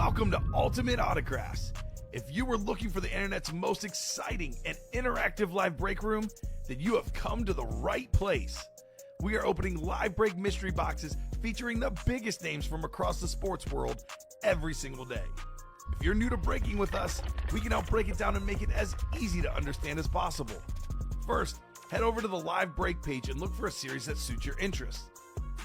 Welcome to Ultimate Autographs. If you were looking for the internet's most exciting and interactive live break room, then you have come to the right place. We are opening live break mystery boxes featuring the biggest names from across the sports world every single day. If you're new to breaking with us, we can help break it down and make it as easy to understand as possible. First, head over to the live break page and look for a series that suits your interests.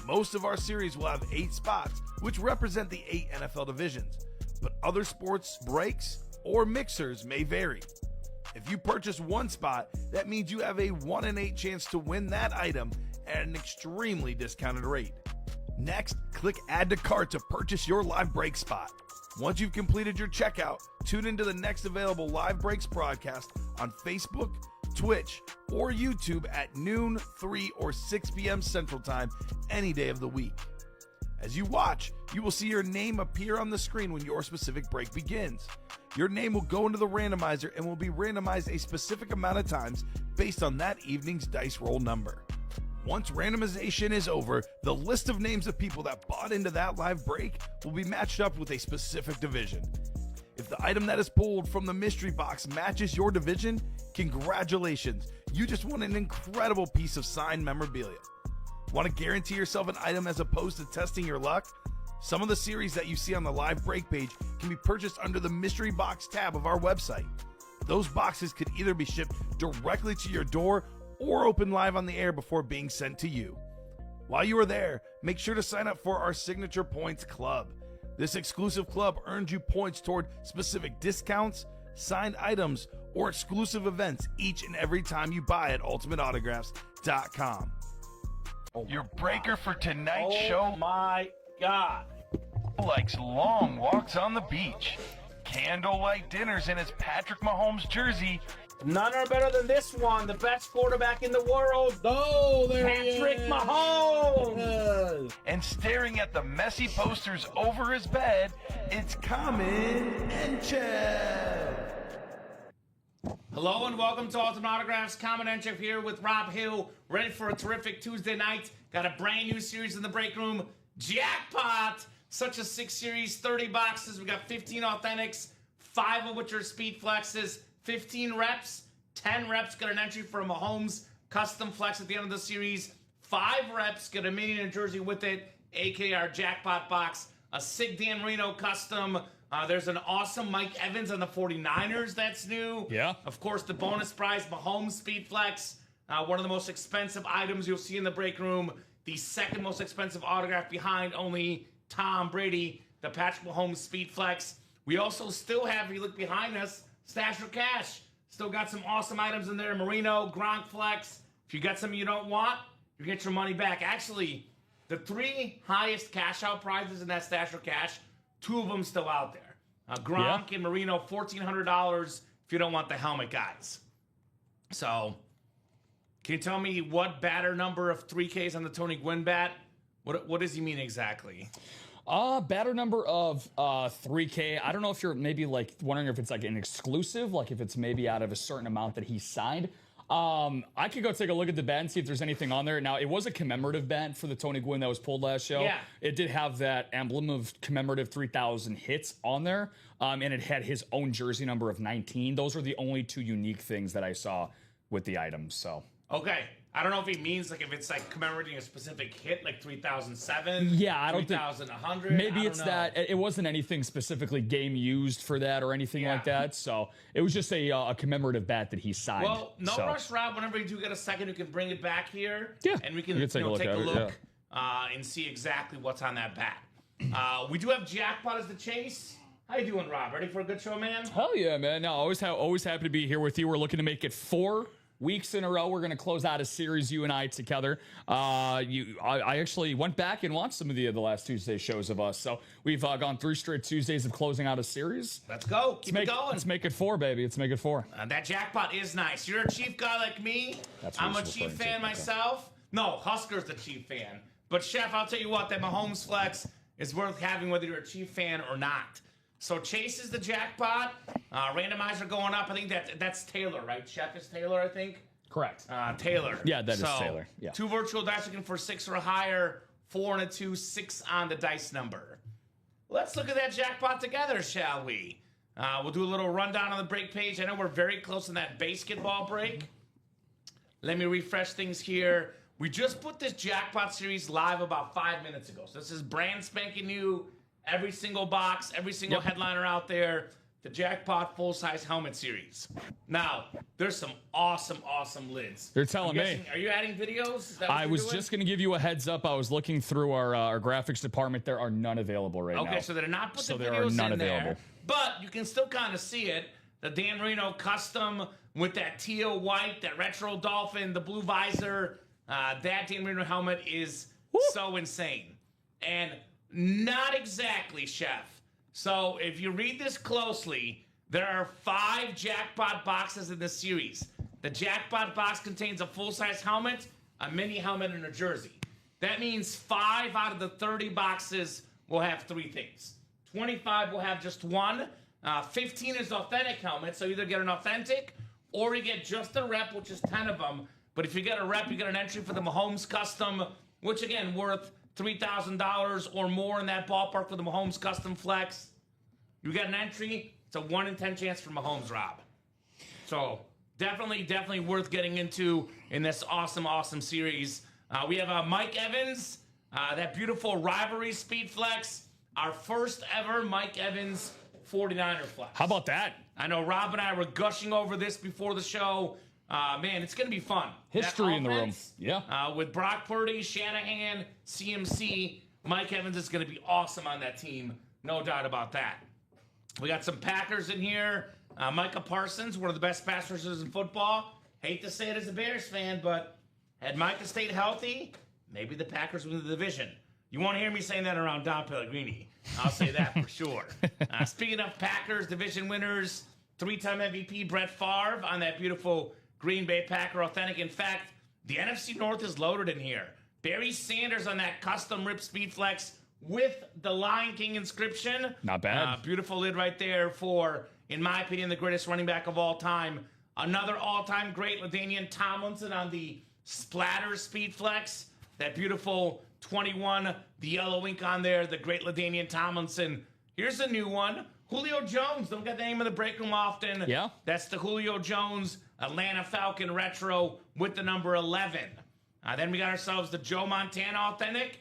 Most of our series will have 8 spots, which represent the 8 NFL divisions, but other sports breaks or mixers may vary. If you purchase one spot, that means you have a 1 in 8 chance to win that item at an extremely discounted rate. Next, click Add to Cart to purchase your live break spot. Once you've completed your checkout, tune into the next available live breaks broadcast on Facebook, Twitch, or YouTube at noon, 3, or 6 p.m. Central Time any day of the week. As you watch, you will see your name appear on the screen when your specific break begins. Your name will go into the randomizer and will be randomized a specific amount of times based on that evening's dice roll number. Once randomization is over, the list of names of people that bought into that live break will be matched up with a specific division. If the item that is pulled from the mystery box matches your division, congratulations, you just won an incredible piece of signed memorabilia. Want to guarantee yourself an item as opposed to testing your luck? Some of the series that you see on the live break page can be purchased under the mystery box tab of our website. Those boxes could either be shipped directly to your door or open live on the air before being sent to you. While you are there, make sure to sign up for our Signature Points Club. This exclusive club earns you points toward specific discounts, signed items, or exclusive events each and every time you buy at ultimateautographs.com. Your breaker for tonight's show, Oh my God. likes long walks on the beach, candlelight dinners in his Patrick Mahomes jersey, None are better than this one, the best quarterback in the world, Oh, there he Patrick is. Mahomes. and staring at the messy posters over his bed, it's Kamen Entchev. Hello and welcome to Ultimate Autographs. Kamen Entchev here with Rob Hill, ready for a terrific Tuesday night. Got a brand new series in the break room, Jackpot. Such a 6 series, 30 boxes. We got 15 authentics, 5 of which are speed flexes, 15 reps, 10 reps get an entry for a Mahomes custom flex at the end of the series, 5 reps get a mini and a jersey with it, aka our jackpot box, a Sig Dan Marino custom. There's an awesome Mike Evans on the 49ers that's new. Yeah. Of course, the bonus prize, Mahomes speed flex, one of the most expensive items you'll see in the break room, the second most expensive autograph behind only Tom Brady, the Patrick Mahomes speed flex. We also still have, if you look behind us, Stash or Cash. Still got some awesome items in there. Marino, Gronk Flex. If you got something you don't want, you get your money back. Actually, the 3 highest cash out prizes in that Stash or Cash, 2 of them still out there. Gronk and Marino, $1,400 if you don't want the helmet, guys. So, can you tell me what batter number of 3Ks on the Tony Gwynn bat? What does he mean exactly? Batter number of 3K. I don't know if you're maybe like wondering if it's like an exclusive, like if it's maybe out of a certain amount that he signed. I could go take a look at the bat and see if there's anything on there. Now, it was a commemorative bat for the Tony Gwynn that was pulled last show. Yeah. It did have that emblem of commemorative 3,000 hits on there, and it had his own jersey number of 19. Those are the only 2 unique things that I saw with the items, so. Okay. I don't know if he means like if it's like commemorating a specific hit, like 3007. Yeah, I don't think 3100. maybe it's that it wasn't anything specifically game used for that or anything like that. So it was just a commemorative bat that he signed. Well, no rush, Rob. Whenever you do get a second, you can bring it back here. Yeah, and we can take a look and see exactly what's on that bat. We do have Jackpot as the chase. How you doing, Rob? Ready for a good show, man? Hell yeah, man! No, always happy to be here with you. We're looking to make it 4 weeks in a row. We're going to close out a series, you and I together. I actually went back and watched some of the last Tuesday shows of us. So we've gone 3 straight Tuesdays of closing out a series. Let's go. Keep it going. Let's make it 4, baby. Let's make it 4. That Jackpot is nice. You're a Chief guy like me. I'm a Chief fan myself. No, Husker's the Chief fan. But, Chef, I'll tell you what, that Mahomes flex is worth having whether you're a Chief fan or not. So Chase is the Jackpot. Randomizer going up. I think that's Taylor, right? Chef is Taylor, I think. Correct. Taylor. Yeah, that is Taylor. Yeah. 2 virtual dice looking for 6 or higher. 4 and a 2, 6 on the dice number. let's look at that jackpot together, shall we? We'll do a little rundown on the break page. I know we're very close in that basketball break. Let me refresh things here. We just put this jackpot series live about 5 minutes ago. So this is brand spanking new. Every single box, every single headliner out there. The jackpot full-size helmet series. Now, there's some awesome lids. You're telling me. Are you adding videos? Is that what I you're was doing? just going to give you a heads up. I was looking through our graphics department. There are none available right now. Okay, so they're not putting there videos are none in there, available. but you can still kind of see it. The Dan Marino custom with that teal white, that retro dolphin, the blue visor. That Dan Marino helmet is so insane. And not exactly, Chef. So if you read this closely, there are 5 jackpot boxes in this series. The jackpot box contains a full-size helmet, a mini helmet, and a jersey. That means 5 out of the 30 boxes will have 3 things. 25 will have just 1. 15 is authentic helmets, so you either get an authentic or you get just a rep, which is 10 of them. But if you get a rep, you get an entry for the Mahomes Custom, which again, worth $3,000 or more in that ballpark for the Mahomes Custom Flex. You get an entry, it's a 1 in 10 chance for Mahomes, Rob. So definitely worth getting into in this awesome series. We have Mike Evans, that beautiful rivalry speed flex. Our first ever Mike Evans 49er flex. How about that? I know Rob and I were gushing over this before the show. Man, it's going to be fun. History in the room. Yeah. With Brock Purdy, Shanahan, CMC, Mike Evans is going to be awesome on that team. No doubt about that. We got some Packers in here. Micah Parsons, one of the best pass rushers in football. Hate to say it as a Bears fan, but had Micah stayed healthy, maybe the Packers win the division. You won't hear me saying that around Don Pellegrini. I'll say that for sure. Speaking of Packers, division winners, 3-time MVP Brett Favre on that beautiful Green Bay Packer authentic. In fact, the NFC North is loaded in here. Barry Sanders on that custom rip speed flex with the Lion King inscription. Not bad. Beautiful lid right there for, in my opinion, the greatest running back of all time. Another all-time great, LaDainian Tomlinson on the splatter speed flex. That beautiful 21, the yellow ink on there, the great LaDainian Tomlinson. Here's a new one. Julio Jones. Don't get the name of the break room often. Yeah. That's the Julio Jones Atlanta Falcon retro with the number 11. Then we got ourselves the Joe Montana authentic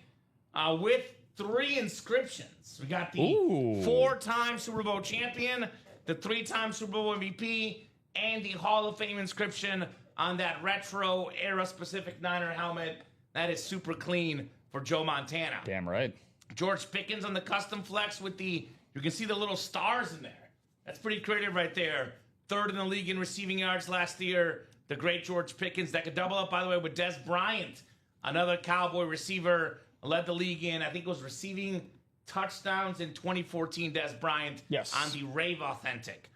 with 3 inscriptions. We got the 4-time Super Bowl champion, the 3-time Super Bowl MVP, and the Hall of Fame inscription on that retro era-specific Niner helmet. That is super clean for Joe Montana. Damn right. George Pickens on the custom flex with the, you can see the little stars in there. That's pretty creative right there. 3rd in the league in receiving yards last year. The great George Pickens. That could double up, by the way, with Des Bryant, another Cowboy receiver, led the league in, I think it was receiving touchdowns in 2014, Des Bryant. Yes. On the Rave Authentic.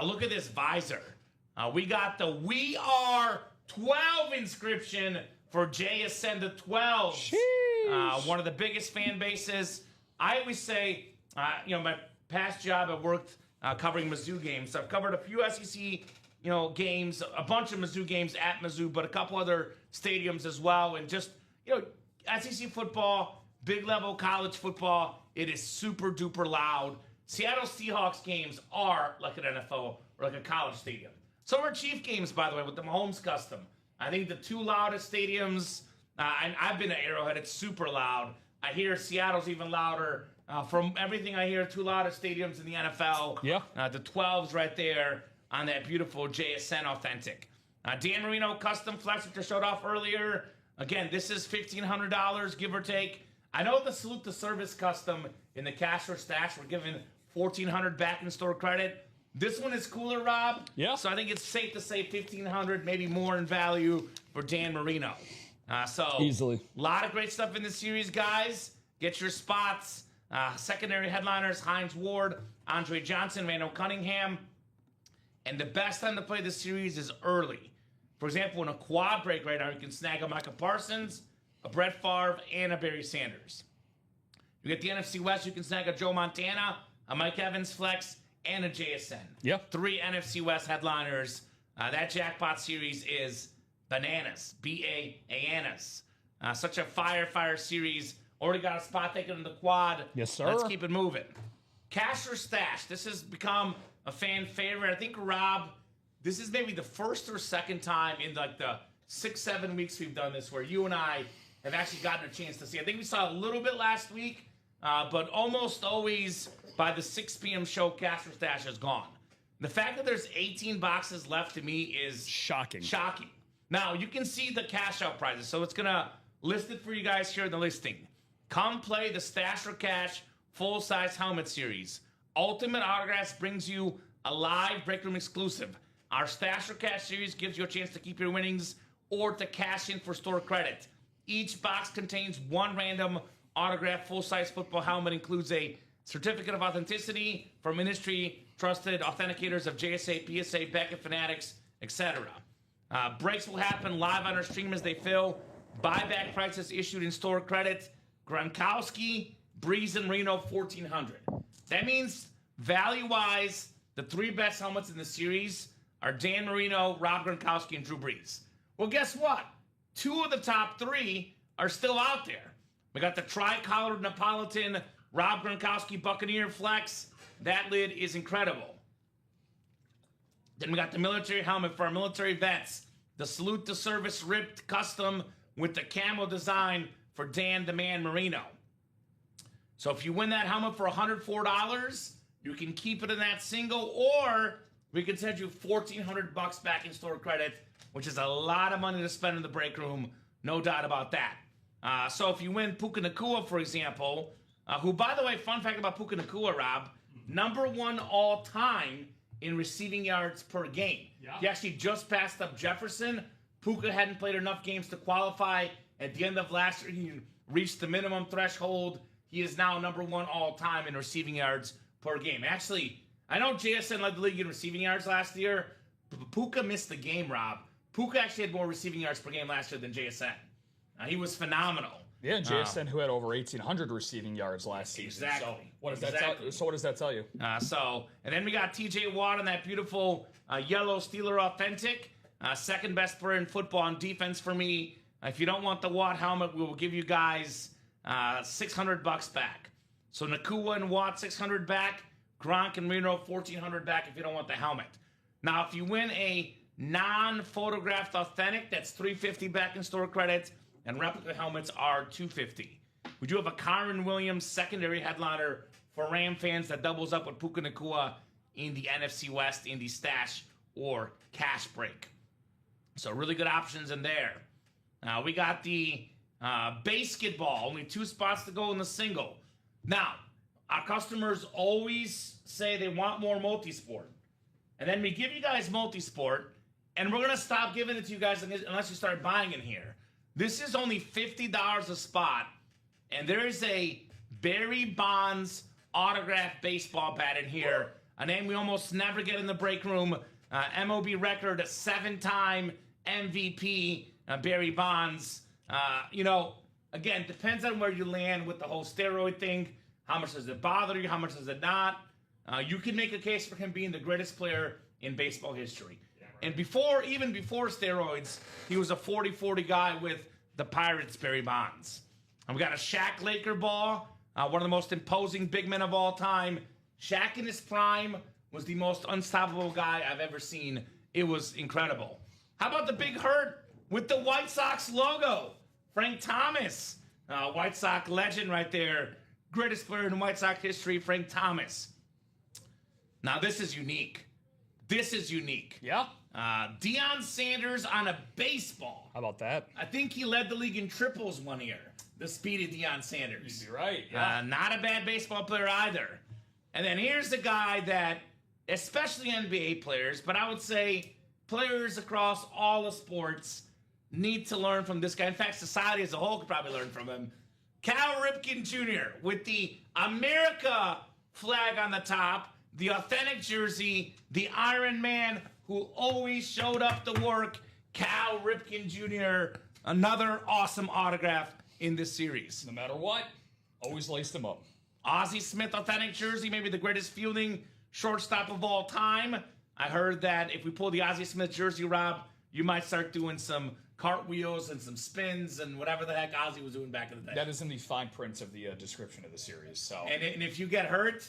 Look at this visor. We got the We Are 12 inscription for JSN the 12. One of the biggest fan bases. I always say, my past job, I worked covering Mizzou games. So I've covered a few SEC, games, a bunch of Mizzou games at Mizzou, but a couple other stadiums as well. And just, SEC football, big level college football, it is super duper loud. Seattle Seahawks games are like an NFL or like a college stadium. So are Chief games, by the way, with the Mahomes Custom. I think the 2 loudest stadiums, and I've been to Arrowhead, it's super loud. I hear Seattle's even louder. From everything I hear, 2 loudest stadiums in the NFL. Yeah. The 12's right there on that beautiful JSN authentic. Dan Marino custom flex, which I showed off earlier. Again, this is $1,500, give or take. I know the Salute the Service custom in the cash or stash, we're giving $1,400 back in store credit. This one is cooler, Rob. Yeah. So I think it's safe to say $1,500, maybe more in value for Dan Marino. Easily. A lot of great stuff in this series, guys. Get your spots. Secondary headliners, Hines Ward, Andre Johnson, Randall Cunningham. And the best time to play this series is early. For example, in a quad break right now, you can snag a Micah Parsons, a Brett Favre, and a Barry Sanders. You get the NFC West, you can snag a Joe Montana, a Mike Evans flex, and a JSN. Yep. 3 NFC West headliners. That jackpot series is bananas. B-A-A-N-A-S. Such a fire series Already got a spot taken in the quad. Yes, sir. Let's keep it moving. Cash or stash. This has become a fan favorite. I think, Rob, this is maybe the first or second time in like the 6-7 weeks we've done this where you and I have actually gotten a chance to see. I think we saw a little bit last week, but almost always by the 6 p.m. show, cash or stash is gone. The fact that there's 18 boxes left to me is shocking. Now, you can see the cash out prizes, so it's going to list it for you guys here in the listing. Come play the Stash or Cash full-size helmet series. Ultimate Autographs brings you a live break room exclusive. Our Stash or Cash series gives you a chance to keep your winnings or to cash in for store credit. Each box contains one random autographed full-size football helmet, includes a certificate of authenticity from industry-trusted authenticators of JSA, PSA, Beckett Fanatics, etc. Breaks will happen live on our stream as they fill. Buyback prices issued in store credit. Gronkowski, Breeze, and Reno, 1,400. That means, value-wise, the 3 best helmets in the series are Dan Marino, Rob Gronkowski, and Drew Brees. Well, guess what? 2 of the top 3 are still out there. We got the tri-collared Neapolitan Rob Gronkowski Buccaneer Flex. That lid is incredible. Then we got the military helmet for our military vets. The Salute to Service ripped custom with the camo design for Dan the Man Marino. So if you win that helmet for $104, you can keep it in that single, or we can send you $1,400 back in store credit, which is a lot of money to spend in the break room, no doubt about that. So if you win Puka Nacua, for example, who, by the way, fun fact about Puka Nacua, Rob, #1 all time in receiving yards per game. Yeah. He actually just passed up Jefferson. Puka hadn't played enough games to qualify. At the end of last year, he reached the minimum threshold. He is now #1 all time in receiving yards per game. Actually, I know JSN led the league in receiving yards last year, but Puka missed the game, Rob. Puka actually had more receiving yards per game last year than JSN. He was phenomenal. Yeah, and JSN, who had over 1,800 receiving yards last season. Exactly. So what does that tell you? And then we got TJ Watt on that beautiful yellow Steeler Authentic. Second best player in football on defense for me. If you don't want the Watt helmet, we will give you guys $600 back. So Nacua and Watt, $600 back. Gronk and Reno, $1,400 back if you don't want the helmet. Now, if you win a non-photographed authentic, that's $350 back in store credit, and replica helmets are $250. We do have a Kyron Williams secondary headliner for Ram fans that doubles up with Puka Nacua in the NFC West in the stash or cash break. So really good options in there. We got the basketball, only 2 spots to go in the single. Now, our customers always say they want more multisport. And then we give you guys multisport, and we're going to stop giving it to you guys unless you start buying in here. This is only $50 a spot, and there is a Barry Bonds autographed baseball bat in here, a name we almost never get in the break room. MOB record, 7-time MVP, Barry Bonds. Again, depends on where you land with the whole steroid thing. How much does it bother you? How much does it not? You can make a case for him being the greatest player in baseball history. And even before steroids, he was a 40-40 guy with the Pirates, Barry Bonds. And we got a Shaq Laker ball, one of the most imposing big men of all time. Shaq in his prime was the most unstoppable guy I've ever seen. It was incredible. How about the Big Hurt with the White Sox logo? Frank Thomas, White Sox legend right there. Greatest player in White Sox history, Frank Thomas. Now, this is unique. Yeah. Deion Sanders on a baseball. How about that? I think he led the league in triples one year. The speedy Deion Sanders. You'd be right. Yeah. Not a bad baseball player either. And then here's the guy that, especially NBA players, but I would say players across all the sports need to learn from this guy. In fact, society as a whole could probably learn from him. Cal Ripken Jr. with the America flag on the top, the authentic jersey, the Iron Man who always showed up to work, Cal Ripken Jr., another awesome autograph in this series. No matter what, always laced him up. Ozzie Smith authentic jersey, maybe the greatest fielding shortstop of all time. I heard that if we pull the Ozzie Smith jersey, Rob, you might start doing some cartwheels and some spins and whatever the heck Ozzy was doing back in the day. That is in the fine print of the description of the series. So, And if you get hurt,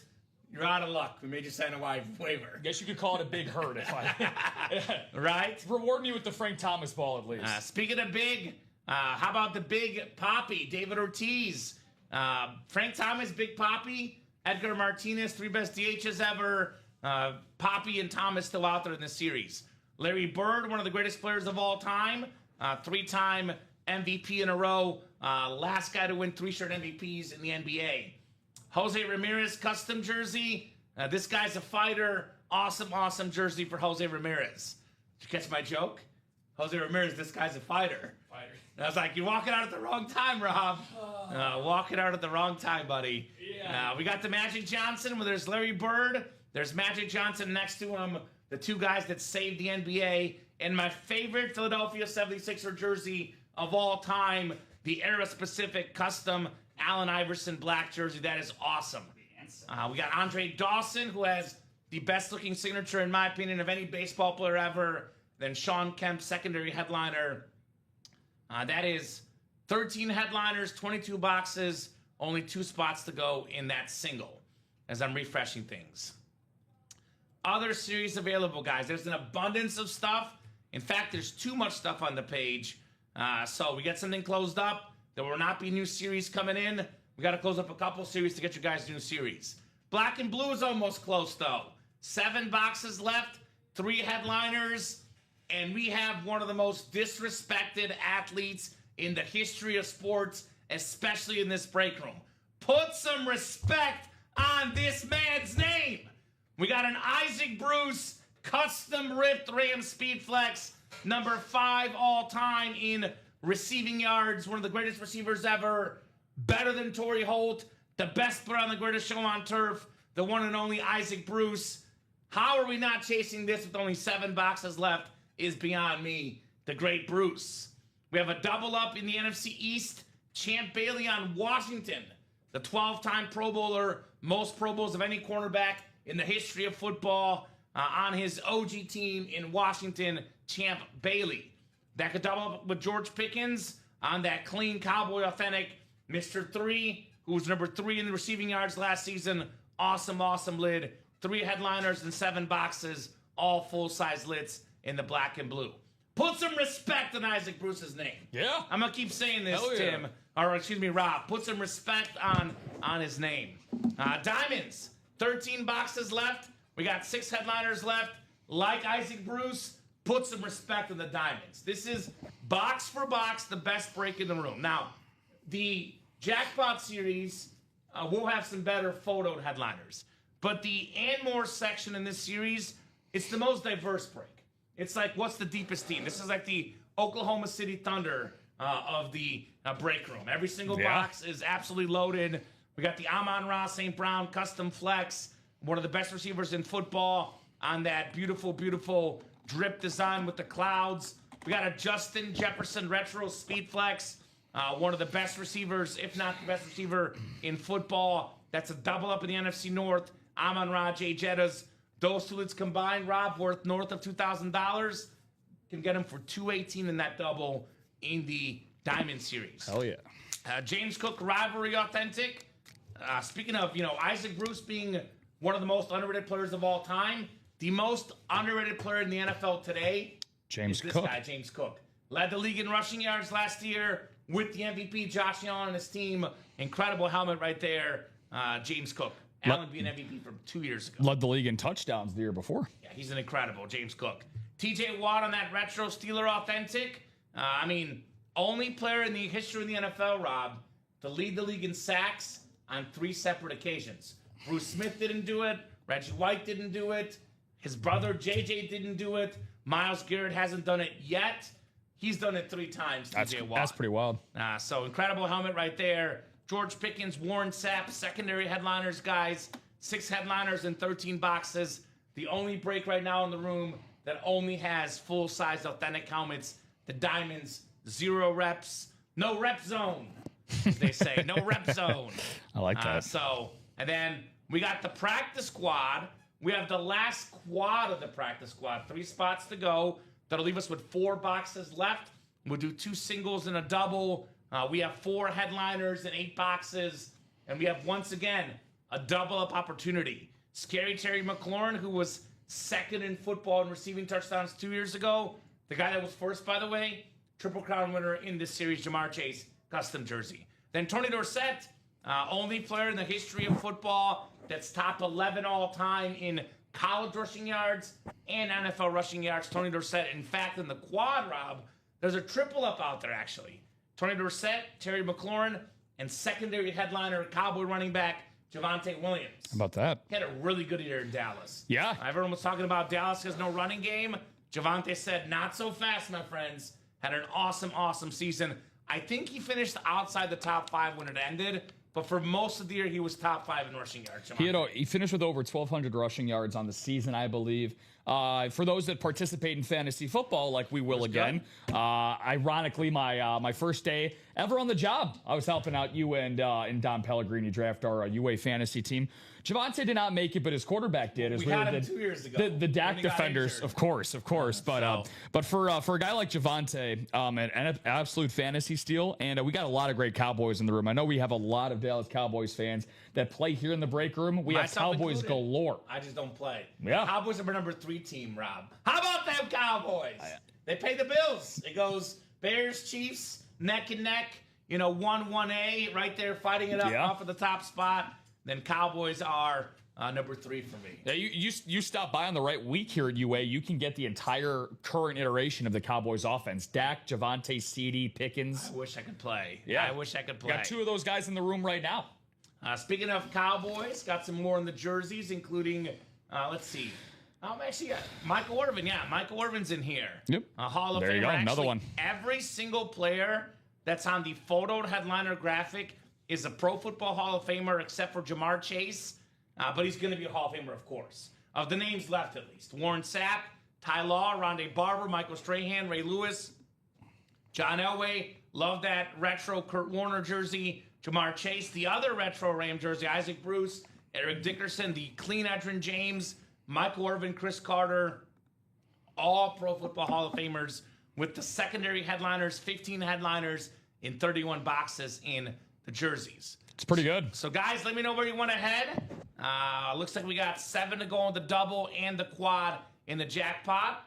you're out of luck. We made you sign a waiver. I guess you could call it a big hurt if I. Right? Reward me with the Frank Thomas ball at least. Speaking of big, how about the big Poppy, David Ortiz? Frank Thomas, Big Poppy, Edgar Martinez, 3 best DHs ever. Poppy and Thomas still out there in this series. Larry Bird, one of the greatest players of all time, 3-time MVP in a row, last guy to win 3 straight MVPs in the NBA. Jose Ramirez, custom jersey. This guy's a fighter. Awesome jersey for Jose Ramirez. Did you catch my joke? Jose Ramirez, this guy's a fighter. And I was like, you're walking out at the wrong time, Rob. Walking out at the wrong time, buddy. Yeah. We got the Magic Johnson, where there's Larry Bird. There's Magic Johnson next to him, the 2 guys that saved the NBA. And my favorite Philadelphia 76er jersey of all time, the era-specific custom Allen Iverson black jersey. That is awesome. We got Andre Dawson, who has the best-looking signature, in my opinion, of any baseball player ever. Then Sean Kemp, secondary headliner. That is 13 headliners, 22 boxes, only 2 spots to go in that single, as I'm refreshing things. Other series available, guys. There's an abundance of stuff. In fact, there's too much stuff on the page. So we got something closed up. There will not be new series coming in. We got to close up a couple series to get you guys new series. Black and Blue is almost close, though. 7 boxes left, 3 headliners, and we have one of the most disrespected athletes in the history of sports, especially in this break room. Put some respect on this man's name. We got an Isaac Bruce custom ripped Ram Speed Flex, number 5 all time in receiving yards, one of the greatest receivers ever, better than Torrey Holt, the best player on the greatest show on turf, the one and only Isaac Bruce. How are we not chasing this with only 7 boxes left is beyond me, the great Bruce. We have a double up in the NFC East, Champ Bailey on Washington, the 12-time Pro Bowler, most Pro Bowls of any cornerback in the history of football, on his OG team in Washington, Champ Bailey. That could double up with George Pickens on that clean Cowboy authentic Mr. 3, who was number 3 in the receiving yards last season. Awesome lid. 3 headliners and 7 boxes, all full-size lids in the black and blue. Put some respect on Isaac Bruce's name. Yeah. I'm going to keep saying this, Hell yeah. Tim. Or, excuse me, Rob. Put some respect on his name. Diamonds. 13 boxes left. We got 6 headliners left. Like Isaac Bruce, put some respect on the Diamonds. This is box for box the best break in the room. Now, the Jackpot series will have some better photoed headliners. But the and more section in this series, it's the most diverse break. It's like, what's the deepest team? This is like the Oklahoma City Thunder of the break room. Every single box is absolutely loaded. We got the Amon-Ra St. Brown custom flex, one of the best receivers in football, on that beautiful drip design with the clouds. We got a Justin Jefferson retro speed flex, one of the best receivers, if not the best receiver in football. That's a double up in the NFC North. Amon-Ra, Jay Jettas. Those 2 lids combined, Rob, worth north of $2,000. Can get them for $218 in that double in the Diamond Series. Hell yeah. James Cook rivalry authentic. Speaking of, Isaac Bruce being one of the most underrated players of all time, the most underrated player in the NFL today is this guy, James Cook. Led the league in rushing yards last year with the MVP, Josh Allen, and his team. Incredible helmet right there, James Cook. Allen being MVP from 2 years ago. Led the league in touchdowns the year before. Yeah, he's an incredible James Cook. TJ Watt on that retro Steeler authentic. Only player in the history of the NFL, Rob, to lead the league in sacks on 3 separate occasions. Bruce Smith didn't do it. Reggie White didn't do it. His brother JJ didn't do it. Myles Garrett hasn't done it yet. He's done it 3 times, TJ Watt. That's pretty wild. So incredible helmet right there. George Pickens, Warren Sapp, secondary headliners, guys. 6 headliners and 13 boxes. The only break right now in the room that only has full-size authentic helmets. The Diamonds, 0 reps. No rep zone, as they say. No rep zone. I like that. And then we got the practice squad. We have the last quad of the practice squad. 3 spots to go. That'll leave us with 4 boxes left. We'll do 2 singles and a double. We have 4 headliners and 8 boxes. And we have, once again, a double-up opportunity. Scary Terry McLaurin, who was second in football in receiving touchdowns 2 years ago. The guy that was first, by the way, Triple Crown winner in this series, Jamar Chase, custom jersey. Then Tony Dorsett, only player in the history of football that's top 11 all-time in college rushing yards and NFL rushing yards. Tony Dorsett, in fact, in the quad, Rob, there's a triple-up out there, actually. Tony Dorsett, Terry McLaurin, and secondary headliner, Cowboy running back, Javonte Williams. How about that? He had a really good year in Dallas. Yeah. Everyone was talking about Dallas has no running game. Javonte said, not so fast, my friends. Had an awesome, awesome season. I think he finished outside the top 5 when it ended, but for most of the year, he was top 5 in rushing yards. He finished with over 1,200 rushing yards on the season, I believe. For those that participate in fantasy football, like we will again, ironically, my first day ever on the job, I was helping out you and Don Pellegrini draft our UA fantasy team. Javonte did not make it, but his quarterback did. We had him 2 years ago. The Dak defenders, of course. But for a guy like Javonte, an absolute fantasy steal, and we got a lot of great Cowboys in the room. I know we have a lot of Dallas Cowboys fans that play here in the break room. We have Cowboys galore. I just don't play. Yeah. Cowboys are my number 3 team, Rob. How about them Cowboys? They pay the bills. It goes Bears, Chiefs, neck and neck. 1-1A right there fighting it up off of the top spot. Then Cowboys are number 3 for me. Yeah, you stop by on the right week here at UA, you can get the entire current iteration of the Cowboys offense. Dak, Javonte, CD, Pickens. I wish I could play. Yeah. I wish I could play. Got 2 of those guys in the room right now. Speaking of Cowboys, got some more in the jerseys, including, let's see. Actually, Michael Irvin. Yeah, Michael Irvin's in here. Yep. Hall of Famer. There you go, another one. Every single player that's on the photo headliner graphic is a Pro Football Hall of Famer except for Jamar Chase, but he's going to be a Hall of Famer, of course. Of the names left, at least. Warren Sapp, Ty Law, Rondé Barber, Michael Strahan, Ray Lewis, John Elway. Love that retro Kurt Warner jersey. Jamar Chase, the other retro Ram jersey. Isaac Bruce, Eric Dickerson, the clean Edgerrin James, Michael Irvin, Chris Carter. All Pro Football Hall of Famers with the secondary headliners, 15 headliners in 31 boxes in the jerseys. It's pretty good. So, guys, let me know where you want to head. Looks like we got 7 to go on the double and the quad in the jackpot.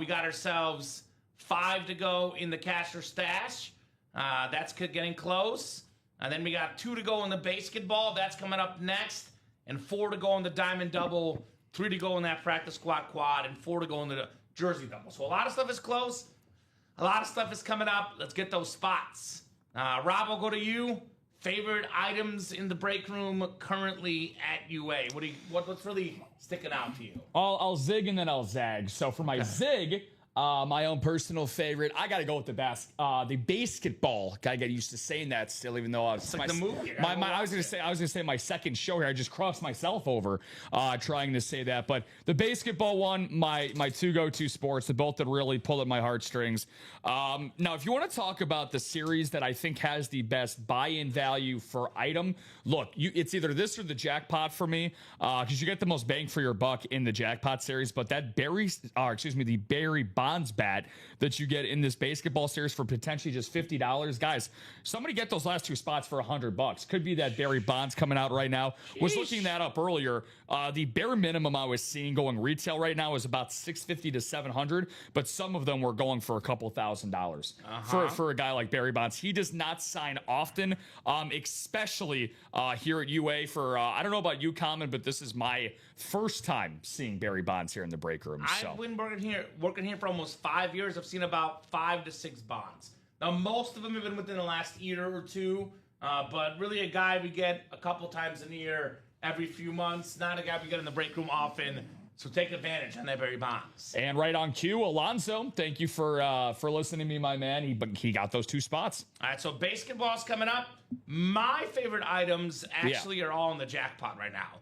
We got ourselves 5 to go in the cash or stash. That's getting close. And then we got 2 to go in the basketball. That's coming up next. And 4 to go in the diamond double. 3 to go in that practice squad quad. And 4 to go in the jersey double. So a lot of stuff is close. A lot of stuff is coming up. Let's get those spots. Rob, I'll go to you. Favorite items in the break room currently at UA? What's really sticking out to you? I'll zig and then I'll zag. So for my zig, my own personal favorite, I got to go with the basketball. Gotta get used to saying that still, even though it's like the movie. I was gonna say my second show here. I just crossed myself over trying to say that. But the basketball one, my 2 go-to sports, the both that really pull at my heartstrings. Now, if you want to talk about the series that I think has the best buy-in value for item, look, it's either this or the jackpot for me, because you get the most bang for your buck in the jackpot series. But that the Barry Bonds bat that you get in this basketball series for potentially just $50, guys, somebody get those last 2 spots for $100. Could be that Barry Bonds coming out right now. Was looking that up earlier. The bare minimum I was seeing going retail right now is about $650 to $700, but some of them were going for a couple $1,000 for a guy like Barry Bonds. He does not sign often, especially here at UA. For I don't know about you, Kamen, but this is my first time seeing Barry Bonds here in the break room. So. I've been working here for almost 5 years. I've seen about 5 to 6 Bonds. Now, most of them have been within the last year or 2, but really a guy we get a couple times a year, every few months. Not a guy we get in the break room often. So take advantage on that Barry Bonds. And right on cue, Alonzo, thank you for listening to me, my man. He got those 2 spots. All right, so basketball's coming up. My favorite items actually are all in the jackpot right now.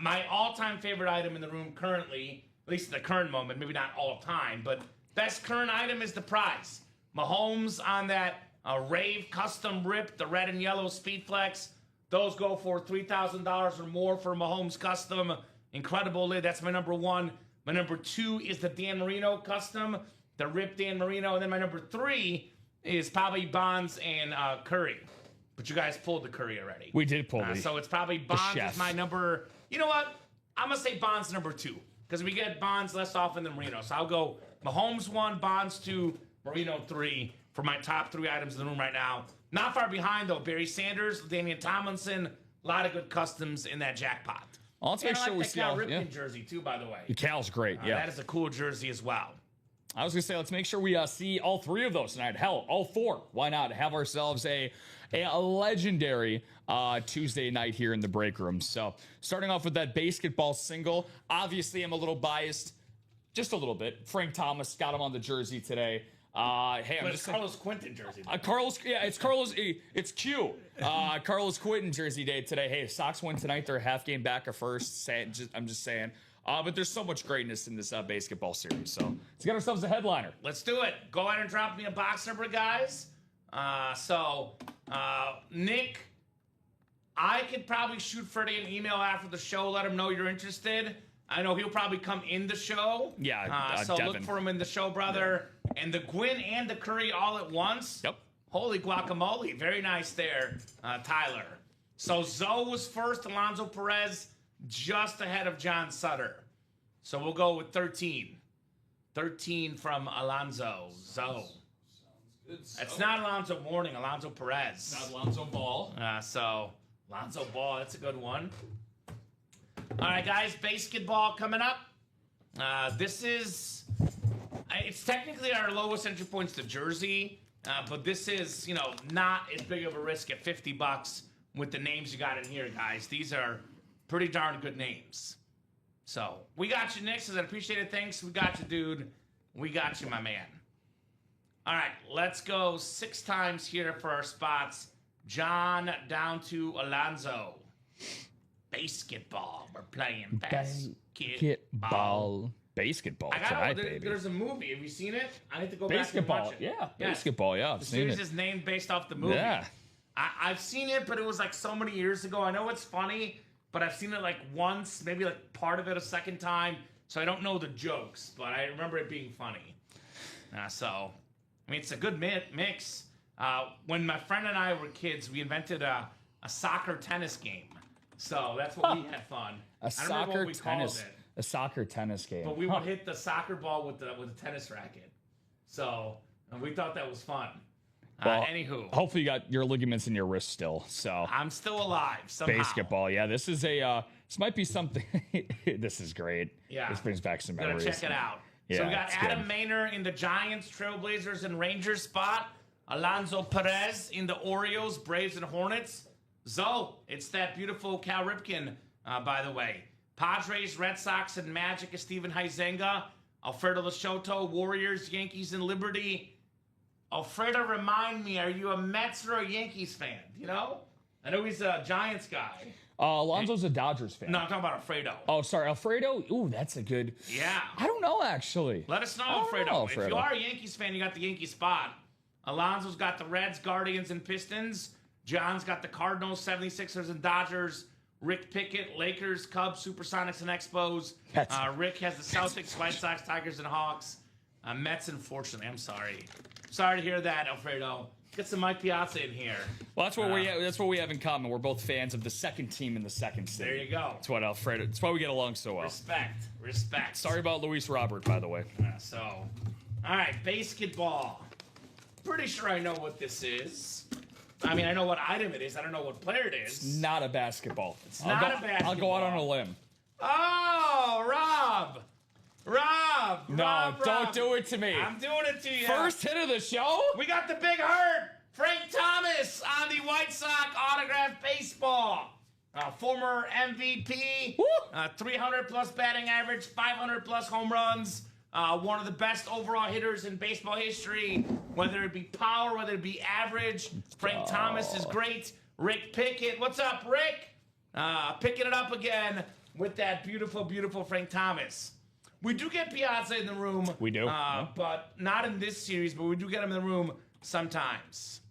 My all-time favorite item in the room currently, at least at the current moment, maybe not all time, but best current item is the prize. Mahomes on that Rave custom rip, the red and yellow Speed Flex. Those go for $3,000 or more for Mahomes custom. Incredible lid. That's my number 1. My number 2 is the Dan Marino custom. the Rip Dan Marino, and then my number 3 is probably Bonds and Curry. But you guys pulled the Curry already. We did pull so it's probably Bonds chef. is my number. You know what? I'm going to say Bonds number 2 because we get Bonds less often than Marino. So I'll go Mahomes 1, Bonds 2, Marino 3 for my top 3 items in the room right now. Not far behind, though, Barry Sanders, Damian Tomlinson, a lot of good customs in that jackpot. Well, let's make sure we see Cal all. Ripken jersey, too, by the way. Cal's great, yeah. That is a cool jersey as well. I was going to say, let's make sure we see all 3 of those tonight. Hell, all 4. Why not? Have ourselves a legendary Tuesday night here in the break room. So, starting off with that basketball single. Obviously, I'm a little biased. Just a little bit. Frank Thomas got him on the jersey today. Hey, I'm just Carlos Quentin jersey. It's Q. Carlos Quentin jersey day today. Hey, Sox win tonight. They're a half game back at first. I'm just saying. But there's so much greatness in this basketball series. So let's get ourselves a headliner. Let's do it. Go ahead and drop me a box number, guys. Nick, I could probably shoot Freddie an email after the show. Let him know you're interested. I know he'll probably come in the show. Yeah, so Devin. look for him in the show, brother. Yeah. And the Gwyn and the Curry all at once. Yep. Holy guacamole. Very nice there, Tyler. So Zoe was first. Alonzo Perez just ahead of John Sutter. So we'll go with 13. 13 from Alonzo. Zoe. It's not Alonzo Mourning, Alonzo Perez. Not Alonzo Ball. Alonzo Ball, that's a good one. All right, guys, basketball coming up. It's technically our lowest entry points to jersey, but this is, not as big of a risk at $50 with the names you got in here, guys. These are pretty darn good names. So, we got you, Nick. Says I appreciate it. Thanks. We got you, dude. We got you, my man. All right, let's go 6 times here for our spots. John down to Alonzo. Basketball. We're playing basketball. Basketball tonight, baby. There's a movie. Have you seen it? I need to go back and watch it. Yeah, basketball, yeah. The series is named based off the movie. Yeah. I've seen it, but it was like so many years ago. I know it's funny, but I've seen it like once, maybe like part of it a second time, so I don't know the jokes, but I remember it being funny. It's a good mix. When my friend and I were kids, we invented a soccer tennis game. So that's what we had fun. A soccer tennis game. But we would hit the soccer ball with the tennis racket. So we thought that was fun. Well, anywho, hopefully you got your ligaments in your wrist still. So I'm still alive somehow. Basketball, yeah. This is this might be something. This is great. Yeah, this brings back some memories. Check it out. Yeah, so we got Adam Maynard in the Giants, Trailblazers, and Rangers spot. Alonzo Perez in the Orioles, Braves, and Hornets. Zoe, it's that beautiful Cal Ripken, by the way. Padres, Red Sox, and Magic is Steven Huizenga. Alfredo Lachoto, Warriors, Yankees, and Liberty. Alfredo, remind me, are you a Mets or a Yankees fan? I know he's a Giants guy. Alonzo's a Dodgers fan. No, I'm talking about Alfredo. Oh, sorry, Alfredo. Ooh, that's a good. Yeah. I don't know, actually. Let us know, Alfredo. If you are a Yankees fan, you got the Yankee spot. Alonzo's got the Reds, Guardians, and Pistons. John's got the Cardinals, 76ers, and Dodgers. Rick Pickett, Lakers, Cubs, Supersonics, and Expos. Rick has the Celtics, White Sox, Tigers, and Hawks. Mets, unfortunately. I'm sorry. Sorry to hear that, Alfredo. Get some Mike Piazza in here. Well, that's what we have in common. We're both fans of the second team in the second city. There you go. That's what Alfredo. That's why we get along so well. Respect. Sorry about Luis Robert, by the way. All right, basketball. Pretty sure I know what this is. I mean, I know what item it is. I don't know what player it is. It's not a basketball. I'll go out on a limb. Oh, Rob, don't do it to me. I'm doing it to you. First hit of the show? We got the big hurt. Frank Thomas on the White Sox autographed baseball. Former MVP, 300-plus batting average, 500-plus home runs. One of the best overall hitters in baseball history, whether it be power, whether it be average. Frank Thomas is great. Rick Pickett. What's up, Rick? Picking it up again with that beautiful, beautiful Frank Thomas. We do get Piazza in the room. We do. But not in this series, but we do get him in the room sometimes.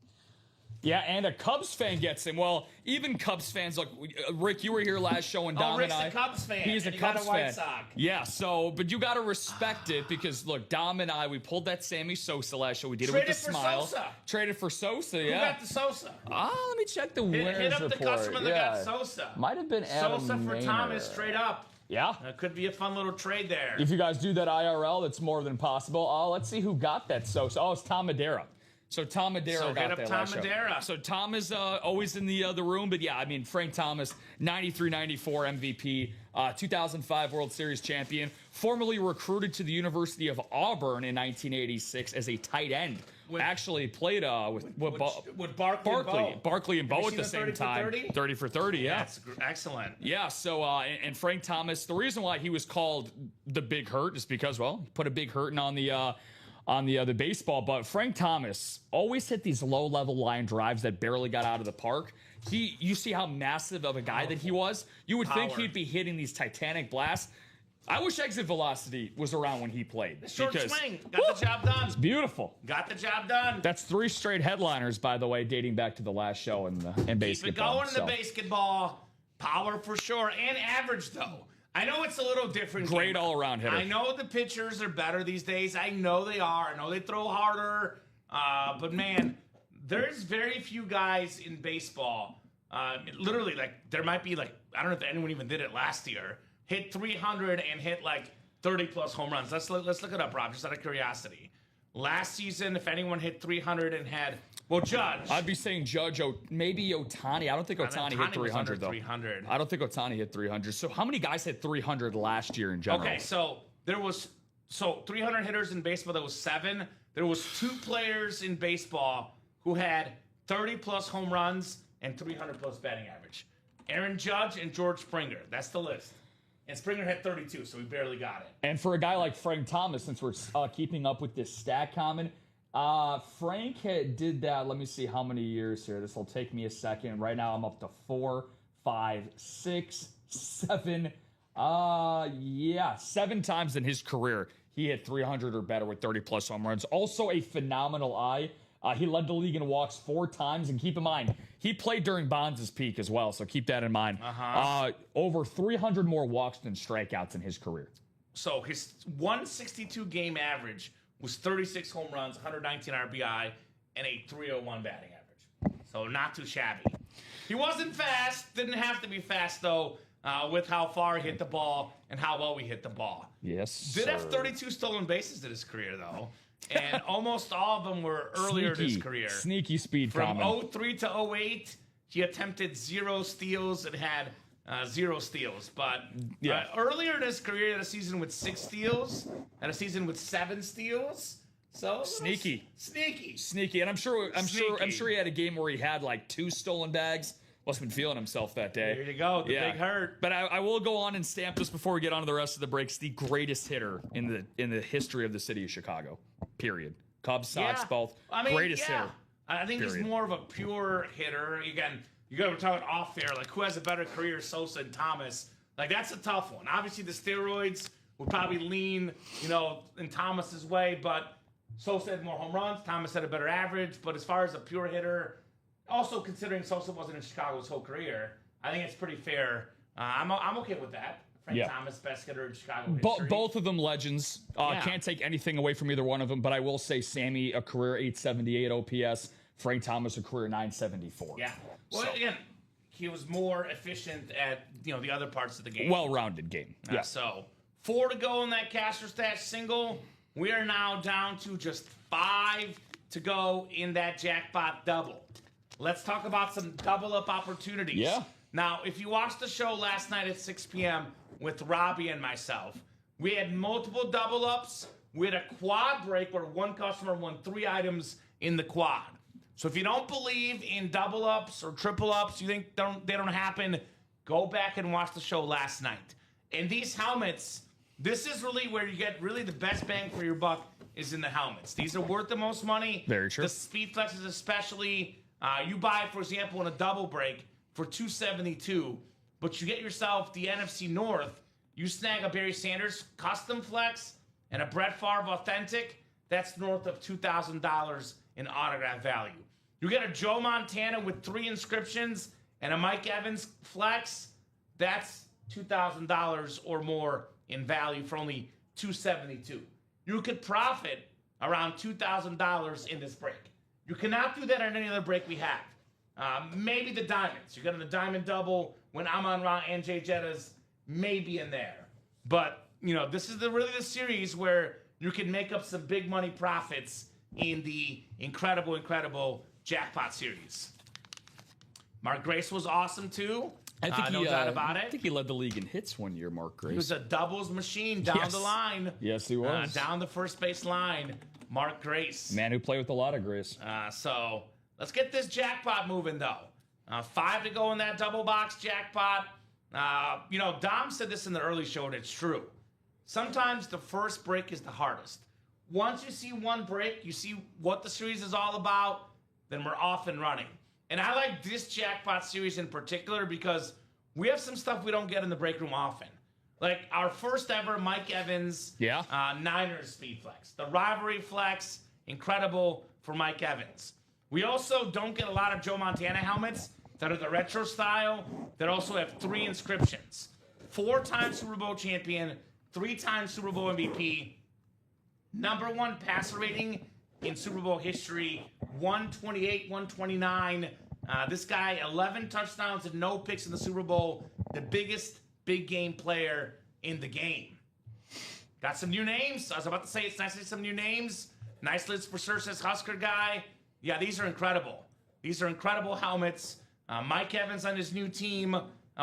Yeah, and a Cubs fan gets him. Well, even Cubs fans, look, Rick, you were here last show, and Dom Rick's and I. a Cubs fan. He's a and you got Cubs White fan. Sox. Yeah, but you got to respect it because, look, Dom and I, we pulled that Sammy Sosa last show. We did Traded it with for a smile. Sosa. Traded for Sosa, Who yeah. got the Sosa? Let me check the winners Hit up report. the customer that got Sosa. Might have been Adam Sosa for Maynard. Thomas straight up. Yeah. That could be a fun little trade there. If you guys do that IRL, that's more than possible. Let's see who got that Sosa. Oh, it's Tom Madera. So Tom Madera got that last show. So Tom is always in the room, but yeah, I mean Frank Thomas, 93-94 MVP, 2005 World Series champion, formerly recruited to the University of Auburn in 1986 as a tight end. Actually played with Barkley and Bo at the same time. 30 for 30, yeah. That's excellent. Yeah, so and Frank Thomas, the reason why he was called the Big Hurt is because, well, he put a big hurting on the baseball, but Frank Thomas always hit these low-level line drives that barely got out of the park. You see how massive of a guy that he was. You would think he'd be hitting these Titanic blasts. I wish exit velocity was around when he played. Short swing. Got the job done. It's beautiful. Got the job done. That's 3 straight headliners, by the way, dating back to the last show in basketball. Keep it going in the basketball. Power for sure. And average, though. I know it's a little different. Great all-around hitter. I know the pitchers are better these days. I know they are. I know they throw harder. But, man, there's very few guys in baseball. Literally, like, there might be, like, I don't know if anyone even did it last year. Hit 300 and hit, like, 30-plus home runs. Let's look it up, Rob, just out of curiosity. Last season, if anyone hit 300 and had, well, Judge. I'd be saying Judge, maybe Ohtani. I don't think Ohtani hit 300, though. 300. I don't think Ohtani hit 300. So how many guys hit 300 last year in general? Okay, so 300 hitters in baseball, there was 7. There was 2 players in baseball who had 30-plus home runs and 300-plus batting average. Aaron Judge and George Springer. That's the list. And Springer had 32, so we barely got it. And for a guy like Frank Thomas, since we're keeping up with this stat Kamen, Frank did that. Let me see how many years here. This will take me a second. Right now, I'm up to 4, 5, 6, 7. 7 times in his career he hit 300 or better with 30-plus home runs. Also a phenomenal eye. He led the league in walks 4 times, and keep in mind, he played during Bonds' peak as well, so keep that in mind. Over 300 more walks than strikeouts in his career. So his 162 game average was 36 home runs, 119 RBI, and a 301 batting average. So not too shabby. He wasn't fast, didn't have to be fast, though, with how far he hit the ball and how well we hit the ball. Yes, Did have 32 stolen bases in his career, though. And almost all of them were earlier in his career. Sneaky speed. From 03 to 08, he attempted 0 steals and had 0 steals. But earlier in his career, he had a season with 6 steals, and a season with 7 steals. So sneaky. Sneaky. And I'm sure he had a game where he had like 2 stolen bags. Must have been feeling himself that day. There you go, the big hurt. But I will go on and stamp this before we get on to the rest of the breaks. The greatest hitter in the history of the city of Chicago. Period. Cubs, Sox, both. Greatest hitter. I think he's more of a pure hitter. Again, you got to talk off air. Like, who has a better career, Sosa and Thomas? Like, that's a tough one. Obviously, the steroids would probably lean, in Thomas's way. But Sosa had more home runs. Thomas had a better average. But as far as a pure hitter, also considering Sosa wasn't in Chicago his whole career, I think it's pretty fair. I'm okay with that. Frank Thomas, best hitter in Chicago history. Both of them legends. Can't take anything away from either one of them, but I will say Sammy, a career 878 OPS. Frank Thomas, a career 974. Yeah. Well, again, he was more efficient at, the other parts of the game. Well-rounded game. Yeah. So, 4 to go in that caster stash single. We are now down to just 5 to go in that jackpot double. Let's talk about some double-up opportunities. Yeah. Now, if you watched the show last night at 6 p.m. with Robbie and myself, we had multiple double-ups. We had a quad break where one customer won 3 items in the quad. So if you don't believe in double-ups or triple-ups, you think they don't happen, go back and watch the show last night. And these helmets, this is really where you get really the best bang for your buck is in the helmets. These are worth the most money. Very true. The Speed Flexes especially. You buy, for example, in a double break for $272, but you get yourself the NFC North. You snag a Barry Sanders custom flex and a Brett Favre authentic. That's north of $2,000 in autograph value. You get a Joe Montana with 3 inscriptions and a Mike Evans flex, that's $2,000 or more in value for only $272. You could profit around $2,000 in this break. You cannot do that on any other break we have. Maybe the diamonds. You got the diamond double when Amon Ra and Jay Jettas may be in there. But, this is really the series where you can make up some big money profits in the incredible jackpot series. Mark Grace was awesome too. No doubt about it. I think he led the league in hits one year, Mark Grace. He was a doubles machine down the line. Yes, he was. Down the first base line, Mark Grace. Man who played with a lot of grace. So let's get this jackpot moving, though. 5 to go in that double box jackpot. Dom said this in the early show, and it's true. Sometimes the first break is the hardest. Once you see one break, you see what the series is all about, then we're off and running. And I like this jackpot series in particular because we have some stuff we don't get in the break room often. Like our first ever Mike Evans Niners speed flex. The rivalry flex, incredible for Mike Evans. We also don't get a lot of Joe Montana helmets that are the retro style that also have 3 inscriptions. 4-time Super Bowl champion, 3-time Super Bowl MVP, #1 passer rating in Super Bowl history, 128, 129. This guy, 11 touchdowns and no picks in the Super Bowl. The biggest big game player in the game. Got some new names. I was about to say it's nice to see some new names. Nice lids for Cersei's Husker guy. Yeah, these are incredible. These are incredible helmets. Mike Evans on his new team.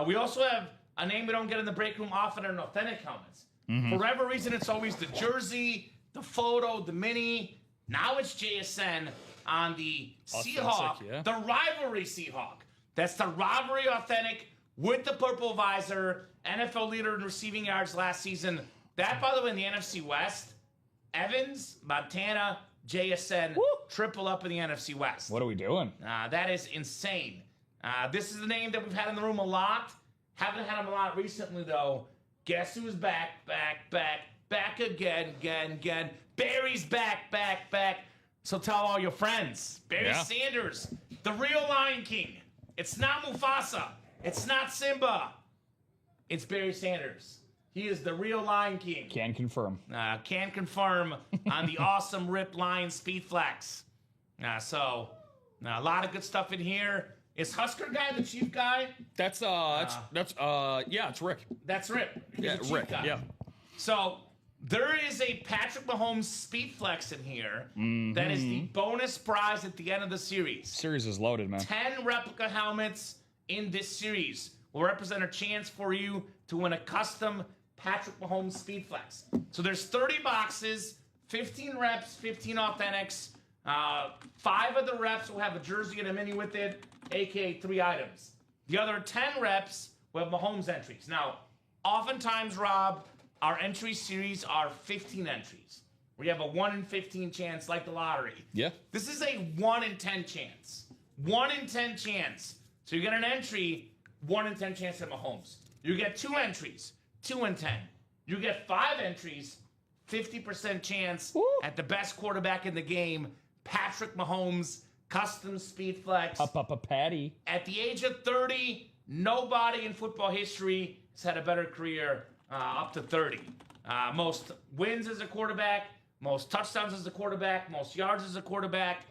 We also have a name we don't get in the break room often in authentic helmets. For whatever reason, it's always the jersey, the photo, the mini. Now it's JSN on the Seahawk, the rivalry Seahawk. That's the rivalry authentic with the purple visor. NFL leader in receiving yards last season. That, by the way, in the NFC West, Evans, Montana, JSN, triple up in the NFC West. What are we doing? That is insane. This is the name that we've had in the room a lot. Haven't had him a lot recently, though. Guess who's back again. Barry's back. So tell all your friends. Barry Sanders, the real Lion King. It's not Mufasa. It's not Simba. It's Barry Sanders. He is the real Lion King. Can confirm. Can confirm on the awesome Rip Lion Speed Flex. So a lot of good stuff in here. Is Husker guy the chief guy? It's Rick. That's Rip. He's Yeah, the chief Rick. guy. Yeah. So there is a Patrick Mahomes Speed Flex in here. That is the bonus prize at the end of the series. Series is loaded, man. 10 replica helmets in this series will represent a chance for you to win a custom Patrick Mahomes Speed Flex. So there's 30 boxes, 15 reps, 15 authentics. 5 of the reps will have a jersey and a mini with it, aka 3 items. The other 10 reps will have Mahomes entries. Now, oftentimes, Rob, our entry series are 15 entries. We have a 1 in 15 chance, like the lottery. Yeah. This is a 1 in 10 chance. 1 in 10 chance. So you get an entry, 1 in 10 chance at Mahomes. You get 2 entries, 2 in 10. You get 5 entries, 50% chance at the best quarterback in the game, Patrick Mahomes, custom speed flex. Patty. At the age of 30, nobody in football history has had a better career up to 30. Most wins as a quarterback, most touchdowns as a quarterback, most yards as a quarterback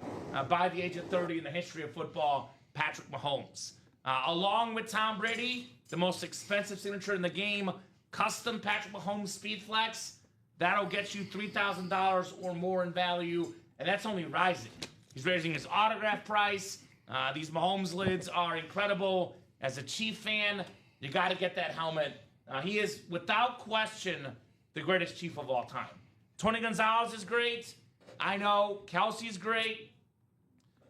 by the age of 30 in the history of football, Patrick Mahomes. Along with Tom Brady, the most expensive signature in the game, custom Patrick Mahomes Speed Flex. That'll get you $3,000 or more in value, and that's only rising. He's raising his autograph price. These Mahomes lids are incredible. As a Chief fan, you got to get that helmet. He is, without question, the greatest Chief of all time. Tony Gonzalez is great. I know. Kelsey's great.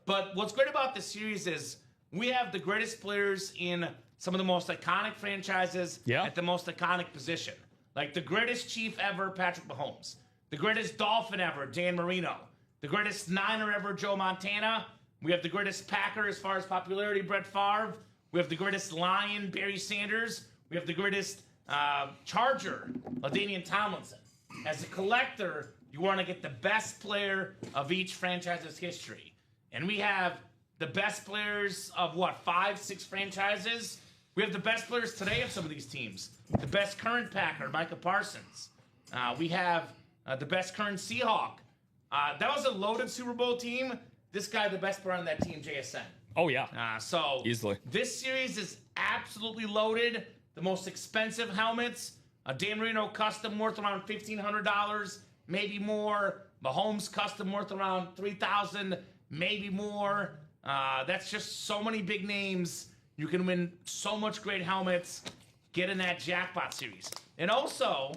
But what's great about this series is we have the greatest players in some of the most iconic franchises at the most iconic position. Like the greatest Chief ever, Patrick Mahomes. The greatest Dolphin ever, Dan Marino. The greatest Niner ever, Joe Montana. We have the greatest Packer as far as popularity, Brett Favre. We have the greatest Lion, Barry Sanders. We have the greatest Charger, LaDainian Tomlinson. As a collector, you want to get the best player of each franchise's history. And we have the best players of what, 5, 6 franchises. We have the best players today of some of these teams. The best current Packer, Micah Parsons. We have the best current Seahawk. That was a loaded Super Bowl team. This guy, the best player on that team, JSN. Oh, yeah. So easily. This series is absolutely loaded. The most expensive helmets. A Dan Marino custom worth around $1,500, maybe more. Mahomes custom worth around $3,000, maybe more. That's just so many big names. You can win so much great helmets. Get in that jackpot series. And also,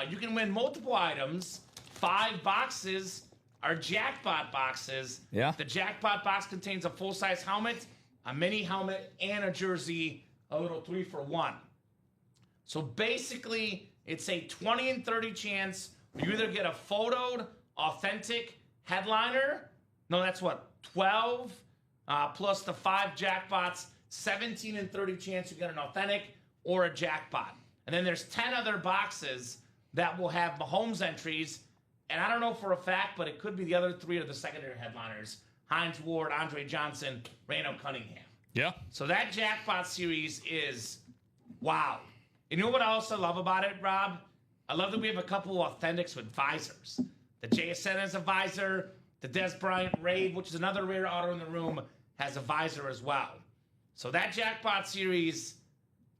you can win multiple items. 5 boxes are jackpot boxes. Yeah. The jackpot box contains a full-size helmet, a mini helmet, and a jersey, a little 3-for-1. So basically, it's a 20 and 30 chance you either get a photoed, authentic headliner. No, that's what, 12 plus the 5 jackpots, 17 and 30 chance you get an authentic or a jackpot. And then there's 10 other boxes that will have Mahomes entries. And I don't know for a fact, but it could be the other 3 of the secondary headliners. Hines Ward, Andre Johnson, Randall Cunningham. Yeah. So that jackpot series is wow. You know what I also love about it, Rob? I love that we have a couple of authentics with visors. The JSN has a visor. The Des Bryant Raid, which is another rare auto in the room, has a visor as well. So that jackpot series,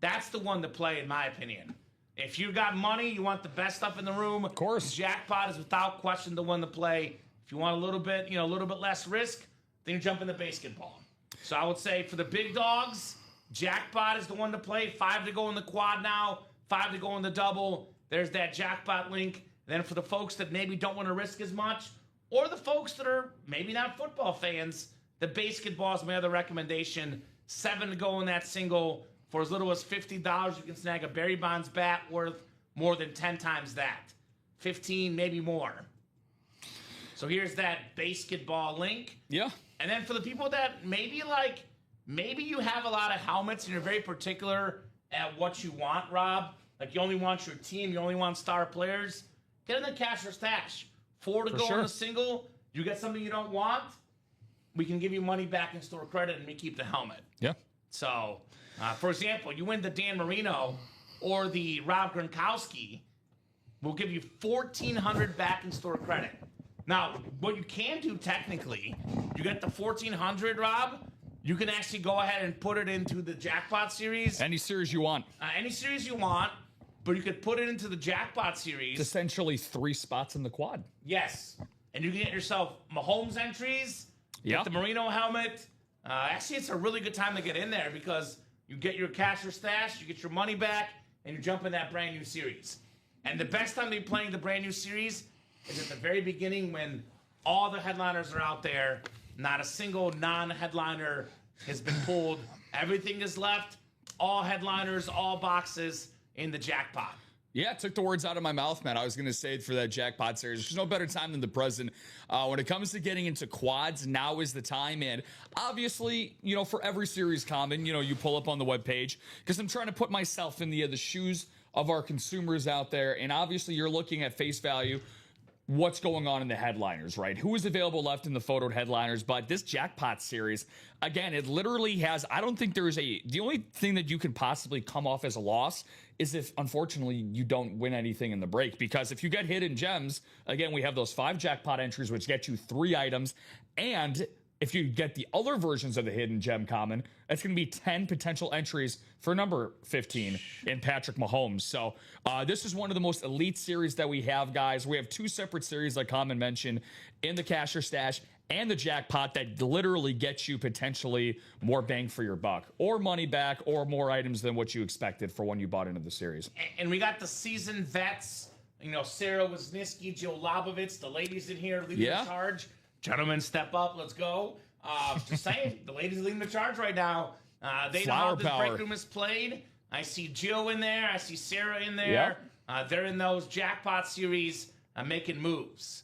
that's the one to play in my opinion. If you got money, you want the best stuff in the room. Of course. Jackpot is without question the one to play. If you want a little bit, a little bit less risk, then you jump in the basketball. So I would say for the big dogs, jackpot is the one to play. 5 to go in the quad now, 5 to go in the double. There's that jackpot link. And then for the folks that maybe don't want to risk as much, or the folks that are maybe not football fans, the basketball is my other recommendation. 7 to go in that single. For as little as $50, you can snag a Barry Bonds bat worth more than 10 times that. 15, maybe more. So here's that basketball link. Yeah. And then for the people that maybe you have a lot of helmets and you're very particular at what you want, Rob. Like you only want your team, you only want star players. Get in the cash or stash. 4 to go in the single. You get something you don't want, we can give you money back in store credit and we keep the helmet. Yeah. So, for example, you win the Dan Marino or the Rob Gronkowski, we'll give you $1,400 back in store credit. Now, what you can do technically, you get the $1,400, Rob. You can actually go ahead and put it into the jackpot series. Any series you want. Any series you want, but you could put it into the jackpot series. It's essentially 3 spots in the quad. Yes. And you can get yourself Mahomes entries, get the Marino helmet. Actually, it's a really good time to get in there because you get your cash or stash, you get your money back, and you jump in that brand new series. And the best time to be playing the brand new series is at the very beginning when all the headliners are out there. Not a single non-headliner has been pulled. Everything is left. All headliners, all boxes in the jackpot. Yeah, it took the words out of my mouth, man. I was going to say it for that jackpot series. There's no better time than the present. When it comes to getting into quads, now is the time. And obviously, for every series Kamen, you pull up on the webpage because I'm trying to put myself in the shoes of our consumers out there. And obviously, you're looking at face value. What's going on in the headliners, right? Who is available left in the photoed headliners? But this jackpot series, again, it literally has, I don't think the only thing that you could possibly come off as a loss is if, unfortunately, you don't win anything in the break. Because if you get hidden gems, again, we have those 5 jackpot entries, which get you 3 items. And if you get the other versions of the hidden gem Kamen, it's going to be 10 potential entries for number 15 in Patrick Mahomes. So this is one of the most elite series that we have, guys. We have 2 separate series, like Kamen mentioned, in the cash or stash and the jackpot that literally gets you potentially more bang for your buck or money back or more items than what you expected for when you bought into the series. And we got the seasoned vets, Sarah Wisniewski, Jill Lobovitz, the ladies in here leading the charge. Gentlemen, step up. Let's go. Just saying, the ladies are leading the charge right now. They know how this break room is played. I see Jill in there. I see Sarah in there. They're in those jackpot series making moves.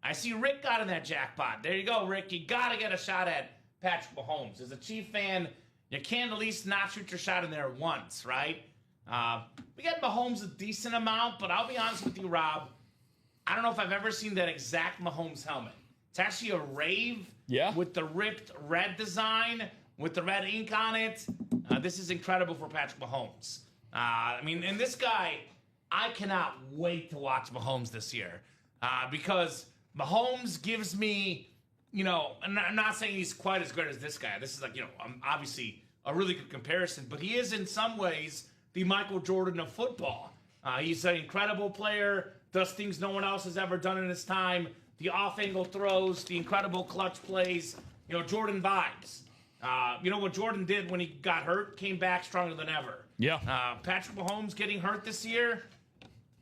I see Rick got in that jackpot. There you go, Rick. You got to get a shot at Patrick Mahomes. As a Chief fan, you can't at least not shoot your shot in there once, right? We got Mahomes a decent amount, but I'll be honest with you, Rob. I don't know if I've ever seen that exact Mahomes helmet. It's actually a rave Yeah. with the ripped red design, with the red ink on it. This is incredible for Patrick Mahomes. I mean, and this guy, I cannot wait to watch Mahomes this year because Mahomes gives me, you know, and I'm not saying he's quite as good as this guy. This is like, you know, obviously a really good comparison, but he is in some ways the Michael Jordan of football. He's an incredible player, does things no one else has ever done in his time. The off-angle throws, the incredible clutch plays, you know, Jordan vibes. You know what Jordan did when he got hurt? Came back stronger than ever. Yeah. Patrick Mahomes getting hurt this year,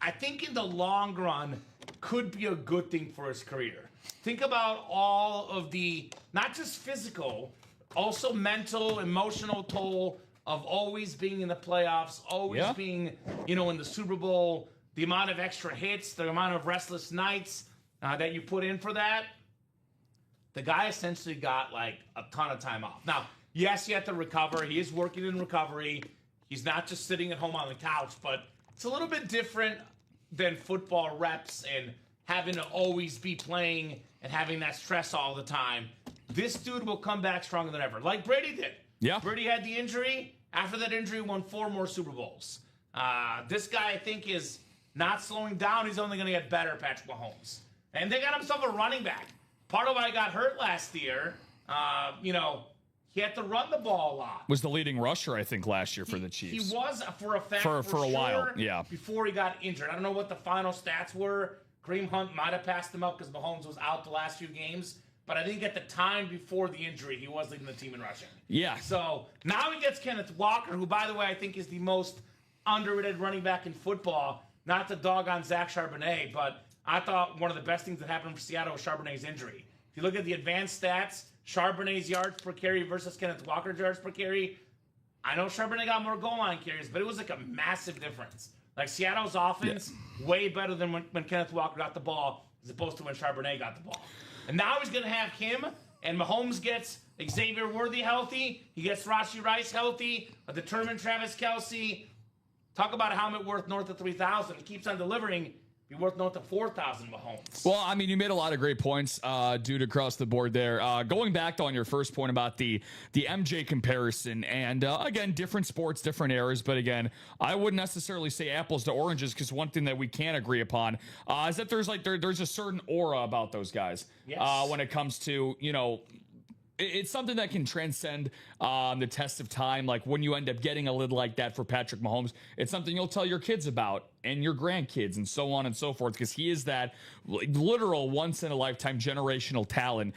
I think in the long run, could be a good thing for his career. Think about all of the, not just physical, also mental, emotional toll of always being in the playoffs, always being, you know, in the Super Bowl, the amount of extra hits, the amount of restless nights that you put in for that. The guy essentially got like a ton of time off. Now, yes, he had to recover. He is working in recovery. He's not just sitting at home on the couch, but it's a little bit different than football reps and having to always be playing and having that stress all the time. This dude will come back stronger than ever, like Brady did. Yeah. Brady had the injury. After that injury, won 4 more Super Bowls. This guy, I think, is not slowing down. He's only going to get better, Patrick Mahomes. And they got himself a running back. Part of why he got hurt last year, you know, he had to run the ball a lot. Was the leading rusher, I think, last year for the Chiefs. He was, for a fact, For a sure, while, yeah. before he got injured. I don't know what the final stats were. Kareem Hunt might have passed him up because Mahomes was out the last few games. But I think at the time before the injury, he was leading the team in rushing. Yeah. So now he gets Kenneth Walker, who, by the way, I think is the most underrated running back in football. Not to dog on Zach Charbonnet, but I thought one of the best things that happened for Seattle was Charbonnet's injury. If you look at the advanced stats, Charbonnet's yards per carry versus Kenneth Walker's yards per carry, I know Charbonnet got more goal line carries, but it was like a massive difference. Like Seattle's offense, way better than when Kenneth Walker got the ball as opposed to when Charbonnet got the ball. And now he's going to have him, and Mahomes gets Xavier Worthy healthy. He gets Rashee Rice healthy, a determined Travis Kelce. Talk about a helmet worth north of $3,000. He keeps on delivering. Be worth north of $4,000 Mahomes. Well, I mean, you made a lot of great points, dude, across the board there. Going back on your first point about the MJ comparison, and again, different sports, different eras, but again, I wouldn't necessarily say apples to oranges because one thing that we can agree upon is that there's a certain aura about those guys when it comes to, you know, it's something that can transcend the test of time. Like when you end up getting a lid like that for Patrick Mahomes, it's something you'll tell your kids about and your grandkids and so on and so forth, because he is that literal once-in-a-lifetime generational talent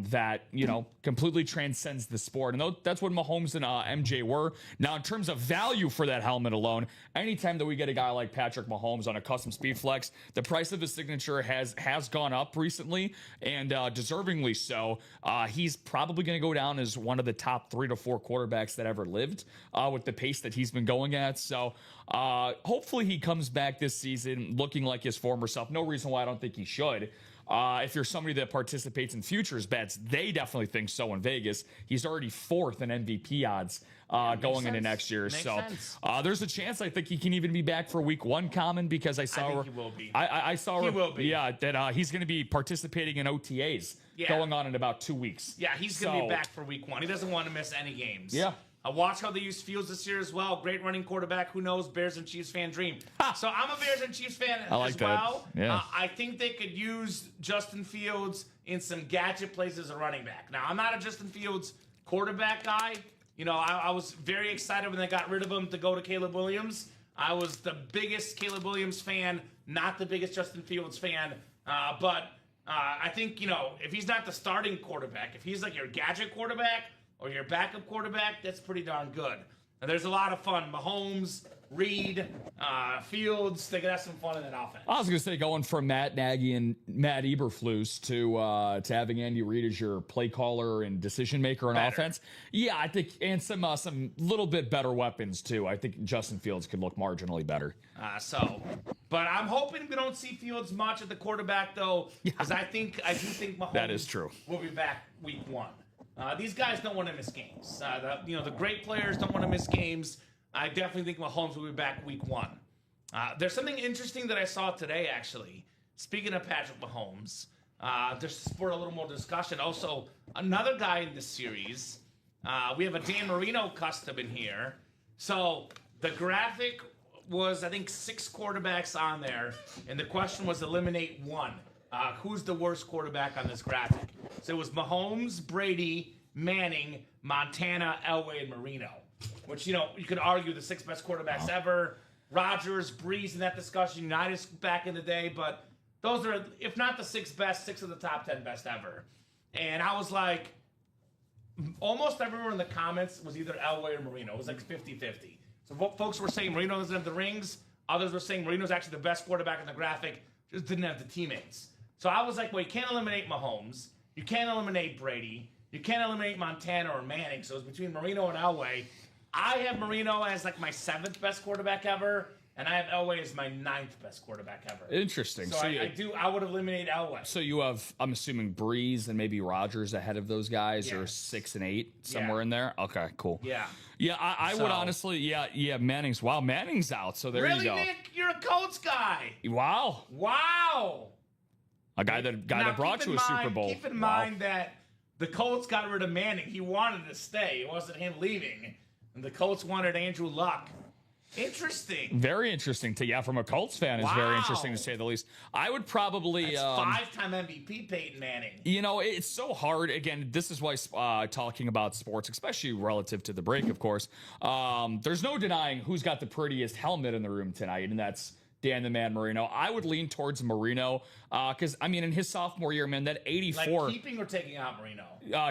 that, you know, completely transcends the sport. And that's what Mahomes and MJ were. Now, in terms of value for that helmet alone, anytime that we get a guy like Patrick Mahomes on a custom speed flex, the price of his signature has gone up recently, and deservingly so. He's probably going to go down as one of the top 3 to 4 quarterbacks that ever lived with the pace that he's been going at. So hopefully he comes back this season looking like his former self. No reason why I don't think he should. If you're somebody that participates in futures bets, they definitely think so in Vegas. He's already 4th in MVP odds going into next year. Makes sense. There's a chance I think he can even be back for week 1, Common, because I saw... I think he will be. I saw... He will be. Yeah, that he's going to be participating in OTAs going on in about 2 weeks. Yeah, he's going to be back for week 1. He doesn't want to miss any games. Yeah. Watch how they use Fields this year as well. Great running quarterback. Who knows? Bears and Chiefs fan dream. So I'm a Bears and Chiefs fan as well. Yeah. I think they could use Justin Fields in some gadget plays as a running back. Now, I'm not a Justin Fields quarterback guy. You know, I was very excited when they got rid of him to go to Caleb Williams. I was the biggest Caleb Williams fan, not the biggest Justin Fields fan. But I think, you know, if he's not the starting quarterback, if he's like your gadget quarterback, or your backup quarterback, that's pretty darn good. And there's a lot of fun. Mahomes, Reed, Fields, they could have some fun in that offense. I was going to say going from Matt Nagy and Matt Eberflus to having Andy Reid as your play caller and decision maker on offense. Yeah, I think, and some little bit better weapons too. I think Justin Fields could look marginally better. But I'm hoping we don't see Fields much at the quarterback though, because I do think Mahomes that is true. Will be back week 1. These guys don't want to miss games. The great players don't want to miss games. I definitely think Mahomes will be back week 1. There's something interesting that I saw today, actually. Speaking of Patrick Mahomes, just to spur a little more discussion. Also, another guy in this series, we have a Dan Marino custom in here. So the graphic was, I think, 6 quarterbacks on there, and the question was eliminate one. Who's the worst quarterback on this graphic? So it was Mahomes, Brady, Manning, Montana, Elway, and Marino. Which, you could argue the 6 best quarterbacks ever. Rodgers, Breeze in that discussion, United back in the day, but those are, if not the 6 best, 6 of the top 10 best ever. And I was like, almost everyone in the comments was either Elway or Marino. It was like 50-50. So folks were saying Marino doesn't have the rings. Others were saying Marino's actually the best quarterback in the graphic, just didn't have the teammates. So I was like, well, you can't eliminate Mahomes. You can't eliminate Brady. You can't eliminate Montana or Manning. So it's between Marino and Elway. I have Marino as like my 7th best quarterback ever, and I have Elway as my 9th best quarterback ever. Interesting. So I would eliminate Elway. So you have, I'm assuming, Breeze and maybe Rodgers ahead of those guys, or Yes. 6 and 8 somewhere in there. Okay, cool. Yeah. Yeah, I would honestly, yeah, Manning's. Wow, Manning's out. So there you go. Really, Nick? You're a Colts guy. Wow, Wow. a guy that Now, brought you a Super Bowl. Keep in mind that the Colts got rid of Manning. He wanted to stay. It wasn't him leaving. And the Colts wanted Andrew Luck. Interesting. Very interesting from a Colts fan. Is very interesting to say the least. I would probably That's 5-time MVP Peyton Manning. It's so hard. Again, this is why talking about sports, especially relative to the break, of course, there's no denying who's got the prettiest helmet in the room tonight, and that's Dan the Man Marino. I would lean towards Marino because, in his sophomore year, man, that 84... Like keeping or taking out Marino?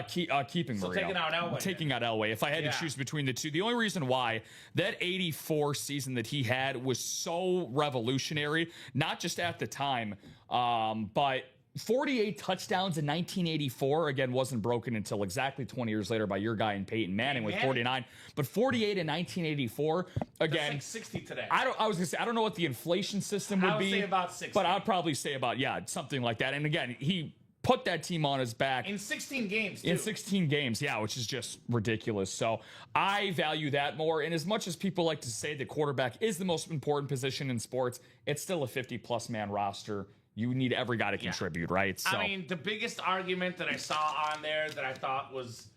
Keeping So Marino. taking out Elway. Taking out Elway. If I had to choose between the two, the only reason why that 84 season that he had was so revolutionary, not just at the time, but 48 touchdowns in 1984, again, wasn't broken until exactly 20 years later by your guy in Peyton Manning with 49. But 48 in 1984, again... That's like 60 today. I was going to say, I don't know what the inflation system would be. I would say about 60. But I'd probably say about, something like that. And again, he put that team on his back. In 16 games, too. In 16 games, which is just ridiculous. So I value that more. And as much as people like to say the quarterback is the most important position in sports, it's still a 50-plus man roster. You need every guy to contribute, right? So, the biggest argument that I saw on there that I thought was,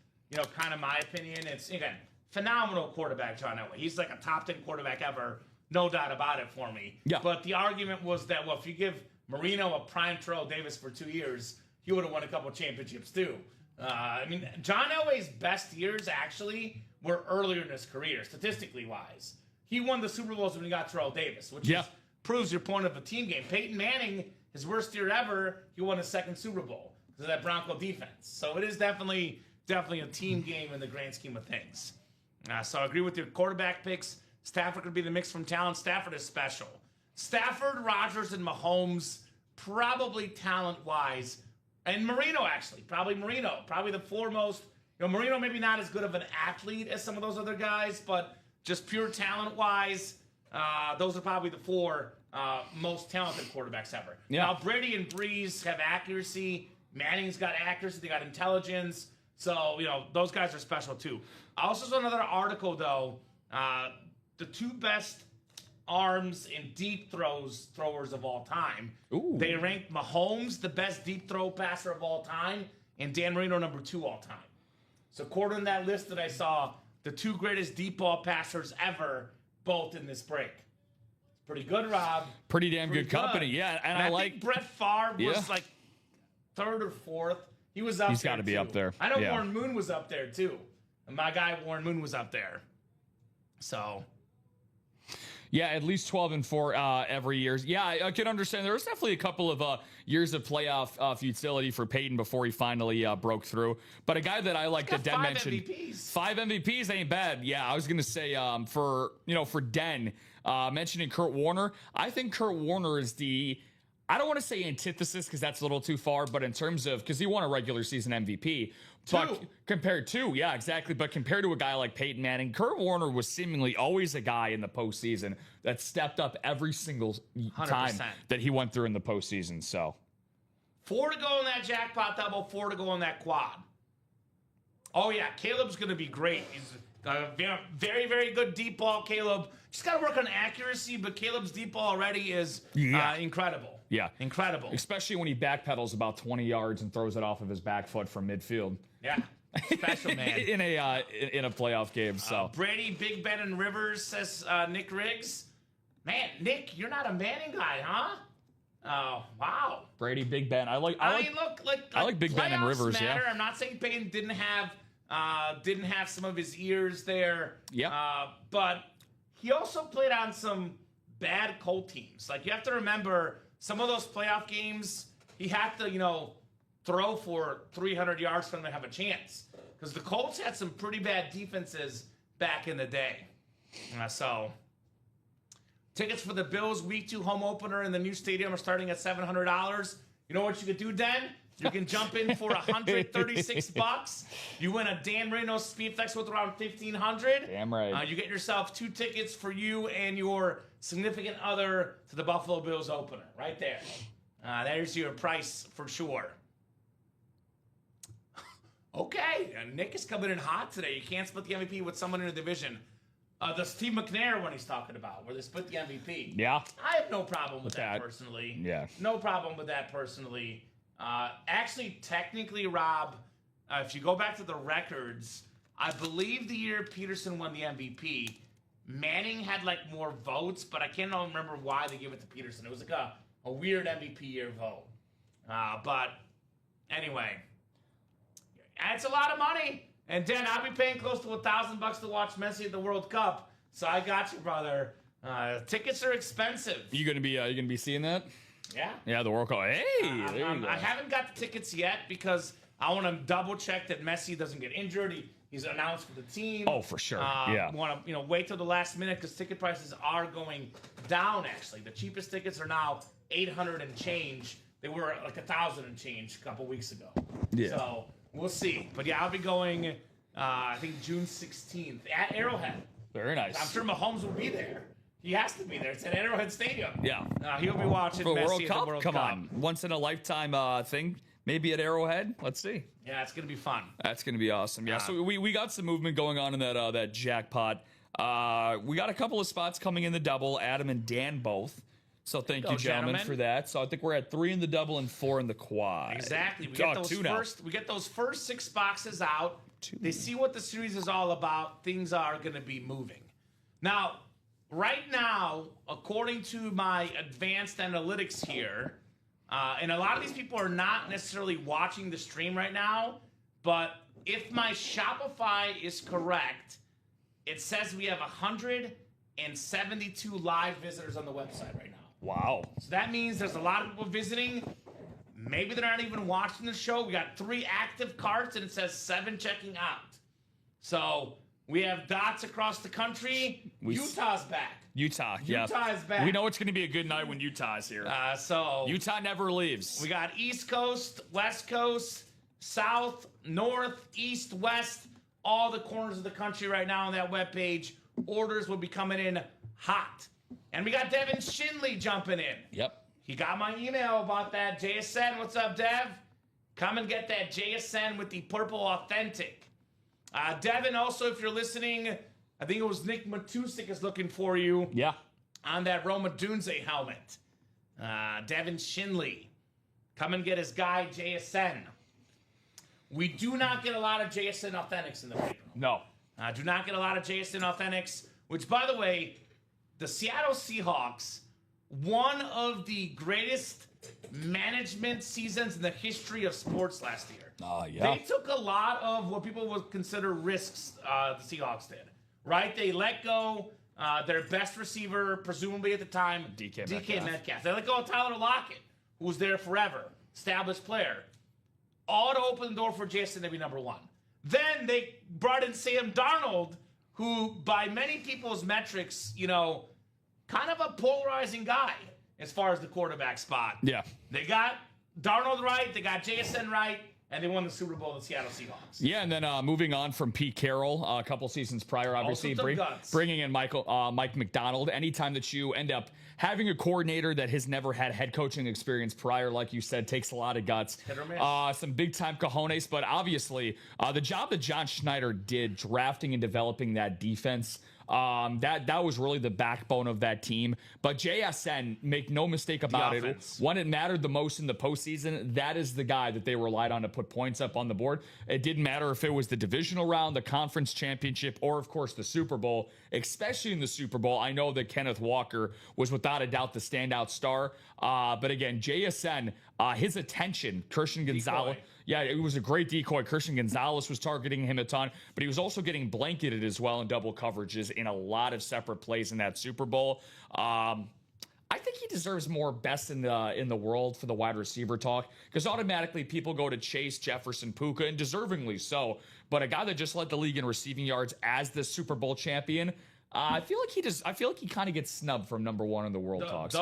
kind of my opinion, it's, again, phenomenal quarterback, John Elway. He's like a top 10 quarterback ever, no doubt about it for me. Yeah. But the argument was that, well, if you give Marino a prime Terrell Davis for 2 years, he would have won a couple championships too. John Elway's best years actually were earlier in his career, statistically wise. He won the Super Bowls when he got Terrell Davis, which proves your point of a team game. Peyton Manning, his worst year ever, he won his 2nd Super Bowl because of that Bronco defense. So it is definitely a team game in the grand scheme of things. So I agree with your quarterback picks. Stafford could be the mix from talent. Stafford is special. Stafford, Rodgers, and Mahomes, probably talent-wise. And Marino, actually. Probably Marino. Probably the foremost. Marino maybe not as good of an athlete as some of those other guys, but just pure talent-wise, those are probably the 4 most talented quarterbacks ever. Yeah. Now, Brady and Breeze have accuracy. Manning's got accuracy. They got intelligence. So, those guys are special, too. I also saw another article, though. The 2 best arms and deep throwers of all time. Ooh. They ranked Mahomes the best deep throw passer of all time, and Dan Marino number 2 all time. So according to that list that I saw, the 2 greatest deep ball passers ever, both in this break. It's pretty good, Rob. Pretty damn good company, yeah. And I like think Brett Favre was like 3rd or 4th. He was up there. He's got to be up there. I know Warren Moon was up there too. And my guy Warren Moon was up there. So yeah, at least 12-4 every year. Yeah, I can understand. There was definitely a couple of years of playoff futility for Peyton before he finally broke through. But a guy that I like that Den mentioned, 5 MVPs ain't bad. Yeah, I was gonna say for Den mentioning Kurt Warner, I think Kurt Warner is I don't want to say antithesis because that's a little too far, but in terms of, because he won a regular season MVP. But compared to, exactly. But compared to a guy like Peyton Manning, Kurt Warner was seemingly always a guy in the postseason that stepped up every single 100%. time that he went through in the postseason. So 4 to go on that jackpot double, 4 to go on that quad. Oh, yeah, Caleb's going to be great. He's a very, very good deep ball, Caleb. Just got to work on accuracy, but Caleb's deep ball already is incredible. Yeah. Incredible. Especially when he backpedals about 20 yards and throws it off of his back foot from midfield. Yeah. Special, man. in a playoff game. So Brady, Big Ben, and Rivers, says Nick Riggs. Man, Nick, you're not a Manning guy, huh? Oh, wow. Brady, Big Ben. I like Big Ben and Rivers. Matter. Yeah. I'm not saying Peyton didn't have some of his ears there. Yeah. But he also played on some bad Colt teams. Like, you have to remember, some of those playoff games, he had to, throw for 300 yards for them to have a chance. Because the Colts had some pretty bad defenses back in the day. So, tickets for the Bills Week 2 home opener in the new stadium are starting at $700. You know what you could do, Den? You can jump in for $136. You win a Dan Marino Speedflex with around $1,500. Damn right. You get yourself 2 tickets for you and your significant other to the Buffalo Bills opener. Right there. There's your price for sure. Okay, Nick is coming in hot today. You can't split the MVP with someone in the division. The Steve McNair one he's talking about, where they split the MVP. Yeah. I have no problem with that personally. Yeah. No problem with that personally. Actually, technically, Rob, if you go back to the records, I believe the year Peterson won the MVP, Manning had like more votes, but I can't remember why they gave it to Peterson. It was like a weird MVP year vote. But anyway, it's a lot of money. And Dan, I'll be paying close to $1,000 to watch Messi at the World Cup. So I got you, brother. Tickets are expensive. You gonna be seeing that? Yeah. Yeah, the World Cup. Hey, there you go. I haven't got the tickets yet because I want to double check that Messi doesn't get injured. He's announced for the team. Oh, for sure. Yeah. Want to wait till the last minute because ticket prices are going down. Actually, the cheapest tickets are now $800 and change. They were like $1,000 and change a couple weeks ago. Yeah. So we'll see. But yeah, I'll be going. I think June 16th at Arrowhead. Very nice. I'm sure Mahomes will be there. He has to be there. It's at Arrowhead Stadium. Yeah. He'll be watching for Messi World at Cup. the World Come Cup. on, once in a lifetime thing. Maybe at Arrowhead. Let's see. Yeah, it's gonna be fun. That's gonna be awesome. Yeah. So we got some movement going on in that jackpot. We got a couple of spots coming in the double. Adam and Dan both. So thank you, gentlemen, for that. So I think we're at 3 in the double and 4 in the quad. Exactly. We get those first 6 boxes out. They see what the series is all about. Things are going to be moving. Now, right now, according to my advanced analytics here, and a lot of these people are not necessarily watching the stream right now, but if my Shopify is correct, it says we have 172 live visitors on the website right now. Wow. So that means there's a lot of people visiting. Maybe they're not even watching the show. We got 3 active carts, and it says 7 checking out. So we have dots across the country. Utah's back. Utah is back. We know it's going to be a good night when Utah's here. So Utah never leaves. We got East Coast, West Coast, South, North, East, West, all the corners of the country right now on that webpage. Orders will be coming in hot. And we got Devin Shinley jumping in. Yep. He got my email about that JSN. What's up, Dev? Come and get that JSN with the purple authentic. Devin, also, if you're listening, I think it was Nick Matusik is looking for you. Yeah. On that Roma Dunze helmet. Devin Shinley. Come and get his guy, JSN. We do not get a lot of JSN authentics in the paper. No. Do not get a lot of JSN authentics, which, by the way, the Seattle Seahawks, one of the greatest management seasons in the history of sports last year. Yeah. They took a lot of what people would consider risks, the Seahawks did, right? They let go their best receiver, presumably at the time, DK Metcalf. They let go of Tyler Lockett, who was there forever, established player. All to open the door for Jason to be number 1. Then they brought in Sam Darnold, who, by many people's metrics, kind of a polarizing guy as far as the quarterback spot. Yeah. They got Darnold right, they got JSN right, and they won the Super Bowl, the Seattle Seahawks. Yeah, and then moving on from Pete Carroll, a couple seasons prior, obviously, bringing in Mike McDonald. Anytime that you end up having a coordinator that has never had head coaching experience prior, like you said, takes a lot of guts. Some big-time cojones, but obviously the job that John Schneider did drafting and developing that defense That was really the backbone of that team. But JSN, make no mistake about it, when it mattered the most in the postseason, that is the guy that they relied on to put points up on the board. It didn't matter if it was the divisional round, the conference championship, or of course the Super Bowl. Especially in the Super Bowl, I know that Kenneth Walker was without a doubt the standout star. But again, JSN, his attention, Christian Gonzalez. Yeah, it was a great decoy. Christian Gonzalez was targeting him a ton, but he was also getting blanketed as well in double coverages in a lot of separate plays in that Super Bowl. I think he deserves more best in the world for the wide receiver talk, because automatically people go to Chase, Jefferson, Puka, and deservingly so. But a guy that just led the league in receiving yards as the Super Bowl champion, I feel like he kind of gets snubbed from number one in the world talks.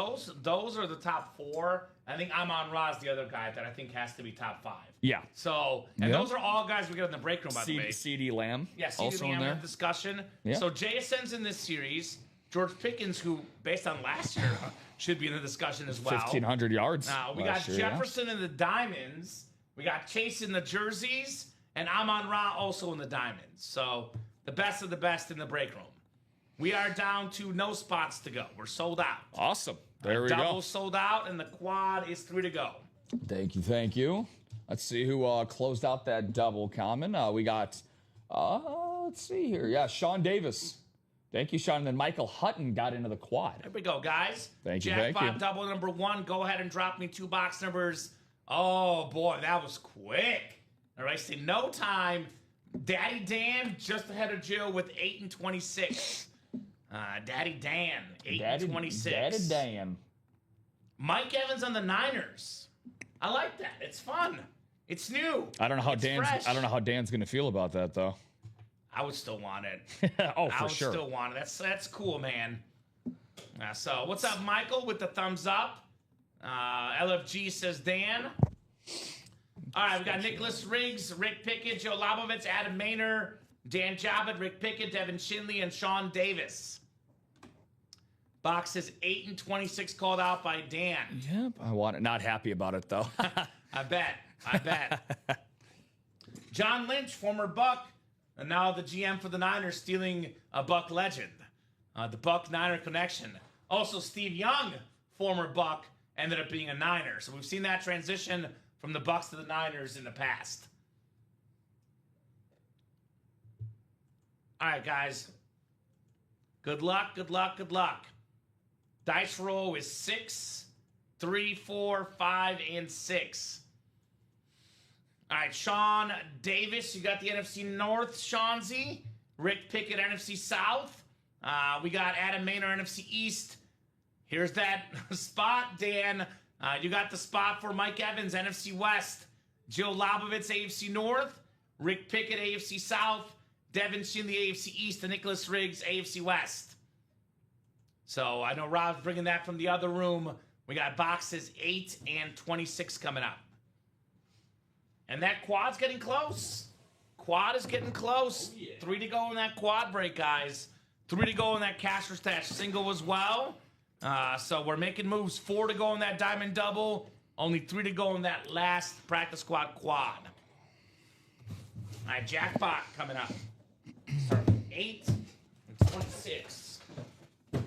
Those are the top four. I think Amon Ra's the other guy that I think has to be top five. Yeah. So, and those are all guys we got in the break room, by the way. CeeDee Lamb. Yeah, CeeDee also Lamb in there. in discussion. Yeah. So JSN's in this series. George Pickens, who, based on last year, should be in the discussion as well. 1,500 yards. We got Jefferson in the diamonds. We got Chase in the jerseys. And Amon Ra also in the diamonds. So, the best of the best in the break room. We are down to no spots to go. We're sold out. Awesome. There we go. Double sold out, and the quad is 3 to go. Thank you. Let's see who closed out that double common. We got, let's see here. Yeah, Sean Davis. Thank you, Sean. And then Michael Hutton got into the quad. There we go, guys. Thank you. Jackpot double number 1. Go ahead and drop me 2 box numbers. Oh, boy, that was quick. All right, so no time. Daddy Dan just ahead of Jill with 8 and 26. Daddy Dan, 8 and 26. Daddy Dan. Mike Evans on the Niners. I like that. It's fun. It's new. I don't know how fresh. I don't know how Dan's going to feel about that though. I would still want it. Oh, for I would sure. still want it. That's cool, man. So what's up, Michael, with the thumbs up? LFG says Dan. All right, we got Nicholas Riggs, Rick Pickett, Joe Labovitz, Adam Maynard, Dan Jabbat, Rick Pickett, Devin Shinley, and Sean Davis. Box is 8 and 26 called out by Dan. Yep, I want it. Not happy about it though. I bet. John Lynch, former Buck, and now the GM for the Niners, stealing a Buck legend. The Buck-Niner connection. Also, Steve Young, former Buck, ended up being a Niner. So we've seen that transition from the Bucks to the Niners in the past. All right, guys. Good luck, good luck, good luck. Dice roll is 6, 3, 4, 5, and 6. All right, Sean Davis, you got the NFC North, Sean Z. Rick Pickett, NFC South. We got Adam Maynard, NFC East. Here's that spot, Dan. You got the spot for Mike Evans, NFC West. Joe Labovitz, AFC North. Rick Pickett, AFC South. Devin Shinley, AFC East. And Nicholas Riggs, AFC West. So I know Rob's bringing that from the other room. We got boxes 8 and 26 coming up. And that quad's getting close. Quad is getting close. Oh, yeah. 3 to go in that quad break, guys. 3 to go in that cash or stash single as well. So we're making moves. 4 to go in that diamond double. Only 3 to go in that last practice squad quad. All right, jackpot coming up. Start with 8 and 26.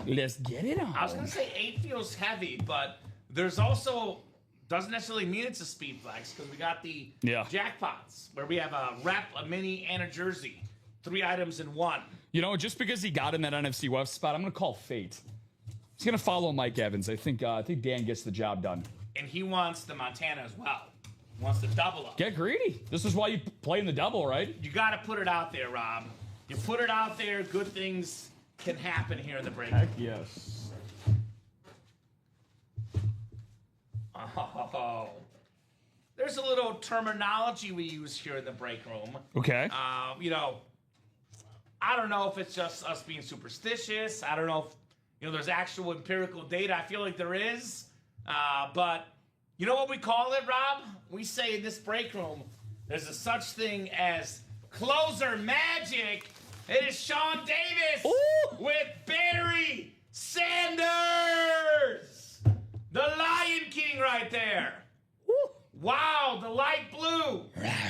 Let's get it on. I was going to say 8 feels heavy, but there's also, doesn't necessarily mean it's a speed flex, because we got the jackpots where we have a rep, a mini, and a jersey. 3 items in 1. You know, just because he got in that NFC West spot, I'm going to call fate. He's going to follow Mike Evans. I think Dan gets the job done. And he wants the Montana as well. He wants to double up. Get greedy. This is why you play in the double, right? You got to put it out there, Rob. You put it out there, good things can happen here in the break. Heck yes. Oh. There's a little terminology we use here in the break room. Okay. You know, I don't know if it's just us being superstitious. I don't know if, there's actual empirical data. I feel like there is. But you know what we call it, Rob? We say in this break room, there's a such thing as closer magic. It is Sean Davis with Barry Sanders. The Lion King right there. Ooh. Wow, the light blue.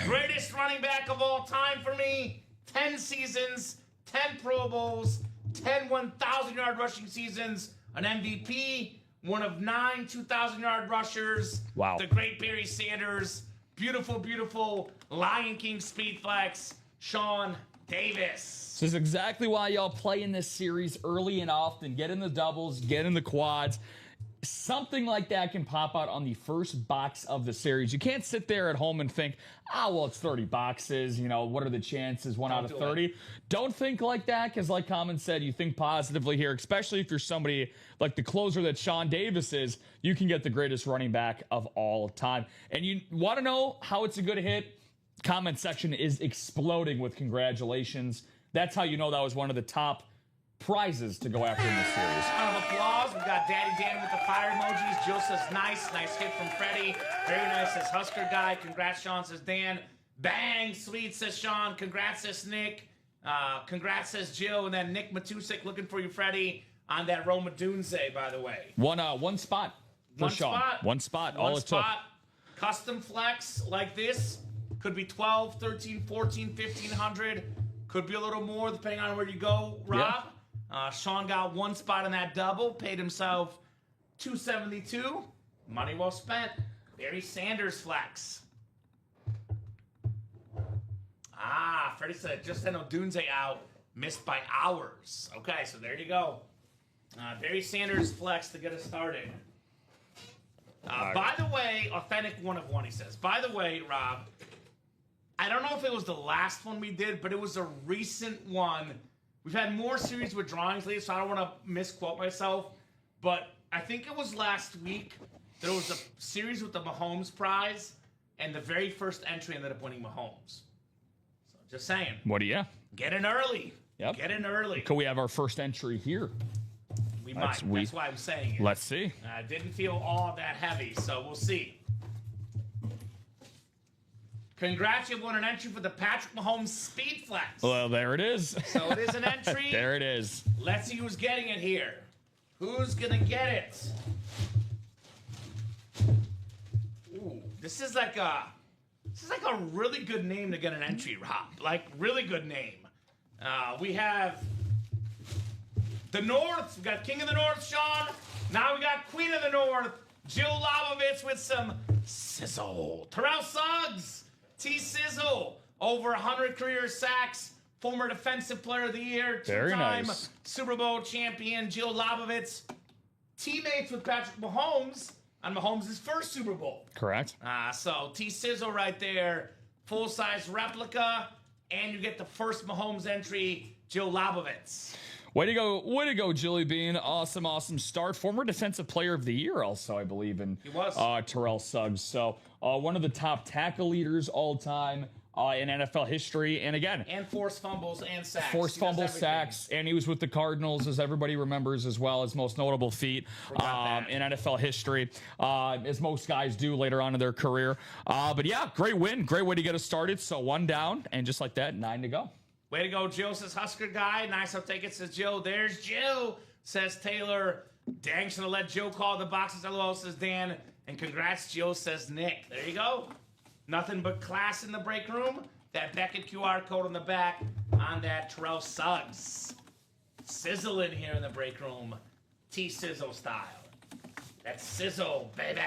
Greatest running back of all time for me. 10 seasons, 10 Pro Bowls, 10 10 1,000-yard rushing seasons, an MVP, one of 9 2,000-yard rushers. Wow. The great Barry Sanders. Beautiful, beautiful Lion King speed flex, Sean Davis. This is exactly why y'all play in this series early and often. Get in the doubles, get in the quads. Something like that can pop out on the first box of the series. You can't sit there at home and think, well, it's 30 boxes. You know, what are the chances? One out of 30. Don't think like that, because like Kamen said, you think positively here, especially if you're somebody like the closer that Sean Davis is. You can get the greatest running back of all time. And you want to know how it's a good hit? Comment section is exploding with congratulations. That's how you know that was one of the top prizes to go after in this series. Round of applause. We've got Daddy Dan with the fire emojis. Jill says nice hit from Freddie. Very nice, says Husker Guy. Congrats, Sean, says Dan. Bang, sweet, says Sean. Congrats, says Nick. Congrats, says Jill. And then Nick Matusik looking for you, Freddie, on that Roma Dunze, by the way. One spot for Sean. One spot. All it took. Custom flex like this could be 12, 13, 14, 1,500. Could be a little more depending on where you go, Rob. Yeah. Sean got one spot in that double, paid himself $272. Money well spent. Barry Sanders flex. Freddie said just sent Odunze out, missed by hours. Okay, so there you go. Barry Sanders flex to get us started. By the way, authentic 1 of 1, he says. By the way, Rob, I don't know if it was the last one we did, but it was a recent one. We've had more series with drawings lately, so I don't want to misquote myself. But I think it was last week. There was a series with the Mahomes prize, and the very first entry ended up winning Mahomes. So just saying. What do you? Get in early. Yep. Get in early. Could we have our first entry here? We might. That's why I'm saying it. Let's see. Didn't feel all that heavy, so we'll see. Congrats, you won an entry for the Patrick Mahomes Speed Flex. Well, there it is. So it is an entry. There it is. Let's see who's getting it here. Who's gonna get it? Ooh, this is like a really good name to get an entry, Rob. Like, really good name. We have the North. We got King of the North, Sean. Now we got Queen of the North, Jill Lobovitz with some sizzle. Terrell Suggs. T-Sizzle, over 100 career sacks, former Defensive Player of the Year, two-time nice. Super Bowl champion, Jill Lobovitz, teammates with Patrick Mahomes on Mahomes' first Super Bowl. Correct. So T-Sizzle right there, full-size replica, and you get the first Mahomes entry, Jill Lobovitz. Way to go, Jilly Bean. Awesome start. Former Defensive Player of the Year also, I believe, in He was. Terrell Suggs. So one of the top tackle leaders all time in NFL history. And again, And forced fumbles and sacks. forced He does fumble everything. sacks, and he was with the Cardinals, as everybody remembers as well, his most notable feat Forgot that. in NFL history, as most guys do later on in their career. But yeah, great win. Great way to get us started. So 1 down, and just like that, 9 to go. Way to go, Jill, says Husker Guy. Nice, I'll take it, says Jill. There's Jill, says Taylor. Dang, should have let Jill call the boxes. LOL, says Dan. And congrats, Jill, says Nick. There you go. Nothing but class in the break room. That Beckett QR code on the back on that Terrell Suggs. Sizzle in here in the break room. T-Sizzle style. That's Sizzle, baby.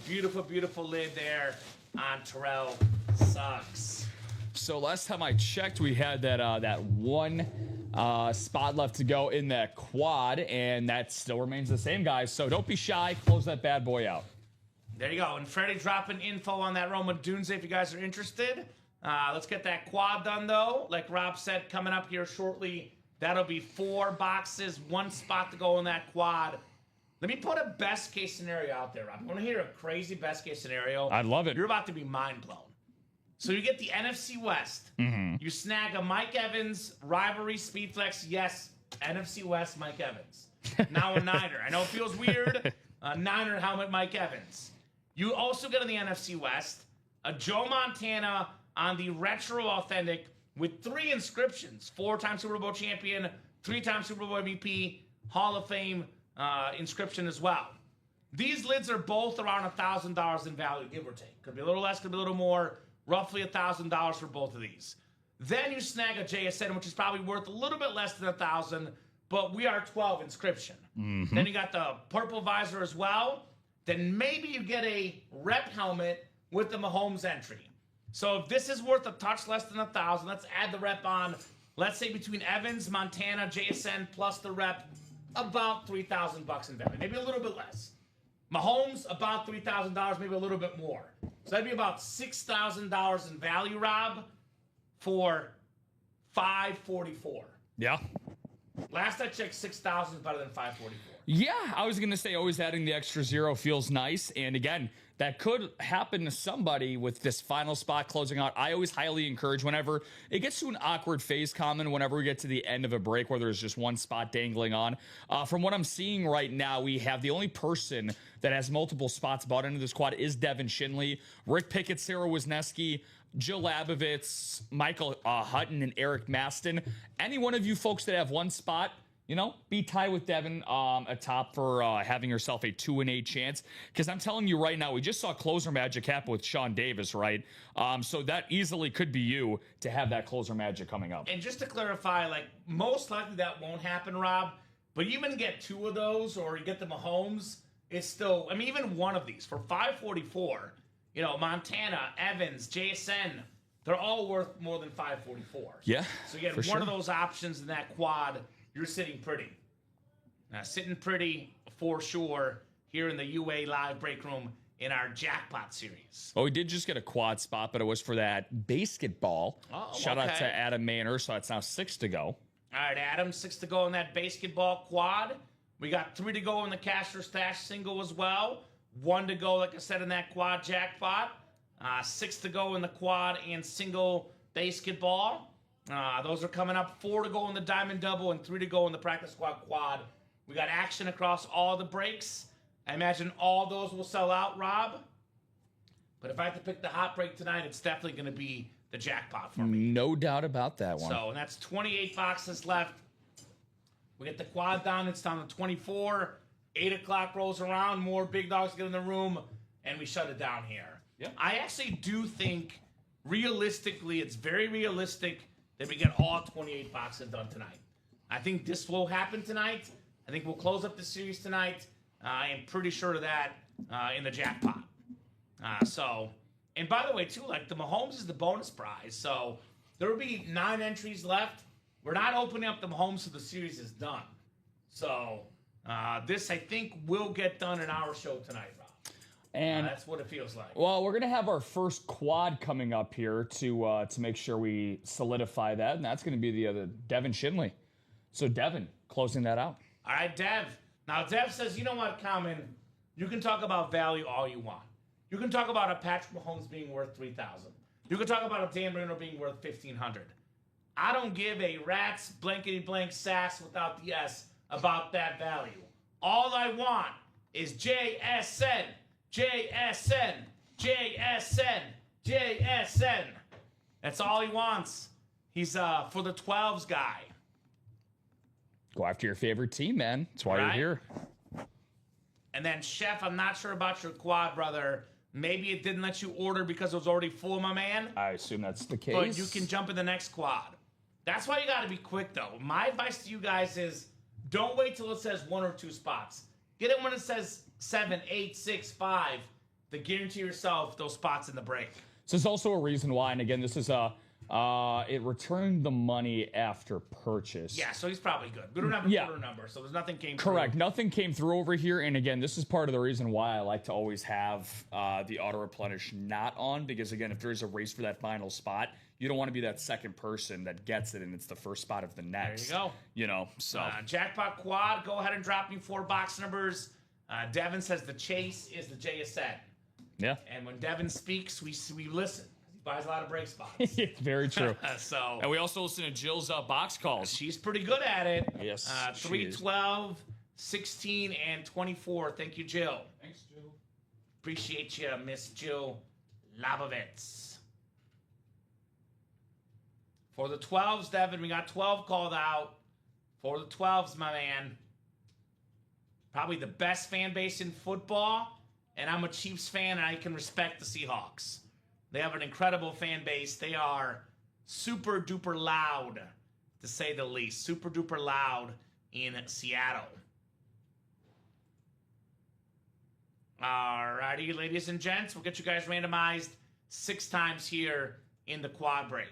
Beautiful, beautiful lid there on Terrell Suggs. So last time I checked, we had that one spot left to go in that quad, and that still remains the same, guys. So don't be shy. Close that bad boy out. There you go. And Freddie dropping info on that Roma Dunze if you guys are interested. Let's get that quad done, though. Like Rob said, coming up here shortly, that'll be 4 boxes, 1 spot to go in that quad. Let me put a best-case scenario out there, Rob. I want to hear a crazy best-case scenario. I'd love it. You're about to be mind-blown. So you get the NFC West. Mm-hmm. You snag a Mike Evans rivalry speed flex. Yes, NFC West, Mike Evans. Now a Niner. I know it feels weird. A Niner helmet, Mike Evans. You also get in the NFC West a Joe Montana on the retro authentic with 3 inscriptions: 4-time Super Bowl champion, 3-time Super Bowl MVP, Hall of Fame inscription as well. These lids are both around $1,000 in value, give or take. Could be a little less, could be a little more. Roughly $1,000 for both of these. Then you snag a JSN, which is probably worth a little bit less than 1,000, but we are 12 inscription. Then you got the purple visor as well. Then maybe you get a rep helmet with the Mahomes entry. So if this is worth a touch less than 1,000, let's add the rep on. Let's say between Evans, Montana, JSN plus the rep, about $3,000 in value, maybe a little bit less. Mahomes, about $3,000, maybe a little bit more. So that'd be about $6,000 in value, Rob, for $544. Yeah. Last I checked, 6,000 is better than $544. Yeah, I was going to say always adding the extra zero feels nice. And again, that could happen to somebody with this final spot closing out. I always highly encourage whenever it gets to an awkward phase, Kamen, whenever we get to the end of a break where there's just one spot dangling on. From what I'm seeing right now, we have the only person that has multiple spots bought into this quad is Devin Shinley, Rick Pickett, Sarah Wisniewski, Jill Labovitz, Michael Hutton, and Eric Maston. Any one of you folks that have one spot, be tied with Devin atop for having yourself a 2-8 chance. Because I'm telling you right now, we just saw closer magic happen with Sean Davis, right? So that easily could be you to have that closer magic coming up. And just to clarify, most likely that won't happen, Rob. But you even get 2 of those, or you get the Mahomes, it's still, even one of these for $544. Montana, Evans, JSN, they're all worth more than $544. Yeah. So you get one of those options in that quad. You're sitting pretty. Now, sitting pretty for sure here in the UA Live Break Room in our Jackpot series. Well, we did just get a quad spot, but it was for that basketball. Shout out to Adam Manor, so it's now 6 to go. All right, Adam, 6 to go in that basketball quad. We got 3 to go in the Cash or Stash single as well. 1 to go, like I said, in that quad jackpot. 6 to go in the quad and single basketball. Those are coming up. 4 to go in the diamond double and 3 to go in the practice squad quad. We got action across all the breaks. I imagine all those will sell out, Rob. But if I have to pick the hot break tonight, it's definitely going to be the jackpot for me. No doubt about that one. So that's 28 boxes left. We get the quad down. It's down to 24. 8 o'clock rolls around. More big dogs get in the room, and we shut it down here. Yep. I actually do think, realistically, it's very realistic that we get all 28 boxes done tonight. I think this will happen tonight. I think we'll close up the series tonight. I am pretty sure of that in the jackpot. And by the way, too, the Mahomes is the bonus prize. So there will be 9 entries left. We're not opening up the Mahomes so the series is done. So this, I think, will get done in our show tonight, Rob. And that's what it feels like. Well, we're going to have our first quad coming up here to make sure we solidify that, and that's going to be the other Devin Shinley. So, Devin, closing that out. All right, Dev. Now, Dev says, you know what, Kamen? You can talk about value all you want. You can talk about a Patrick Mahomes being worth $3,000. You can talk about a Dan Marino being worth $1,500. I don't give a rat's blankety blank sass without the S about that value. All I want is JSN. JSN, JSN, JSN. That's all he wants. He's for the 12s guy. Go after your favorite team, man. That's why you're here. And then, Chef, I'm not sure about your quad, brother. Maybe it didn't let you order because it was already full, my man. I assume that's the case. But you can jump in the next quad. That's why you got to be quick, though. My advice to you guys is don't wait till it says 1 or 2 spots. Get it when it says 7, 8, 6, 5 to guarantee yourself those spots in the break. So there's also a reason why, and again, this is it returned the money after purchase. Yeah, so he's probably good. We don't have a quarter number, so there's nothing came through. Correct. Nothing came through over here, and again, this is part of the reason why I like to always have the auto-replenish not on, because again, if there's a race for that final spot, you don't want to be that second person that gets it, and it's the first spot of the next. There you go. So. Jackpot quad, go ahead and drop me 4 box numbers. Devin says the chase is the JSN. Yeah. And when Devin speaks, we listen. He buys a lot of break spots. It's very true. And we also listen to Jill's box calls. She's pretty good at it. Yes. 3, 12, 16, and 24. Thank you, Jill. Thanks, Jill. Appreciate you, Miss Jill Labovitz. For the 12s, Devin, we got 12 called out. For the 12s, my man. Probably the best fan base in football, and I'm a Chiefs fan, and I can respect the Seahawks. They have an incredible fan base. They are super duper loud, to say the least. Super duper loud in Seattle. Alrighty, ladies and gents, we'll get you guys randomized 6 times here in the quad break.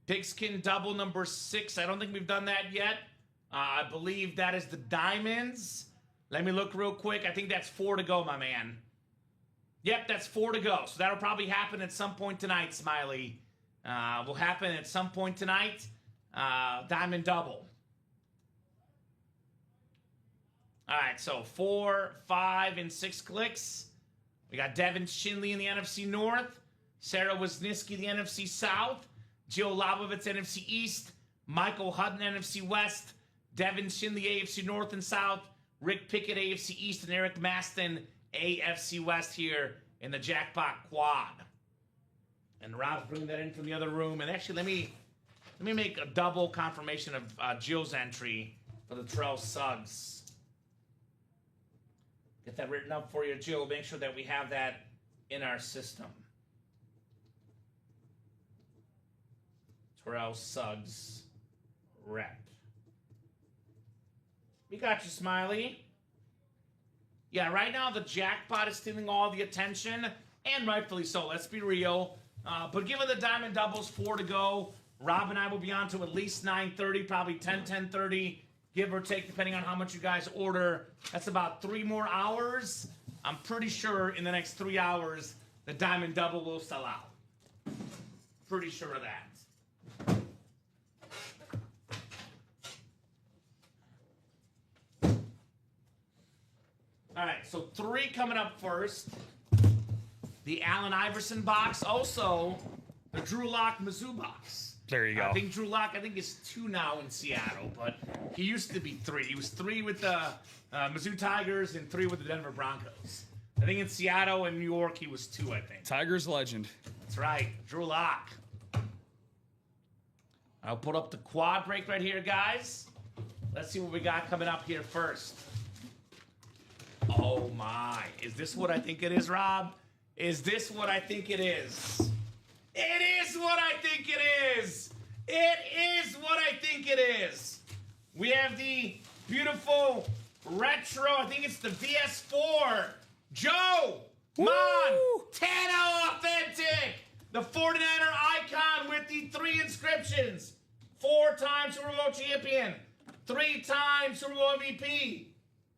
Pigskin double number 6. I don't think we've done that yet. I believe that is the diamonds. Let me look real quick. I think that's 4 to go, my man. Yep, that's 4 to go. So that'll probably happen at some point tonight, Smiley. Will happen at some point tonight. Diamond double. All right, so 4, 5, and 6 clicks. We got Devin Shinley in the NFC North. Sarah Wisniewski, the NFC South. Jill Labovitz, NFC East. Michael Hutton, NFC West. Devin Shinley, AFC North and South. Rick Pickett, AFC East. And Eric Maston, AFC West here in the Jackpot Quad. And Rob's bringing that in from the other room. And actually, let me make a double confirmation of Jill's entry for the Terrell Suggs. Get that written up for you, Jill. Make sure that we have that in our system. Terrell Suggs rep. We got you, Smiley. Yeah, right now the jackpot is stealing all the attention, and rightfully so. Let's be real. But given the diamond doubles, 4 to go, Rob and I will be on to at least 9:30, probably 10:30, give or take, depending on how much you guys order. That's about 3 more hours. I'm pretty sure in the next 3 hours, the diamond double will sell out. Pretty sure of that. All right, so 3 coming up first. The Allen Iverson box. Also, the Drew Lock Mizzou box. There you go. I think Drew Lock, is 2 now in Seattle, but he used to be 3. He was 3 with the Mizzou Tigers and 3 with the Denver Broncos. I think in Seattle and New York, he was 2, I think. Tigers legend. That's right, Drew Lock. I'll put up the quad break right here, guys. Let's see what we got coming up here first. Oh, my. Is this what I think it is, Rob? Is this what I think it is? It is what I think it is. It is what I think it is. We have the beautiful retro, I think it's the VS4. Joe Montana Authentic. The 49er icon with the 3 inscriptions. 4-time Super Bowl champion. 3-time Super Bowl MVP.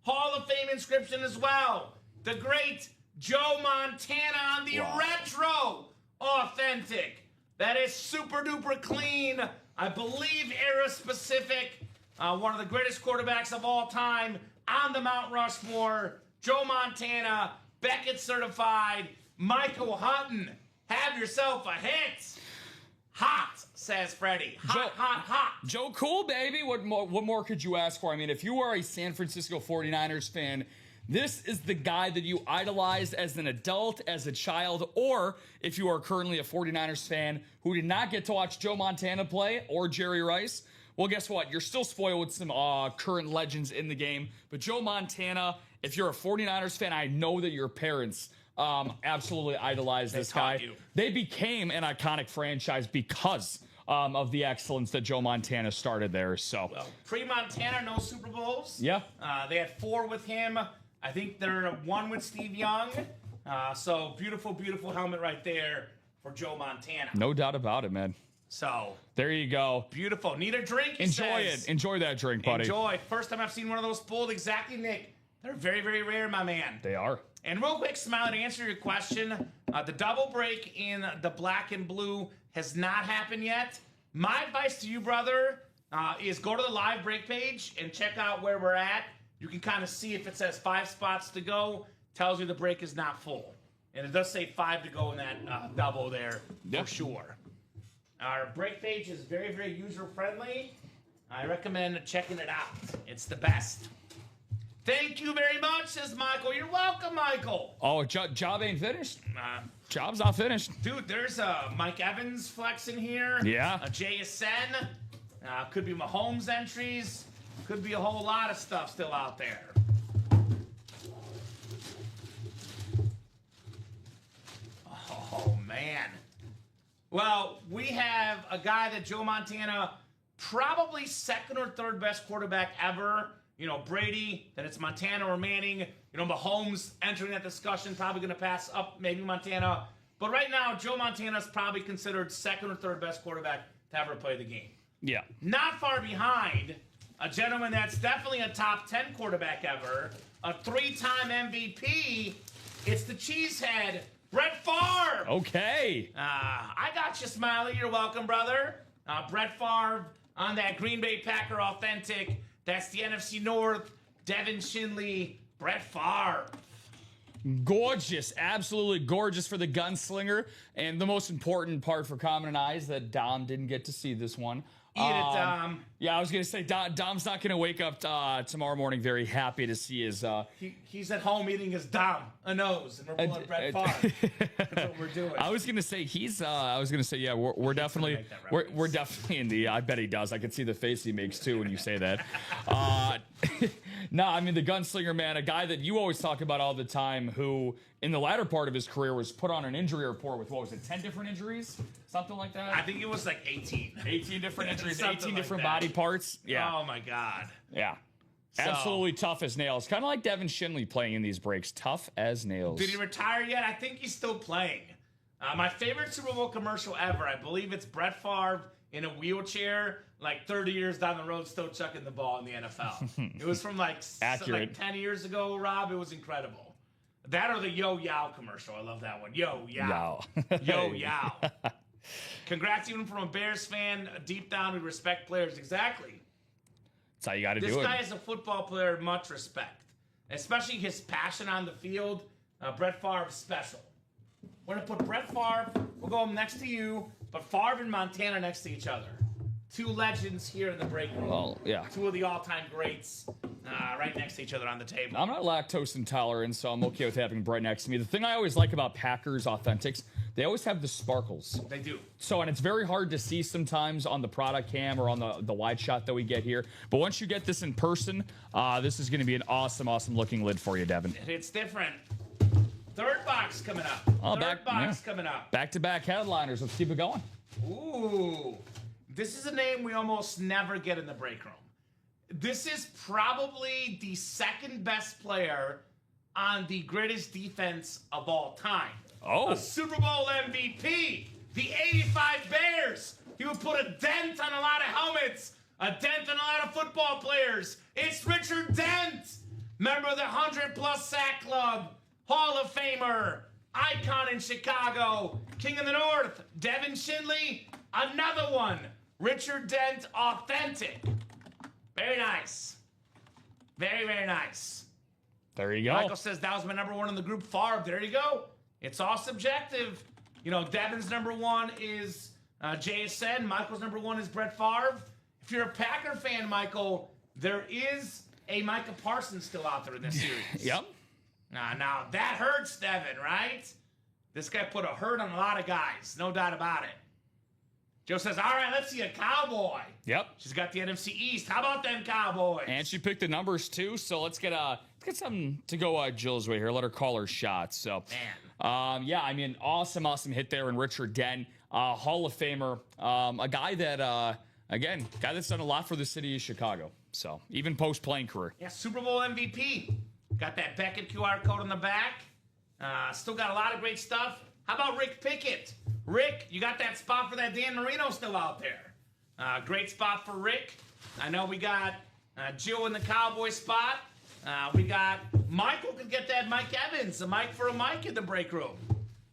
Hall of Fame inscription as well. The great Joe Montana on the retro authentic. That is super duper clean. I believe era specific. One of the greatest quarterbacks of all time on the Mount Rushmore. Joe Montana, Beckett certified. Michael Hutton, have yourself a hit. Hot, says Freddie. Hot. Joe Cool, baby. What more could you ask for? I mean, if you are a San Francisco 49ers fan, this is the guy that you idolized as an adult, as a child, or if you are currently a 49ers fan who did not get to watch Joe Montana play or Jerry Rice, well, guess what? You're still spoiled with some current legends in the game. But Joe Montana, if you're a 49ers fan, I know that your parents absolutely idolize this guy. They became an iconic franchise because of the excellence that Joe Montana started there. So, well, pre-Montana, no Super Bowls. Yeah. They had 4 with him. I think they're 1 with Steve Young. So beautiful, beautiful helmet right there for Joe Montana. No doubt about it, man. So there you go. Beautiful. Need a drink? Enjoy it. Enjoy that drink, buddy. Enjoy. First time I've seen one of those pulled. Exactly, Nick. They're very, very rare, my man. They are. And real quick, Smiley, to answer your question, the double break in the black and blue has not happened yet. My advice to you, brother, is go to the live break page and check out where we're at. You can kind of see if it says 5 spots to go, tells you the break is not full. And it does say 5 to go in that double there for sure. Our break page is very, very user-friendly. I recommend checking it out. It's the best. Thank you very much, says Michael. You're welcome, Michael. Oh, job ain't finished? Job's not finished. Dude, there's Mike Evans flex in here. Yeah. JSN. Could be Mahomes entries. Could be a whole lot of stuff still out there. Oh, man. Well, we have a guy that Joe Montana, probably second or third best quarterback ever. You know, Brady, then it's Montana or Manning. You know, Mahomes entering that discussion, probably going to pass up maybe Montana. But right now, Joe Montana's probably considered second or third best quarterback to ever play the game. Yeah. Not far behind a gentleman that's definitely a top 10 quarterback ever, a 3-time MVP. It's the cheesehead, Brett Favre. Okay. I got you, Smiley. You're welcome, brother. Brett Favre on that Green Bay Packer Authentic. That's the NFC North. Devin Shinley, Brett Favre. Gorgeous, absolutely gorgeous for the gunslinger. And the most important part for Kamen and I is that Dom didn't get to see this one. Eat it, Dom. Yeah, I was going to say, Dom's not going to wake up tomorrow morning very happy to see his... He's at home eating his Dom, a nose, and we're pulling Brett Favre. That's what we're doing. I was going to say, yeah, we're definitely... We're definitely in the... I bet he does. I can see the face he makes, too, when you say that. No, I mean, the gunslinger, man, a guy that you always talk about all the time who, in the latter part of his career, was put on an injury report with, what was it, 10 different injuries? Something like that? I think it was like 18. 18 different injuries, Something 18 like different that. body parts. Yeah. Oh, my God. Yeah. Absolutely tough as nails. Kind of like Devin Shinley playing in these breaks. Tough as nails. Did he retire yet? I think he's still playing. My favorite Super Bowl commercial ever, I believe it's Brett Favre in a wheelchair, like 30 years down the road, still chucking the ball in the NFL. It was from like 10 years ago, Rob. It was incredible. That or the Yo Yow commercial. I love that one. Yo Yow. Yo Yow. Congrats even from a Bears fan. Deep down, we respect players. Exactly. That's how you got to do it. This guy is a football player, much respect. Especially his passion on the field. Brett Favre, special. We're going to put Brett Favre, we'll go next to you, but Favre and Montana next to each other. Two legends here in the break room. Well, yeah. Two of the all-time greats right next to each other on the table. I'm not lactose intolerant, so I'm okay with having Brett next to me. The thing I always like about Packers Authentics, they always have the sparkles. They do. So, and it's very hard to see sometimes on the product cam or on the wide shot that we get here. But once you get this in person, this is going to be an awesome, awesome looking lid for you, Devin. It's different. Third box coming up. Coming up. Back-to-back headliners. Let's keep it going. Ooh. This is a name we almost never get in the break room. This is probably the second best player on the greatest defense of all time. Oh. A Super Bowl MVP. The 85 Bears. He would put a dent on a lot of helmets. A dent on a lot of football players. It's Richard Dent. Member of the 100-plus sack club. Hall of Famer. Icon in Chicago. King of the North. Devin Shinley. Another one. Richard Dent, authentic. Very nice. Very, very nice. There you go. Michael says that was my number one in the group. Favre. There you go. It's all subjective. You know, Devin's number one is JSN. Michael's number one is Brett Favre. If you're a Packer fan, Michael, there is a Micah Parsons still out there in this series. Yep. Now that hurts, Devin, right? This guy put a hurt on a lot of guys. No doubt about it. Joe says, all right, let's see a Cowboy. Yep. She's got the NFC East. How about them Cowboys? And she picked the numbers, too, so let's get something to go Jill's way here. Let her call her shot. So, yeah, I mean, awesome hit there in Richard Dent. Hall of Famer. A guy that, again, that's done a lot for the city of Chicago. So, even post-playing career. Yeah, Super Bowl MVP. Got that Beckett QR code on the back. Still got a lot of great stuff. How about Rick Pickett? Rick, you got that spot for that Dan Marino still out there. Great spot for Rick. I know we got Jill in the Cowboy spot. We got Michael could get that Mike Evans, a Mike for a Mike in the break room.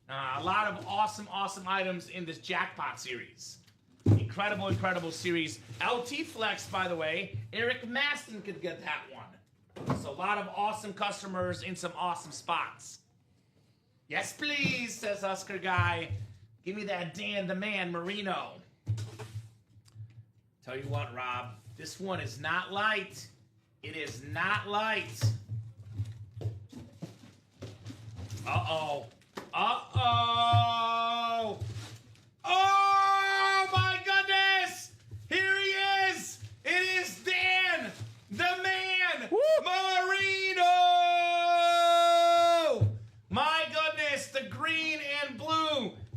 A lot of awesome items in this jackpot series. Incredible series. LT Flex, by the way, Eric Maston could get that one. So a lot of awesome customers in some awesome spots. Yes, please, says Husker Guy. Give me that Dan the Man Marino. Tell you what, Rob, this one is not light. It is not light. Uh-oh. Uh-oh. Oh, my goodness. Here he is. It is Dan.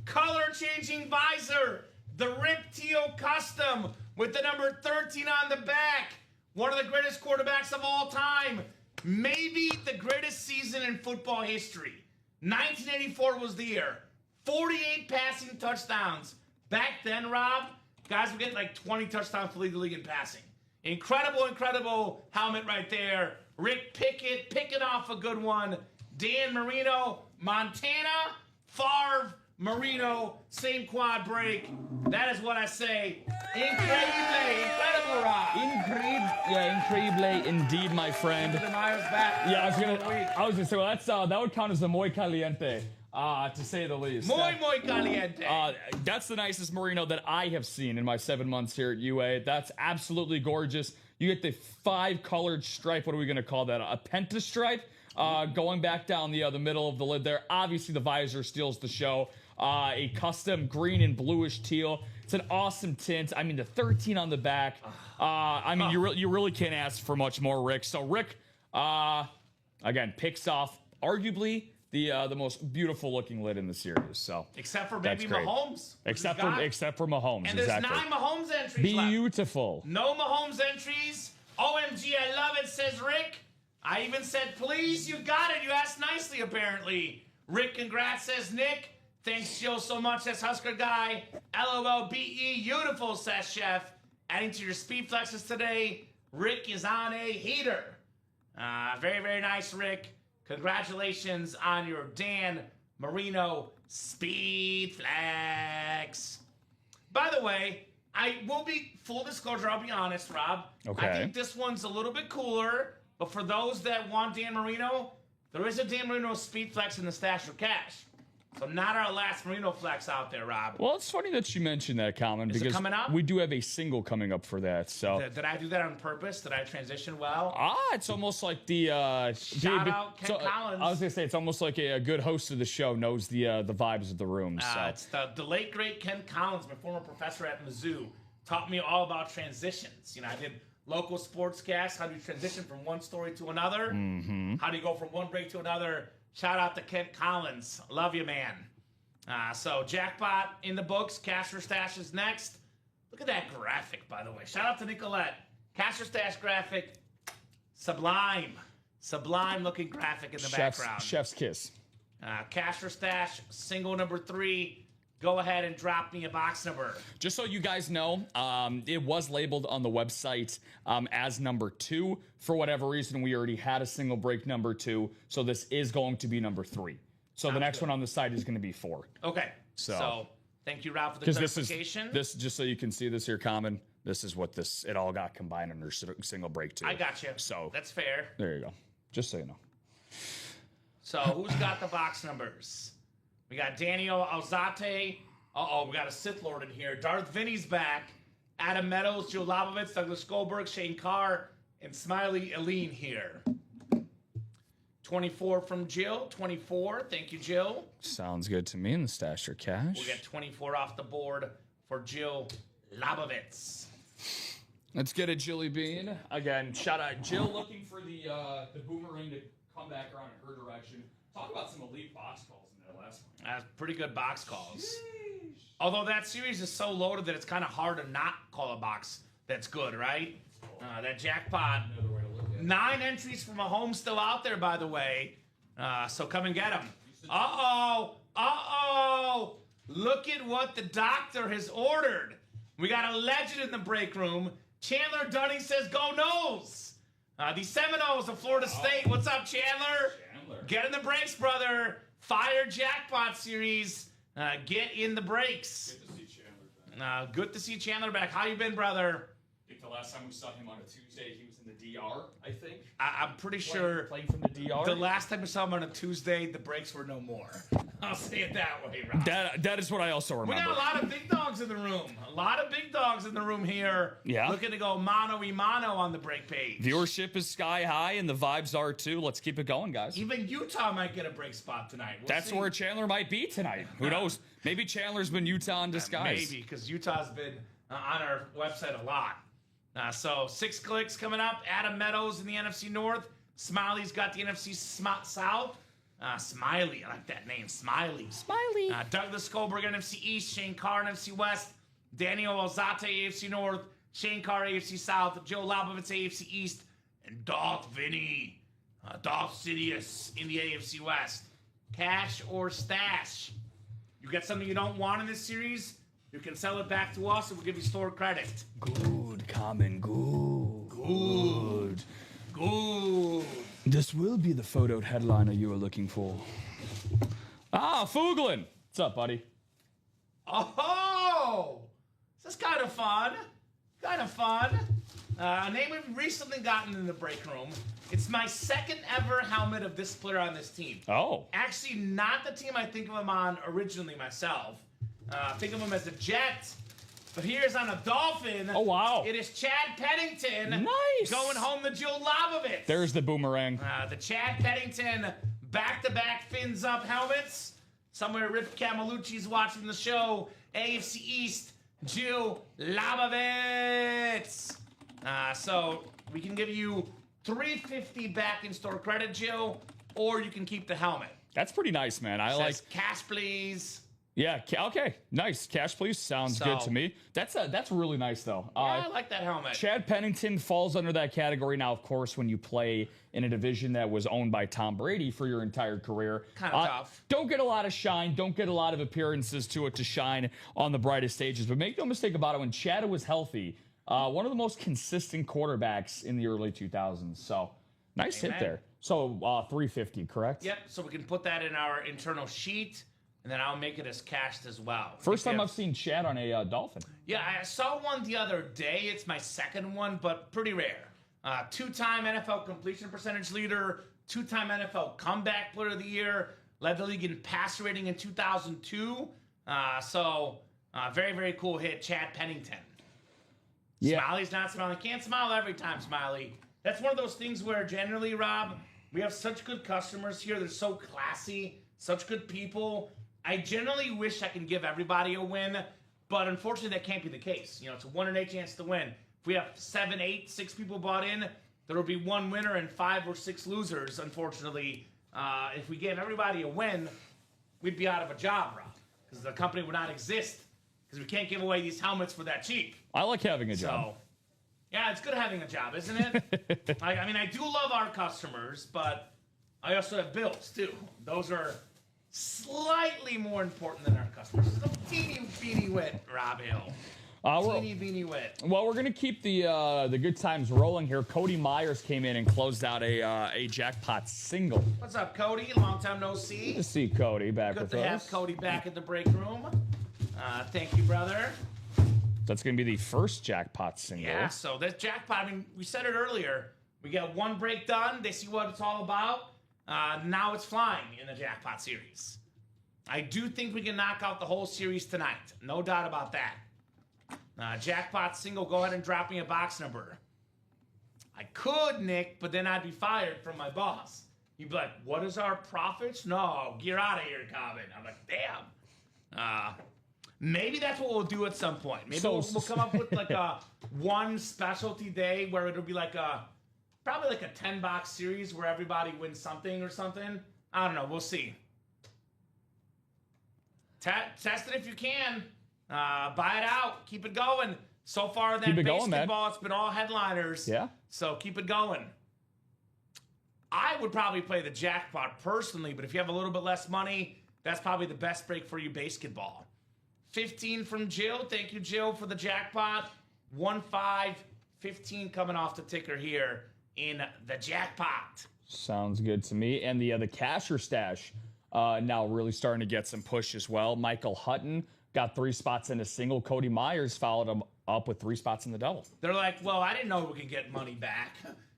color-changing visor, the Rip Teal Custom with the number 13 on the back. One of the greatest quarterbacks of all time. Maybe the greatest season in football history. 1984 was the year. 48 passing touchdowns. Back then, Rob, guys were getting like 20 touchdowns to lead the league in passing. Incredible, incredible helmet right there. Rick Pickett picking off a good one. Dan Marino, Montana, Favre, Marino, same quad break. That is what I say. Incredible, Rob. Incredible indeed, my friend. Myers back. Yeah, I was gonna say, well, that would count as a muy caliente, to say the least. Muy caliente. That's the nicest Merino that I have seen in my 7 months here at UA. That's absolutely gorgeous. You get the 5-colored stripe. What are we gonna call that? A pentastripe, going back down the middle of the lid there. Obviously, the visor steals the show. A custom green and bluish teal. It's an awesome tint. I mean, the 13 on the back. You really can't ask for much more, Rick. So Rick, again, picks off arguably the most beautiful looking lid in the series. So except for maybe Mahomes. Except for Mahomes. And there's exactly. 9 Mahomes entries left. Beautiful. No Mahomes entries. OMG, I love it, says Rick. I even said, please, you got it. You asked nicely, apparently. Rick, congrats, says Nick. Thanks, Joe, so much, says Husker Guy. LOLBE, beautiful, says Chef. Adding to your speed flexes today, Rick is on a heater. Very, very nice, Rick. Congratulations on your Dan Marino speed flex. By the way, I will be, full disclosure, I'll be honest, Rob. Okay. I think this one's a little bit cooler, but for those that want Dan Marino, there is a Dan Marino speed flex in the stash or cash. So not our last Marino flex out there, Rob. Well, it's funny that you mentioned that, Kamen, because it coming up? We do have a single coming up for that. So Did I do that on purpose? Did I transition well? it's almost like the Shout out Ken Collins. I was gonna say it's almost like a good host of the show knows the vibes of the room. So It's the late great Ken Collins, my former professor at Mizzou, taught me all about transitions. I did local sportscasts. How do you transition from one story to another? Mm-hmm. How do you go from one break to another? Shout out to Kent Collins. Love you, man. So jackpot in the books. Cash or stash is next. Look at that graphic, by the way. Shout out to Nicolette. Cash or stash graphic. Sublime. Sublime looking graphic in the background. Chef's kiss. Cash or stash, single number 3. Go ahead and drop me a box number. Just so you guys know, it was labeled on the website as number 2. For whatever reason, we already had a single break number 2, so this is going to be number 3. So the next one on the site is going to be 4. Okay. So thank you, Rob, for the clarification. This just so you can see this here, Kamen. This is what it all got combined under single break 2. I got you. So that's fair. There you go. Just so you know. So who's got the box numbers? We got Daniel Alzate. We got a Sith Lord in here. Darth Vinny's back. Adam Meadows, Joe Labovitz, Douglas Goldberg, Shane Carr, and Smiley Aline here. 24 from Jill. 24. Thank you, Jill. Sounds good to me in the stash or cash. We'll get 24 off the board for Jill Labovitz. Let's get a Jilly Bean. Again, shout out Jill looking for the boomerang to come back around in her direction. Talk about some elite box calls in that last one. That's pretty good box calls. Sheesh. Although that series is so loaded that it's kind of hard to not call a box that's good, right? That jackpot. 9 entries from Mahomes still out there, by the way. So come and get them. Look at what the doctor has ordered. We got a legend in the break room. Chandler Dunning says, go Noles. The Seminoles of Florida State. What's up, Chandler? Get in the breaks, brother. Fire jackpot series. Get in the breaks. Good to see Chandler back. Good to see Chandler back. How you been, brother? I think the last time we saw him on a Tuesday, he was in the DR, I think. I'm pretty sure playing from the DR. the last time we saw him on a Tuesday, the breaks were no more. I'll say it that way, Rob. That is what I also remember. We got a lot of big dogs in the room. A lot of big dogs in the room here. Yeah. Looking to go mano-y-mano on the break page. Viewership is sky high, and the vibes are too. Let's keep it going, guys. Even Utah might get a break spot tonight. That's where Chandler might be tonight. Who knows? Maybe Chandler's been Utah in disguise. Maybe, because Utah's been on our website a lot. So 6 clicks coming up. Adam Meadows in the NFC North. Smiley's got the NFC South. Smiley, I like that name, Smiley. Smiley. Douglas Goldberg, NFC East. Shane Carr, NFC West. Daniel Alzate, AFC North. Shane Carr, AFC South. Joe Labovitz, AFC East. And Darth Vinny, Darth Sidious in the AFC West. Cash or stash? You get something you don't want in this series, you can sell it back to us and we'll give you store credit. Good, Kamen, good. Good. This will be the photo headliner you were looking for. Fuglin. What's up, buddy? Oh, this is kind of fun. A name we've recently gotten in the break room. It's my second ever helmet of this player on this team. Oh. Actually, not the team I think of him on originally myself. Think of him as a Jet. But here's on a Dolphin. Oh, wow. It is Chad Pennington. Nice. Going home to Joe Labovitz. There's the boomerang. The Chad Pennington back-to-back fins up helmets. Somewhere Rip Camelucci's watching the show. AFC East, Joe Labovitz. So we can give you $350 back in store credit, Joe, or you can keep the helmet. That's pretty nice, man. I like cash, please. Yeah, okay. Nice. Cash, please. Sounds good to me. That's really nice, though. I like that helmet. Chad Pennington falls under that category. Now, of course, when you play in a division that was owned by Tom Brady for your entire career. Kind of tough. Don't get a lot of shine. Don't get a lot of appearances to it to shine on the brightest stages. But make no mistake about it, when Chad was healthy, one of the most consistent quarterbacks in the early 2000s. So, nice hit there. So, 350, correct? Yep, so we can put that in our internal sheet. And then I'll make it as cashed as well. First time I've seen Chad on a Dolphin. Yeah, I saw one the other day. It's my second one, but pretty rare. Two-time NFL completion percentage leader, two-time NFL comeback player of the year, led the league in pass rating in 2002. Very, very cool hit, Chad Pennington. Yeah. Smiley's not smiling. Can't smile every time, Smiley. That's one of those things where generally, Rob, we have such good customers here. They're so classy, such good people. I generally wish I can give everybody a win, but unfortunately that can't be the case. You know, it's a 1 in 8 chance to win. If we have 7, 8, 6 people bought in, there will be one winner and 5 or 6 losers, unfortunately. If we gave everybody a win, we'd be out of a job, Rob, because the company would not exist, because we can't give away these helmets for that cheap. I like having a job. So, yeah, it's good having a job, isn't it? I mean, I do love our customers, but I also have bills, too. Those are slightly more important than our customers. It's a teeny beanie wit, Rob Hill. Teeny beanie wit. Well, we're gonna keep the good times rolling here. Cody Myers came in and closed out a jackpot single. What's up, Cody? Long time no see. Good to see Cody back with us. Good to have Cody back at the break room. Thank you, brother. That's gonna be the first jackpot single. Yeah. So this jackpot. I mean, we said it earlier. We got one break done. They see what it's all about. Now it's flying in the jackpot series. I do think we can knock out the whole series tonight. No doubt about that. Jackpot single, go ahead and drop me a box number. I could, Nick, but then I'd be fired from my boss. He'd be like, what is our profits? No, get out of here, Kamen. I'm like, damn. Maybe that's what we'll do at some point. Maybe we'll come up with like a one specialty day where it'll be like probably like a 10-box series where everybody wins something or something. I don't know. We'll see. Test it if you can. Buy it out. Keep it going. So far, that basketball, it's been all headliners. Yeah. So keep it going. I would probably play the jackpot personally, but if you have a little bit less money, that's probably the best break for you, basketball. 15 from Jill. Thank you, Jill, for the jackpot. 1-5-15 coming off the ticker here in the jackpot. Sounds good to me. And the cash or stash now really starting to get some push as well. Michael Hutton got 3 spots in a single. Cody Myers followed him up with 3 spots in the double. They're like, well, I didn't know we could get money back.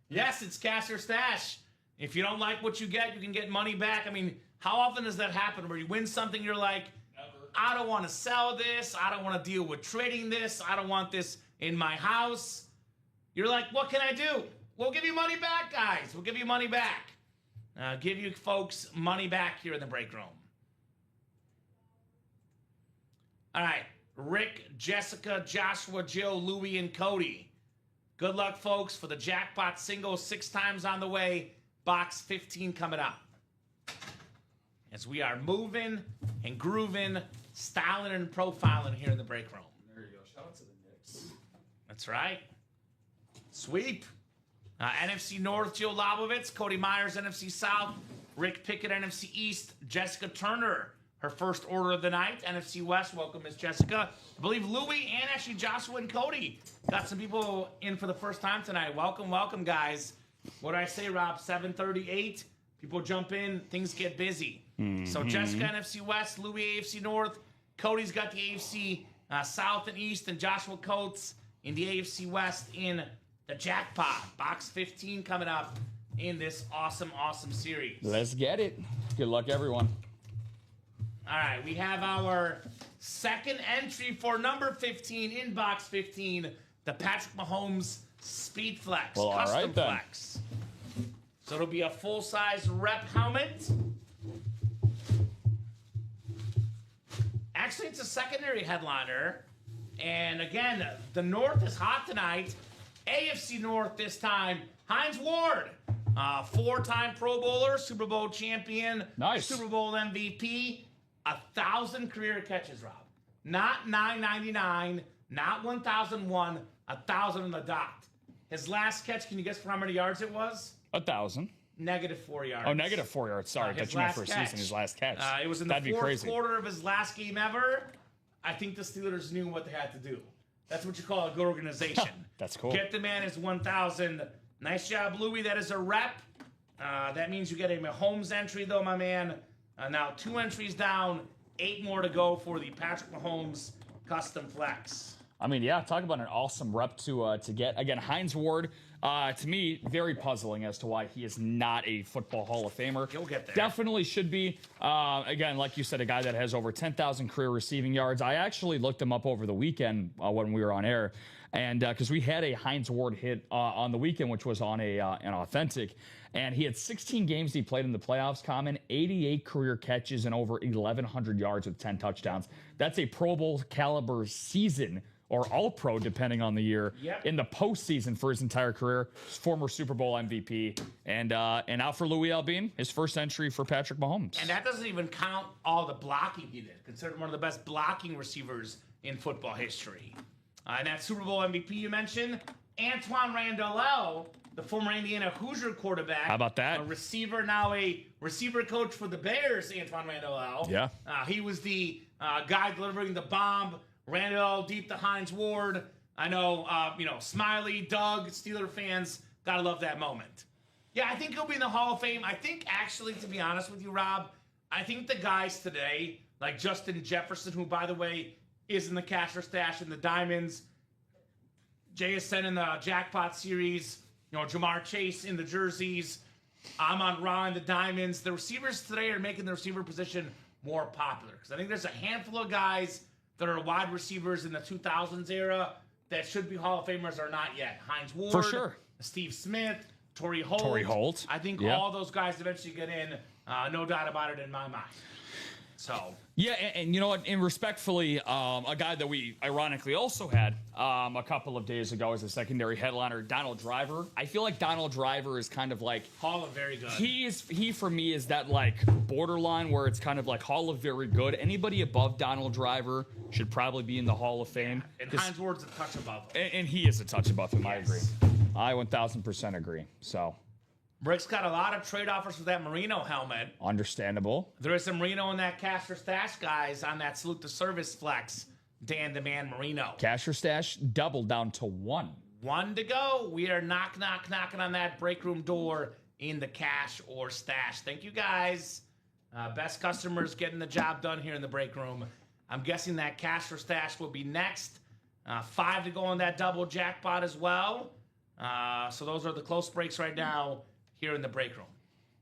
Yes, it's cash or stash. If you don't like what you can get money back. I mean, how often does that happen where you win something, you're like, never. I don't want to sell this. I don't want to deal with trading this. I don't want this in my house. You're like, what can I do? We'll give you money back, guys. We'll give you money back. Give you folks money back here in the break room. All right. Rick, Jessica, Joshua, Jill, Louie, and Cody. Good luck, folks, for the jackpot single 6 times on the way. Box 15 coming up. as we are moving and grooving, styling and profiling here in the break room. There you go. Shout out to the Knicks. That's right. Sweep. NFC North, Joe Lobovitz, Cody Myers, NFC South, Rick Pickett, NFC East, Jessica Turner, her first order of the night. NFC West, welcome, Miss Jessica. I believe Louie and actually Joshua and Cody got some people in for the first time tonight. Welcome, welcome, guys. What did I say, Rob? 7:38. People jump in, things get busy. So Jessica, NFC West, Louie, AFC North. Cody's got the AFC South and East, and Joshua Coates in the AFC West in the jackpot. Box 15 coming up in this awesome, awesome series. Let's get it. Good luck, everyone. All right, we have our second entry for number 15 in box 15, the Patrick Mahomes Speed Flex, Well, all Custom right, then. Flex. So it'll be a full-size rep helmet. Actually, it's a secondary headliner. And again, the North is hot tonight. AFC North this time. Hines Ward, four-time Pro Bowler, Super Bowl champion, Nice. Super Bowl MVP, 1,000 career catches, Rob. Not 999, not 1,001, 1,000 on the dot. His last catch, can you guess for how many yards it was? 1,000. -4 yards. Oh, -4 yards. Sorry, His that's my last first catch. season. His last catch. It was in the That'd be fourth crazy. quarter of his last game ever. I think the Steelers knew what they had to do. That's what you call a good organization. That's cool. Get the man his 1,000. Nice job, Louie. That is a rep. That means you get a Mahomes entry, though, my man. Now 2 entries down, 8 more to go for the Patrick Mahomes Custom Flex. I mean, yeah, talk about an awesome rep to get. Again, Hines Ward, to me, very puzzling as to why he is not a Football Hall of Famer. He'll get there. Definitely should be. Again, like you said, a guy that has over 10,000 career receiving yards. I actually looked him up over the weekend when we were on air, and because we had a Hines Ward hit on the weekend, which was on an authentic, and he had 16 games he played in the playoffs, Kamen, 88 career catches and over 1,100 yards with 10 touchdowns. That's a Pro Bowl caliber season, or All-Pro, depending on the year, Yep. in the postseason for his entire career. Former Super Bowl MVP. And out for Louis Albin, his first entry for Patrick Mahomes. And that doesn't even count all the blocking he did. Considered one of the best blocking receivers in football history. And that Super Bowl MVP you mentioned, Antoine Randall, the former Indiana Hoosier quarterback. How about that? A receiver, now a receiver coach for the Bears, Antoine Randall. Yeah. He was the guy delivering the bomb. Randall deep to Hines Ward. I know, Smiley, Doug, Steeler fans, gotta love that moment. Yeah, I think he'll be in the Hall of Fame. I think, actually, to be honest with you, Rob, I think the guys today, like Justin Jefferson, who, by the way, is in the cash or stash in the Diamonds, JSN in the Jackpot Series, Jamar Chase in the jerseys, Amon-Ra in the Diamonds. The receivers today are making the receiver position more popular, because I think there's a handful of guys that are wide receivers in the 2000s era that should be Hall of Famers are not yet. Hines Ward, For sure. Steve Smith, Torrey Holt. Torrey Holt. I think Yeah. all those guys eventually get in. No doubt about it in my mind. So Yeah, and you know what? And respectfully, a guy that we ironically also had a couple of days ago as a secondary headliner, Donald Driver. I feel like Donald Driver is kind of like Hall of Very Good. he for me is that like borderline where it's kind of like Hall of Very Good. Anybody above Donald Driver should probably be in the Hall of Fame. And 'Cause- Hines Ward's a touch above him. and he is a touch above him. I agree. Yes. I 1,000% agree. So Rick's got a lot of trade offers for that Marino helmet. understandable. There is some Marino and that Cash or Stash guys on that Salute the Service flex. Dan the Man Marino. Cash or stash doubled down to 1. 1 to go. We are knocking on that break room door in the Cash or Stash. Thank you, guys. Best customers getting the job done here in the break room. I'm guessing that Cash or Stash will be next. 5 to go on that double jackpot as well. So those are the close breaks right now here in the break room.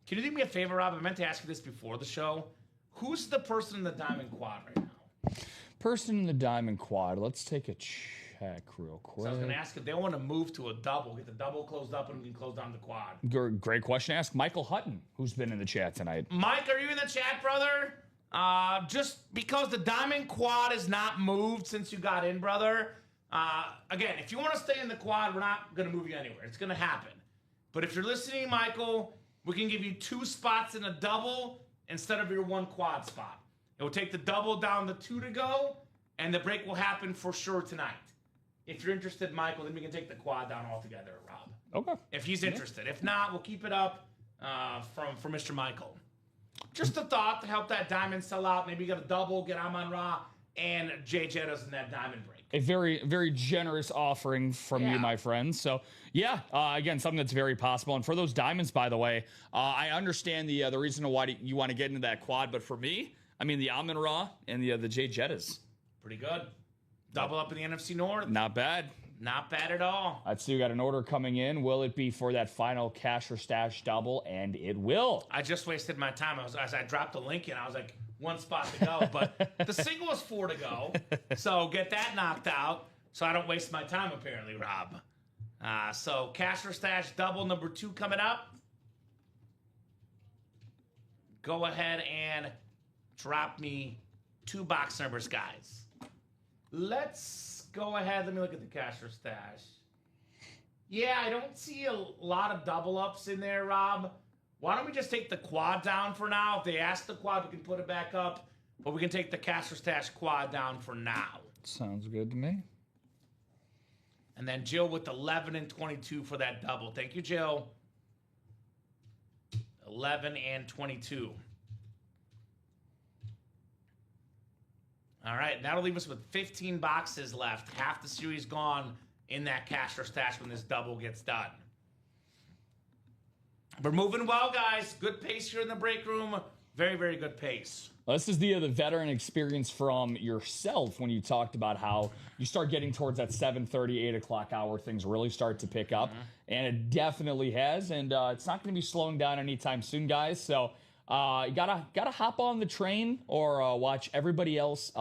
Can you do me a favor, Rob? I meant to ask you this before the show. Who's the person in the Diamond Quad right now? Person in the Diamond Quad. Let's take a check real quick. So I was going to ask if they want to move to a double, get the double closed up, and we can close down the quad. Great question. Ask Michael Hutton, who's been in the chat tonight. Mike, are you in the chat, brother? Just because the Diamond Quad is not moved since you got in, brother. Again, if you want to stay in the quad, we're not going to move you anywhere. It's going to happen. But if you're listening, Michael, we can give you 2 spots in a double instead of your 1 quad spot. It will take the double down the 2 to go, and the break will happen for sure tonight. If you're interested, Michael, then we can take the quad down altogether, Rob. Okay. If he's interested. If not, we'll keep it up for Mr. Michael. Just a thought to help that diamond sell out. Maybe you got a double, get Amon-Ra and Jay Jettas in that diamond break. A very, very generous offering from you, my friend. So, yeah, again, something that's very possible. And for those diamonds, by the way, I understand the reason why you want to get into that quad. But for me, I mean, the Amon-Ra and the Jay Jettas. Pretty good. Double up in the NFC North. Not bad. Not bad at all. I see you got an order coming in. Will it be for that final cash or stash double? And it will. I just wasted my time. I dropped the link in. I was like, 1 spot to go. But the single is 4 to go. So get that knocked out so I don't waste my time, apparently, Rob. So cash or stash double number 2 coming up. Go ahead and drop me 2 box numbers, guys. Let's go ahead. Let me look at the cash or stash. Yeah, I don't see a lot of double ups in there, Rob. Why don't we just take the quad down for now? If they ask the quad, we can put it back up. But we can take the cash or stash quad down for now. Sounds good to me. And then Jill with 11 and 22 for that double. Thank you, Jill. 11 and 22. All right, that'll leave us with 15 boxes left. Half the series gone in that cash or stash when this double gets done. We're moving well, guys. Good pace here in the break room. Very, very good pace. Well, this is the veteran experience from yourself when you talked about how you start getting towards that 7:30, 8 o'clock hour. Things really start to pick up, and it definitely has. And it's not going to be slowing down anytime soon, guys. So you gotta hop on the train or watch everybody else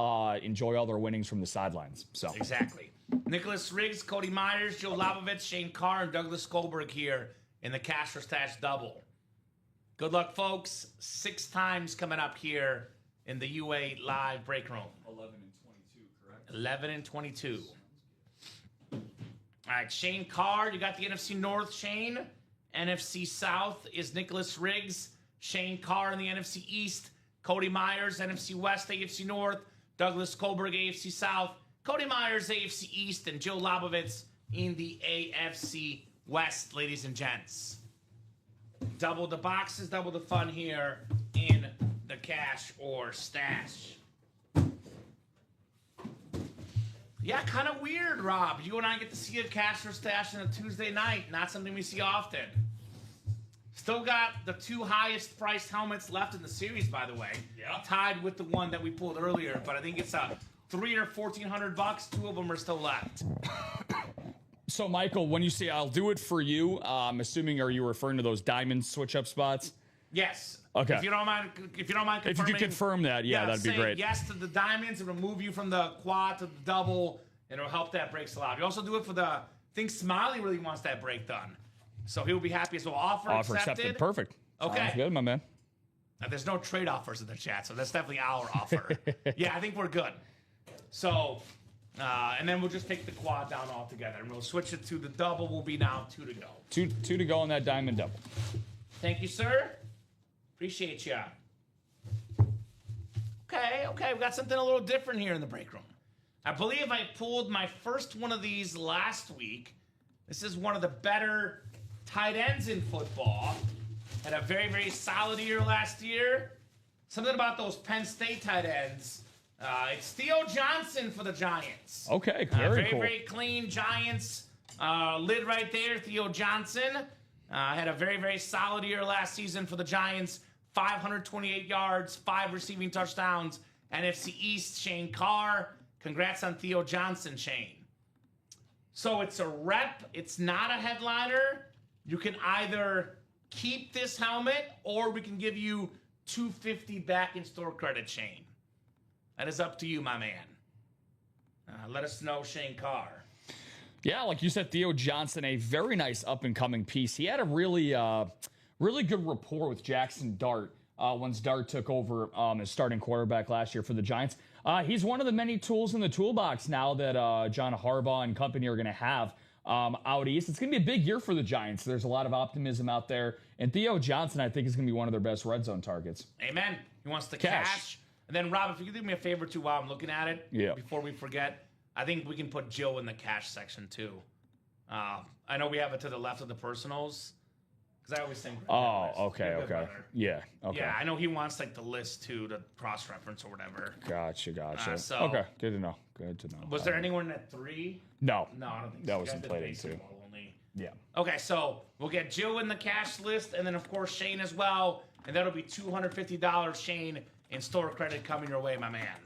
enjoy all their winnings from the sidelines. So exactly. Nicholas Riggs, Cody Myers, Joe Labovitz, Shane Carr, and Douglas Goldberg here in the cash or stash double. Good luck, folks. 6 times coming up here in the UA live break room. 11 and 22, correct? 11 and 22. All right, Shane Carr, you got the NFC North, Shane. NFC South is Nicholas Riggs. Shane Carr in the NFC East. Cody Myers, NFC West, AFC North. Douglas Goldberg, AFC South. Cody Myers, AFC East. And Joe Labovitz in the AFC West, ladies and gents. Double the boxes, double the fun here in the cash or stash. Yeah, kind of weird, Rob. You and I get to see a cash or stash on a Tuesday night. Not something we see often. Still got the 2 highest priced helmets left in the series, by the way. Yeah. Tied with the one that we pulled earlier, but I think it's $300 or $1,400. 2 of them are still left. So, Michael, when you say I'll do it for you, I'm assuming, are you referring to those diamond switch-up spots? Yes. Okay. If you don't mind confirming. If you could confirm that, that'd be great. Yes to the diamonds and remove you from the quad to the double, and it'll help that break slot. You also do it for the. I think Smiley really wants that break done, so he'll be happy as well. Offer accepted. Perfect. Okay. Sounds good, my man. Now, there's no trade offers in the chat, so that's definitely our offer. Yeah, I think we're good. So, and then we'll just take the quad down altogether, and we'll switch it to the double. Will be now 2 to go. Two to go on that diamond double. Thank you, sir. Appreciate ya. Okay, we got something a little different here in the break room. I believe I pulled my first one of these last week. This is one of the better tight ends in football. Had a very, very solid year last year. Something about those Penn State tight ends. It's Theo Johnson for the Giants. Okay, very cool. Very clean Giants. Lid right there, Theo Johnson. Had a very, very solid year last season for the Giants. 528 yards, 5 receiving touchdowns. NFC East, Shane Carr. Congrats on Theo Johnson, Shane. So it's a rep. It's not a headliner. You can either keep this helmet or we can give you $250 back in store credit, Shane. That is up to you, my man. Let us know, Shane Carr. Yeah, like you said, Theo Johnson, a very nice up-and-coming piece. He had a really good rapport with Jackson Dart once Dart took over as starting quarterback last year for the Giants. He's one of the many tools in the toolbox now that John Harbaugh and company are going to have out east. It's going to be a big year for the Giants. There's a lot of optimism out there. And Theo Johnson, I think, is going to be one of their best red zone targets. Amen. He wants the cash. And then, Rob, if you could do me a favor, too, while I'm looking at it, before we forget, I think we can put Jill in the cash section, too. I know we have it to the left of the personals. Because I always think. Oh, okay. Yeah, okay. Yeah, I know he wants like the list too to cross-reference or whatever. Gotcha. So okay, good to know. Was there anyone at 3? No, I don't think that so. wasn't played in 2. Only. Yeah. Okay, so we'll get Jill in the cash list, and then of course Shane as well, and that'll be $250, Shane, in store credit coming your way, my man.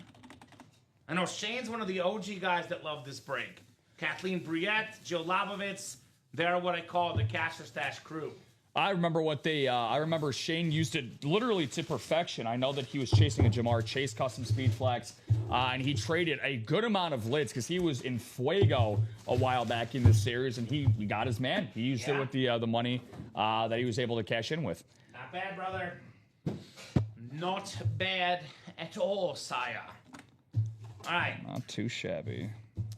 I know Shane's one of the OG guys that love this break. Kathleen Briette, Jill Labovitz, they're what I call the Cash or Stash crew. I remember what they. I remember Shane used it literally to perfection. I know that he was chasing a Jamar Chase custom speed flex, and he traded a good amount of lids because he was in fuego a while back in this series, and he got his man. He used it with the money that he was able to cash in with. Not bad, brother. Not bad at all, sire. All right. Not too shabby.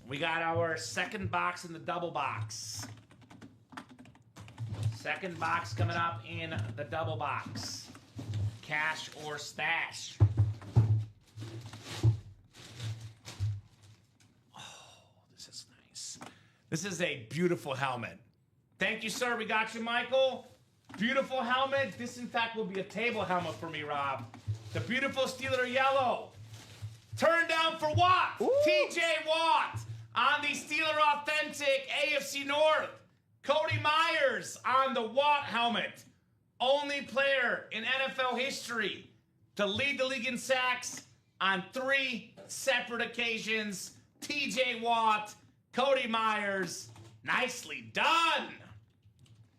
We got our second box in the double box. Second box coming up in the double box. Cash or stash. Oh, this is nice. This is a beautiful helmet. Thank you, sir. We got you, Michael. Beautiful helmet. This, in fact, will be a table helmet for me, Rob. The beautiful Steeler yellow. Turn down for what? TJ Watt on the Steeler Authentic AFC North. Cody Myers on the Watt helmet. Only player in NFL history to lead the league in sacks on 3 separate occasions. TJ Watt, Cody Myers. Nicely done.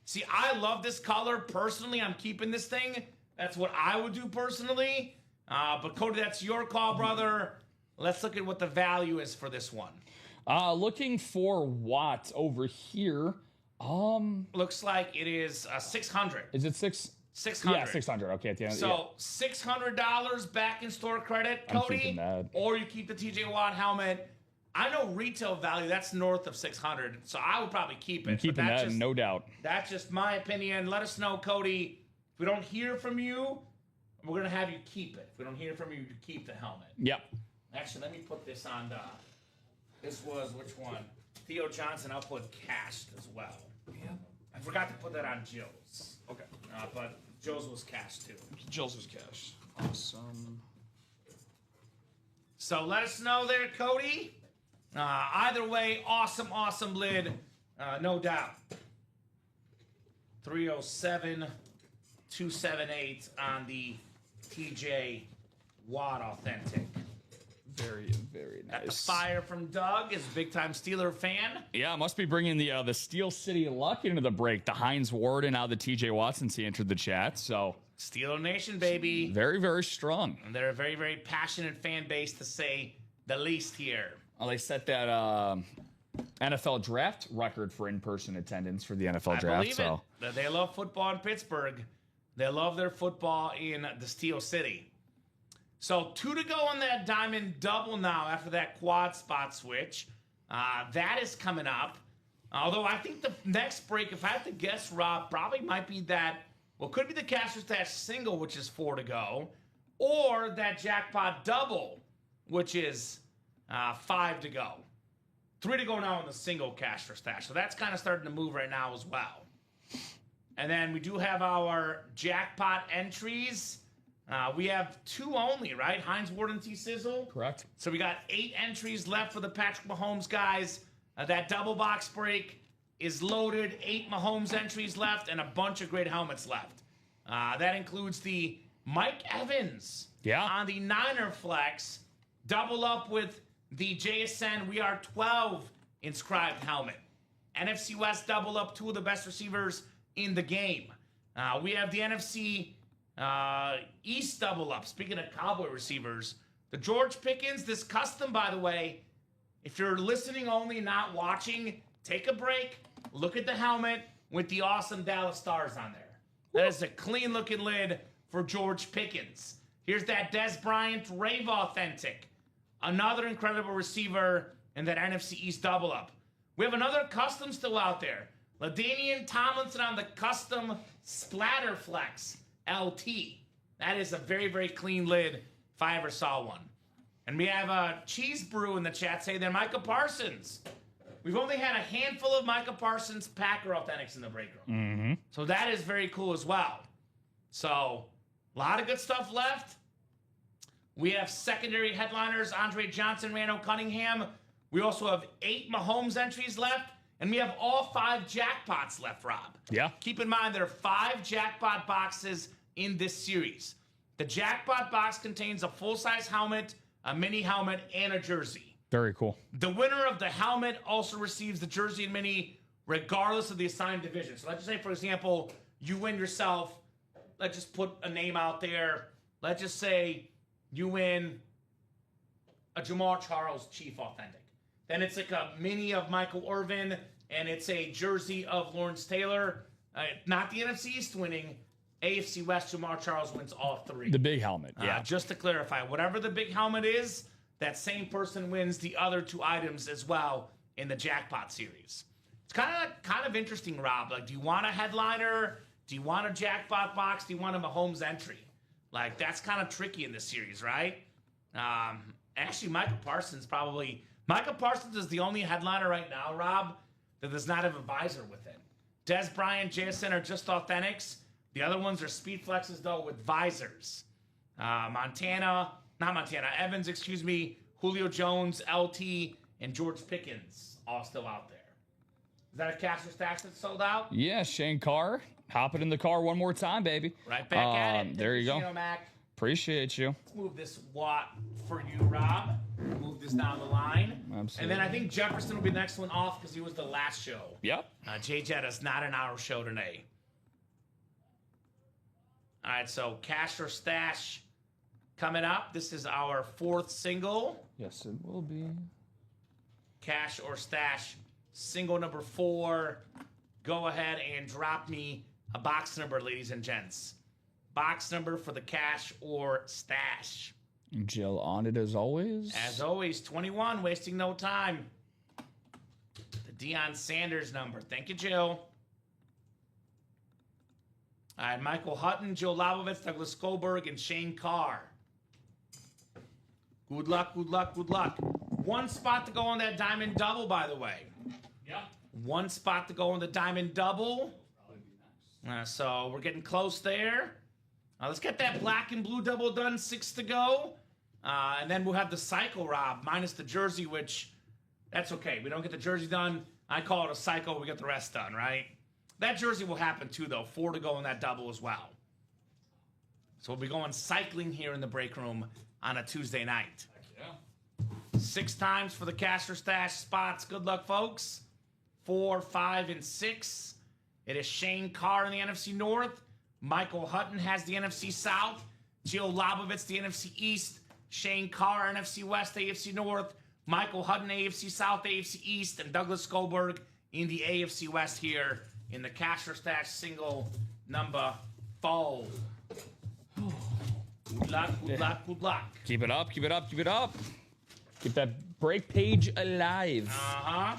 See, I love this color. Personally, I'm keeping this thing. That's what I would do personally. But Cody, that's your call, brother. Let's look at what the value is for this one. Looking for Watt over here. Looks like it is 600. Is it 600? Yeah, 600. Okay, at the end. So $600 back in store credit, Cody. I'm keeping that. Or you keep the TJ Watt helmet. I know retail value that's north of 600, so I would probably keep it. I'm keeping that, no doubt. That's just my opinion. Let us know, Cody. If we don't hear from you, we're gonna have you keep it. If we don't hear from you, you keep the helmet. Yep. Actually, let me put this on the. This was which one? Theo Johnson. I'll put cast as well. Yeah. I forgot to put that on Jill's. Okay. But Jill's was cast too. Jill's was cash. Awesome. So let us know there, Cody. Either way, awesome lid, no doubt. 307-278 on the TJ Watt Authentic. Very, very nice. Got the fire from Doug, is a big-time Steeler fan. Yeah, must be bringing the Steel City luck into the break. The Heinz Ward and now the TJ Watt since he entered the chat. So Steeler Nation, baby. Very, very strong. And they're a very, very passionate fan base, to say the least here. Well, they set that NFL draft record for in-person attendance for the NFL draft. I believe it. They love football in Pittsburgh. They love their football in the Steel City. So 2 to go on that diamond double now after that quad spot switch. That is coming up. Although I think the next break, if I have to guess, Rob, probably might be that, well, could be the Cash or Stash single, which is 4 to go, or that jackpot double, which is 5 to go. 3 to go now on the single Cash or Stash. So that's kind of starting to move right now as well. And then we do have our jackpot entries. We have 2 only, right? Heinz Ward and T Sizzle. Correct. So we got 8 entries left for the Patrick Mahomes guys. That double box break is loaded. 8 Mahomes entries left and a bunch of great helmets left. That includes the Mike Evans on the Niner Flex. Double up with the JSN We Are 12 inscribed helmet. NFC West double up 2 of the best receivers in the game. We have the NFC East double up. Speaking of Cowboy receivers, the George Pickens, this custom, by the way, if you're listening only, not watching, take a break, look at the helmet with the awesome Dallas Stars on there. That is a clean looking lid for George Pickens. Here's that Des Bryant Rave Authentic. Another incredible receiver in that NFC East double up. We have another custom still out there. LaDainian Tomlinson on the custom Splatterflex LT. That is a very, very clean lid if I ever saw one. And we have a Cheese Brew in the chat saying they're Micah Parsons. We've only had a handful of Micah Parsons Packer Authentics in the break room. So that is very cool as well. So, a lot of good stuff left. We have secondary headliners, Andre Johnson, Randall Cunningham. We also have 8 Mahomes entries left. And we have all 5 jackpots left, Rob. Yeah. Keep in mind there are 5 jackpot boxes in this series. The jackpot box contains a full-size helmet, a mini helmet, and a jersey. Very cool. The winner of the helmet also receives the jersey and mini regardless of the assigned division. So let's just say, for example, you win yourself. Let's just put a name out there. Let's just say you win a Jamar Charles Chief Authentic. Then it's like a mini of Michael Irvin, and it's a jersey of Lawrence Taylor. Not the NFC East winning. AFC West, Jamar Charles wins all 3. The big helmet, yeah. Just to clarify, whatever the big helmet is, that same person wins the other 2 items as well in the jackpot series. It's kind of interesting, Rob. Like, do you want a headliner? Do you want a jackpot box? Do you want a Mahomes entry? Like, that's kind of tricky in this series, right? Actually, Micah Parsons is the only headliner right now, Rob, that does not have a visor with it. Des Bryant, JSN are just authentics. The other ones are speed flexes, though, with visors. Evans, Julio Jones, LT, and George Pickens all still out there. Is that a cash or stash that's sold out? Yeah, Shane Carr. Hop it in the car one more time, baby. Right back at it. There you go. Mac. Appreciate you. Let's move this Watt for you, Rob. Move this down the line. Absolutely. And then I think Jefferson will be the next one off because he was the last show. Yep. J Jet is not an hour show today. All right, so cash or stash coming up. This is our 4th single. Yes, it will be. Cash or stash, single number 4. Go ahead and drop me a box number, ladies and gents. Box number for the cash or stash. Jill on it as always. As always, 21, wasting no time. The Deion Sanders number. Thank you, Jill. All right, Michael Hutton, Joe Labovitz, Douglas Goldberg, and Shane Carr. Good luck, good luck, good luck. 1 spot to go on that diamond double, by the way. Yep. 1 spot to go on the diamond double. So we're getting close there. Let's get that black and blue double done. 6 to go. And then we'll have the cycle, Rob, minus the jersey, which that's okay. We don't get the jersey done. I call it a cycle. We get the rest done, right? That jersey will happen too, though. 4 to go in that double as well. So we'll be going cycling here in the break room on a Tuesday night. Yeah. 6 times for the cash or stash spots. Good luck, folks. 4, 5, and 6. It is Shane Carr in the NFC North. Michael Hutton has the NFC South. Jill Labovitz, the NFC East. Shane Carr, NFC West, AFC North. Michael Hutton, AFC South, AFC East. And Douglas Goldberg in the AFC West here in the cash or stash single number 4. Good luck, good luck, good luck. Keep it up, keep it up, keep it up. Keep that break page alive. Uh-huh.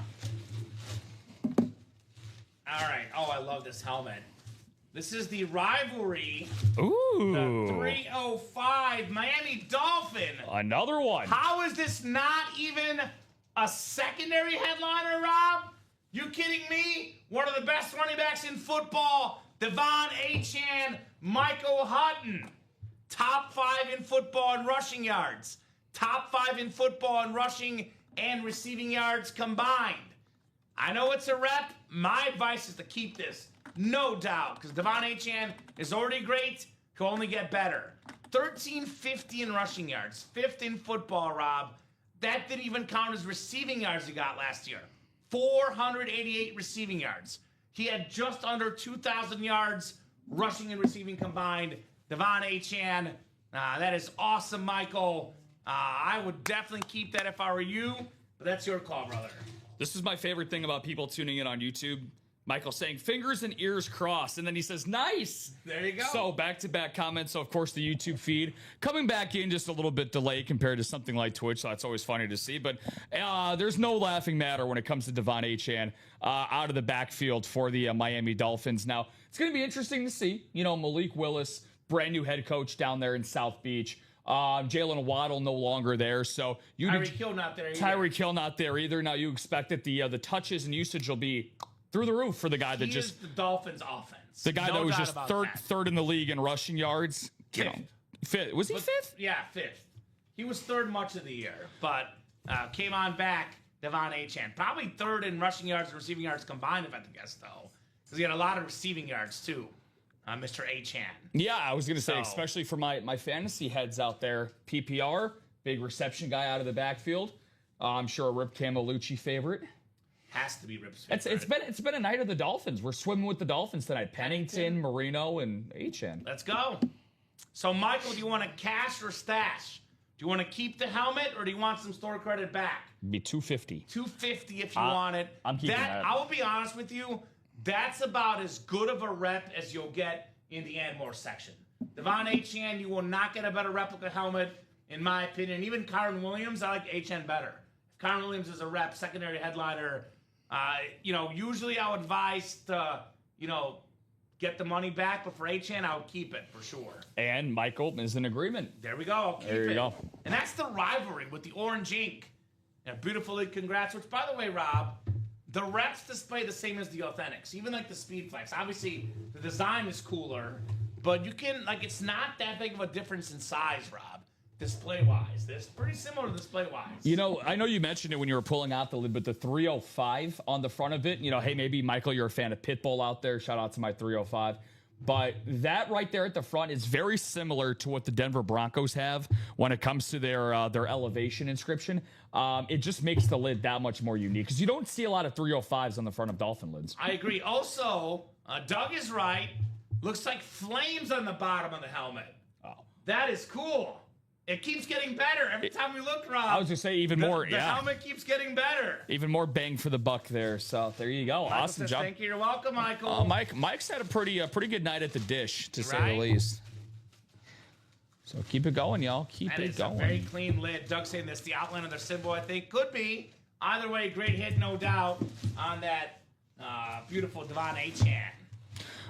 All right. Oh, I love this helmet. This is the rivalry. Ooh. The 305 Miami Dolphin. Another one. How is this not even a secondary headliner, Rob? You kidding me? One of the best running backs in football, Devon Achane, Michael Hutton. Top 5 in football in rushing yards. Top 5 in football in rushing and receiving yards combined. I know it's a rep. My advice is to keep this. No doubt, because Devon Achane is already great. He'll only get better. 1350 in rushing yards. 5th in football, Rob. That didn't even count as receiving yards he got last year. 488 receiving yards. He had just under 2,000 yards rushing and receiving combined. Devon Achane, that is awesome, Michael. I would definitely keep that if I were you, but that's your call, brother. This is my favorite thing about people tuning in on YouTube. Michael saying fingers and ears crossed, and then he says, nice. There you go. So back-to-back comments. So, of course, the YouTube feed coming back in just a little bit delayed compared to something like Twitch. So that's always funny to see. But there's no laughing matter when it comes to Devon Achane out of the backfield for the Miami Dolphins. Now, it's going to be interesting to see. You know, Malik Willis, brand new head coach down there in South Beach. Jalen Waddle no longer there, so Tyreek Hill not there either. Tyreek Hill not there either. Now you expect that the touches and usage will be through the roof for the guy that He just is the Dolphins' offense. the guy No that was doubt just about third in the league in rushing yards. You know, fifth. Was he fifth? Yeah, fifth. He was third much of the year, but came on back. Devon Achane, probably third in rushing yards and receiving yards combined, if I had to guess, though, because he had a lot of receiving yards too. Mr. Achane. Yeah, I was going to say, So- especially for my fantasy heads out there, PPR, big reception guy out of the backfield. I'm sure a Rip Camelucci favorite. Has to be Rip's It's been a night of the Dolphins. We're swimming with the Dolphins tonight. Pennington, Marino, and Achane. Let's go. So, Michael, do you want to cash or stash? Do you want to keep the helmet or do you want some store credit back? It'd be $250. $250 if you want it. I'm keeping that. I will be honest with you. That's about as good of a rep as you'll get in the Anmore section. Devon Achane, you will not get a better replica helmet, in my opinion. Even Kyron Williams, I like Achane better. If Kyron Williams is a rep, secondary headliner, usually I would advise to, get the money back, but for Achane, I would keep it for sure. And Michael is in agreement. There we go. I'll keep There you it. go. And that's the rivalry with the orange ink. Yeah, beautifully, congrats. Which, by the way, Rob, the reps display the same as the authentics, even like the Speed Flex. Obviously, the design is cooler, but you can, it's not that big of a difference in size, Rob, display-wise. It's pretty similar display-wise. You know, I know you mentioned it when you were pulling out the lid, but the 305 on the front of it, hey, maybe, Michael, you're a fan of Pitbull out there. Shout out to my 305. But that right there at the front is very similar to what the Denver Broncos have when it comes to their elevation inscription. It just makes the lid that much more unique because you don't see a lot of 305s on the front of Dolphin lids. I agree. Also, Doug is right. Looks like flames on the bottom of the helmet. Oh. That is cool. It keeps getting better every time we look, Rob. I was going to say even more, The helmet keeps getting better. Even more bang for the buck there. So there you go. Michael Awesome says, job. Thank you. You're welcome, Michael. Mike's had a pretty good night at the dish, to say the Right? least. So keep it going, y'all. Keep That it is going. a very clean lid. Doug saying this, the outline of their symbol, I think, could be. Either way, great hit, no doubt, on that beautiful Devon Achane.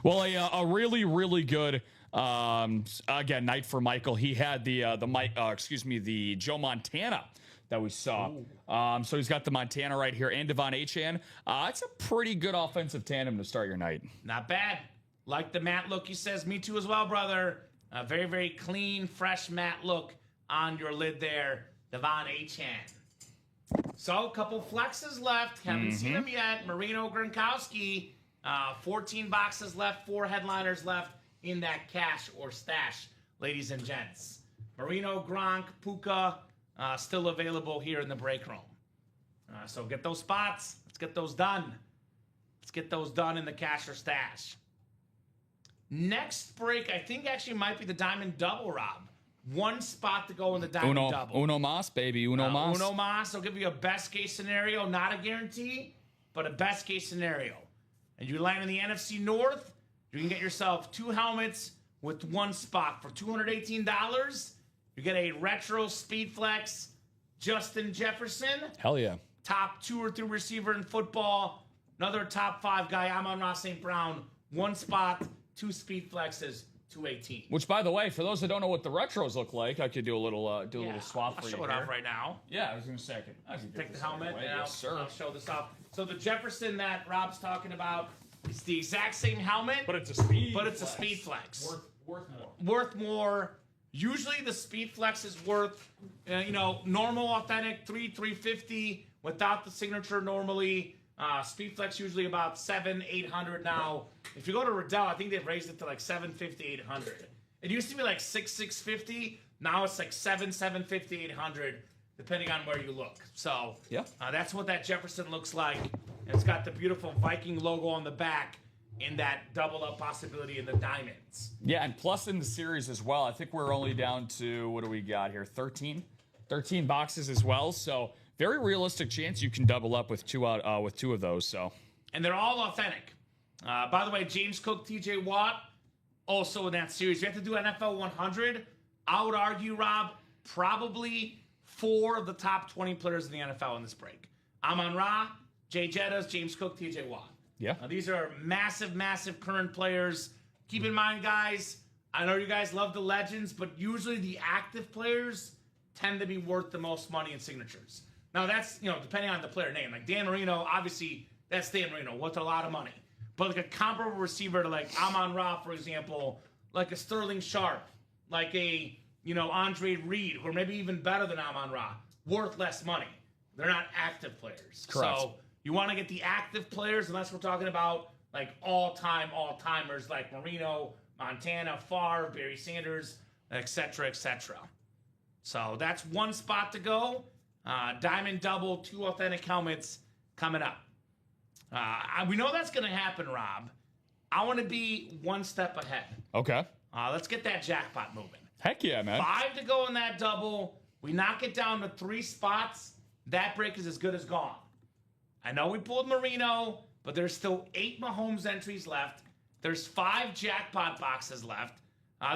Well, a really, really good again night for Michael. He had the Joe Montana that we saw. So he's got the Montana right here and Devon Achane. It's a pretty good offensive tandem to start your night. Not bad. Like the matte look, he says, me too as well, brother. A very, very clean, fresh matte look on your lid there, Devon Achane. So, a couple flexes left. Haven't seen them yet. Marino Gronkowski, 14 boxes left, 4 headliners left in that cash or stash, ladies and gents. Marino, Gronk, Puka, still available here in the break room. So get those spots. Let's get those done. Let's get those done in the cash or stash. Next break, I think actually might be the Diamond Double, Rob. One spot to go in the Diamond Double. Uno mas, baby. Uno mas. Uno mas. I'll give you a best case scenario, not a guarantee, but a best case scenario. And you land in the NFC North, you can get yourself 2 helmets with 1 spot. For $218, you get a retro Speed Flex Justin Jefferson, Hell yeah. top 2 or 3 receiver in football, another top 5 guy, Amon-Ra St. Brown, 1 spot, 2 Speed Flexes, $218. Which, by the way, for those that don't know what the retros look like, I could do a little swap I'll for you show it here. off right now. Yeah, I was going to say I can Take the helmet and Yes, I'll show this off. So the Jefferson that Rob's talking about, it's the exact same helmet, But it's a speed. but it's a flex. Speed Flex. Worth more. Worth more. Usually the Speed Flex is worth, normal authentic $350 without the signature normally. Speed Flex usually about $700-800 now. If you go to Riddell, I think they've raised it to like $750-800. It used to be like $650. Now it's like $750-800, depending on where you look. So Yeah. That's what that Jefferson looks like. And it's got the beautiful Viking logo on the back in that double up possibility in the diamonds. Yeah, and plus in the series as well. I think we're only down to, what do we got here? 13 boxes as well. So very realistic chance you can double up with two of those. So And they're all authentic. By the way, James Cook, TJ Watt, also in that series. You have to do NFL 100. I would argue, Rob, probably 4 of the top 20 players in the NFL in this break. Amon-Ra, Jay Jettas, James Cook, TJ Watt. Yeah. Now, these are massive, massive current players. Keep in mind, guys, I know you guys love the legends, but usually the active players tend to be worth the most money in signatures. Now, that's, depending on the player name. Like Dan Marino, obviously, that's Dan Marino, worth a lot of money. But like a comparable receiver to like Amon-Ra, for example, like a Sterling Sharp, like a, Andre Reed, or maybe even better than Amon-Ra, worth less money. They're not active players. Correct. So you want to get the active players, unless we're talking about like all-timers like Marino, Montana, Favre, Barry Sanders, etc., etc. So that's one spot to go. Diamond double, 2 authentic helmets coming up. We know that's going to happen, Rob. I want to be one step ahead. Okay. Let's get that jackpot moving. Heck yeah, man. 5 to go in that double. We knock it down to 3 spots. That break is as good as gone. I know we pulled Marino, but there's still 8 Mahomes entries left. There's 5 jackpot boxes left.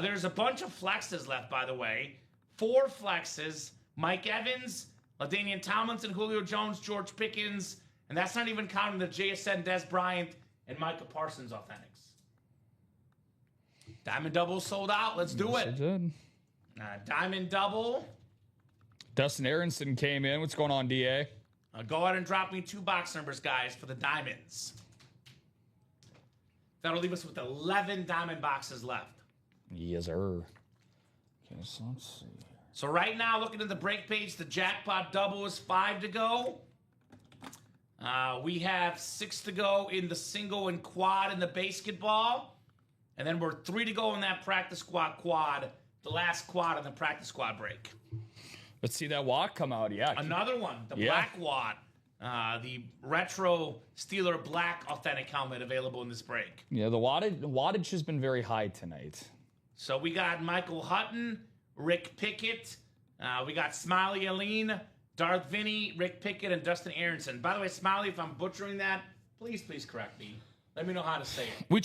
There's a bunch of flexes left, by the way. 4 flexes. Mike Evans, LaDainian Tomlinson, Julio Jones, George Pickens, and that's not even counting the JSN, Des Bryant, and Micah Parsons authentics. Diamond double sold out. Let's do it. Did. Diamond double. Dustin Aronson came in. What's going on, DA? Go ahead and drop me 2 box numbers, guys, for the diamonds. That'll leave us with 11 diamond boxes left. Yes, sir. Okay, so let's see. So right now, looking at the break page, the jackpot double is 5 to go. We have 6 to go in the single and quad in the basketball. And then we're 3 to go in that practice squad quad, the last quad in the practice squad break. Let's see that Watt come out. Yeah. Another one, the black Watt, the retro Steeler black authentic helmet available in this break. Yeah, the wattage has been very high tonight. So we got Michael Hutton, Rick Pickett. We got Smiley Aline, Darth Vinny, Rick Pickett, and Dustin Aronson. By the way, Smiley, if I'm butchering that, please correct me. Let me know how to say it. We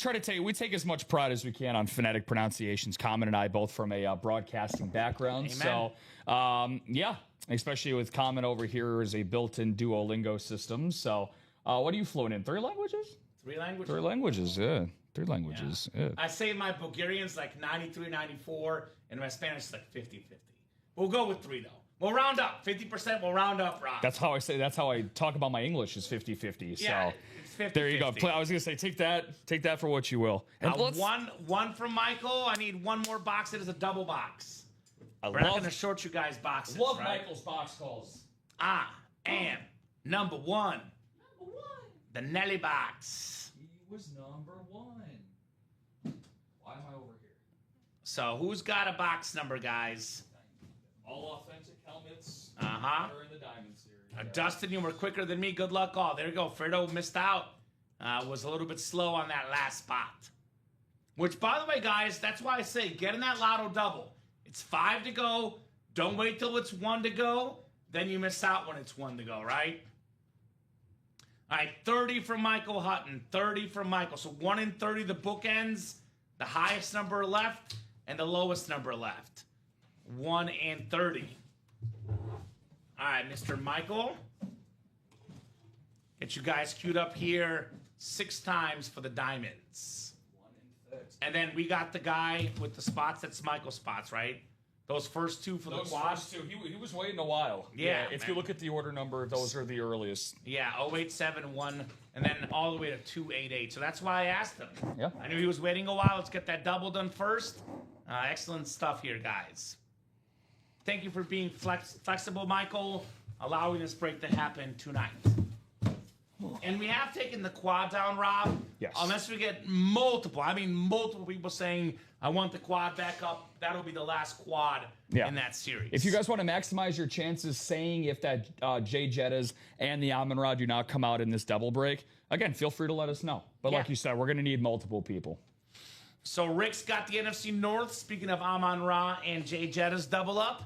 take as much pride as we can on phonetic pronunciations. Kamen and I both from a broadcasting background. Amen. So, yeah, especially with Kamen over here is a built-in Duolingo system. So, what are you fluent in? 3 languages? 3 languages? 3 languages, yeah. 3 languages, yeah. I say my Bulgarian's like 93, 94, and my Spanish is like 50-50. We'll go with 3, though. We'll round up. 50%, we'll round up, Rob. That's how I talk about my English is 50-50. Yeah, so it's 50-50. there you go. I was going to say, take that for what you will. And one from Michael. I need one more box that is a double box. We're not going to short you guys boxes, love right? Michael's box calls. And number 1. The Nelly box. He was number 1. Why am I over here? So who's got a box number, guys? All authentic helmets. Uh-huh. Are in the Diamond Series. Dustin, you were quicker than me. Good luck. Oh, there you go. Fredo missed out. Was a little bit slow on that last spot. Which, by the way, guys, that's why I say get in that lotto double. It's 5 to go. Don't wait till it's 1 to go. Then you miss out when it's 1 to go, right? All right, 30 from Michael Hutton. 30 from Michael. So 1 in 30, the bookends. The highest number left and the lowest number left. 1 and 30. All right, Mr. Michael. Get you guys queued up here 6 times for the diamonds. 1 and 6. And then we got the guy with the spots. That's Michael's spots, right? Those first 2 for the quad. First 2. He was waiting a while. Yeah, if man. you look at the order number, those are the earliest. Yeah, 0871, and then all the way to 288. So that's why I asked him. Yeah. I knew he was waiting a while. Let's get that double done first. Excellent stuff here, guys. Thank you for being flexible, Michael, allowing this break to happen tonight. And we have taken the quad down, Rob. Yes. Unless we get multiple people saying, I want the quad back up, that'll be the last quad in that series. If you guys want to maximize your chances saying if that Jay Jettas and the Amon-Ra do not come out in this double break, again, feel free to let us know. But like you said, we're going to need multiple people. So Rick's got the NFC North. Speaking of Amon-Ra and Jay Jettas double up.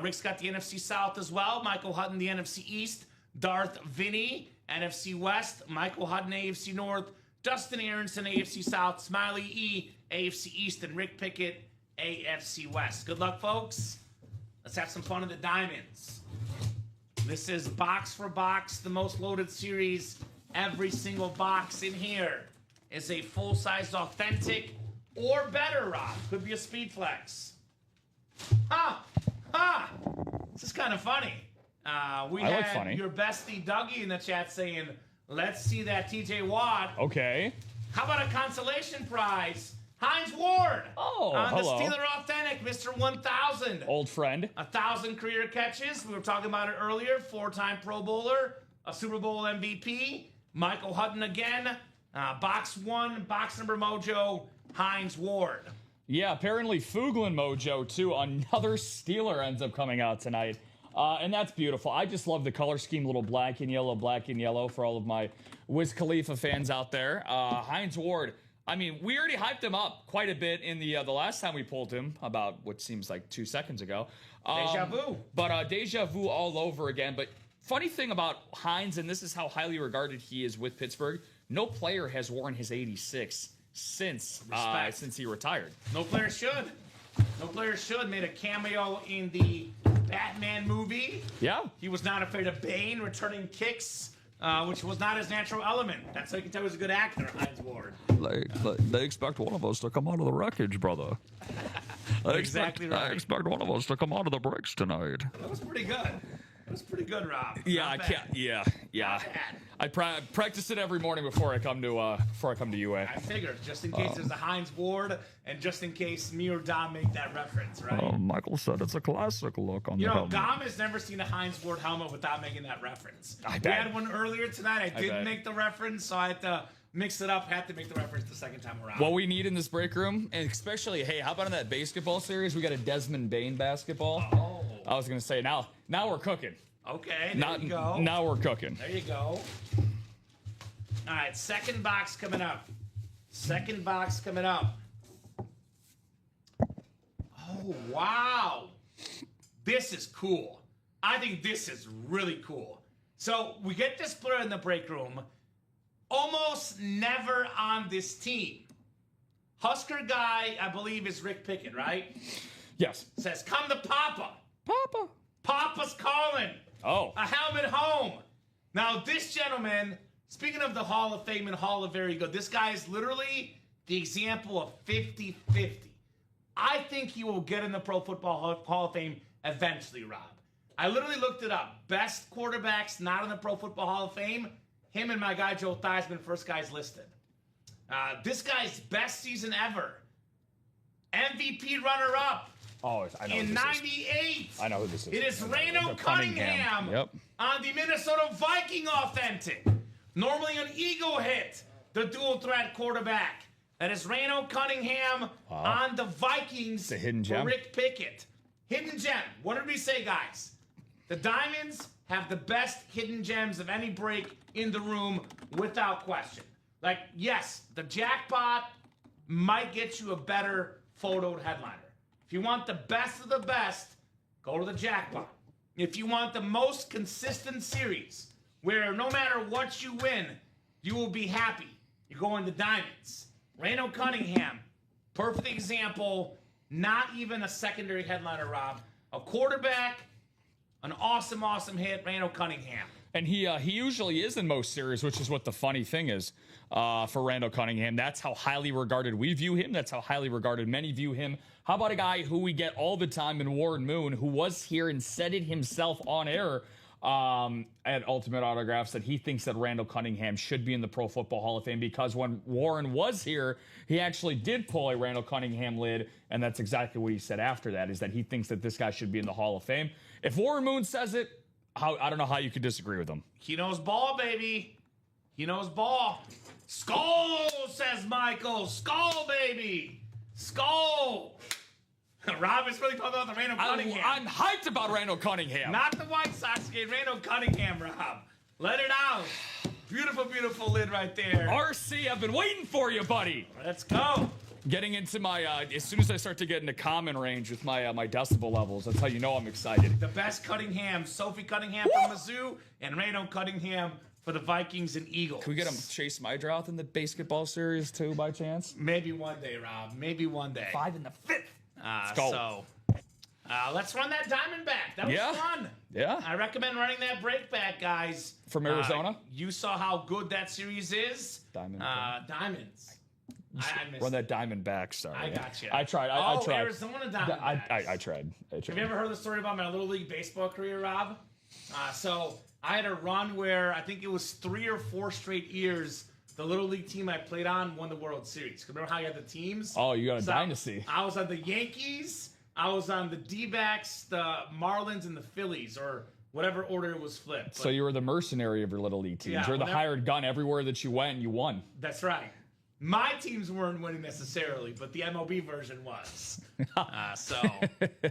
Rick's got the NFC South as well. Michael Hutton, the NFC East. Darth Vinny, NFC West. Michael Hutton, AFC North. Dustin Aronson, AFC South. Smiley E, AFC East. And Rick Pickett, AFC West. Good luck, folks. Let's have some fun in the diamonds. This is box for box, the most loaded series. Every single box in here is a full-sized authentic or better, Rob. Could be a speed flex. This is kind of funny. We had funny. Your bestie Dougie in the chat saying, let's see that TJ Watt. Okay. How about a consolation prize? Hines Ward. Oh, on hello. the Steeler Authentic, Mr. 1000. Old friend. 1,000 career catches. We were talking about it earlier. 4-time Pro Bowler, a Super Bowl MVP. Michael Hutton again. Box 1, box number mojo, Hines Ward. Yeah, apparently Fuglin Mojo, too. Another Steeler ends up coming out tonight. And that's beautiful. I just love the color scheme, little black and yellow for all of my Wiz Khalifa fans out there. Hines Ward, I mean, we already hyped him up quite a bit in the last time we pulled him, about what seems like 2 seconds ago. Deja vu. But deja vu all over again. But funny thing about Hines, and this is how highly regarded he is with Pittsburgh, no player has worn his 86 since he retired. No player should. No player should. Made a cameo in the Batman movie. Yeah. He was not afraid of Bane returning kicks, which was not his natural element. That's how you can tell he was a good actor, Hines Ward. They expect one of us to come out of the wreckage, brother. Exactly right. I expect one of us to come out of the breaks tonight. That was pretty good. That was pretty good, Rob. Yeah, Not I bad. can't. Yeah. Not bad. I practice it every morning before I come to UA. I figured, just in case there's a Hines Ward, and just in case me or Dom make that reference, right? Michael said it's a classic look on You the know, helmet. Dom has never seen a Hines Ward helmet without making that reference. I We bet. had one earlier tonight. I didn't bet. make the reference, so I had to mix it up. Had to make the reference the second time around. What we need in this break room, and especially, hey, how about in that basketball series? We got a Desmond Bain basketball. Oh. I was gonna say now we're cooking. Okay, there you go. Now we're cooking. There you go. All right, second box coming up. Second box coming up. Oh, wow. This is cool. I think this is really cool. So we get this player in the break room. Almost never on this team. Husker guy, I believe, is Rick Pickett, right? Yes. Says, come to Papa. Papa. Papa's calling. Oh. A helmet home. Now, this gentleman, speaking of the Hall of Fame and Hall of Very Good, this guy is literally the example of 50-50. I think he will get in the Pro Football Hall of Fame eventually, Rob. I literally looked it up. Best quarterbacks not in the Pro Football Hall of Fame, him and my guy Joe Theismann, first guys listed. This guy's best season ever. MVP runner-up. Oh, I know. In who this is. 98. I know who this is. It is I know. Reno Cunningham Yep. on the Minnesota Viking authentic. Normally an ego hit, the dual threat quarterback. That is Reno Cunningham on the Vikings a hidden gem. for Rick Pickett. Hidden gem. What did we say, guys? The Diamonds have the best hidden gems of any break in the room without question. Like, yes, the jackpot might get you a better photoed headliner. If you want the best of the best, go to the jackpot. If you want the most consistent series, where no matter what you win, you will be happy, you go into Diamonds. Reno Cunningham, perfect example, not even a secondary headliner, Rob. A quarterback, an awesome, awesome hit, Reno Cunningham. And he usually is in most series, which is what the funny thing is for Randall Cunningham. That's how highly regarded we view him. That's how highly regarded many view him. How about a guy who we get all the time in Warren Moon, who was here and said it himself on air at Ultimate Autographs that he thinks that Randall Cunningham should be in the Pro Football Hall of Fame because when Warren was here, he actually did pull a Randall Cunningham lid, and that's exactly what he said after that, is that he thinks that this guy should be in the Hall of Fame. If Warren Moon says it, I don't know how you could disagree with him. He knows ball, baby. He knows ball. Skull, says Michael. Skull, baby. Skull. Rob is really talking about the Randall Cunningham. I'm hyped about Randall Cunningham. Not the White Sox game, Randall Cunningham, Rob. Let it out. Beautiful, beautiful lid right there. RC, I've been waiting for you, buddy. Let's go. Getting into my, as soon as I start to get into common range with my my decibel levels, that's how you know I'm excited. The best Cunningham, Sophie Cunningham from Mizzou, and Randall Cunningham for the Vikings and Eagles. Can we get him Chase Mydrouth in the basketball series too, by chance? Maybe one day, Rob. Maybe one day. 5 in the 5th. Let's go. So, let's run that Diamondback. That was fun. Yeah. I recommend running that breakback, guys. From Arizona? You saw how good that series is. Diamonds. I missed Run that Diamondback, sorry. I got you. I tried. I tried. Arizona Diamondbacks. I tried. Have you ever heard the story about my Little League baseball career, Rob? So I had a run where I think it was 3 or 4 straight years the Little League team I played on won the World Series. Remember how you had the teams? Oh, you got a dynasty. I was on the Yankees. I was on the D-backs, the Marlins, and the Phillies, or whatever order it was flipped. So you were the mercenary of your Little League teams. Yeah, You're the hired gun everywhere that you went, and you won. That's right. My teams weren't winning necessarily, but the MLB version was. So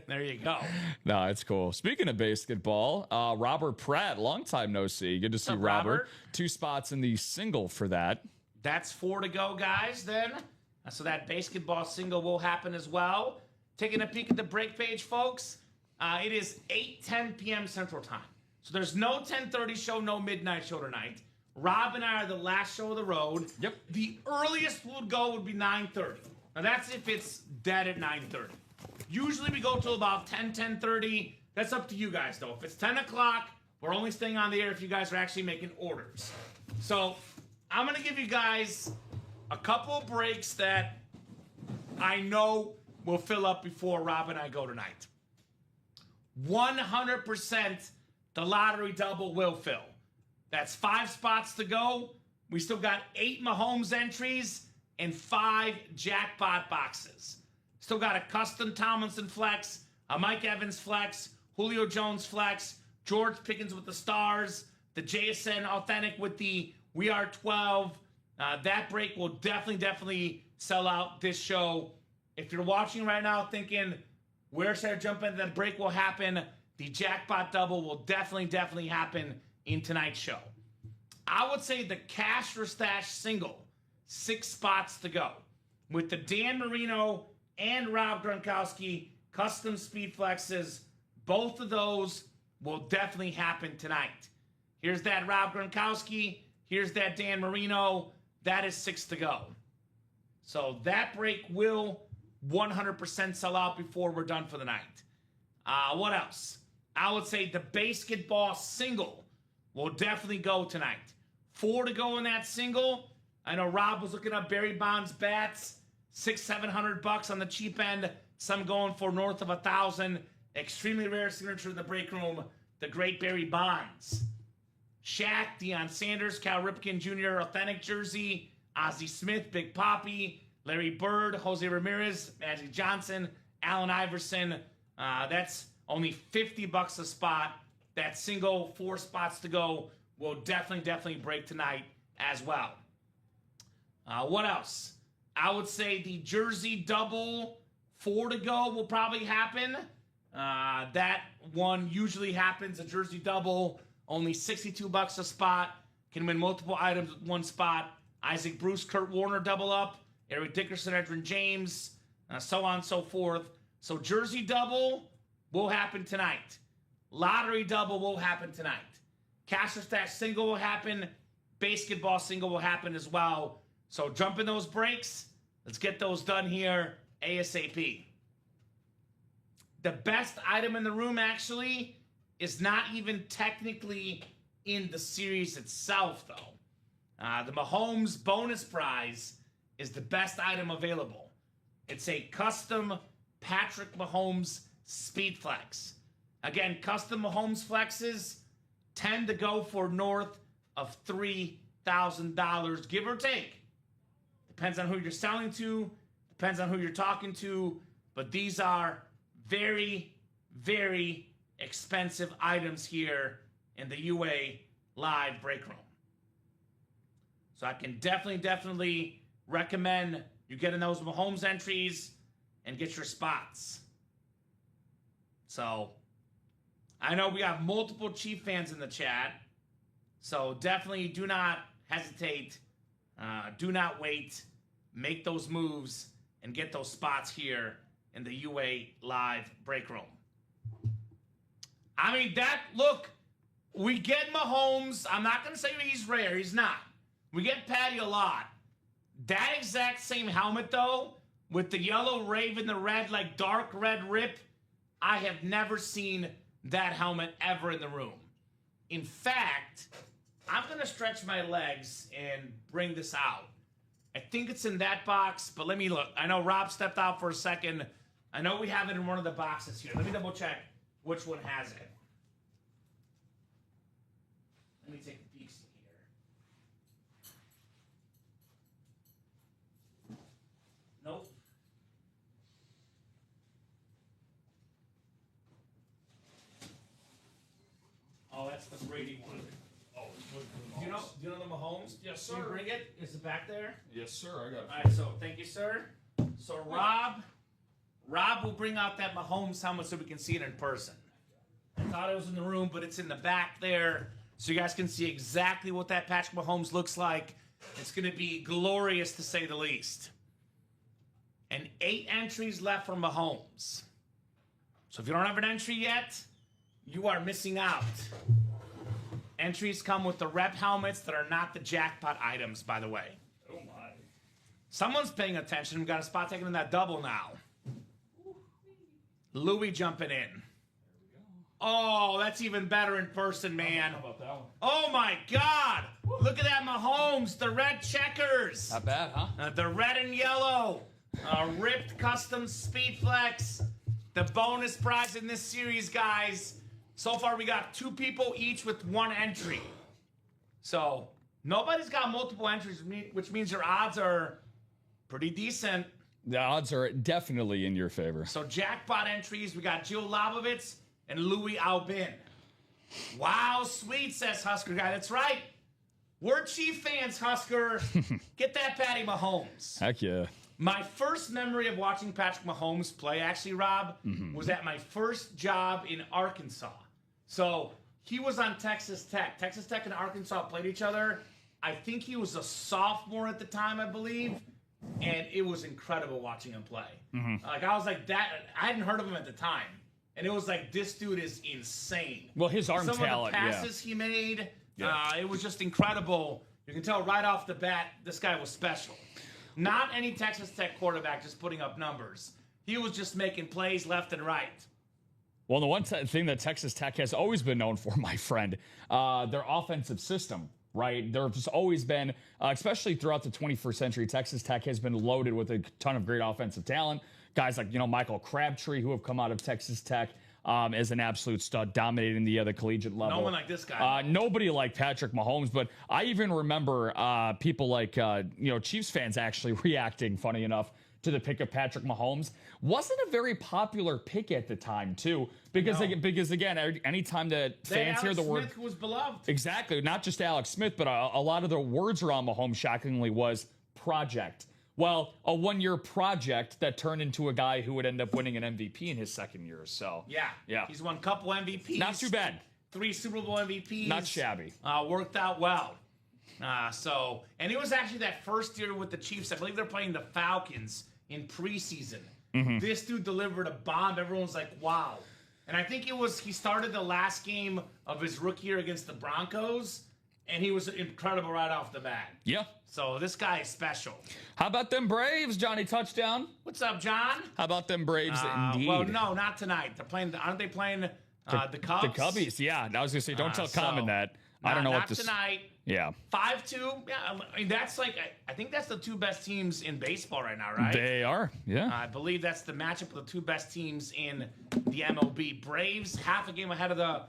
there you go. No, it's cool. Speaking of basketball, Robert Pratt, long time no see. Good to see up, Robert. 2 spots in the single for that. That's 4 to go, guys, then. So that basketball single will happen as well. Taking a peek at the break page, folks. It is 8:10 p.m. Central Time. So there's no 10:30 show, no midnight show tonight. Rob and I are the last show of the road. Yep. The earliest we'll go would be 9:30. Now that's if it's dead at 9:30. Usually we go till about 10:30. That's up to you guys, though. If it's 10 o'clock, we're only staying on the air if you guys are actually making orders. So I'm going to give you guys a couple of breaks that I know will fill up before Rob and I go tonight. 100% the lottery double will fill. That's 5 spots to go. We still got 8 Mahomes entries and 5 jackpot boxes. Still got a custom Tomlinson flex, a Mike Evans flex, Julio Jones flex, George Pickens with the stars, the JSN authentic with the We Are 12. That break will definitely sell out this show. If you're watching right now thinking, where should I jump in? That break will happen. The jackpot double will definitely happen in tonight's show. I would say the cash or stash single, 6 spots to go. With the Dan Marino and Rob Gronkowski custom speed flexes, both of those will definitely happen tonight. Here's that Rob Gronkowski. Here's that Dan Marino. That is 6 to go. So that break will 100% sell out before we're done for the night. What else? I would say the basketball single will definitely go tonight. 4 to go in that single. I know Rob was looking up Barry Bonds bats. $600-700 on the cheap end. Some going for north of 1,000. Extremely rare signature in the break room. The great Barry Bonds. Shaq, Deion Sanders, Cal Ripken Jr. authentic jersey. Ozzie Smith, Big Papi, Larry Bird, Jose Ramirez, Magic Johnson, Allen Iverson. That's only $50 a spot. That single 4 spots to go will definitely break tonight as well. What else? I would say the jersey double 4 to go will probably happen. That one usually happens. A jersey double, only $62 a spot. Can win multiple items with 1 spot. Isaac Bruce, Kurt Warner double up. Eric Dickerson, Edrin James, so on and so forth. So jersey double will happen tonight. Lottery double will happen tonight. Cash or stash single will happen. Basketball single will happen as well. So jump in those breaks. Let's get those done here ASAP. The best item in the room actually is not even technically in the series itself, though. The Mahomes bonus prize is the best item available. It's a custom Patrick Mahomes Speed Flex. Again, custom Mahomes flexes tend to go for north of $3,000, give or take. Depends on who you're selling to, depends on who you're talking to, but these are very expensive items here in the UA Live break room. So I can definitely recommend you get in those Mahomes entries and get your spots. So I know we have multiple Chief fans in the chat, so definitely do not hesitate. Do not wait. Make those moves and get those spots here in the UA Live break room. I mean, We get Mahomes. I'm not going to say he's rare. He's not. We get Patty a lot. That exact same helmet, though, with the yellow raven, the red, like dark red rip, I have never seen that helmet ever in the room. In fact, I'm going to stretch my legs and bring this out. I think it's in that box, but let me look. I know Rob stepped out for a second. I know we have it in one of the boxes here. Let me double check which one has it. Let me take a peek here. Nope. Oh, that's the Brady one. Oh, do you know the Mahomes? Yes, Can you sir. bring it? Is it back there? Yes, sir. I got it. All right, so thank you, sir. So Rob will bring out that Mahomes helmet so we can see it in person. I thought it was in the room, but it's in the back there, so you guys can see exactly what that Patrick Mahomes looks like. It's going to be glorious, to say the least. And 8 entries left for Mahomes. So if you don't have an entry yet, you are missing out. Entries come with the rep helmets that are not the jackpot items, by the way. Oh, my. Someone's paying attention. We've got a spot taken in that double now. Louis jumping in. Oh, that's even better in person, man. How about that one? Oh, my God. Look at that Mahomes. The red checkers. Not bad, huh? The red and yellow. Ripped custom speed flex. The bonus prize in this series, guys. So far, we got 2 people each with 1 entry. So, nobody's got multiple entries, which means your odds are pretty decent. The odds are definitely in your favor. So, jackpot entries, we got Jill Labovitz and Louis Albin. Wow, sweet, says Husker Guy. That's right. We're Chief fans, Husker. Get that Patty Mahomes. Heck yeah. My first memory of watching Patrick Mahomes play, actually, Rob, was at my first job in Arkansas. So he was on Texas Tech. Texas Tech and Arkansas played each other. I think he was a sophomore at the time, I believe. And it was incredible watching him play. Like, I was like, that. I hadn't heard of him at the time. And it was like, this dude is insane. Well, his arm Some talent, of the passes he made, Yeah. it was just incredible. You can tell right off the bat, this guy was special. Not any Texas Tech quarterback just putting up numbers. He was just making plays left and right. Well, the one thing that Texas Tech has always been known for, my friend, their offensive system, right? There's always been, especially throughout the 21st century, Texas Tech has been loaded with a ton of great offensive talent. Guys like, Michael Crabtree, who have come out of Texas Tech as an absolute stud, dominating the collegiate level. No one like this guy. Nobody like Patrick Mahomes, but I even remember people like, Chiefs fans actually reacting, funny enough, to the pick of Patrick Mahomes. Wasn't a very popular pick at the time, too, because again, anytime that fans hear the word... Smith, who was beloved. Exactly, not just Alex Smith, but a lot of the words around Mahomes, shockingly, was project. Well, a one-year project that turned into a guy who would end up winning an MVP in his second year. So Yeah. He's won a couple MVPs. Not too bad. 3 Super Bowl MVPs. Not shabby. Worked out well. And it was actually that first year with the Chiefs. I believe they're playing the Falcons in preseason. This dude delivered a bomb. Everyone was like, wow. And I think he started the last game of his rookie year against the Broncos, and he was incredible right off the bat. Yeah. So this guy is special. How about them Braves, Johnny Touchdown? What's up, John? How about them Braves, indeed? Well, no, not tonight. Aren't they playing the Cubs? The Cubbies, yeah. I was going to say, don't tell Kamen that. I don't know what this... Not tonight. Yeah. 5-2. Yeah, I mean, that's like, I think that's the 2 best teams in baseball right now, right? They are, yeah. I believe that's the matchup of the 2 best teams in the MLB. Braves, half a game ahead of the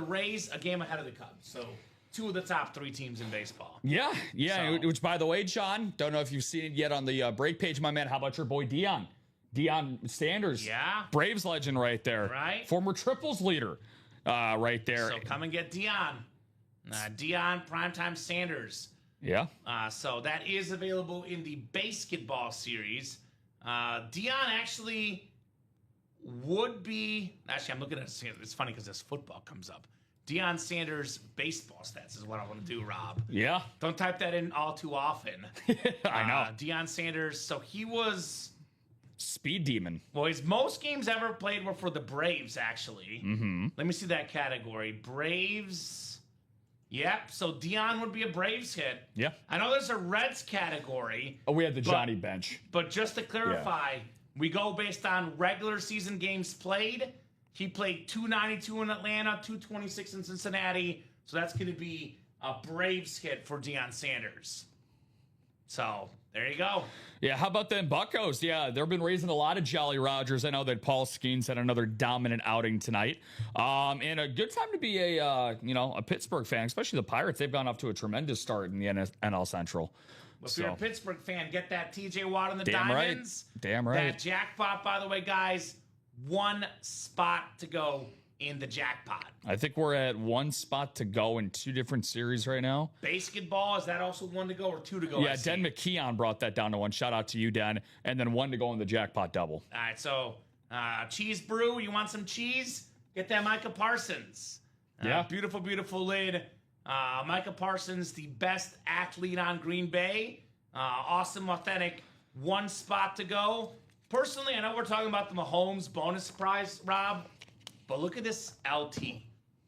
Rays, a game ahead of the Cubs. So 2 of the top 3 teams in baseball. Yeah. So- Which, by the way, John, don't know if you've seen it yet on the break page, my man. How about your boy Deion? Deion Sanders. Yeah. Braves legend right there. Right. Former triples leader right there. So come and get Deion. Deion, Primetime Sanders. Yeah. So that is available in the basketball series. Deion actually would be... Actually, I'm looking at... It's funny because this football comes up. Deion Sanders baseball stats is what I want to do, Rob. Yeah. Don't type that in all too often. I know. Deion Sanders, so he was Speed Demon. Well, his most games ever played were for the Braves, actually. Mm-hmm. Let me see that category. Braves. Yep, so Dion would be a Braves hit. Yeah. I know there's a Reds category. Oh, we had the Johnny bench. But just to clarify, we go based on regular season games played. He played 292 in Atlanta, 226 in Cincinnati. So that's going to be a Braves hit for Deion Sanders. So there you go. Yeah, how about them Buccos? Yeah, they've been raising a lot of Jolly Rogers. I know that Paul Skeens had another dominant outing tonight. And a good time to be a Pittsburgh fan, especially the Pirates. They've gone off to a tremendous start in the NL Central. Well, if you're a Pittsburgh fan, get that TJ Watt on the Damn Diamonds. Right. Damn right. That jackpot, by the way, guys, 1 spot to go in the jackpot. I think we're at 1 spot to go in 2 different series right now. Basketball, is that also 1 to go or 2 to go? Yeah, Den McKeon brought that down to 1. Shout out to you, Den. And then 1 to go in the jackpot double. All right, so cheese brew, you want some cheese? Get that Micah Parsons. Yeah. Beautiful, beautiful lid. Micah Parsons, the best athlete on Green Bay. Awesome, authentic. 1 spot to go. Personally, I know we're talking about the Mahomes bonus prize, Rob, but look at this LT.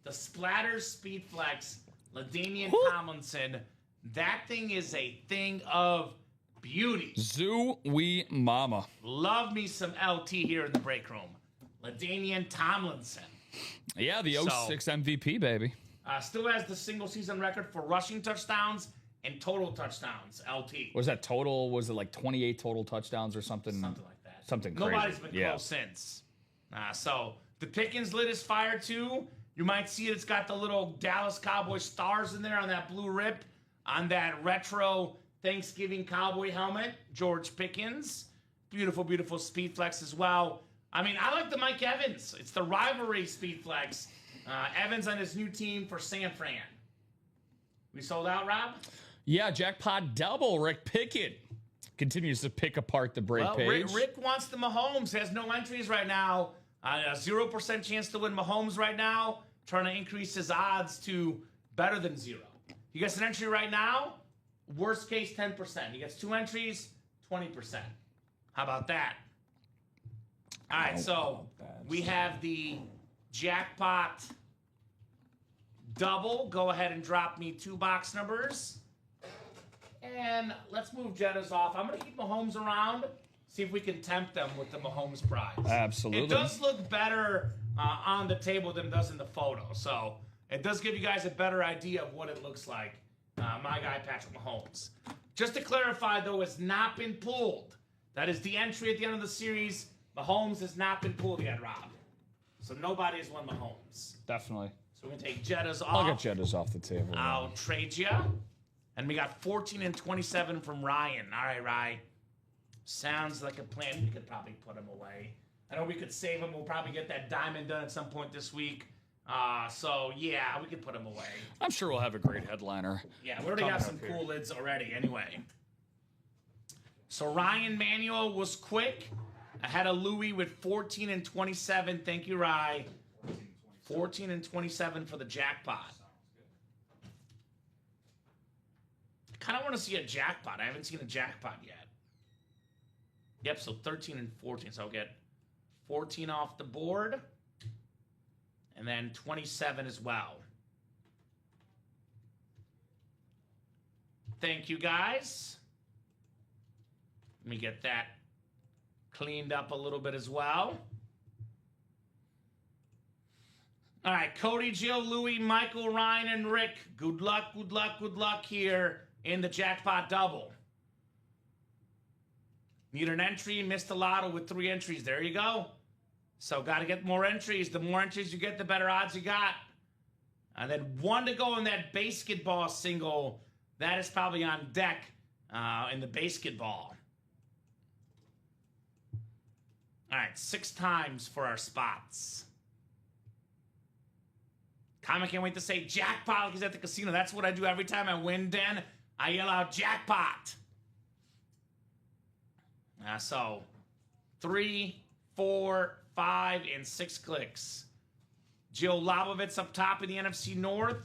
The Splatter Speed Flex, LaDainian Tomlinson. That thing is a thing of beauty. Zoo wee mama. Love me some LT here in the break room. LaDainian Tomlinson. Yeah, the 06 MVP, baby. Still has the single season record for rushing touchdowns and total touchdowns, LT. Was that total? Was it like 28 total touchdowns or something? Something like that. Something crazy. Nobody's been close since. So the Pickens lid is fire too. You might see it's got the little Dallas Cowboy stars in there on that blue rip, on that retro Thanksgiving Cowboy helmet. George Pickens. Beautiful, beautiful Speed Flex as well. I mean, I like the Mike Evans. It's the rivalry Speed Flex. Evans on his new team for San Fran. We sold out, Rob? Yeah, jackpot double. Rick Pickett continues to pick apart the break page. Rick wants the Mahomes. Has no entries right now. A 0% chance to win Mahomes right now. Trying to increase his odds to better than 0. He gets an entry right now. Worst case, 10%. He gets 2 entries, 20%. How about that? All right, so we have the jackpot double. Go ahead and drop me 2 box numbers. And let's move Jettas off. I'm going to keep Mahomes around. See if we can tempt them with the Mahomes prize. Absolutely. It does look better on the table than it does in the photo. So it does give you guys a better idea of what it looks like. My guy, Patrick Mahomes. Just to clarify, though, it's not been pulled. That is the entry at the end of the series. Mahomes has not been pulled yet, Rob. So nobody has won Mahomes. Definitely. So we're going to take Jettas off. I'll get Jettas off the table. I'll trade you. And we got 14 and 27 from Ryan. All right, Ryan. Sounds like a plan. We could probably put him away. I know we could save him. We'll probably get that diamond done at some point this week. So, yeah, we could put him away. I'm sure we'll have a great headliner. Yeah, we already got some cool lids already anyway. So, Ryan Manuel was quick. Ahead of Louis with 14 and 27. Thank you, Rye. 14 and 27 for the jackpot. I kind of want to see a jackpot. I haven't seen a jackpot yet. Yep, so 13 and 14. So I'll get 14 off the board. And then 27 as well. Thank you, guys. Let me get that cleaned up a little bit as well. All right, Cody, Jill, Louie, Michael, Ryan, and Rick. Good luck, good luck, good luck here in the jackpot double. Need an entry, missed the lotto with 3 entries. There you go. So got to get more entries. The more entries you get, the better odds you got. And then 1 to go in that basketball single. That is probably on deck in the basketball. All right, 6 times for our spots. Kamen can't wait to say jackpot like he's at the casino. That's what I do every time I win, Den. I yell out jackpot. So 3, 4, 5, and 6 clicks. Joe Lobovitz up top in the NFC North.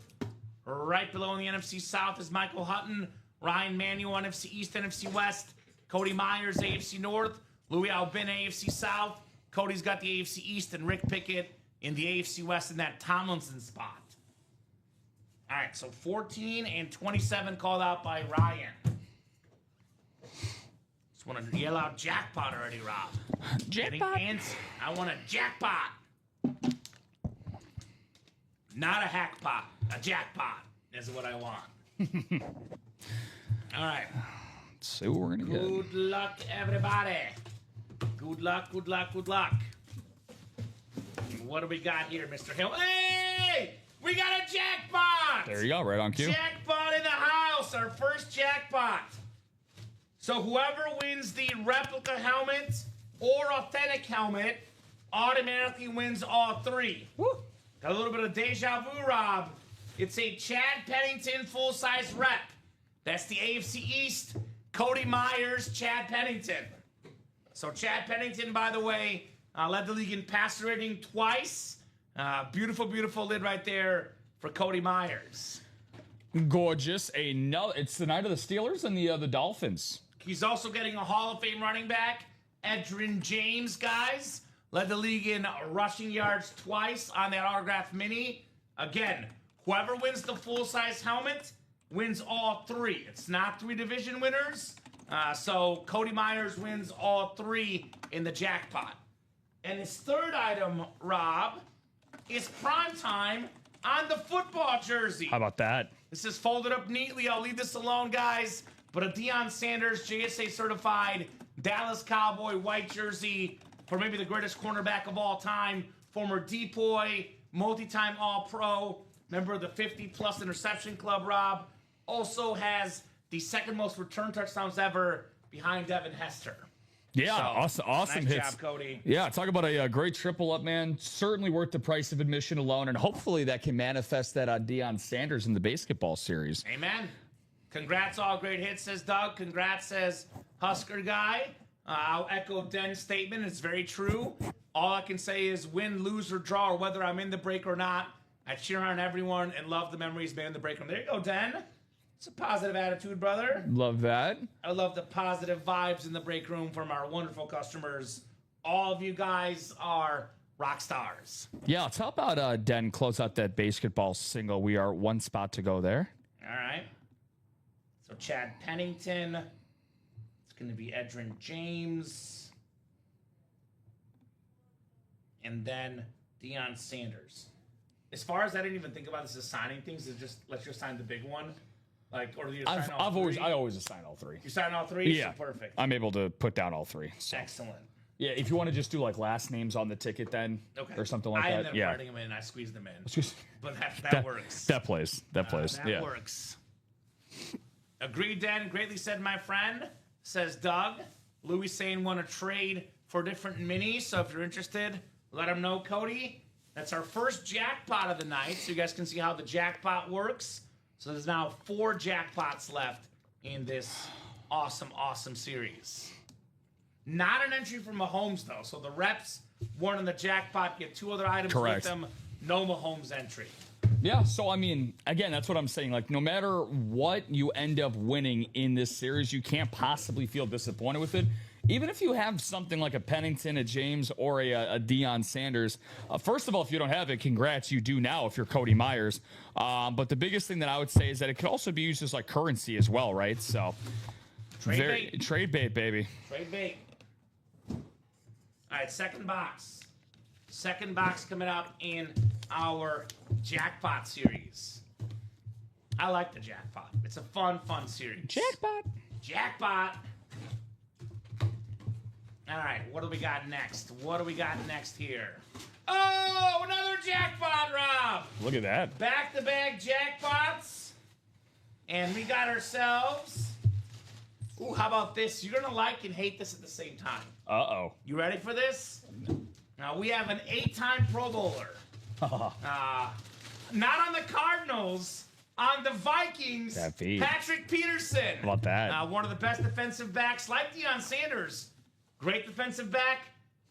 Right below in the NFC South is Michael Hutton. Ryan Manuel, NFC East, NFC West. Cody Myers, AFC North. Louis Albin, AFC South. Cody's got the AFC East, and Rick Pickett in the AFC West in that Tomlinson spot. All right, so 14 and 27 called out by Ryan. Just want to yell out jackpot already, Rob. Jackpot. I want a jackpot. Not a hackpot. A jackpot is what I want. All right. Let's see what we're going to get. Good luck, everybody. Good luck, good luck, good luck. What do we got here, Mr. Hill? Hey! We got a jackpot! There you go, right on cue. Jackpot in the house, our first jackpot. So whoever wins the replica helmet or authentic helmet automatically wins all three. Woo. Got a little bit of deja vu, Rob. It's a Chad Pennington full-size rep. That's the AFC East, Cody Myers, Chad Pennington. So Chad Pennington, by the way, led the league in passer rating twice. Beautiful, beautiful lid right there for Cody Myers. Gorgeous. It's the night of the Steelers and the Dolphins. He's also getting a Hall of Fame running back, Edgerrin James, guys. Led the league in rushing yards twice on that autograph mini. Again, whoever wins the full-size helmet wins all three. It's not three division winners. So Cody Myers wins all three in the jackpot. And his third item, Rob, is prime time on the football jersey. How about that? This is folded up neatly. I'll leave this alone, guys. But a Deion Sanders JSA certified Dallas Cowboy white jersey for maybe the greatest cornerback of all time. Former Depoy, multi-time All-Pro, member of the 50-plus interception club, Rob. Also has the second most return touchdowns ever behind Devin Hester. Yeah, So, awesome nice hits. job, Cody. Yeah, talk about a great triple up, man. Certainly worth the price of admission alone, and hopefully that can manifest that on Deion Sanders in the basketball series. Amen. Congrats, all great hits, says Doug. Congrats, says Husker Guy. I'll echo Den's statement. It's very true. All I can say is win, lose, or draw, or whether I'm in the break or not, I cheer on everyone and love the memories made in the break room. There you go, Den. It's a positive attitude, brother. Love that. I love the positive vibes in the break room from our wonderful customers. All of you guys are rock stars. Yeah, let's help out Den close out that basketball single. We are one spot to go there. All right. So Chad Pennington. It's going to be Edgerrin James. And then Deion Sanders. As far as I didn't even think about this as signing things, it's just let's just sign the big one. Like, or do you sign all three? I always assign all three. You sign all three? Yeah, So perfect. I'm able to put down all three. So. Excellent. Yeah, if you want to just do like last names on the ticket, then or something like I that. ended up Yeah, writing them in. I squeezed them in. Just- But that works. that plays. That plays. That yeah. works. Agreed, Dan. Greatly said, my friend. Says Doug. Louis saying want to trade for different minis. So if you're interested, let him know, Cody. That's our first jackpot of the night. So you guys can see how the jackpot works. So there's now 4 jackpots left in this awesome, awesome series. Not an entry for Mahomes, though. So the reps, one in the jackpot, get 2 other items Correct. with them. No Mahomes entry. Yeah, so I mean, again, that's what I'm saying. Like, no matter what you end up winning in this series, you can't possibly feel disappointed with it. Even if you have something like a Pennington, a James, or a Deion Sanders, first of all, if you don't have it, congrats, you do now if you're Cody Myers. But the biggest thing that I would say is that it could also be used as like currency as well, right? So, trade bait, baby. Trade bait. All right, second box. Second box coming up in our jackpot series. I like the jackpot. It's a fun, fun series. Jackpot. All right, what do we got next? What do we got next here? Oh, another jackpot, Rob. Look at that. Back-to-back jackpots. And we got ourselves... Ooh, how about this? You're going to like and hate this at the same time. Uh-oh. You ready for this? Now, we have an 8-time Pro Bowler. Not on the Cardinals, on the Vikings, That feed. Patrick Peterson. How about that? One of the best defensive backs, like Deion Sanders. Great defensive back,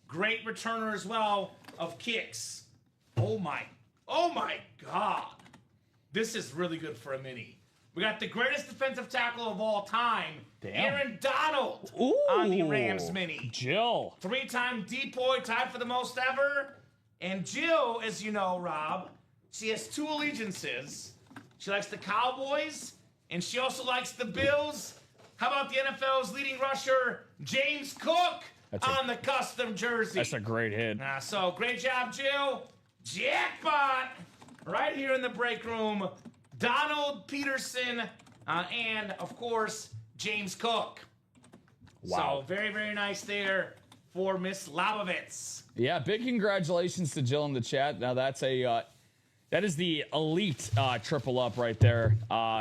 great returner as well of kicks. Oh my God. This is really good for a mini. We got the greatest defensive tackle of all time, Damn. Aaron Donald, Ooh. on the Rams mini. Jill. 3-time DPOY, tied for the most ever. And Jill, as you know, Rob, she has 2 allegiances. She likes the Cowboys, and she also likes the Bills. How about the NFL's leading rusher, James Cook, on the custom jersey? That's a great hit. So great job, Jill. Jackpot right here in the break room. Donald Peterson and, of course, James Cook. Wow. So very, very nice there for Miss Labovitz. Yeah, big congratulations to Jill in the chat. Now that's that is the elite triple up right there.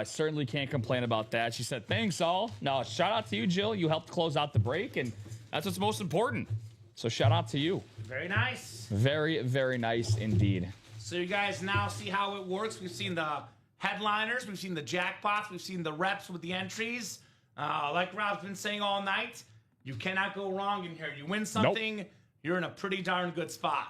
Certainly can't complain about that. She said, thanks all. Now, shout out to you, Jill. You helped close out the break, and that's what's most important. So shout out to you. Very nice. Very, very nice indeed. So you guys now see how it works. We've seen the headliners. We've seen the jackpots. We've seen the reps with the entries. Like Rob's been saying all night, you cannot go wrong in here. You win something, you're in a pretty darn good spot.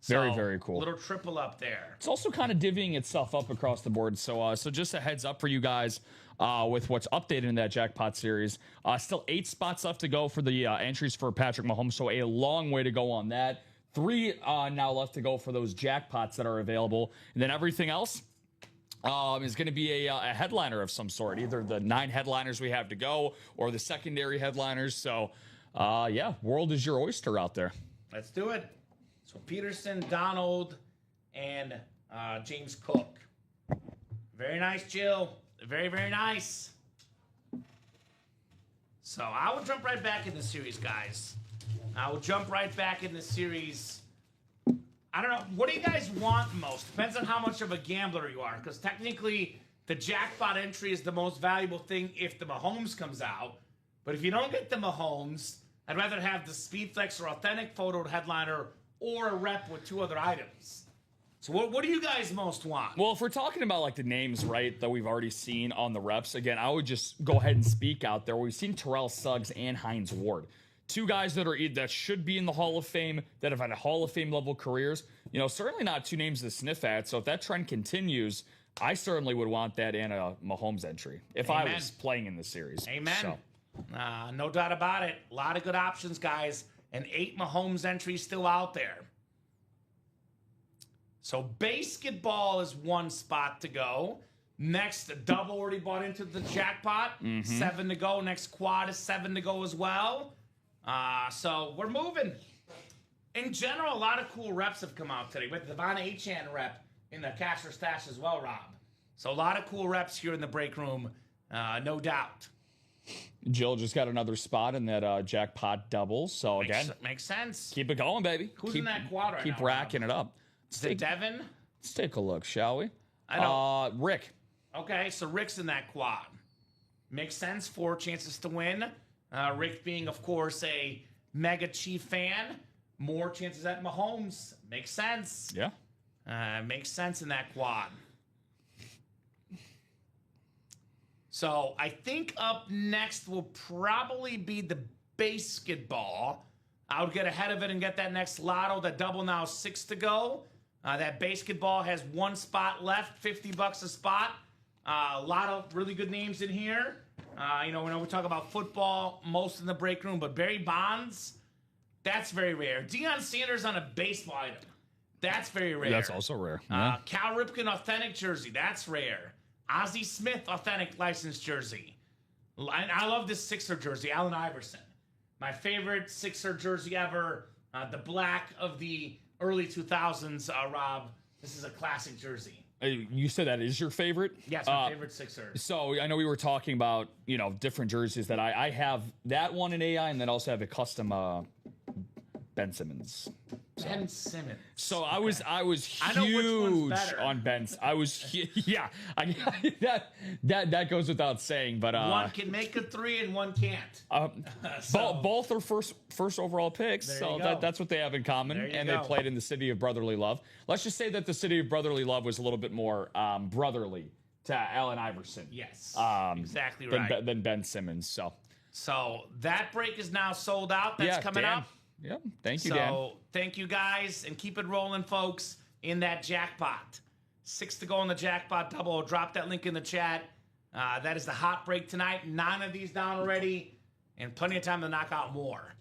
Very, very cool. Little triple up there. It's also kind of divvying itself up across the board. So just a heads up for you guys with what's updated in that jackpot series. Still 8 spots left to go for the entries for Patrick Mahomes. So a long way to go on that. 3 now left to go for those jackpots that are available. And then everything else is going to be a headliner of some sort. Either the 9 headliners we have to go or the secondary headliners. So, yeah, world is your oyster out there. Let's do it. So Peterson, Donald, and James Cook. Very nice, Jill. Very, very nice. So I will jump right back in the series, guys. I will jump right back in the series. I don't know. What do you guys want most? Depends on how much of a gambler you are. Because technically, the jackpot entry is the most valuable thing if the Mahomes comes out. But if you don't get the Mahomes, I'd rather have the Speedflex or Authentic Photo headliner or a rep with 2 other items. So what do you guys most want? Well, if we're talking about like the names, right, that we've already seen on the reps, again, I would just go ahead and speak out there. We've seen Terrell Suggs and Hines Ward. 2 guys that should be in the Hall of Fame, that have had Hall of Fame level careers. You know, certainly not 2 names to sniff at. So if that trend continues, I certainly would want that in a Mahomes entry if Amen. I was playing in the series. Amen. So. No doubt about it. A lot of good options, guys. And 8 Mahomes entries still out there. So basketball is 1 spot to go. Next, double already bought into the jackpot. 7 to go. Next quad is 7 to go as well. So we're moving. In general, a lot of cool reps have come out today. With the Devon Achan rep in the cash or stash as well, Rob. So a lot of cool reps here in the break room, no doubt. Jill just got another spot in that jackpot double. So again, makes sense. keep it going, baby. Who's in that quad right Keep now, racking it up. Is it Devin? Let's take a look, shall we? I know. Rick. Okay, so Rick's in that quad. Makes sense. 4 chances to win. Rick being, of course, a mega Chief fan. More chances at Mahomes. Makes sense. Yeah. Makes sense in that quad. So I think up next will probably be the basketball. I'll get ahead of it and get that next lotto. The double now 6 to go. That basketball has 1 spot left, $50 a spot. A lot of really good names in here. You know, we talk about football, most in the break room, but Barry Bonds, that's very rare. Deion Sanders on a baseball item, that's very rare. That's also rare. Yeah. Cal Ripken authentic jersey, that's rare. Ozzie Smith authentic licensed jersey. I love this Sixer jersey, Allen Iverson. My favorite Sixer jersey ever, the black of the early 2000s, Rob. This is a classic jersey. You said that is your favorite? Yes, my favorite Sixer. So I know we were talking about, you know, different jerseys that I have that one in AI and then also have a custom Ben Simmons. Ben Simmons. So I was I know which huge one's better. on Ben's. I was yeah. That goes without saying, but one can make a 3 and one can't. Both are first overall picks, There so you go. that's what they have in common, There you and go. they played in the city of brotherly love. Let's just say that the city of brotherly love was a little bit more brotherly to Allen Iverson. Yes, Um, exactly than, right. than Ben Simmons. So that break is now sold out. That's yeah, coming Dan. up. Yep. Thank you, Dan. So thank you guys, and keep it rolling, folks, in that jackpot. 6 to go on the jackpot double. Drop that link in the chat. That is the hot break tonight. 9 of these down already, and plenty of time to knock out more.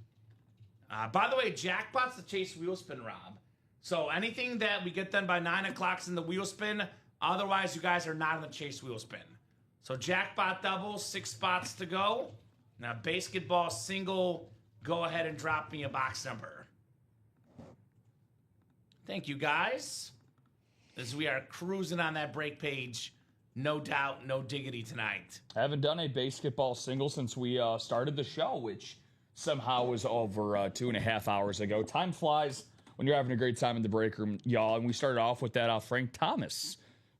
By the way, jackpot's the chase wheel spin, Rob. So anything that we get done by 9 o'clock's in the wheel spin. Otherwise, you guys are not in the chase wheel spin. So jackpot double, 6 spots to go. Now basketball single, go ahead and drop me a box number. Thank you, guys. As we are cruising on that break page. No doubt, no diggity tonight. I haven't done a basketball single since we started the show, which somehow was over 2.5 hours ago. Time flies when you're having a great time in the break room, y'all. And we started off with that Frank Thomas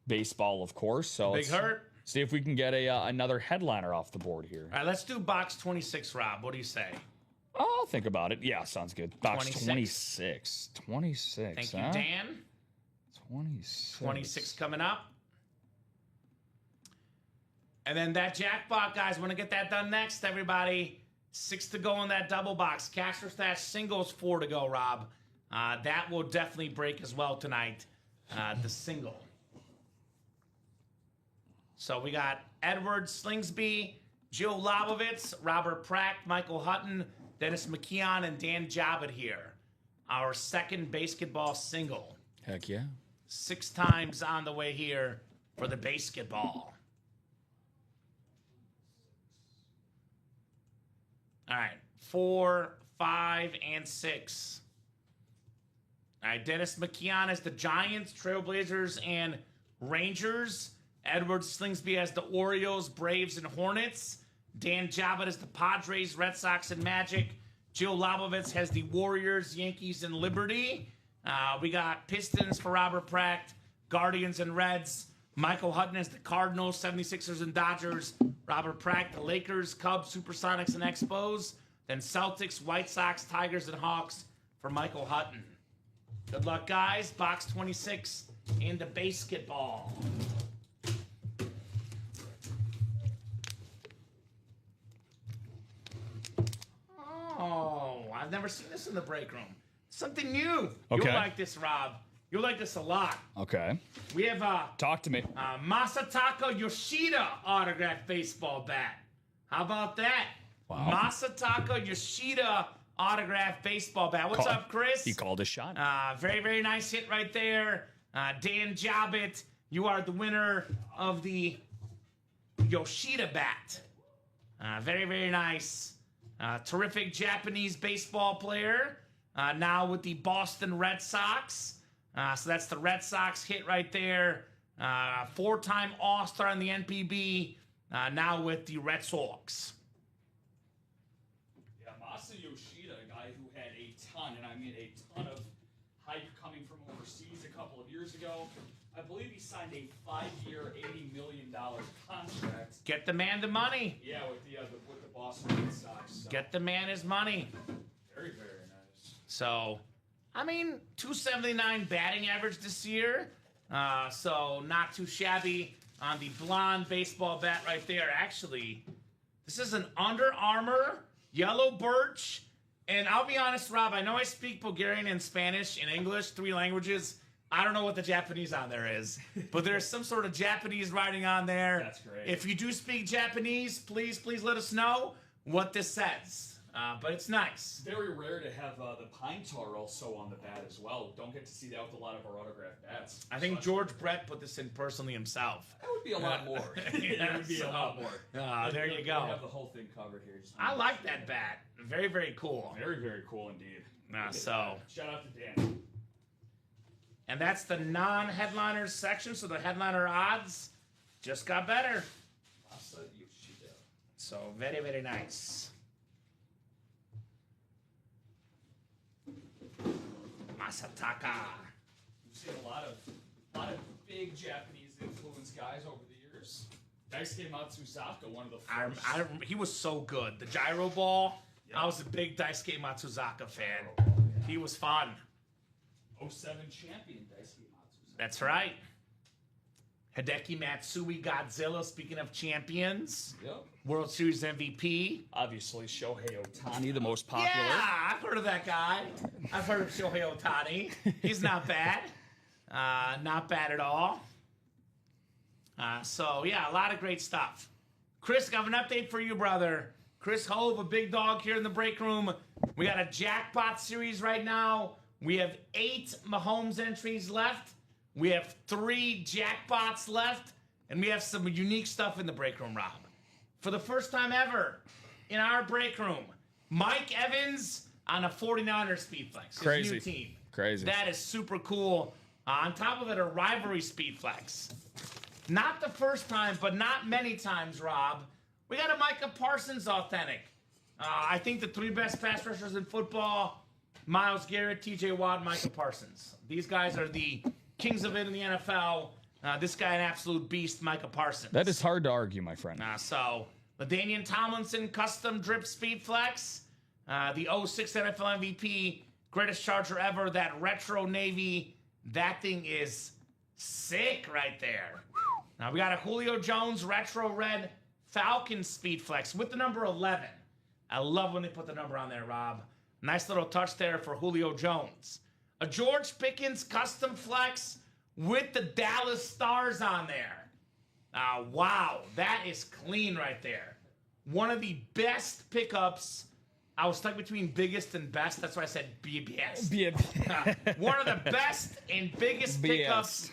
baseball, of course. So Big hurt. See if we can get another headliner off the board here. All right, let's do box 26, Rob. What do you say? I'll think about it. Yeah, sounds good. Box 26. 26. Thank huh? you, Dan. 26. 26 coming up. And then that jackpot, guys, want to get that done next, everybody. 6 to go in that double box. Cash or stash singles, 4 to go, Rob. That will definitely break as well tonight, the single. So we got Edward Slingsby, Joe Lobovitz, Robert Pratt, Michael Hutton, Dennis McKeon, and Dan Jobbitt here. Our second basketball single. Heck yeah. 6 times on the way here for the basketball. All right, 4, 5, and 6. All right, Dennis McKeon as the Giants, Trailblazers, and Rangers. Edward Slingsby as the Orioles, Braves, and Hornets. Dan Jobbitt as the Padres, Red Sox, and Magic. Joe Lobovitz has the Warriors, Yankees, and Liberty. We got Pistons for Robert Pratt, Guardians, and Reds. Michael Hutton as the Cardinals, 76ers, and Dodgers. Robert Pratt, the Lakers, Cubs, Supersonics, and Expos. Then Celtics, White Sox, Tigers, and Hawks for Michael Hutton. Good luck, guys. Box 26 in the basketball. Oh, I've never seen this in the break room. Something new. Okay. You'll like this, Rob. You'll like this a lot. Okay. We have Talk to me. Masataka Yoshida autographed baseball bat. How about that? Wow. Masataka Yoshida autographed baseball bat. What's up, Chris? He called a shot. Very, very nice hit right there. Dan Jobbitt, you are the winner of the Yoshida bat. Very, very nice. Terrific Japanese baseball player. Now with the Boston Red Sox. So that's the Red Sox hit right there. 4-time All-Star in the NPB. Now with the Red Sox. Yeah, Masa Yoshida, a guy who had a ton, and I mean a ton of hype coming from overseas a couple of years ago. I believe he signed a 5-year, $80 million contract. Get the man the money. Yeah, with the Boston Red Sox. So. Get the man his money. Very, very nice. So, I mean, 279 batting average this year. So not too shabby on the blonde baseball bat right there. Actually, this is an Under Armour yellow birch. And I'll be honest, Rob, I know I speak Bulgarian and Spanish and English, 3 languages. I don't know what the Japanese on there is, but there's some sort of Japanese writing on there. That's great. If you do speak Japanese, please let us know what this says. But it's nice. Very rare to have the pine tar also on the bat as well. Don't get to see that with a lot of our autographed bats. I think George Brett put this in personally himself. That would be a lot more. Yeah, That would be a lot more. There you We go. have the whole thing covered here. Just I like that bat. Very, very cool. Very, very cool indeed. So, Shout out to Dan. and that's the non-headliners section. So the headliner odds just got better. Masa Yoshida. So very, very nice. Masataka. We've seen a lot of big Japanese influence guys over the years. Daisuke Matsuzaka, one of the first. He was so good. The gyro ball. Yeah. I was a big Daisuke Matsuzaka fan. Yeah. He was fun. 07 champion Daisuke Matsuzaka. That's right. Hideki Matsui, Godzilla. Speaking of champions, Yep. World Series MVP. Obviously, Shohei Ohtani, the most popular. Yeah, I've heard of that guy. I've heard of Shohei Ohtani. He's not bad. Not bad at all. So, yeah, a lot of great stuff. Chris, I have an update for you, brother. Chris Hove, a big dog here in the break room. We got a jackpot series right now. We have 8 Mahomes entries left. We have 3 jackpots left. And we have some unique stuff in the break room, Rob. For the first time ever in our break room, Mike Evans on a 49er speed flex. His new team. Crazy. That is super cool. On top of it, a rivalry speed flex. Not the first time, but not many times, Rob. We got a Micah Parsons authentic. I think the 3 best pass rushers in football, Myles Garrett, TJ Watt, Micah Parsons. These guys are the kings of it in the NFL. This guy, an absolute beast, Micah Parsons. That is hard to argue, my friend. So, LaDainian Tomlinson, custom drip speed flex. The 06 NFL MVP, greatest Charger ever, that retro Navy. That thing is sick right there. Now, we got a Julio Jones retro red Falcon speed flex with the number 11. I love when they put the number on there, Rob. Nice little touch there for Julio Jones. A George Pickens custom flex with the Dallas Stars on there. Wow, that is clean right there. One of the best pickups. I was stuck between biggest and best. That's why I said BBS. One of the best and biggest pickups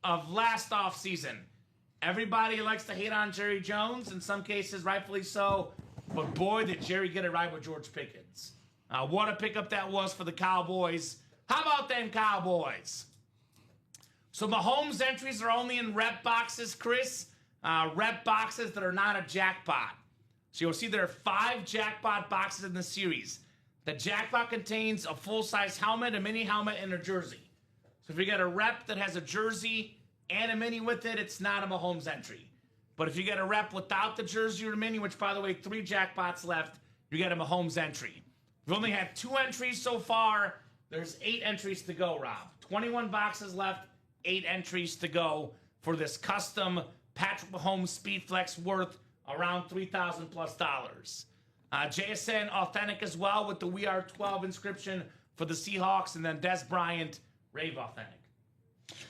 of last offseason. Everybody likes to hate on Jerry Jones, in some cases rightfully so. But boy, did Jerry get it right with George Pickens. What a pickup that was for the Cowboys. How about them Cowboys? So Mahomes entries are only in rep boxes, Chris. Rep boxes that are not a jackpot. So you'll see there are 5 jackpot boxes in the series. The jackpot contains a full-size helmet, a mini helmet, and a jersey. So if you get a rep that has a jersey and a mini with it, it's not a Mahomes entry. But if you get a rep without the jersey or the mini, which, by the way, 3 jackpots left, you get a Mahomes entry. We've only had 2 entries so far. There's 8 entries to go, Rob. 21 boxes left, 8 entries to go for this custom Patrick Mahomes Speed Flex worth around $3,000 plus. JSN authentic as well with the We Are 12 inscription for the Seahawks, and then Des Bryant Rave authentic.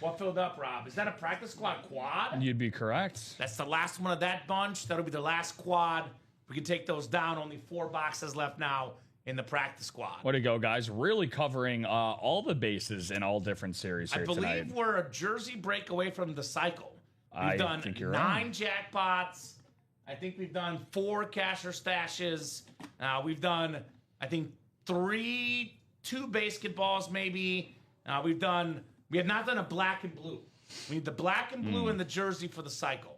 What filled up, Rob? Is that a practice squad quad? You'd be correct. That's the last one of that bunch. That'll be the last quad. We can take those down. Only 4 boxes left now in the practice squad. Way to go, guys. Really covering all the bases in all different series here tonight. I believe we're a jersey break away from the cycle. We've done 9 jackpots. I think we've done 4 cash or stashes. We've done, I think, 2 basketballs maybe. We have not done a black and blue. We need the black and blue and the jersey for the cycle.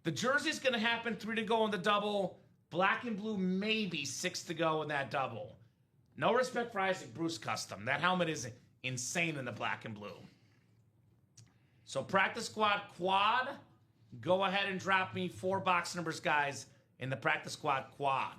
The jersey's going to happen 3 to go in the double. Black and blue maybe 6 to go in that double. No respect for Isaac Bruce custom. That helmet is insane in the black and blue. So practice squad quad. Go ahead and drop me 4 box numbers, guys, in the practice squad quad.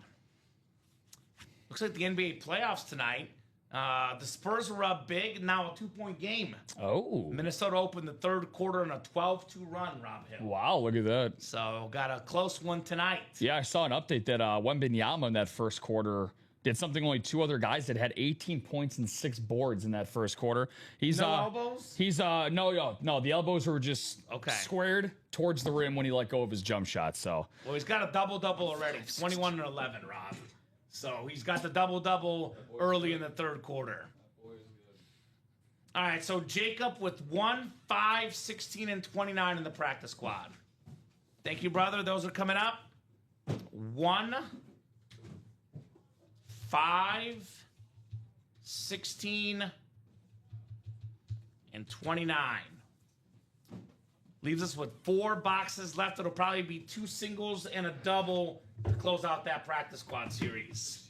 Looks like the NBA playoffs tonight. The Spurs were up big, now a 2-point game. Oh. Minnesota opened the 3rd quarter on a 12-2 run, Rob Hill. Wow, look at that. So got a close one tonight. Yeah, I saw an update that Wembanyama in that first quarter did something only 2 other guys that had 18 points and 6 boards in that first quarter. He's no elbows? He's no. The elbows were just squared towards the rim when he let go of his jump shot. So well, he's got a double-double already, 21 and 11, Rob. So he's got the double-double early in the 3rd quarter. All right, so Jacob with 1, 5, 16, and 29 in the practice squad. Thank you, brother. Those are coming up. 1, 5, 16, and 29. Leaves us with 4 boxes left. It'll probably be 2 singles and a double to close out that practice squad series.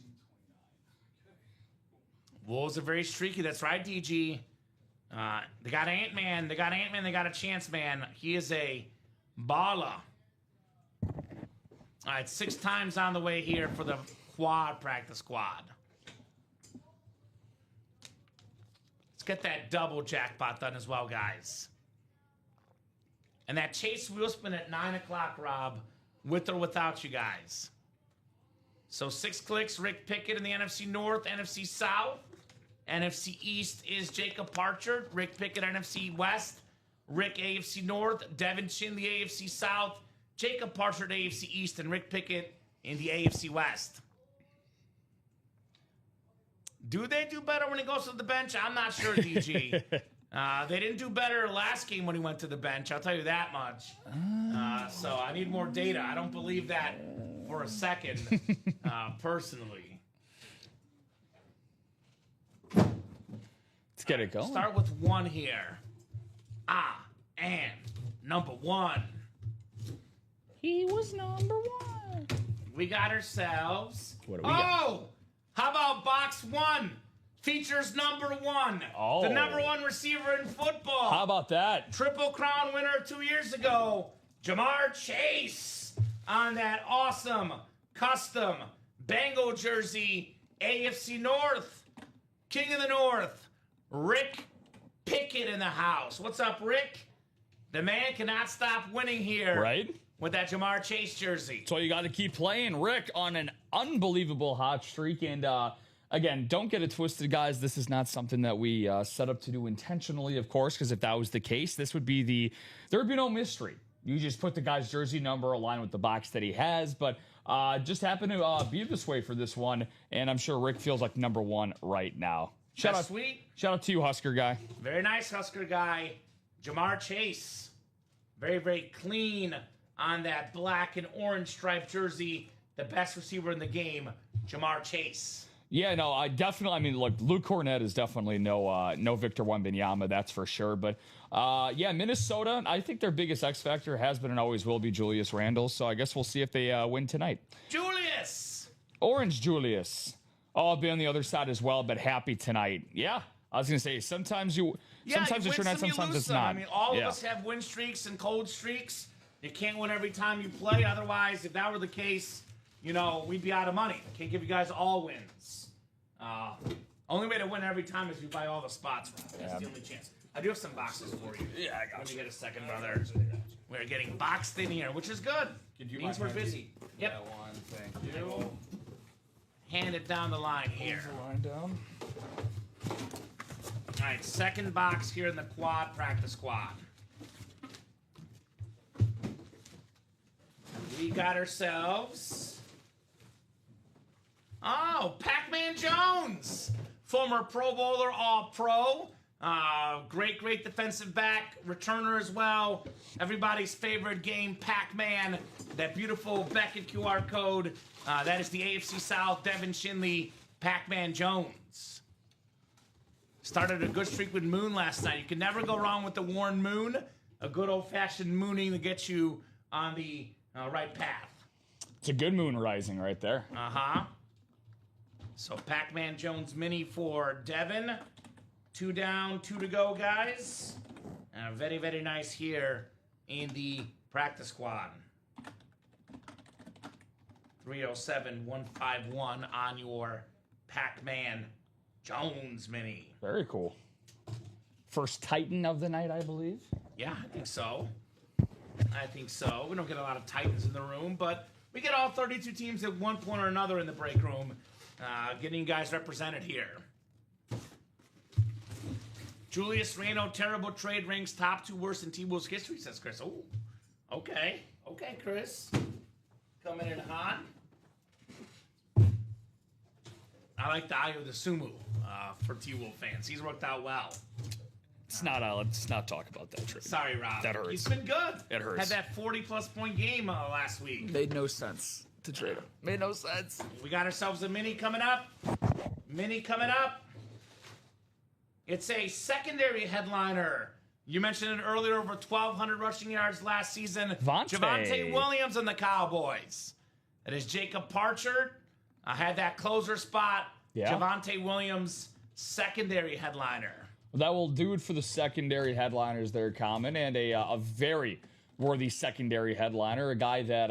Wolves are very streaky. That's right, DG. They got Ant-Man. They got a chance, man. He is a baller. All right, 6 times on the way here for the quad practice squad. Let's get that double jackpot done as well, guys. And that Chase wheel spin at 9 o'clock, Rob, with or without you guys. So 6 clicks, Rick Pickett in the NFC North, NFC South. NFC East is Jacob Parcher. Rick Pickett, NFC West. Rick, AFC North. Devin Chin, the AFC South. Jacob Parchard, AFC East. And Rick Pickett in the AFC West. Do they do better when he goes to the bench? I'm not sure, DG. They didn't do better last game when he went to the bench. I'll tell you that much. So I need more data. I don't believe that for a second, personally. Let's get it going. Start with one here. And number one. He was number one. We got ourselves. What do we got? How about box one? Features number one. Oh. The number one receiver in football. How about that? Triple Crown winner 2 years ago. Jamar Chase on that awesome custom Bengal jersey. AFC North. King of the North. Rick Pickett in the house. What's up, Rick? The man cannot stop winning here. Right? With that Jamar Chase jersey. So you got to keep playing. Rick on an unbelievable hot streak. And again, don't get it twisted, guys. This is not something that we set up to do intentionally, of course, because if that was the case, there would be no mystery. You just put the guy's jersey number aligned with the box that he has. But just happened to be this way for this one. And I'm sure Rick feels like number one right now. Shout out to you, Husker guy. Very nice, Husker guy. Jamar Chase. Very, very clean on that black and orange striped jersey. The best receiver in the game, Jamar Chase. Yeah, no, I mean, look, Luke Cornett is definitely no Victor Wembanyama, that's for sure. But, yeah, Minnesota, I think their biggest X factor has been and always will be Julius Randle. So I guess we'll see if they win tonight. Julius! Orange Julius. Oh, I'll be on the other side as well, but happy tonight. Yeah, I was going to say, sometimes it's your night, sometimes it's not. I mean, all of us have win streaks and cold streaks. You can't win every time you play. Otherwise, if that were the case, we'd be out of money. Can't give you guys all wins. Only way to win every time is you buy all the spots. That's the only chance. I do have some boxes for you. Yeah, I got Let me get a second, brother. We're getting boxed in here, which is good. Means we're busy. Yep. Yeah, one, thank you. Hand it down the line here. The line down. All right, second box here in the quad practice squad. We got ourselves. Oh, Pac-Man Jones, former Pro Bowler, All-Pro. Great defensive back, returner as well. Everybody's favorite game, Pac-Man. That beautiful Beckett QR code. That is the AFC South, Devin Shinley, Pac-Man Jones. Started a good streak with Moon last night. You can never go wrong with the Warren Moon. A good old-fashioned mooning to get you on the right path. It's a good moon rising right there. So Pac-Man Jones mini for Devin. 2 down, 2 to go, guys. And very, very nice here in the practice squad. 307-151 on your Pac-Man Jones mini. Very cool. First Titan of the night, I believe. Yeah, I think so. We don't get a lot of Titans in the room, but we get all 32 teams at one point or another in the break room, getting you guys represented here. Julius Randle, terrible trade, ranks top 2 worst in T-Wolves history, says Chris. Oh, okay. Okay, Chris. Coming in hot. I like the Ayo the Sumu for T-Wolf fans. He's worked out well. Let's not talk about that trade. Sorry, Rob. That hurts. He's been good. It hurts. Had that 40-plus point game last week. Made no sense to trade him. Made no sense. We got ourselves a mini coming up. It's a secondary headliner. You mentioned it earlier, over 1,200 rushing yards last season. Javonte Williams and the Cowboys. That is Jacob Parchard. I had that closer spot. Yeah. Javonte Williams, secondary headliner. Well, that will do it for the secondary headliners there, Kamen, and a very worthy secondary headliner, a guy that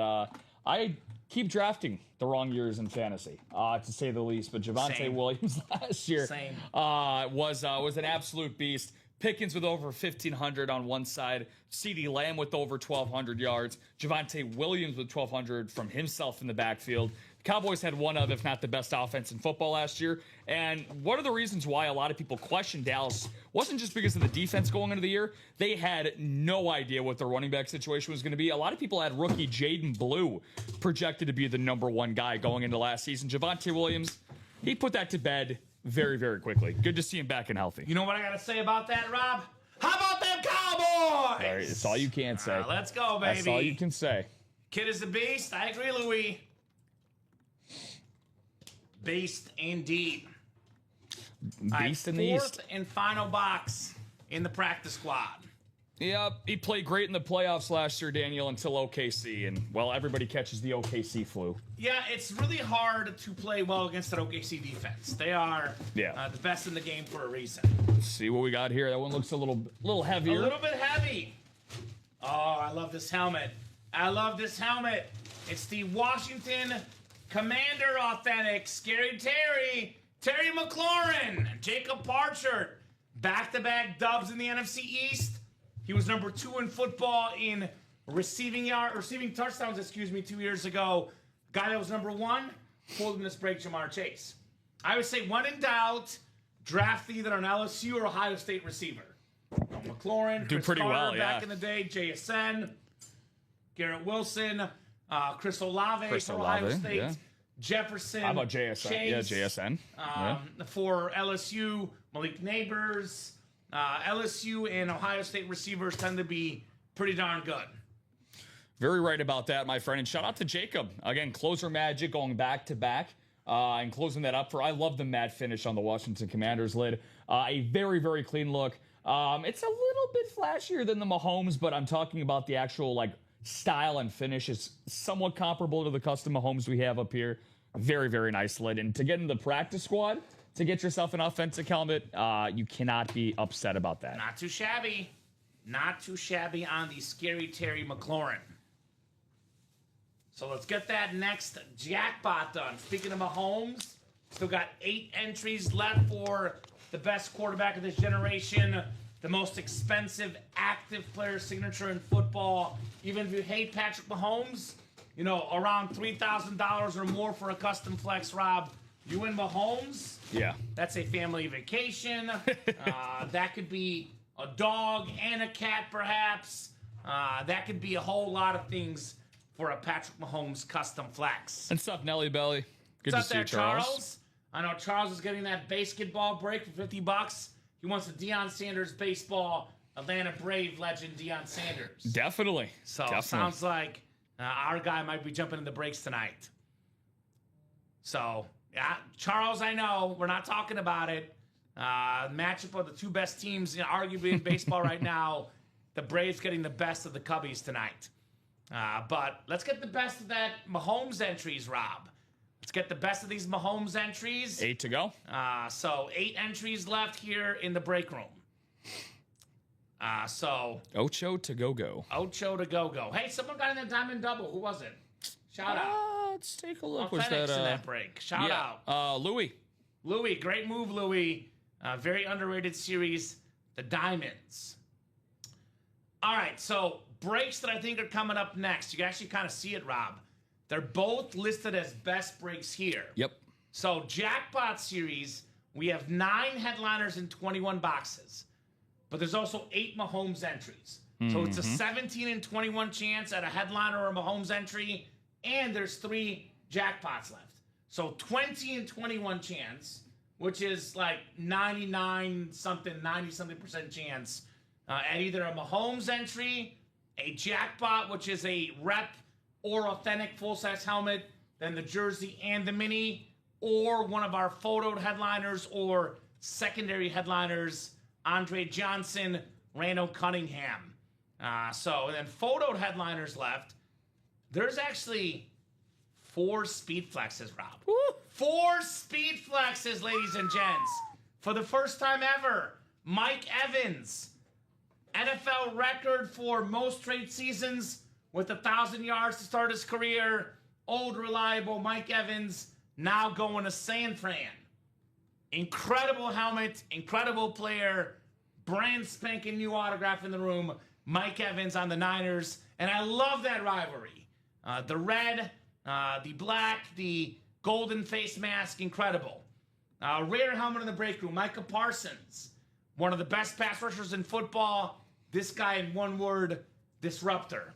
I keep drafting the wrong years in fantasy, to say the least. But Javonte Williams last year was an absolute beast. Pickens with over 1,500 on one side. CeeDee Lamb with over 1,200 yards. Javonte Williams with 1,200 from himself in the backfield. The Cowboys had one of, if not the best offense in football last year. And one of the reasons why a lot of people questioned Dallas wasn't just because of the defense going into the year. They had no idea what their running back situation was going to be. A lot of people had rookie Jaden Blue projected to be the number one guy going into last season. Javonte Williams, he put that to bed very, very quickly. Good to see him back and healthy. You know what I got to say about that, Rob? How about them Cowboys? All right, that's all you can say. Let's go, baby. That's all you can say. Kid is a beast. I agree, Louis. Beast indeed. Beast in the East. Fourth and final box in the practice squad. Yeah, he played great in the playoffs last year, Daniel, until OKC. And, well, everybody catches the OKC flu. Yeah, it's really hard to play well against that OKC defense. They are the best in the game for a reason. Let's see what we got here. That one looks a little heavier. A little bit heavy. Oh, I love this helmet. I love this helmet. It's the Washington Commander Authentic. Scary Terry. Terry McLaurin. Jacob Parchert. Back-to-back dubs in the NFC East. He was number 2 in football in receiving touchdowns, 2 years ago. Guy that was number 1, pulled in this break, Jamar Chase. I would say, when in doubt, draft either an LSU or Ohio State receiver. McLaurin, do Chris pretty Carter, well, yeah. back in the day, JSN, Garrett Wilson, Chris Olave for Ohio State, yeah. Jefferson. How about JSN? Chase, Yeah, JSN. For LSU, Malik Neighbors. LSU and Ohio State receivers tend to be pretty darn good. Very right about that, my friend. And shout out to Jacob. Again, closer magic going back to back and closing that up I love the matte finish on the Washington Commanders lid. A very, very clean look. It's a little bit flashier than the Mahomes, but I'm talking about the actual style and finish is somewhat comparable to the custom Mahomes we have up here. Very, very nice lid. And to get in the practice squad, to get yourself an offensive helmet, you cannot be upset about that. Not too shabby. Not too shabby on the Scary Terry McLaurin. So let's get that next jackpot done. Speaking of Mahomes, still got 8 entries left for the best quarterback of this generation, the most expensive active player signature in football. Even if you hate Patrick Mahomes, around $3,000 or more for a custom flex, Rob. You win Mahomes, yeah, that's a family vacation. That could be a dog and a cat, perhaps. That could be a whole lot of things for a Patrick Mahomes custom flex. And sup, Nelly Belly? Good What's to up see there, you, Charles. I know Charles is getting that basketball break for $50. He wants the Deion Sanders baseball, Atlanta Brave legend Deion Sanders. Definitely. So sounds like our guy might be jumping in the breaks tonight. So, yeah, Charles, I know. We're not talking about it. Matchup of the 2 best teams, arguably in baseball right now. The Braves getting the best of the Cubbies tonight. But let's get the best of that Mahomes entries, Rob. Let's get the best of these Mahomes entries. 8 to go. So 8 entries left here in the break room. Ocho to go. Ocho to go. Hey, someone got in that diamond double. Who was it? Shout out. Let's take a look. Was that in that break? Shout out. Louis. Louis, great move, Louis. Very underrated series, the Diamonds. All right, so breaks that I think are coming up next. You can actually kind of see it, Rob. They're both listed as best breaks here. Yep. So Jackpot Series, we have 9 headliners in 21 boxes. But there's also 8 Mahomes entries. So it's a 17 and 21 chance at a headliner or a Mahomes entry. And there's 3 jackpots left. So 20 and 21 chance, which is like 90-something% chance at either a Mahomes entry, a jackpot, which is a rep or authentic full-size helmet, then the jersey and the mini, or one of our photoed headliners or secondary headliners, Andre Johnson, Randall Cunningham. And then photoed headliners left. There's actually 4 speed flexes, Rob. Woo. 4 speed flexes, ladies and gents. For the first time ever, Mike Evans, NFL record for most straight seasons with 1,000 yards to start his career. Old, reliable Mike Evans, now going to San Fran. Incredible helmet, incredible player, brand spanking new autograph in the room, Mike Evans on the Niners. And I love that rivalry. The red, the black, the golden face mask, incredible. Rare helmet in the break room, Micah Parsons. One of the best pass rushers in football. This guy, in one word, disruptor.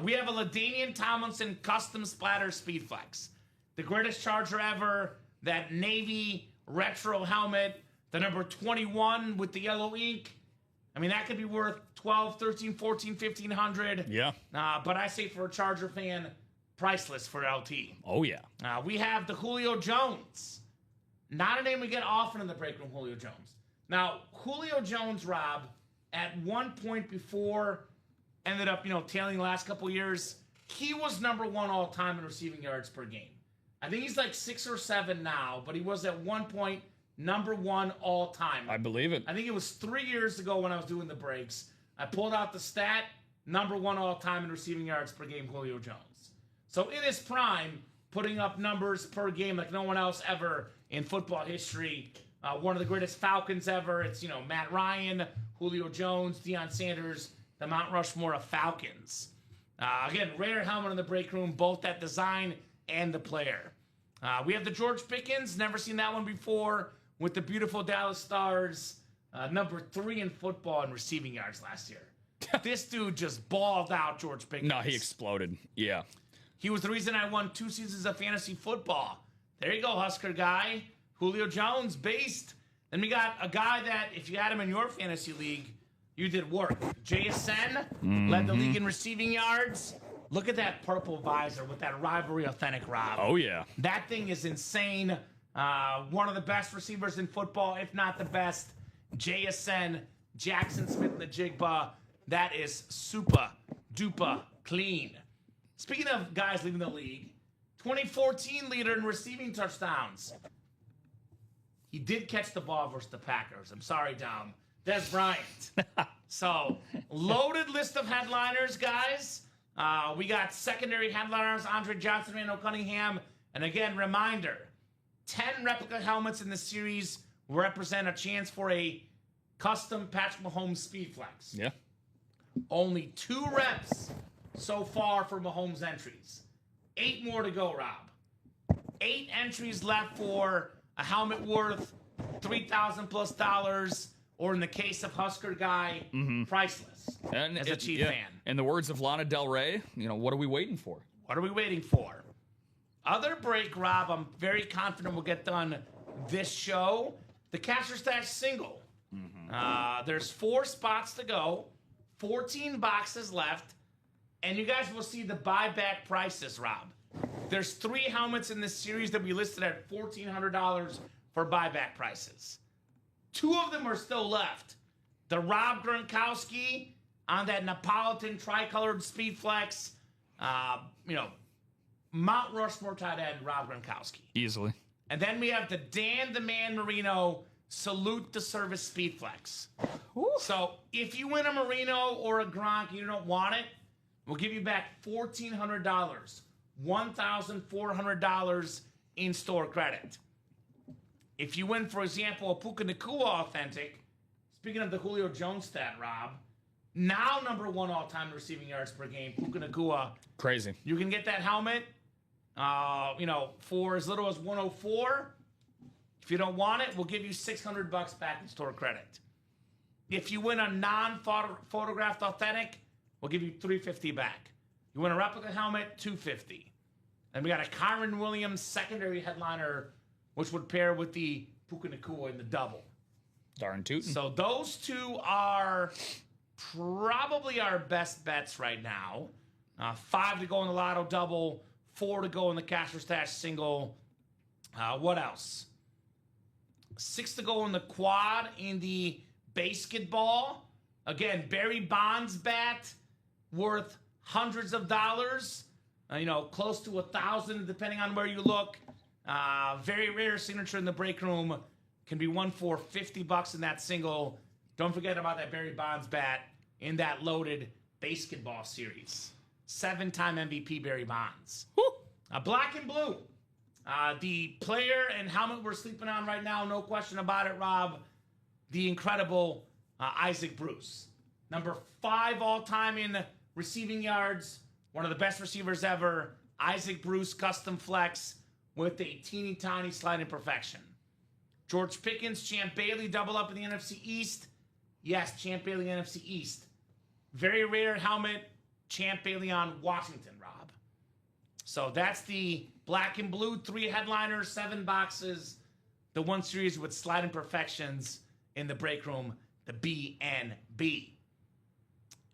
We have a LaDainian Tomlinson custom splatter speed flex. The greatest Charger ever. That navy retro helmet. The number 21 with the yellow ink. I mean, that could be worth 12, 13, 14, 1500. Yeah. But I say for a Charger fan, priceless for LT. Oh, yeah. We have the Julio Jones. Not a name we get often in the break room, Julio Jones. Now, Julio Jones, Rob, at one point before, ended up, tailing the last couple years, he was number one all time in receiving yards per game. I think he's like 6 or 7 now, but he was at one point number one all time. I believe it. I think it was 3 years ago when I was doing the breaks. I pulled out the stat, number one all time in receiving yards per game, Julio Jones. So in his prime, putting up numbers per game like no one else ever in football history. One of the greatest Falcons ever. It's, Matt Ryan, Julio Jones, Deion Sanders, the Mount Rushmore of Falcons. Again, rare helmet in the break room, both that design and the player. We have the George Pickens, never seen that one before, with the beautiful Dallas Stars, number 3 in football in receiving yards last year. This dude just balled out, George Pickens. No, he exploded. Yeah. He was the reason I won 2 seasons of fantasy football. There you go, Husker guy. Julio Jones, based. Then we got a guy that, if you had him in your fantasy league, you did work. JSN led the league in receiving yards. Look at that purple visor with that rivalry authentic, Rob. Oh, yeah. That thing is insane. One of the best receivers in football, if not the best. JSN, Jackson Smith in the Jigba. That is super duper clean. Speaking of guys leaving the league, 2014 leader in receiving touchdowns. He did catch the ball versus the Packers. I'm sorry, Dom. Des Bryant. So, loaded list of headliners, guys. We got secondary headliners, Andre Johnson, Randall Cunningham. And again, reminder, 10 replica helmets in the series will represent a chance for a custom Patrick Mahomes Speed Flex. Yeah. Only 2 reps so far for Mahomes entries. 8 more to go, Rob. 8 entries left for a helmet worth $3,000 plus, or in the case of Husker guy, priceless. And as a Chief fan. In the words of Lana Del Rey, what are we wwaiting for? What are we waiting for? Other break, Rob, I'm very confident we'll get done this show. The Cash or Stash single. There's 4 spots to go, 14 boxes left, and you guys will see the buyback prices, Rob. There's 3 helmets in this series that we listed at $1,400 for buyback prices. 2 of them are still left. The Rob Gronkowski on that Neapolitan tricolored Speed Flex, Mount Rushmore tight end, Rob Gronkowski. Easily. And then we have the Dan the Man Marino Salute the Service Speed Flex. So if you win a Marino or a Gronk and you don't want it, we'll give you back $1,400. $1,400 in-store credit. If you win, for example, a Puka Nacua authentic, speaking of the Julio Jones stat, Rob, now number 1 all-time receiving yards per game, Puka Nacua. Crazy. You can get that helmet, for as little as $104. If you don't want it, we'll give you $600 back in store credit. If you win a non-photographed authentic, we'll give you $350 back. You win a replica helmet, $250. And we got a Kyron Williams secondary headliner, which would pair with the Puka Nacua in the double. Darn tootin'. So those 2 are probably our best bets right now. 5 to go in the Lotto double, 4 to go in the Cash or Stash single. What else? 6 to go in the quad in the basketball. Again, Barry Bonds bat worth hundreds of dollars. Close to 1,000 depending on where you look. Very rare signature in the break room. Can be won for $50 in that single. Don't forget about that Barry Bonds bat in that loaded basketball series. 7-time MVP Barry Bonds. Black and blue. The player and helmet we're sleeping on right now, no question about it, Rob. The incredible Isaac Bruce. Number 5 all-time in receiving yards. One of the best receivers ever. Isaac Bruce, custom flex with a teeny tiny slide in perfection. George Pickens, Champ Bailey, double up in the NFC East. Yes, Champ Bailey, NFC East. Very rare helmet, Champ Bailey on Washington, Rob. So that's the black and blue, 3 headliners, 7 boxes. The 1 series with slide imperfections in the break room, the BNB.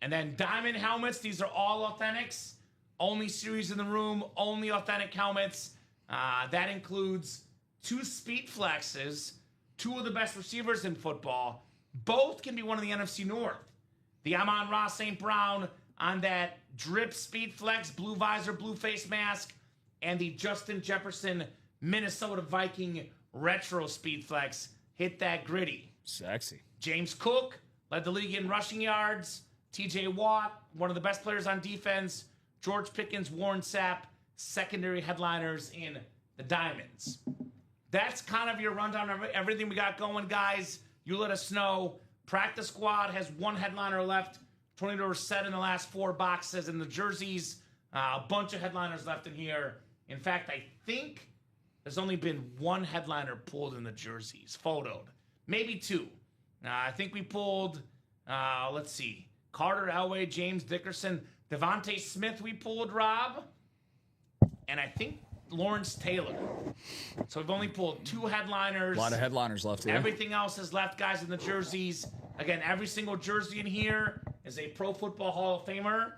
And then diamond helmets, these are all authentics. Only series in the room, only authentic helmets. That includes 2 speed flexes, 2 of the best receivers in football. Both can be one of the NFC North. The Amon-Ra St. Brown on that drip speed flex, blue visor, blue face mask, and the Justin Jefferson Minnesota Viking retro speed flex hit that gritty. Sexy. James Cook led the league in rushing yards. TJ Watt, one of the best players on defense. George Pickens, Warren Sapp, secondary headliners in the Diamonds. That's kind of your rundown of everything we got going, guys. You let us know. Practice squad has 1 headliner left. Tornado set in the last 4 boxes. And the jerseys, a bunch of headliners left in here. In fact, I think there's only been 1 headliner pulled in the jerseys, photoed. Maybe 2. I think we pulled, let's see, Carter Elway, James Dickerson, Devontae Smith we pulled, Rob. And I think Lawrence Taylor. So we've only pulled 2 headliners. A lot of headliners left here. Everything else is left, guys, in the jerseys. Again, every single jersey in here is a Pro Football Hall of Famer,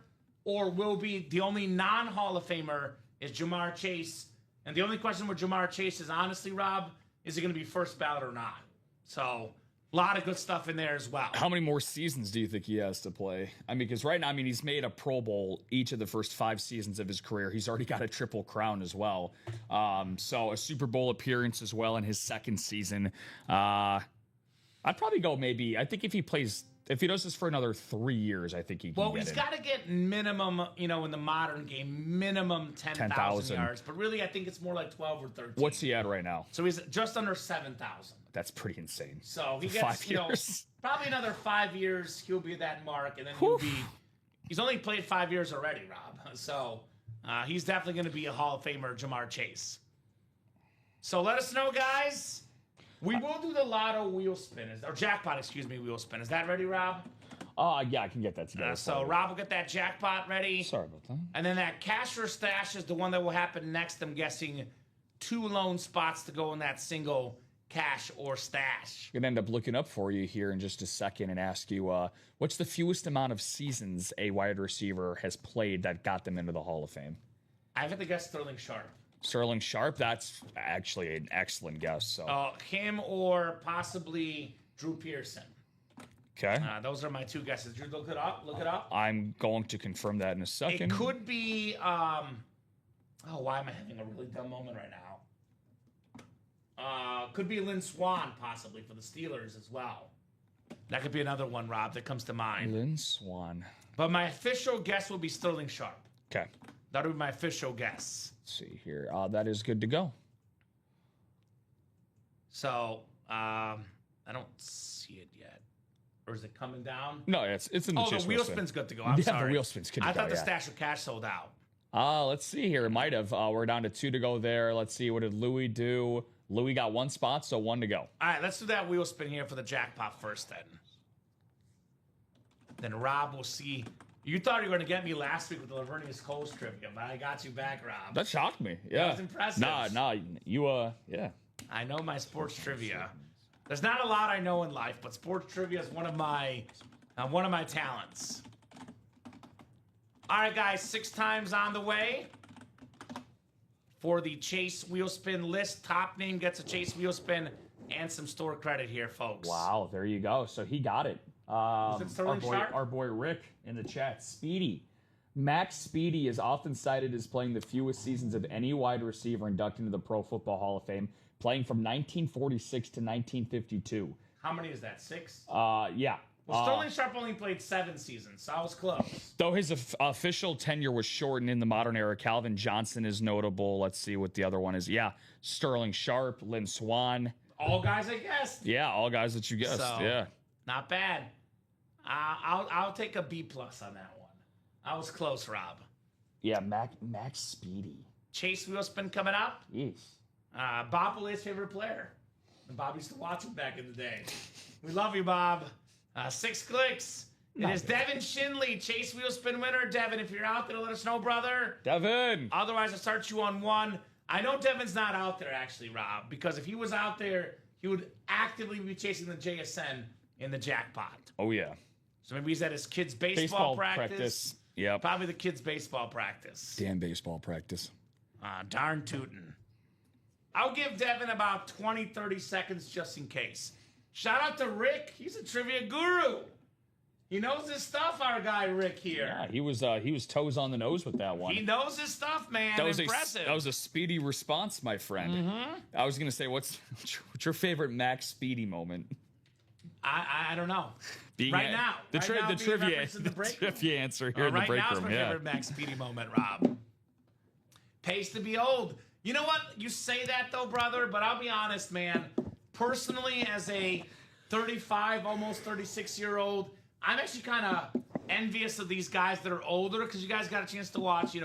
or will be. The only non-Hall of Famer is Jamar Chase. And the only question with Jamar Chase is, honestly, Rob, is he going to be first ballot or not? So a lot of good stuff in there as well. How many more seasons do you think he has to play? I mean, because right now, he's made a Pro Bowl each of the first 5 seasons of his career. He's already got a Triple Crown as well. So a Super Bowl appearance as well in his 2nd season. I'd probably go maybe, I think if he does this for another 3 years, I think he can Well, get he's in. got to get minimum, in the modern game, minimum 10,000 yards. But really, I think it's more like 12 or 13. What's he at right now? So he's just under 7,000. That's pretty insane. So he For gets, 5 years. Probably another 5 years, he'll be that mark. And then he's only played 5 years already, Rob. So he's definitely going to be a Hall of Famer, Jamar Chase. So let us know, guys. We will do the lotto wheel spin, or jackpot, wheel spin. Is that ready, Rob? Yeah, I can get that together. So Rob will get that jackpot ready. Sorry about that. And then that cash or stash is the one that will happen next. I'm guessing 2 lone spots to go in that single cash or stash. I'm going to end up looking up for you here in just a second and ask you, what's the fewest amount of seasons a wide receiver has played that got them into the Hall of Fame? I have to guess Sterling Sharp. Sterling Sharp? That's actually an excellent guess. So him or possibly Drew Pearson. Okay. Those are my 2 guesses. Drew, look it up. I'm going to confirm that in a second. It could be, why am I having a really dumb moment right now? Could be Lynn Swann, possibly, for the Steelers as well. That could be another one, Rob, that comes to mind. Lynn Swann. But my official guess will be Sterling Sharp. Okay. That would be my official guess. Let's see here. That is good to go. So, I don't see it yet. Or is it coming down? No, it's in the Oh, chase the wheel spin's good to go. I'm yeah, sorry. the wheel spin's good to go. I thought the yeah. stash of cash sold out. Let's see here. It might have. We're down to 2 to go there. Let's see. What did Louis do? Louis got 1 spot, so 1 to go. All right, let's do that wheel spin here for the jackpot first then. Then Rob will see. You thought you were going to get me last week with the Lavernius Coles trivia, but I got you back, Rob. That shocked me. Yeah. That was impressive. Nah, you, yeah. I know my sports trivia. There's not a lot I know in life, but sports trivia is one of my talents. All right, guys, 6 times on the way for the Chase wheel spin list. Top name gets a Chase wheel spin and some store credit here, folks. Wow, there you go. So he got it. it Sterling Sharp? Our boy Rick in the chat. Speedy. Max Speedy is often cited as playing the fewest seasons of any wide receiver inducted into the Pro Football Hall of Fame, playing from 1946 to 1952. How many is that? 6? Yeah. Well, Sterling Sharp only played 7 seasons, so I was close. Though his official tenure was shortened in the modern era, Calvin Johnson is notable. Let's see what the other one is. Yeah, Sterling Sharp, Lynn Swann. All guys I guessed. Yeah, all guys that you guessed. So, yeah. Not bad. I'll take a B+ on that one. I was close, Rob. Yeah, Max Speedy. Chase Wheelspin coming up. Yes. Bob Willet's favorite player. And Bob used to watch him back in the day. We love you, Bob. 6 clicks. It is Devin Shinley, Chase Wheelspin winner. Devin, if you're out there, let us know, brother. Devin. Otherwise, I'll start you on 1. I know Devin's not out there, actually, Rob, because if he was out there, he would actively be chasing the JSN in the jackpot. Oh, yeah. So maybe he's at his kid's baseball practice. Yeah. Probably the kid's baseball practice. Damn baseball practice. Darn tootin'. I'll give Devin about 20, 30 seconds just in case. Shout out to Rick. He's a trivia guru. He knows his stuff, our guy Rick here. Yeah, he was toes on the nose with that one. He knows his stuff, man. That was impressive. That was a speedy response, my friend. Mm-hmm. I was gonna say, what's your favorite Max Speedy moment? I don't know. Being right now. The trivia answer here in the right break now room. is my Yeah. favorite Max Speedy moment, Rob. Pays to be old. You know what? You say that though, brother, but I'll be honest, man. Personally, as a 35, almost 36-year-old, I'm actually kind of envious of these guys that are older because you guys got a chance to watch,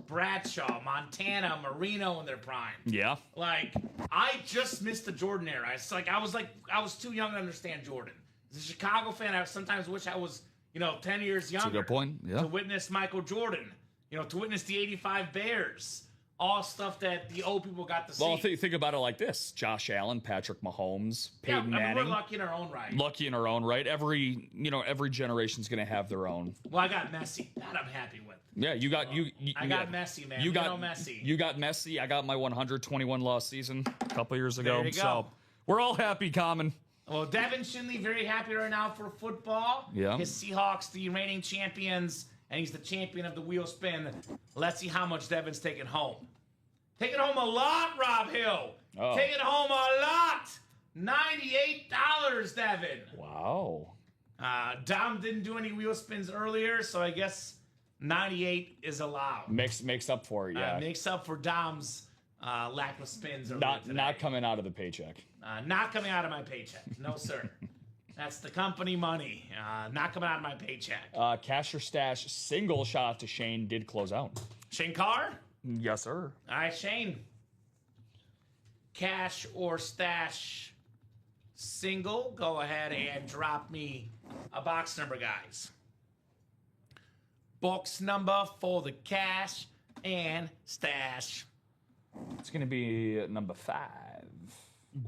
Bradshaw, Montana, Marino in their prime. Yeah. Like, I just missed the Jordan era. It's like I was too young to understand Jordan. As a Chicago fan, I sometimes wish I was, 10 years younger. That's a good point. Yeah. To witness Michael Jordan, to witness the 85 Bears. All stuff that the old people got to see. Well, think about it like this: Josh Allen, Patrick Mahomes, Peyton Manning. We're lucky in our own right. Lucky in our own right. Every generation's going to have their own. Well, I got Messi. That I'm happy with. Yeah, you got I got Messi, man. You got Messi. You got Messi. I got my 121 loss season a couple years ago. There you go. So we're all happy, Kamen. Well, Devin Shinley very happy right now for football. Yeah. His Seahawks, the reigning champions, and he's the champion of the wheel spin. Let's see how much Devin's taking home. Taking home a lot, Rob Hill. Oh. Taking home a lot. $98, Devin. Wow. Dom didn't do any wheel spins earlier, so I guess 98 is allowed. Makes up for it, yeah. Makes up for Dom's lack of spins earlier today. Not coming out of the paycheck. Not coming out of my paycheck. No, sir. That's the company money. Not coming out of my paycheck. Cash or Stash single, shout out to Shane, did close out. Shane Carr? Yes, sir. All right, Shane. Cash or Stash single. Go ahead and drop me a box number, guys. Box number for the cash and stash. It's going to be number 5.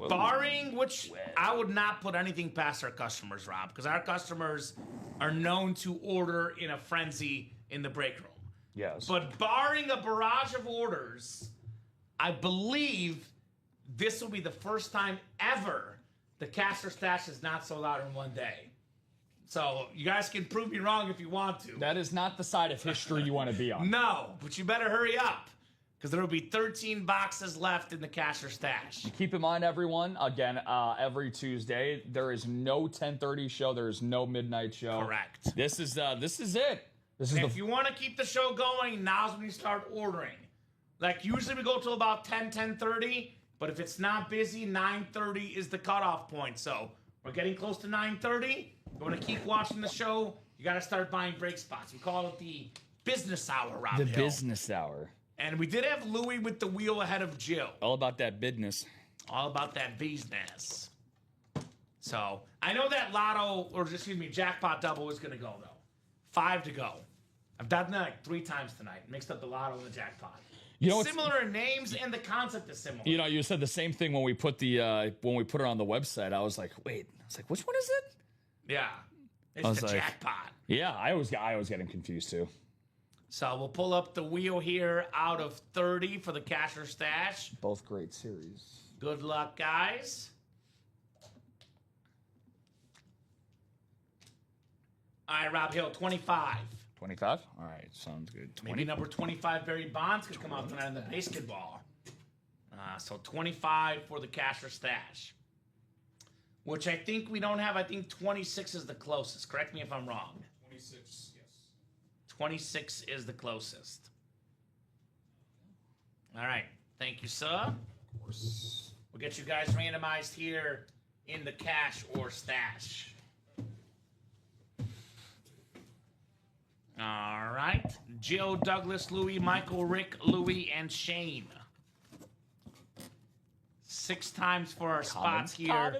Barring which, I would not put anything past our customers, Rob, because our customers are known to order in a frenzy in the break room. Yes. But barring a barrage of orders, I believe this will be the first time ever the cash or stash is not sold out in one day. So you guys can prove me wrong if you want to. That is not the side of history you want to be on. No, but you better hurry up because there will be 13 boxes left in the cash or stash. Keep in mind, everyone, again, every Tuesday, there is no 10:30 show. There is no midnight show. Correct. This is it. If you want to keep the show going, now's when you start ordering. Like, usually we go till about 10:30, but if it's not busy, 9:30 is the cutoff point. So we're getting close to 9:30. You want to keep watching the show, you got to start buying break spots. We call it the business hour, Rob The Hill. business hour. And we did have Louie with the wheel ahead of Jill. All about that business. All about that business. So, I know that jackpot double is going to go, though. 5 to go. I've done that like 3 times tonight. Mixed up the lotto and the jackpot. Similar names and the concept is similar. You said the same thing when we put when we put it on the website. I was like, which one is it? Yeah. It's the jackpot. Yeah, I always get him confused too. So we'll pull up the wheel here out of 30 for the cash or stash. Both great series. Good luck, guys. All right, Rob Hill, 25. 25? All right, sounds good. 20. Maybe number 25, Barry Bonds, could come out tonight in the basketball. So 25 for the cash or stash. Which I think we don't have. I think 26 is the closest. Correct me if I'm wrong. 26, yes. 26 is the closest. All right. Thank you, sir. Of course. We'll get you guys randomized here in the cash or stash. All right. Jill, Douglas, Louie, Michael, Rick, Louie, and Shane. 6 times for our spots here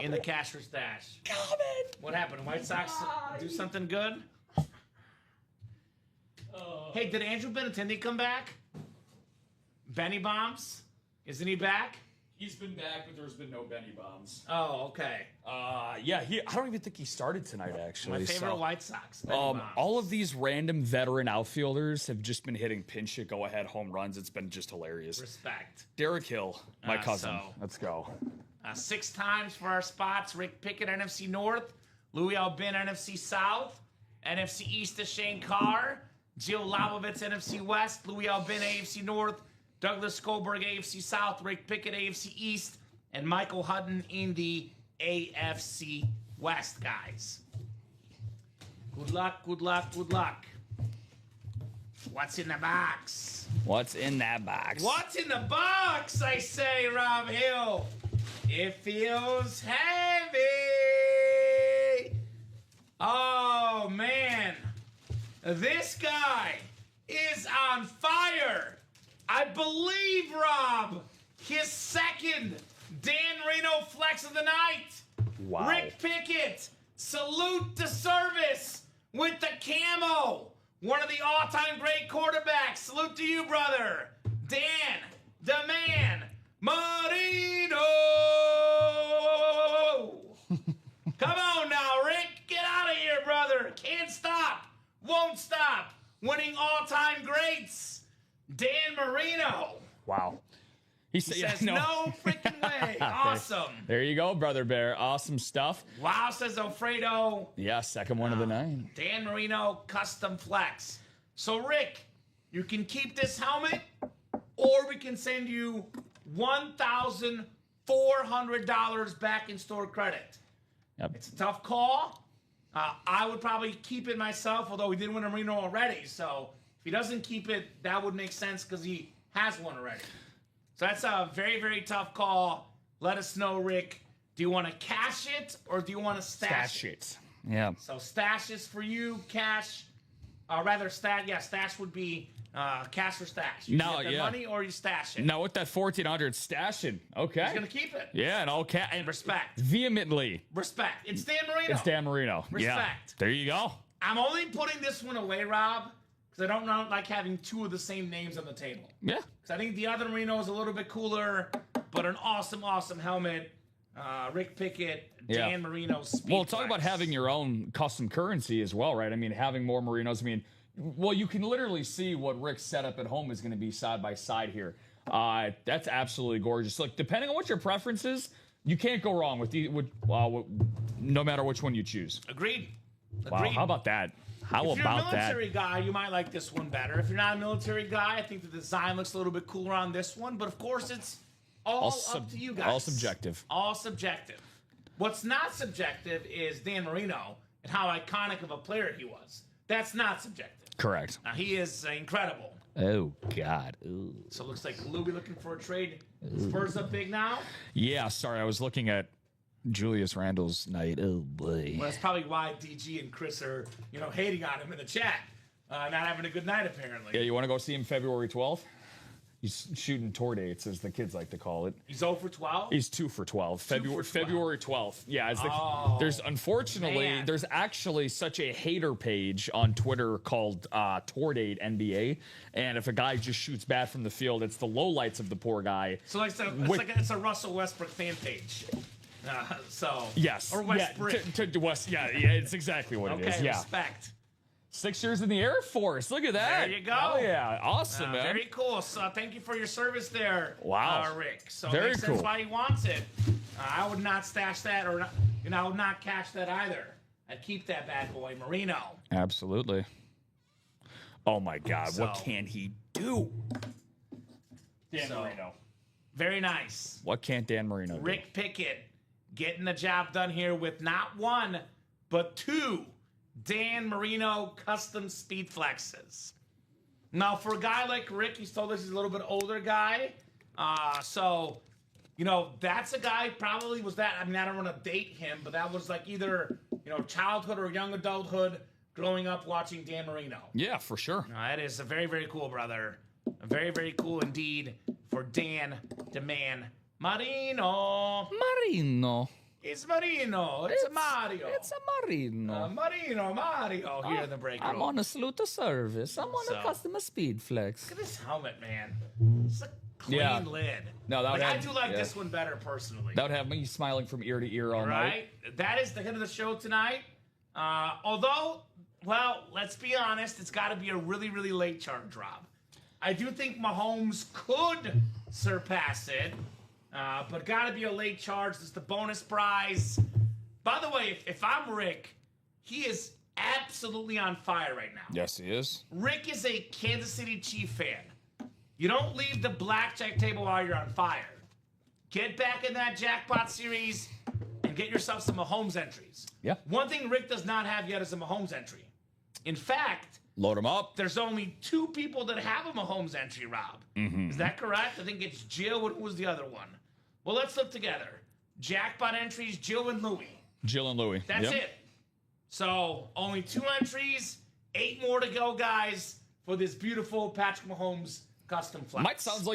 in the Casher Stash. What happened? White Sox do something good? Hey, did Andrew Benintendi come back? Benny Bombs? Isn't he back? He's been back, but there's been no Benny Bombs. Oh, okay. Yeah, I don't even think he started tonight, actually. My favorite White Sox. Benny Bombs. All of these random veteran outfielders have just been hitting pinch hit, go-ahead home runs. It's been just hilarious. Respect. Derek Hill, my cousin. so- Let's go. 6 times for our spots. Rick Pickett, NFC North. Louis Albin, NFC South. NFC East to Shane Carr. Jill Labovitz, NFC West. Louis Albin, AFC North. Douglas Skolberg, AFC South. Rick Pickett, AFC East. And Michael Hutton in the AFC West, guys. Good luck, good luck, good luck. What's in the box? What's in that box? What's in the box, I say, Rob Hill? It feels heavy. Oh, man. This guy is on fire. I believe, Rob, his second Dan Marino flex of the night. Wow. Rick Pickett, salute to service with the camo. One of the all-time great quarterbacks. Salute to you, brother. Dan, the man, Marino. Come on now, Rick. Get out of here, brother. Can't stop. Won't stop. Winning all-time greats. Dan Marino. Wow. He Says no freaking way. Awesome. There you go, Brother Bear. Awesome stuff. Wow, says Alfredo. Yeah, second one of the night. Dan Marino custom flex. So, Rick, you can keep this helmet, or we can send you $1,400 back in store credit. Yep. It's a tough call. I would probably keep it myself, although we did win a Marino already. So, if he doesn't keep it, that would make sense because he has one already. So that's a very, very tough call. Let us know, Rick. Do you want to cash it or do you want to stash it? Yeah. So stash is for you, cash. Stash would be cash or stash. You No, get the yeah. money or you stash it. Now with that 1,400 stashing, okay. He's gonna keep it. Yeah, and okay, and Respect. vehemently. Respect. It's Dan Marino. It's Dan Marino. Yeah. Respect. There you go. I'm only putting this one away, Rob, because I don't like having 2 of the same names on the table. Yeah. I think the other Marino is a little bit cooler, but an awesome, awesome helmet. Rick Pickett, Dan Marino, Speed Well, talk Flex. about having your own custom currency as well, right? I mean, having more Marinos. I mean, well, you can literally see what Rick's setup at home is going to be side by side here. That's absolutely gorgeous. Look, depending on what your preference is, you can't go wrong with no matter which one you choose. Agreed. Wow, how about that? How If you're a about that? military guy, you might like this one better. If you're not a military guy, I think the design looks a little bit cooler on this one. But of course, it's all up to you guys. All subjective. All subjective. What's not subjective is Dan Marino and how iconic of a player he was. That's not subjective. Correct. Now, he is incredible. Oh, God. Ooh. So it looks like Louie looking for a trade. Spurs up big now. Yeah, sorry. I was looking at Julius Randle's night. Oh, boy. Well, that's probably why DG and Chris are, hating on him in the chat. Not having a good night, apparently. Yeah, you want to go see him February 12th? He's shooting tour dates, as the kids like to call it. He's 0 for 12? He's 2 for 12. February 12th. Yeah, there's man. there's actually such a hater page on Twitter called Tour Date NBA, and if a guy just shoots bad from the field, it's the lowlights of the poor guy. So it's a Russell Westbrook fan page. Yes. Or Westbrook. To West. Yeah, it's exactly what it is. Okay, Yeah. respect. 6 years in the Air Force. Look at that. There you go. Oh yeah, awesome, man. Very cool. So thank you for your service there, Wow. Rick. So Very makes sense cool. why he wants it. I would not stash that, or I would not cash that either. I'd keep that bad boy, Marino. Absolutely. Oh my God, what So- can he do? Dan So- Marino. Very nice. What can't Dan Marino do? Rick Pickett getting the job done here with not 1, but 2 Dan Marino custom speed flexes. Now, for a guy like Rick, he's told us he's a little bit older guy. So, that's a guy probably was that. I mean, I don't want to date him, but that was like either, childhood or young adulthood growing up watching Dan Marino. Yeah, for sure. That is a very, very cool, brother. Very, very cool indeed for Dan the Man Marino. Marino. It's Marino. It's a Mario. It's a Marino. Mario here in the break room. I'm on a salute to service. I'm on So- a customer speed flex. Look at this helmet, man. It's a clean Yeah. lid. No, that would I have- do like yeah. this one better personally. That would have me smiling from ear to ear all night. Right? That is the hit of the show tonight. Although, well, let's be honest, it's got to be a really, really late charge, Rob. I do think Mahomes could surpass it, but got to be a late charge. That's the bonus prize. By the way, if I'm Rick, he is absolutely on fire right now. Yes, he is. Rick is a Kansas City Chief fan. You don't leave the blackjack table while you're on fire. Get back in that jackpot series and get yourself some Mahomes entries. Yeah. One thing Rick does not have yet is a Mahomes entry. In fact, Load him up. there's only 2 people that have a Mahomes entry, Rob. Is that correct? I think it's Jill and who was the other one? Well, let's look together. Jackpot entries, Jill and Louie. Jill and Louie. That's Yep. it. So only 2 entries, 8 more to go, guys, for this beautiful Patrick Mahomes custom flex. It might sound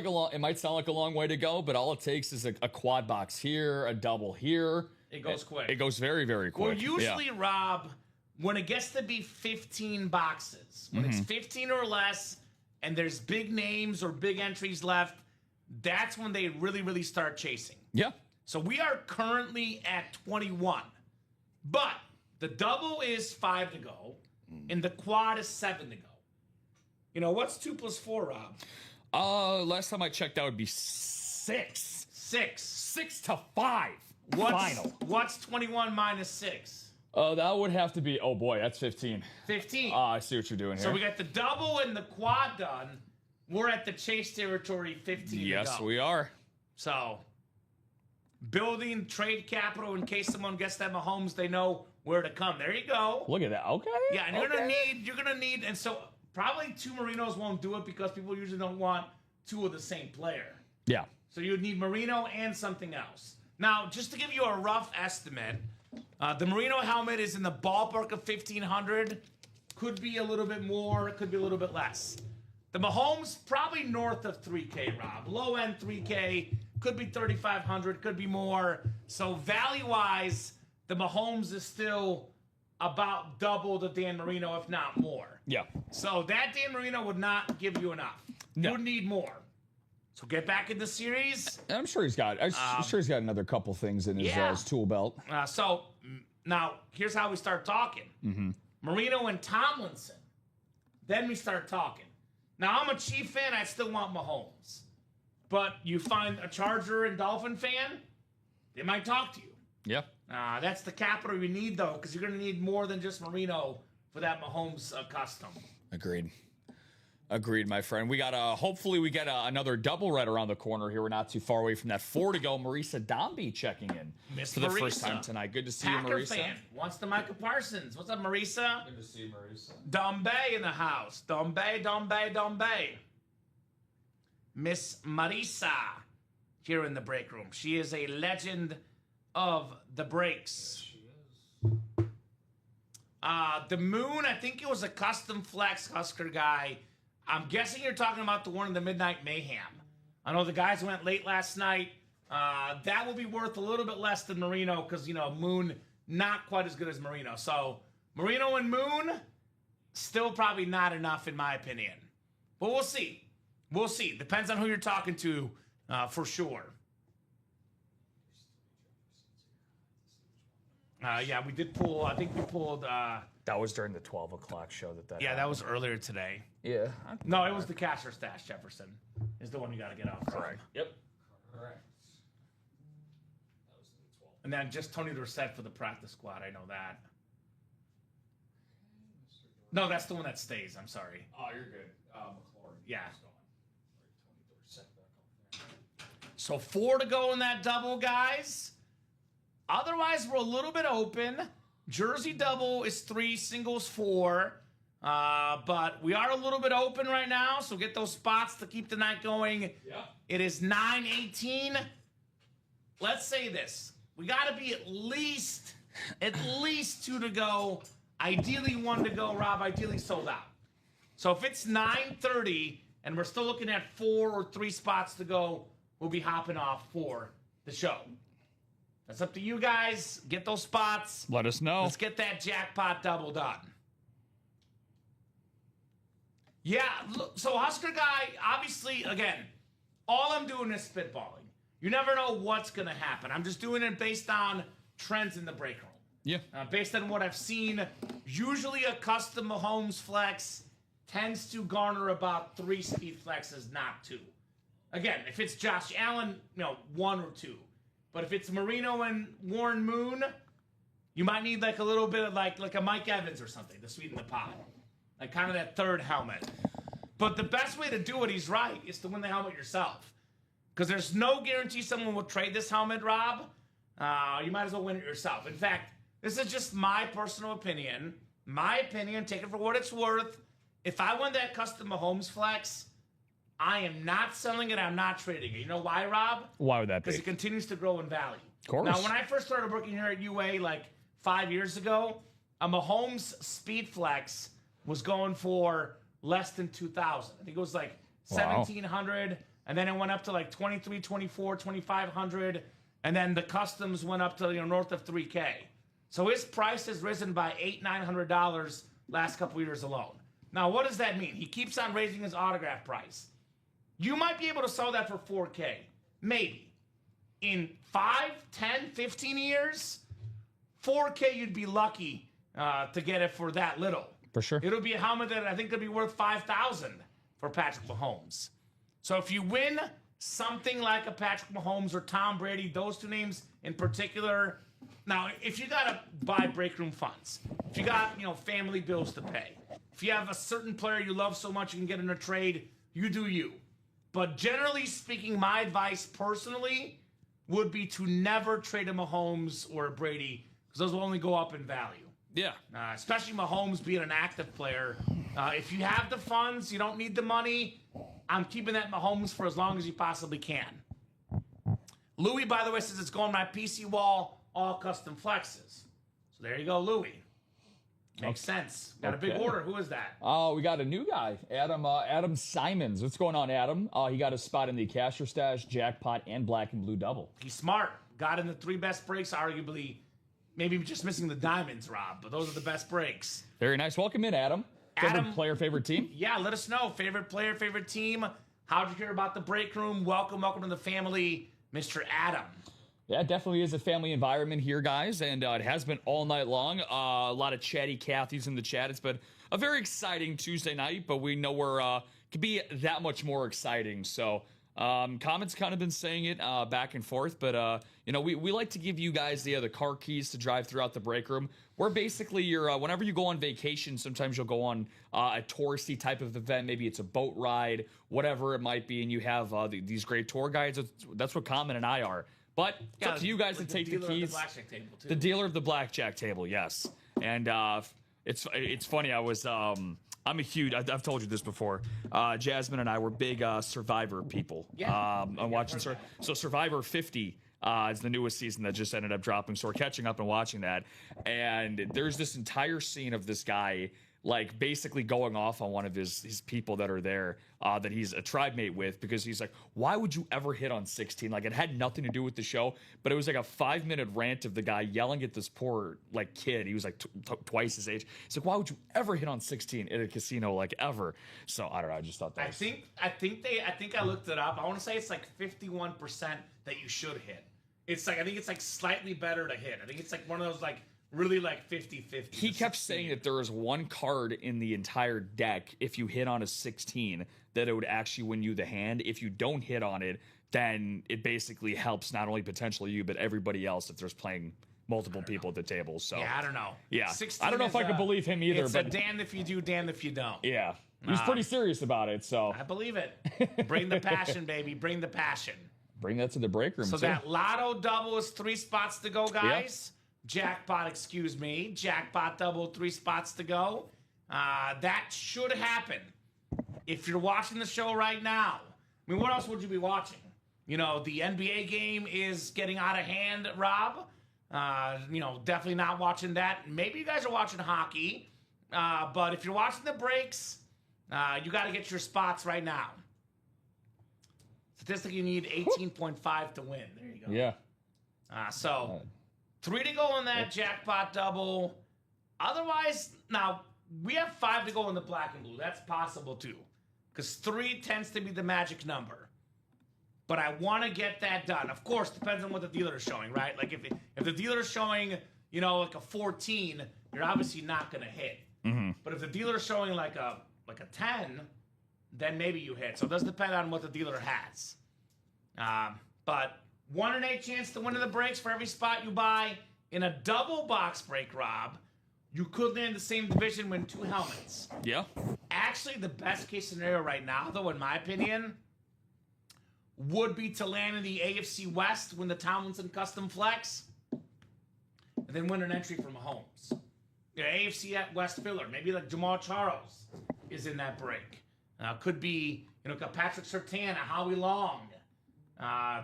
like a long way to go, but all it takes is a quad box here, a double here. It goes quick. It goes very, very quick. Well, usually, Rob, when it gets to be 15 boxes, when it's 15 or less, and there's big names or big entries left, that's when they really, really start chasing. Yeah. So we are currently at 21. But the double is 5 to go, and the quad is 7 to go. You know, what's 2 plus 4, Rob? Last time I checked, that would be 6. 6. 6 to 5. What's 21 minus 6? That would have to be. Oh boy, that's 15. 15. I see what you're doing here. So we got the double and the quad done. We're at the chase territory, 15 yes, to go. we are. So, building trade capital in case someone gets that Mahomes, they know where to come. There you go. Look at that. Okay. Yeah, and you're gonna need, and so probably 2 Marinos won't do it because people usually don't want 2 of the same player. Yeah. So you would need Marino and something else. Now, just to give you a rough estimate, the Marino helmet is in the ballpark of 1,500. Could be a little bit more, could be a little bit less. The Mahomes, probably north of 3K, Rob. Low end 3K, could be 3,500, could be more. So value-wise, the Mahomes is still about double the Dan Marino, if not more. Yeah. So that Dan Marino would not give you enough. No. You would need more. So get back in the series. I'm sure he's got. I'm sure he's got another couple things in his tool belt. So now here's how we start talking. Marino and Tomlinson. Then we start talking. Now I'm a Chief fan. I still want Mahomes. But you find a Charger and Dolphin fan, they might talk to you. Yeah. That's the capital you need, though, because you're going to need more than just Marino for that Mahomes custom. Agreed, my friend. We got hopefully we get another double right around the corner here. We're not too far away from that. 4 to go. Marisa Dombey checking in Miss for the Marisa. first time tonight. Good to see you, Packer Marisa. fan wants the Micah Parsons. What's up, Marisa? Good to see you, Marisa. Dombey in the house. Dombey. Miss Marisa here in the break room. She is a legend of the breaks. She is. The Moon, I think it was a custom flex Husker guy. I'm guessing you're talking about the one in the Midnight Mayhem. I know the guys went late last night. That will be worth a little bit less than Marino because, Moon, not quite as good as Marino. So, Marino and Moon, still probably not enough in my opinion. But we'll see. Depends on who you're talking to, for sure. Yeah, we did pull. I think we pulled. That was during the 12 o'clock show that. Yeah, that was earlier today. Yeah. No, it was the cash or stash. Jefferson is the one you got to get out from. Correct. Yep. Correct. That was the 12. And then just Tony Dorsett for the practice squad. I know that. No, that's the one that stays. I'm sorry. Oh, you're good. McLaurin. Yeah. So 4 to go in that double, guys. Otherwise, we're a little bit open. Jersey double is 3, singles 4. But we are a little bit open right now, so get those spots to keep the night going. Yeah. It is 9:18. Let's say this. We got to be at least 2 to go Ideally, one to go, Rob. Ideally, sold out. So if it's 9:30 and we're still looking at 4 or 3 spots to go, we'll be hopping off for the show. That's up to you guys. Get those spots. Let us know. Let's get that jackpot double done. Yeah, look, so Husker Guy, obviously, again, all I'm doing is spitballing. You never know what's going to happen. I'm just doing it based on trends in the break room. Yeah. Based on what I've seen, usually a custom Mahomes flex tends to garner about 3 speed flexes, not 2. Again, if it's Josh Allen, 1 or 2. But if it's Marino and Warren Moon, you might need like a little bit of like a Mike Evans or something to sweeten the pot. Like kind of that third helmet. But the best way to do it, he's right, is to win the helmet yourself. Because there's no guarantee someone will trade this helmet, Rob. You might as well win it yourself. In fact, this is just my personal opinion. My opinion, take it for what it's worth. If I win that custom Mahomes flex, I am not selling it. I'm not trading it. You know why, Rob? Why would that be? Because it continues to grow in value. Of course. Now, when I first started working here at UA like 5 years ago, a Mahomes speed flex was going for less than $2,000. I think it was like $1,700, and then it went up to like $2,300, $2,400, $2,500, and then the customs went up to north of $3,000. So his price has risen by $800, $900 last couple years alone. Now, what does that mean? He keeps on raising his autograph price. You might be able to sell that for $4,000, maybe. In 5, 10, 15 years, $4,000 you'd be lucky to get it for that little. For sure. It'll be a helmet that I think could be worth $5,000 for Patrick Mahomes. So if you win something like a Patrick Mahomes or Tom Brady, those 2 names in particular. Now, if you gotta buy break room funds, if you got family bills to pay, if you have a certain player you love so much you can get in a trade, you do you. But generally speaking, my advice personally would be to never trade a Mahomes or a Brady because those will only go up in value. Yeah. Especially Mahomes being an active player. If you have the funds, you don't need the money, I'm keeping that Mahomes for as long as you possibly can. Louis, by the way, says it's going on my PC wall, all custom flexes. So there you go, Louis. Makes sense. Got a big order. Who is that? Oh, we got a new guy, Adam Simons. What's going on, Adam? He got a spot in the Casher Stash, Jackpot, and Black and Blue Double. He's smart. Got in the 3 best breaks, arguably. Maybe just missing the diamonds, Rob, but those are the best breaks. Very nice. Welcome in, Adam. Favorite player, favorite team? Yeah, let us know. Favorite player, favorite team. How'd you hear about the break room? Welcome to the family, Mr. Adam. Yeah, it definitely is a family environment here, guys, and it has been all night long. A lot of chatty Cathys in the chat. It's been a very exciting Tuesday night, but we know we're could be that much more exciting. So, Comment's kind of been saying it back and forth, but we like to give you guys the car keys to drive throughout the break room. We're basically your whenever you go on vacation, sometimes you'll go on a touristy type of event. Maybe it's a boat ride, whatever it might be, and you have these great tour guides. That's what Comment and I are. But it's up to you guys to take the keys. The dealer of the blackjack table, yes. And it's funny. I'm a huge. I've told you this before. Jasmine and I were big Survivor people. Yeah. I'm watching. So Survivor 50 is the newest season that just ended up dropping. So we're catching up and watching that. And there's this entire scene of this guy like basically going off on one of his people that are there that he's a tribe mate with, because he's like, why would you ever hit on 16? Like, it had nothing to do with the show, but it was like a 5-minute rant of the guy yelling at this poor like kid. He was like twice his age. He's like, why would you ever hit on 16 at a casino, like ever? So I don't know. I just thought that. I think I looked it up. I want to say it's like 51% that you should hit. It's like I think it's like slightly better to hit. I think it's like one of those like really like 50-50. He kept saying that there is one card in the entire deck, if you hit on a 16, that it would actually win you the hand. If you don't hit on it, then it basically helps not only potentially you, but everybody else if there's playing multiple people at the table. So yeah, I don't know. Yeah, I don't know if I could believe him either. It's but a damned if you do, damned if you don't. Yeah, he's pretty serious about it. So I believe it. Bring the passion, baby. Bring the passion. Bring that to the break room. So too. that lotto double is 3 spots to go, guys. Yep. Jackpot, excuse me. Jackpot double, 3 spots to go. That should happen. If you're watching the show right now, I mean, what else would you be watching? You know, the NBA game is getting out of hand, Rob. Definitely not watching that. Maybe you guys are watching hockey, but if you're watching the breaks, you got to get your spots right now. Statistically, you need 18.5 to win. There you go. Yeah. So 3 to go on that jackpot double. Otherwise, now we have 5 to go in the black and blue. That's possible too, because 3 tends to be the magic number. But I want to get that done. Of course, depends on what the dealer is showing, right? Like if the dealer is showing, like a 14, you're obviously not going to hit. Mm-hmm. But if the dealer is showing like a 10, then maybe you hit. So it does depend on what the dealer has. But 1 in 8 chance to win in the breaks for every spot you buy. In a double box break, Rob, you could land the same division, win 2 helmets. Yeah. Actually, the best case scenario right now, though, in my opinion, would be to land in the AFC West, win the Tomlinson Custom Flex, and then win an entry for Mahomes. AFC at West filler, maybe like Jamal Charles is in that break. Could be, Patrick Surtain, a Howie Long.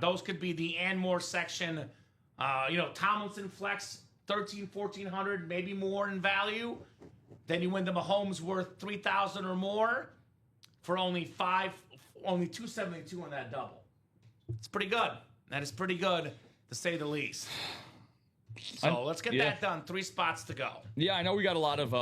Those could be the Anmore section. Tomlinson Flex, 1,400, maybe more in value. Then you win the Mahomes worth 3,000 or more for only 272 on that double. It's pretty good. That is pretty good, to say the least. So let's get that done. 3 spots to go. Yeah, I know we got a lot of,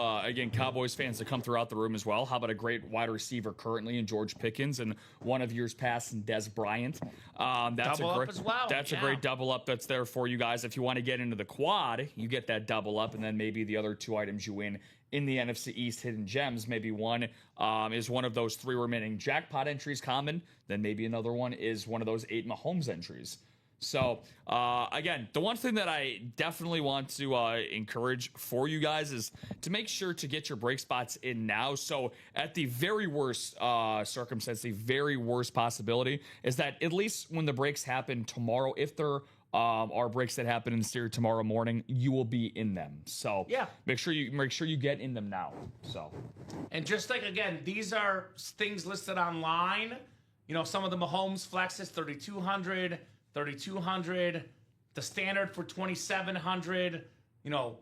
Cowboys fans that come throughout the room as well. How about a great wide receiver currently in George Pickens and one of years past in Des Bryant? That's double a great, up as well. That's a great double up that's there for you guys. If you want to get into the quad, you get that double up, and then maybe the other 2 items you win in the NFC East hidden gems. Maybe one is one of those 3 remaining jackpot entries common. Then maybe another one is one of those 8 Mahomes entries. So, again, the one thing that I definitely want to encourage for you guys is to make sure to get your break spots in now. So, at the very worst circumstance, the very worst possibility is that at least when the breaks happen tomorrow, if there are breaks that happen in the series tomorrow morning, you will be in them. So, make sure you get in them now. So, and just like, again, these are things listed online. Some of the Mahomes flexes, 3,200. 3,200, the standard for 2,700,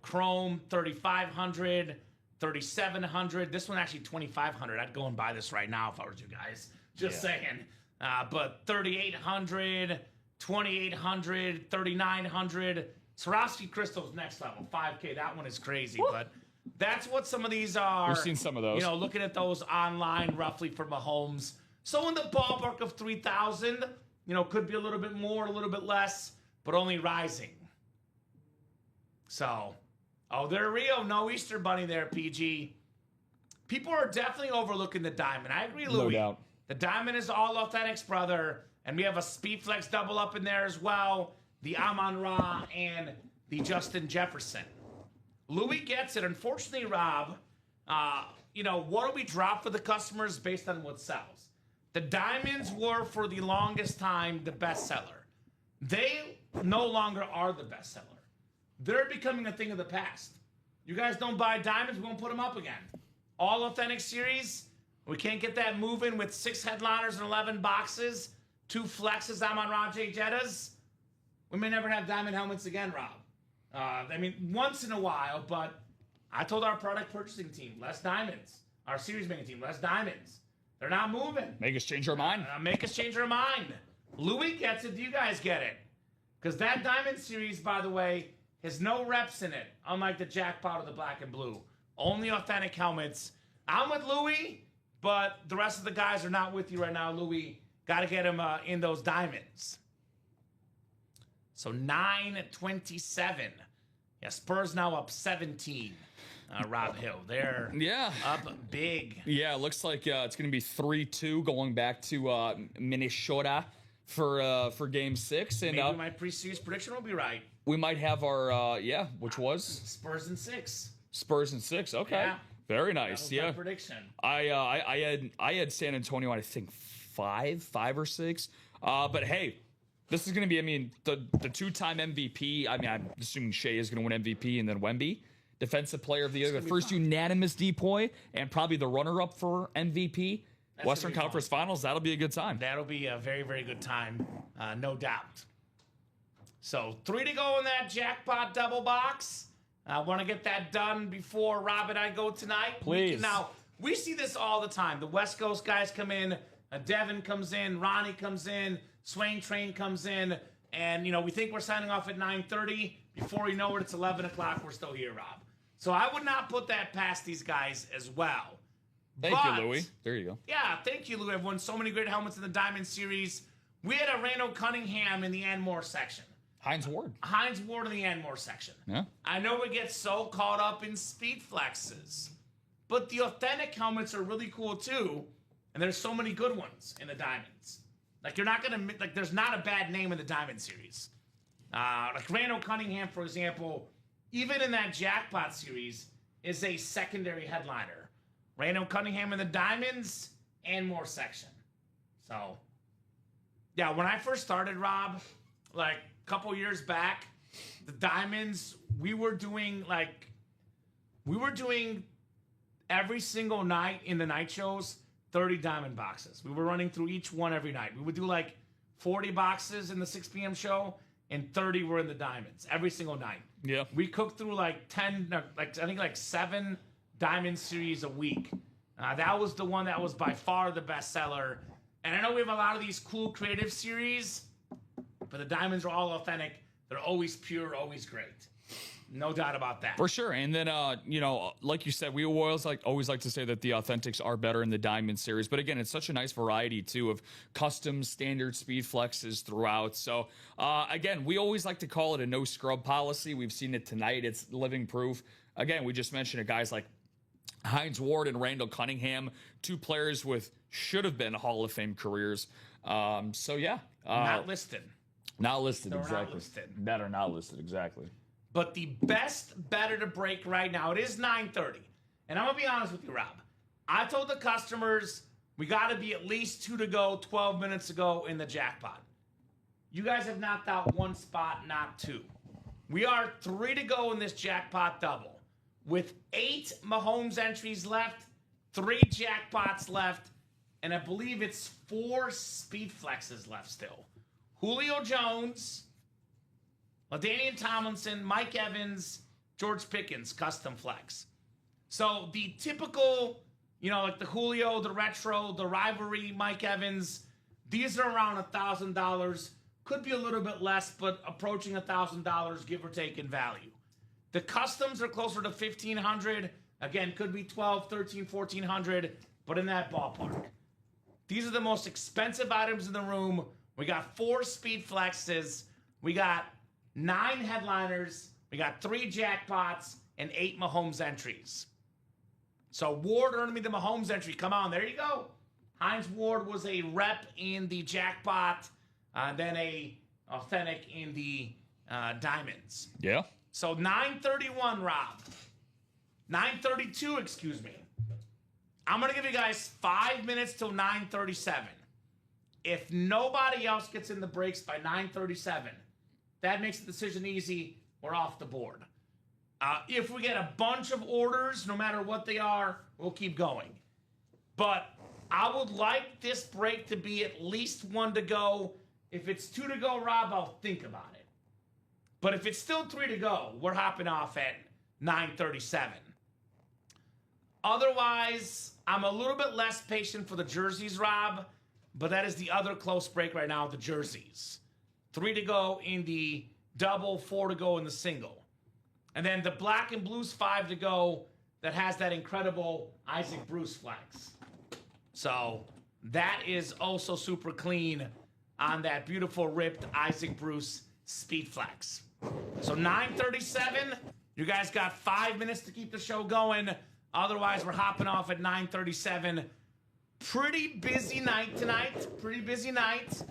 Chrome 3,500, 3,700. This one actually 2,500. I'd go and buy this right now if I was you guys. Just saying. But 3,800, 2,800, 3,900. Swarovski Crystal's next level, 5K. That one is crazy, but that's what some of these are. We've seen some of those. Looking at those online roughly for Mahomes. So in the ballpark of 3,000. Could be a little bit more, a little bit less, but only rising. So, there Rio, no Easter Bunny there, PG. People are definitely overlooking the diamond. I agree, Louis. No doubt. The diamond is all Authentics, brother. And we have a Speed Flex double up in there as well. The Amon-Ra and the Justin Jefferson. Louis gets it. Unfortunately, Rob, what do we drop for the customers based on what sells? The diamonds were, for the longest time, the bestseller. They no longer are the bestseller. They're becoming a thing of the past. You guys don't buy diamonds, we won't put them up again. All Authentic Series, we can't get that moving with 6 headliners and 11 boxes, 2 flexes, Amon-Ra J Jettas. We may never have diamond helmets again, Rob. Once in a while, but I told our product purchasing team, less diamonds. Our series making team, less diamonds. They're not moving. Make us change our mind. Make us change our mind. Louis gets it. Do you guys get it? Because that Diamond Series, by the way, has no reps in it, unlike the Jackpot or the Black and Blue. Only authentic helmets. I'm with Louis, but the rest of the guys are not with you right now, Louis. Got to get him in those diamonds. So 9-27. Yeah, Spurs now up 17. Rob Hill, they're up big. Yeah, it looks like it's going to be 3-2 going back to Minnesota for Game 6. And maybe my pre-series prediction will be right. We might have our which was Spurs in 6. Spurs in 6. Okay, yeah. Very nice. That was my prediction. I had San Antonio, I think 5 or 6. But hey, this is going to be, the 2-time MVP. I'm assuming Shea is going to win MVP, and then Wemby, Defensive Player of the Year, the first unanimous DPOY, and probably the runner-up for MVP. That's Western Conference Finals, that'll be a good time. That'll be a very, very good time, no doubt. So 3 to go in that jackpot double box. I want to get that done before Rob and I go tonight. Please. Now, we see this all the time. The West Coast guys come in, Devin comes in, Ronnie comes in, Swain Train comes in, and, we think we're signing off at 9:30. Before you know it, it's 11 o'clock. We're still here, Rob. So I would not put that past these guys as well. Thank you, Louie. There you go. Yeah, thank you, Louie. I've won so many great helmets in the Diamond Series. We had a Randall Cunningham in the Anmore section. Heinz Ward. Heinz Ward in the Anmore section. Yeah. I know we get so caught up in speed flexes, but the authentic helmets are really cool too, and there's so many good ones in the Diamonds. Like, you're not gonna there's not a bad name in the Diamond Series. Like Randall Cunningham, for example, even in that Jackpot Series, is a secondary headliner. Randall Cunningham in the Diamonds and more section. So, yeah, when I first started, Rob, like a couple years back, the Diamonds, we were doing every single night in the night shows, 30 Diamond boxes. We were running through each one every night. We would do like 40 boxes in the 6 p.m. show, and 30 were in the Diamonds every single night. Yeah. We cooked through like 7 Diamond Series a week. That was the one that was by far the best seller. And I know we have a lot of these cool creative series, but the Diamonds are all authentic. They're always pure, always great. No doubt about that. For sure. And then, like you said, we always like to say that the Authentics are better in the Diamond Series. But again, it's such a nice variety, too, of custom standard speed flexes throughout. So, again, we always like to call it a no scrub policy. We've seen it tonight. It's living proof. Again, we just mentioned guys like Heinz Ward and Randall Cunningham, 2 players with should have been Hall of Fame careers. So, yeah. Not listed. Not listed, They're exactly. not listed. Better not listed, exactly. But the best better to break right now, it is 9:30. And I'm going to be honest with you, Rob. I told the customers we got to be at least 2 to go, 12 minutes ago in the jackpot. You guys have knocked out 1 spot, not 2. We are 3 to go in this jackpot double. With 8 Mahomes entries left, 3 jackpots left, and I believe it's 4 speed flexes left still. Julio Jones, LaDainian Tomlinson, Mike Evans, George Pickens, custom flex. So the typical, like the Julio, the retro, the rivalry, Mike Evans, these are around $1,000. Could be a little bit less, but approaching $1,000, give or take, in value. The customs are closer to $1,500. Again, could be $1,200, $1,300, $1,400, but in that ballpark. These are the most expensive items in the room. We got 4 speed flexes. We got 9 headliners. We got 3 jackpots and 8 Mahomes entries. So Ward earned me the Mahomes entry. Come on, there you go. Heinz Ward was a rep in the jackpot, then a authentic in the diamonds. Yeah. So 9:31, Rob. 9:32, excuse me. I'm going to give you guys 5 minutes till 9:37. If nobody else gets in the breaks by 9:37, that makes the decision easy. We're off the board. If we get a bunch of orders, no matter what they are, we'll keep going. But I would like this break to be at least 1 to go. If it's 2 to go, Rob, I'll think about it. But if it's still 3 to go, we're hopping off at 9:37. Otherwise, I'm a little bit less patient for the jerseys, Rob, but that is the other close break right now, the jerseys. 3 to go in the double, 4 to go in the single. And then the black and blues 5 to go that has that incredible Isaac Bruce flex. So that is also super clean on that beautiful ripped Isaac Bruce speed flex. So 9:37, you guys got 5 minutes to keep the show going. Otherwise, we're hopping off at 9:37. Pretty busy night tonight. Pretty busy night.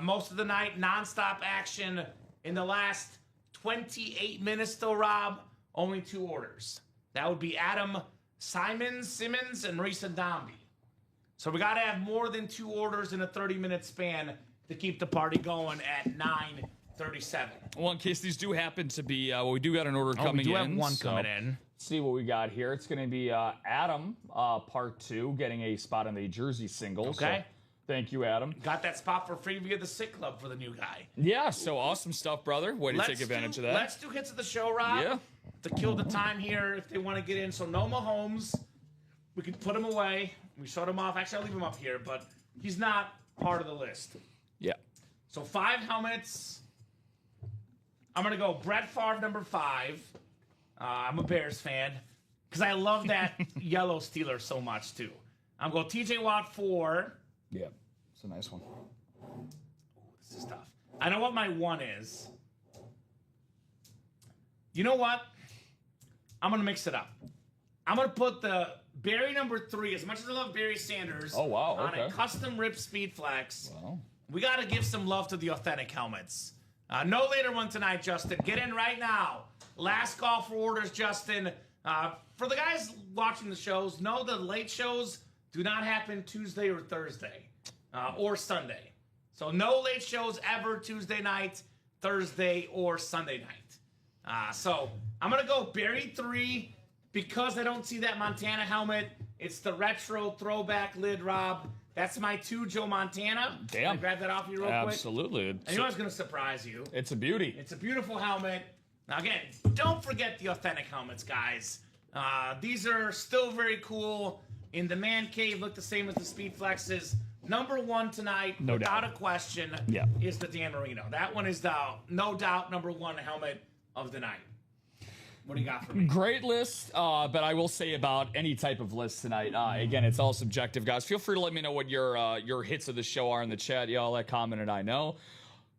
Most of the night, nonstop action. In the last 28 minutes still, Rob, only 2 orders. That would be Adam Simmons, and Marisa Dombey. So we got to have more than 2 orders in a 30-minute span to keep the party going at 9:37. Well, in case these do happen to be, we do got an order coming in. We do have one coming in. See what we got here. It's going to be Adam, part 2, getting a spot on the jersey single. Okay. So Thank you, Adam. Got that spot for free via the Sick Club for the new guy. Yeah, so awesome stuff, brother. Way to take advantage of that. Let's do hits of the show, Rob. Yeah. To kill the time here if they want to get in. So no Mahomes. We can put him away. We showed him off. Actually, I'll leave him up here, but he's not part of the list. Yeah. So 5 helmets. I'm going to go Brett Favre, number 5. I'm a Bears fan because I love that yellow Steeler so much, too. I'm going TJ Watt, 4. Yeah. It's a nice one. This is tough. I know what my 1 is. You know what? I'm going to mix it up. I'm going to put the Barry number 3, as much as I love Barry Sanders, Oh, wow, on okay. a custom rip speed flex. Wow. We got to give some love to the authentic helmets. No later one tonight, Justin. Get in right now. Last call for orders, Justin. For the guys watching the shows, know the late shows do not happen Tuesday or Thursday or Sunday. So no late shows ever Tuesday night, Thursday, or Sunday night. So I'm going to go Barry 3 because I don't see that Montana helmet. It's the retro throwback lid, Rob. That's my 2 Joe Montana. Damn. Can I grab that off you real quick? Absolutely. And you know what's going to surprise you? It's a beauty. It's a beautiful helmet. Now, again, don't forget the authentic helmets, guys. These are still very cool. In the man cave, look the same as the Speed Flexes. Number 1 tonight, No without doubt. a question, Yeah. is the Dan Marino. That one is the, no doubt, number 1 helmet of the night. What do you got for me? Great list, but I will say about any type of list tonight. Again, it's all subjective, guys. Feel free to let me know what your hits of the show are in the chat. Y'all let Kamen and I know.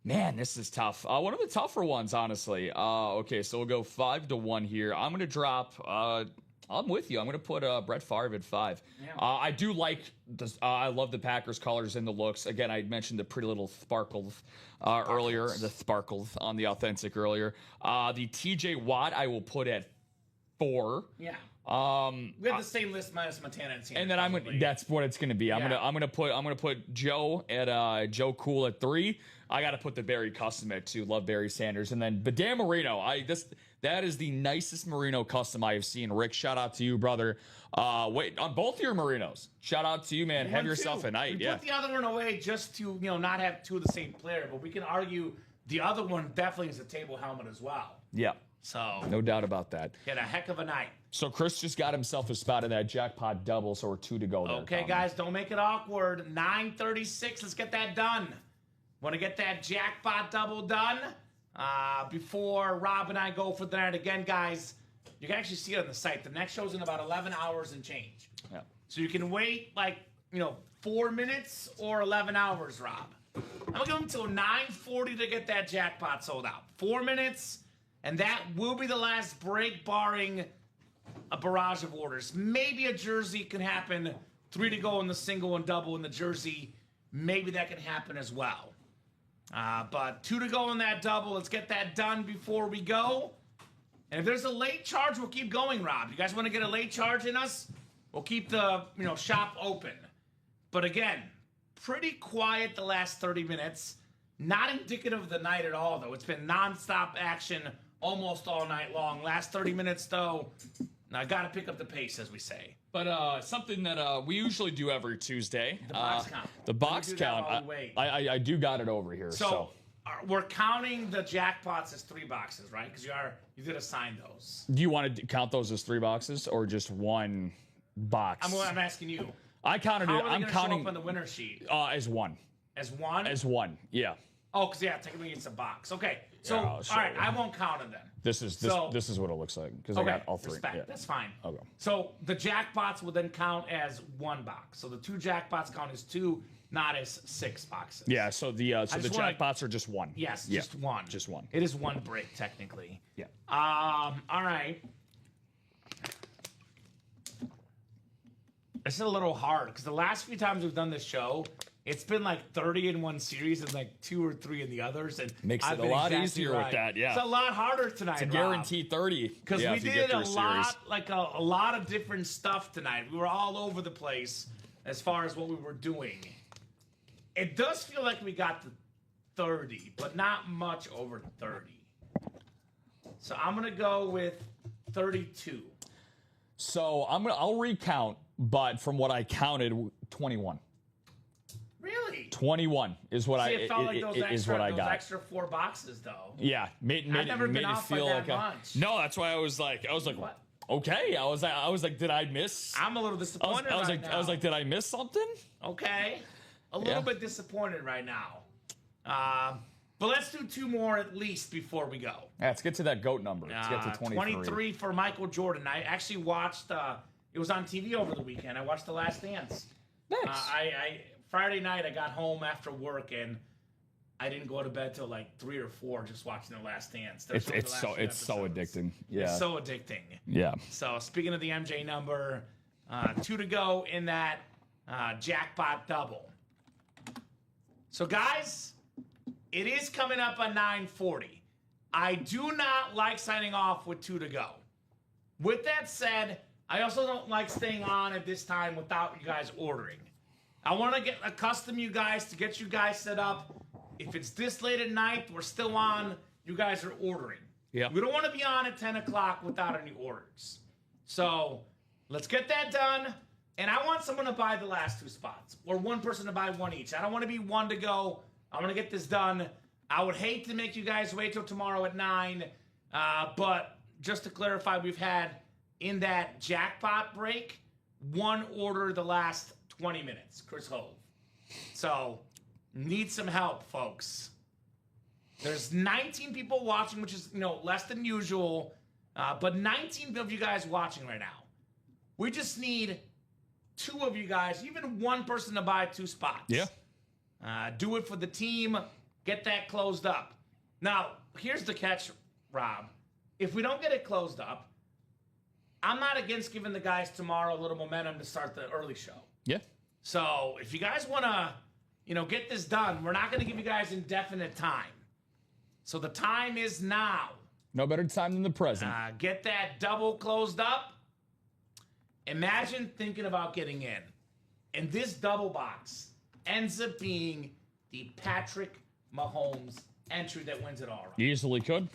Man, this is tough. One of the tougher ones, honestly. Okay, so we'll go 5-1 here. I'm gonna drop. I'm with you. I'm gonna put Brett Favre at 5. Yeah. I do like this. I love the Packers colors and the looks. Again, I mentioned the pretty little sparkles earlier. The sparkles on the authentic earlier. The TJ Watt I will put at 4. Yeah. We have the same list minus Montana and Sanders. And then I'm gonna. That's what it's gonna be. I'm gonna put Joe at Joe Cool at 3. I gotta put the Barry custom at 2. Love Barry Sanders, and then Dan Marino. That is the nicest Merino custom I have seen. Rick, shout out to you, brother. Wait, on both your Merinos. Shout out to you, man. Have yourself a night. We Yeah. put the other one away just to not have 2 of the same player, but we can argue the other one definitely is a table helmet as well. Yeah. So No doubt about that. had a heck of a night. So Chris just got himself a spot in that jackpot double, so we're 2 to go there. Okay, Tom. guys, don't make it awkward. 9:36. Let's get that done. Want to get that jackpot double done before Rob and I go for the night again, guys. You can actually see it on the site. The next show's in about 11 hours and change. Yeah. So you can wait 4 minutes or 11 hours, Rob. I'm gonna give them until 9:40 to get that jackpot sold out. 4 minutes, and that will be the last break, barring a barrage of orders. Maybe a jersey can happen. 3 to go in the single and double in the jersey. Maybe that can happen as well. But 2 to go in that double. Let's get that done before we go. And if there's a late charge, we'll keep going, Rob. You guys want to get a late charge in us? We'll keep the shop open. But again, pretty quiet the last 30 minutes. Not indicative of the night at all, though. It's been nonstop action almost all night long. Last 30 minutes, though, I got to pick up the pace, as we say. But something that we usually do every Tuesday. The box count. The box We do that count. while we wait. I do got it over here. So we're counting the jackpots as 3 boxes, right? Because you did assign those. Do you want to count those as 3 boxes or just 1 box? I'm asking you. I counted How it. are they I'm going to show counting up on the winner sheet? as 1. As 1? As 1. Yeah. Oh, because technically it's a box. Okay, so Yeah, I'll all show right, you. I won't count them then. This is what it looks like because Okay, I got all 3. respect. Yeah. That's fine. Okay. So the jackpots will then count as 1 box. So the 2 jackpots count as 2, not as 6 boxes. Yeah. So the just wanna- jackpots are just 1. Yes, Yeah. just 1. Just 1. It is 1 break technically. Yeah. All right. This is a little hard because the last few times we've done this show, it's been like 30 in one series and like 2 or 3 in the others. And Makes it I've a been lot exactly easier with right. that, yeah. It's a lot harder tonight. It's a guarantee 30. Because yeah, we if you did get a through lot, series. like a lot of different stuff tonight. We were all over the place as far as what we were doing. It does feel like we got to 30, but not much over 30. So I'm gonna go with 32. So I'll recount, but from what I counted, 21. Really? 21 is what See, it felt like is what I got. Those extra 4 boxes, though. Yeah, made I've never it, been made it off by feel that like much. no. That's why I was like, What? okay. I was like, did I miss? I'm a little disappointed right now. I was like, did I miss something? Okay. A little bit disappointed right now. But let's do 2 more at least before we go. Yeah, let's get to that GOAT number. Let's get to 23. 23 for Michael Jordan. I actually watched, it was on TV over the weekend. I watched The Last Dance. Nice. Friday night, I got home after work and I didn't go to bed till like 3 or 4 just watching The Last Dance. It's so addicting. Yeah. It's so addicting. Yeah. So speaking of the MJ number, 2 to go in that jackpot double. So guys, it is coming up on 9:40. I do not like signing off with 2 to go. With that said, I also don't like staying on at this time without you guys ordering. I want to get accustomed you guys to get you guys set up. If it's this late at night, we're still on, you guys are ordering. Yeah. We don't want to be on at 10 o'clock without any orders. So let's get that done. And I want someone to buy the last 2 spots, or one person to buy 1 each. I don't want to be 1 to go. I want to get this done. I would hate to make you guys wait till tomorrow at 9. But just to clarify, we've had in that jackpot break 1 order the last 20 minutes, Chris Hove. So, need some help, folks. There's 19 people watching, which is, less than usual. But 19 of you guys watching right now. We just need 2 of you guys, even 1 person to buy 2 spots. Yeah. Do it for the team. Get that closed up. Now, here's the catch, Rob. If we don't get it closed up, I'm not against giving the guys tomorrow a little momentum to start the early show. Yeah. So if you guys want to, get this done, we're not going to give you guys indefinite time. So the time is now. No better time than the present. Get that double closed up. Imagine thinking about getting in. And this double box ends up being the Patrick Mahomes entry that wins it all. Right? You easily could.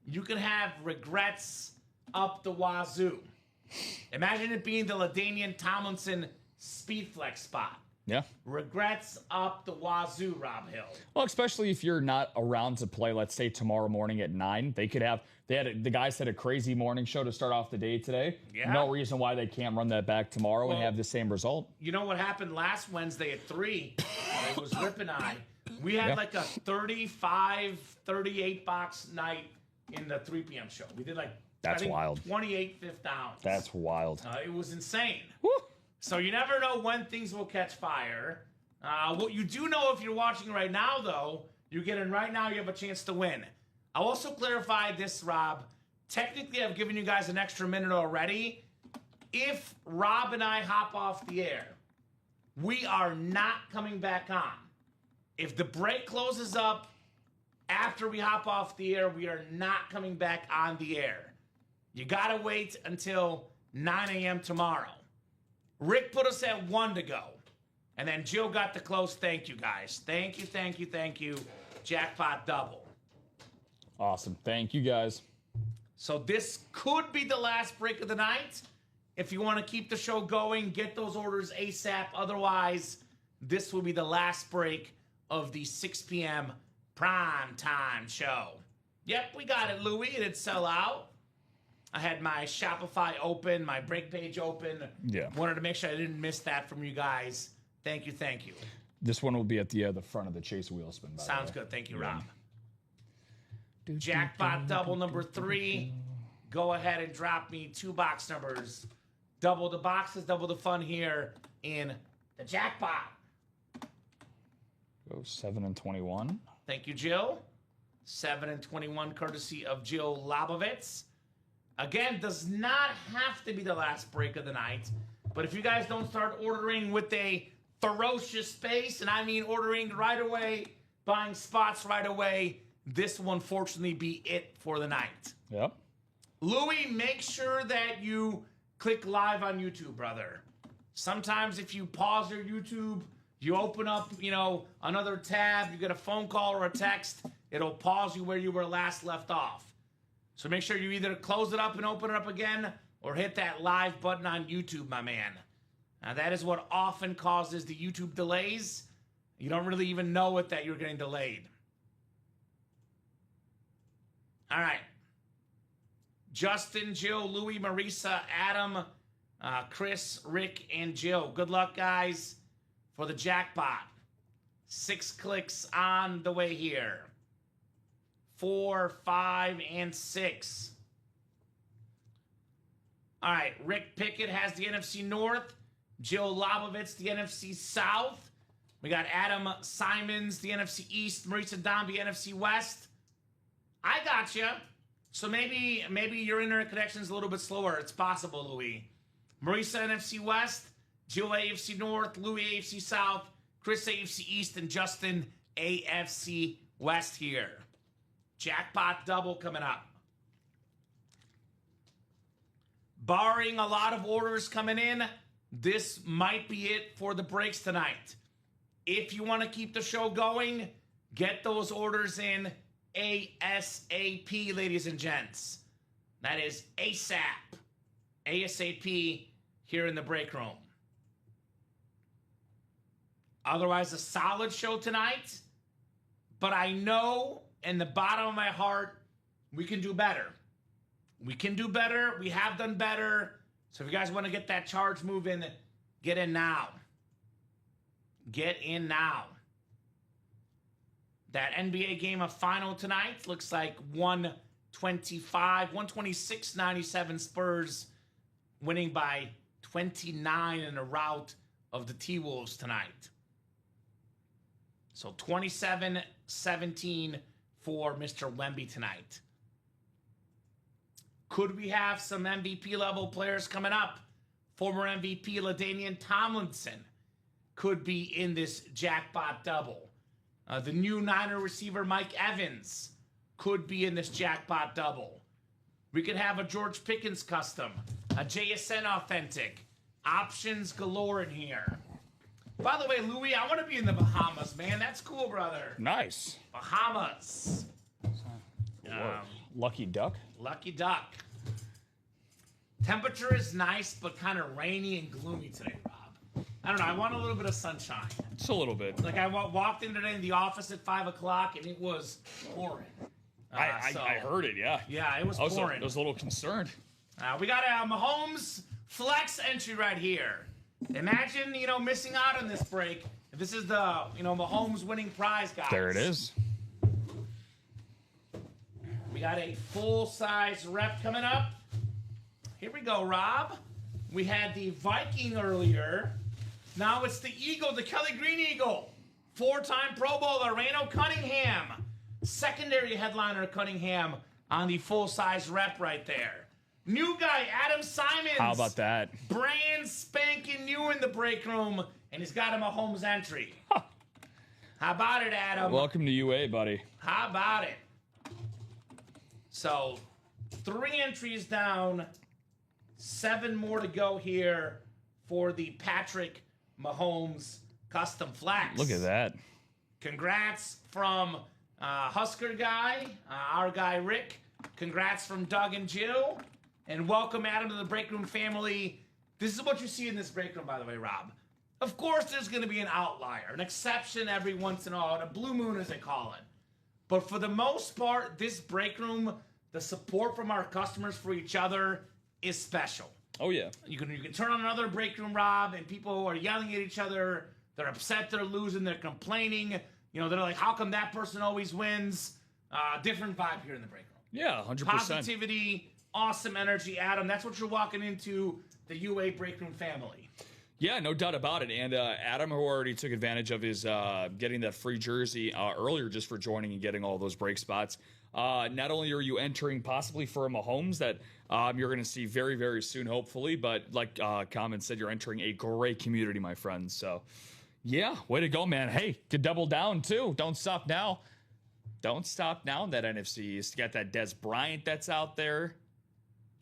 You can have regrets up the wazoo. Imagine it being the LaDainian Tomlinson speed flex spot. Yeah. Regrets up the wazoo, Rob Hill. Well, especially if you're not around to play, let's say tomorrow morning at 9. The guys had a crazy morning show to start off the day today. Yeah. No reason why they can't run that back tomorrow and have the same result. You know what happened last Wednesday at 3? It was Rip and I. We had like a 35, 38 box night in the 3 p.m. show. We did That's wild. 28 fifth downs. That's wild. It was insane. Woo. So you never know when things will catch fire. What you do know if you're watching right now, though, you get in right now, you have a chance to win. I'll also clarify this, Rob. Technically, I've given you guys an extra minute already. If Rob and I hop off the air, we are not coming back on. If the break closes up after we hop off the air, we are not coming back on the air. You got to wait until 9 a.m. tomorrow. Rick put us at 1 to go. And then Jill got the close. Thank you, guys. Thank you, thank you, thank you. Jackpot double. Awesome. Thank you, guys. So this could be the last break of the night. If you want to keep the show going, get those orders ASAP. Otherwise, this will be the last break of the 6 p.m. prime time show. Yep, we got it, Louie. It did sell out. I had my Shopify open, my break page open. Yeah. Wanted to make sure I didn't miss that from you guys. Thank you, thank you. This one will be at the front of the Chase wheel spin. Sounds good. Thank you, Rob. Jackpot double number 3. Go ahead and drop me 2 box numbers. Double the boxes, double the fun here in the jackpot. Go 7 and 21. Thank you, Jill. 7 and 21, courtesy of Jill Lobovitz. Again, does not have to be the last break of the night. But if you guys don't start ordering with a ferocious pace, and I mean ordering right away, buying spots right away, this will unfortunately be it for the night. Yep. Louie, make sure that you click live on YouTube, brother. Sometimes if you pause your YouTube, you open up, another tab, you get a phone call or a text, it'll pause you where you were last left off. So make sure you either close it up and open it up again or hit that live button on YouTube, my man. Now, that is what often causes the YouTube delays. You don't really even know it that you're getting delayed. All right. Justin, Jill, Louie, Marisa, Adam, Chris, Rick, and Jill. Good luck, guys, for the jackpot. 6 clicks on the way here. 4, 5, and 6. All right, Rick Pickett has the NFC North. Jill Lobovitz, the NFC South. We got Adam Simons, the NFC East. Marisa Dombey, NFC West. I got you. So maybe your internet connection is a little bit slower. It's possible, Louis. Marisa, NFC West. Jill, AFC North. Louis, AFC South. Chris, AFC East. And Justin, AFC West here. Jackpot double coming up. Barring a lot of orders coming in, this might be it for the breaks tonight. If you want to keep the show going, get those orders in ASAP, ladies and gents. That is ASAP. ASAP here in the break room. Otherwise, a solid show tonight. But I know in the bottom of my heart, we can do better. We can do better. We have done better. So if you guys want to get that charge moving, get in now. Get in now. That NBA game of final tonight looks like 126-97 Spurs winning by 29 in a rout of the T-Wolves tonight. So 27-17 for Mr. Wemby tonight. Could we have some MVP level players coming up? Former MVP LaDainian Tomlinson could be in this jackpot double. The new Niner receiver Mike Evans could be in this jackpot double. We could have a George Pickens custom, a JSN authentic. Options galore in here. By the way, Louis, I want to be in the Bahamas, man. That's cool, brother. Nice. Bahamas. Lucky duck. Lucky duck. Temperature is nice, but kind of rainy and gloomy today, Rob. I don't know. I want a little bit of sunshine. Just a little bit. Like I walked in today in the office at 5 o'clock, and it was pouring. I heard it, yeah. Yeah, it was pouring. I was a little concerned. We got a Mahomes flex entry right here. Imagine, missing out on this break. If this is the, Mahomes winning prize, guys. There it is. We got a full-size rep coming up. Here we go, Rob. We had the Viking earlier. Now it's the Eagle, the Kelly Green Eagle. 4-time Pro Bowler, Reno Cunningham. Secondary headliner Cunningham on the full-size rep right there. New guy, Adam Simons. How about that? Brand spanking new in the break room, and he's got a Mahomes entry. How about it, Adam? Welcome to UA, buddy. How about it? So, 3 entries down, 7 more to go here for the Patrick Mahomes custom flex. Look at that. Congrats from Husker guy, our guy Rick. Congrats from Doug and Jill. And welcome, Adam, to the break room family. This is what you see in this break room, by the way, Rob. Of course, there's going to be an outlier, an exception every once in a while, a blue moon, as they call it. But for the most part, this break room, the support from our customers for each other is special. Oh, yeah. You can turn on another break room, Rob, and people are yelling at each other. They're upset, they're losing, they're complaining. They're like, how come that person always wins? Different vibe here in the break room. Yeah, 100%. Positivity, awesome energy, Adam. That's what you're walking into the UA break room family. Yeah, no doubt about it. And Adam, who already took advantage of his getting that free jersey earlier just for joining and getting all those break spots. Not only are you entering possibly for a Mahomes that you're going to see very, very soon, hopefully, but like Kamen said, you're entering a great community, my friends. So, yeah, way to go, man. Hey, could double down, too. Don't stop now. Don't stop now in that NFC East. You got that Des Bryant that's out there.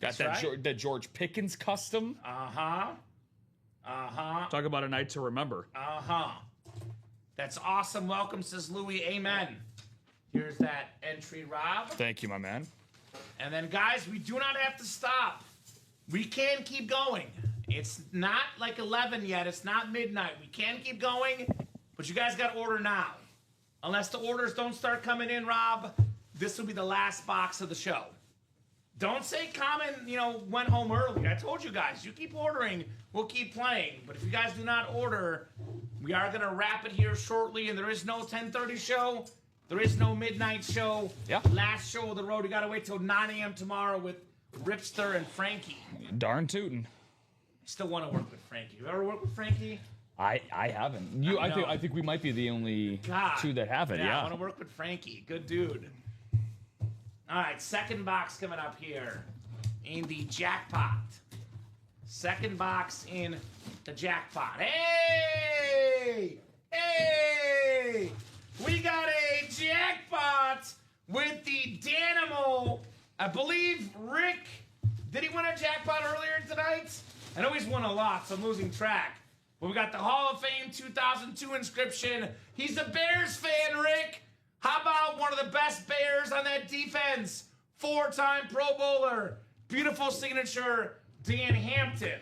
Got that George Pickens custom. Uh-huh. Talk about a night to remember. That's awesome. Welcome, says Louis. Amen. Here's that entry, Rob. Thank you, my man. And then, guys, we do not have to stop. We can keep going. It's not like 11 yet. It's not midnight. We can keep going, But you guys got to order now. Unless the orders don't start coming in, Rob, this will be the last box of the show. Don't say Kamen, went home early. I told you guys, you keep ordering, we'll keep playing. But if you guys do not order, we are going to wrap it here shortly. And there is no 10:30 show. There is no midnight show. Yeah. Last show of the road. You got to wait till 9 a.m. tomorrow with Ripster and Frankie. Darn tootin'. Still want to work with Frankie. You ever work with Frankie? I haven't. I think we might be the only two that haven't. I Yeah. want to work with Frankie. Good dude. All right, second box coming up here in the jackpot. Second box in the jackpot. Hey! Hey! We got a jackpot with the Dynamo. I believe Rick, did he win a jackpot earlier tonight? I know he's won a lot, so I'm losing track. But we got the Hall of Fame 2002 inscription. He's a Bears fan, Rick. How about one of the best Bears on that defense? 4-time Pro Bowler. Beautiful signature, Dan Hampton.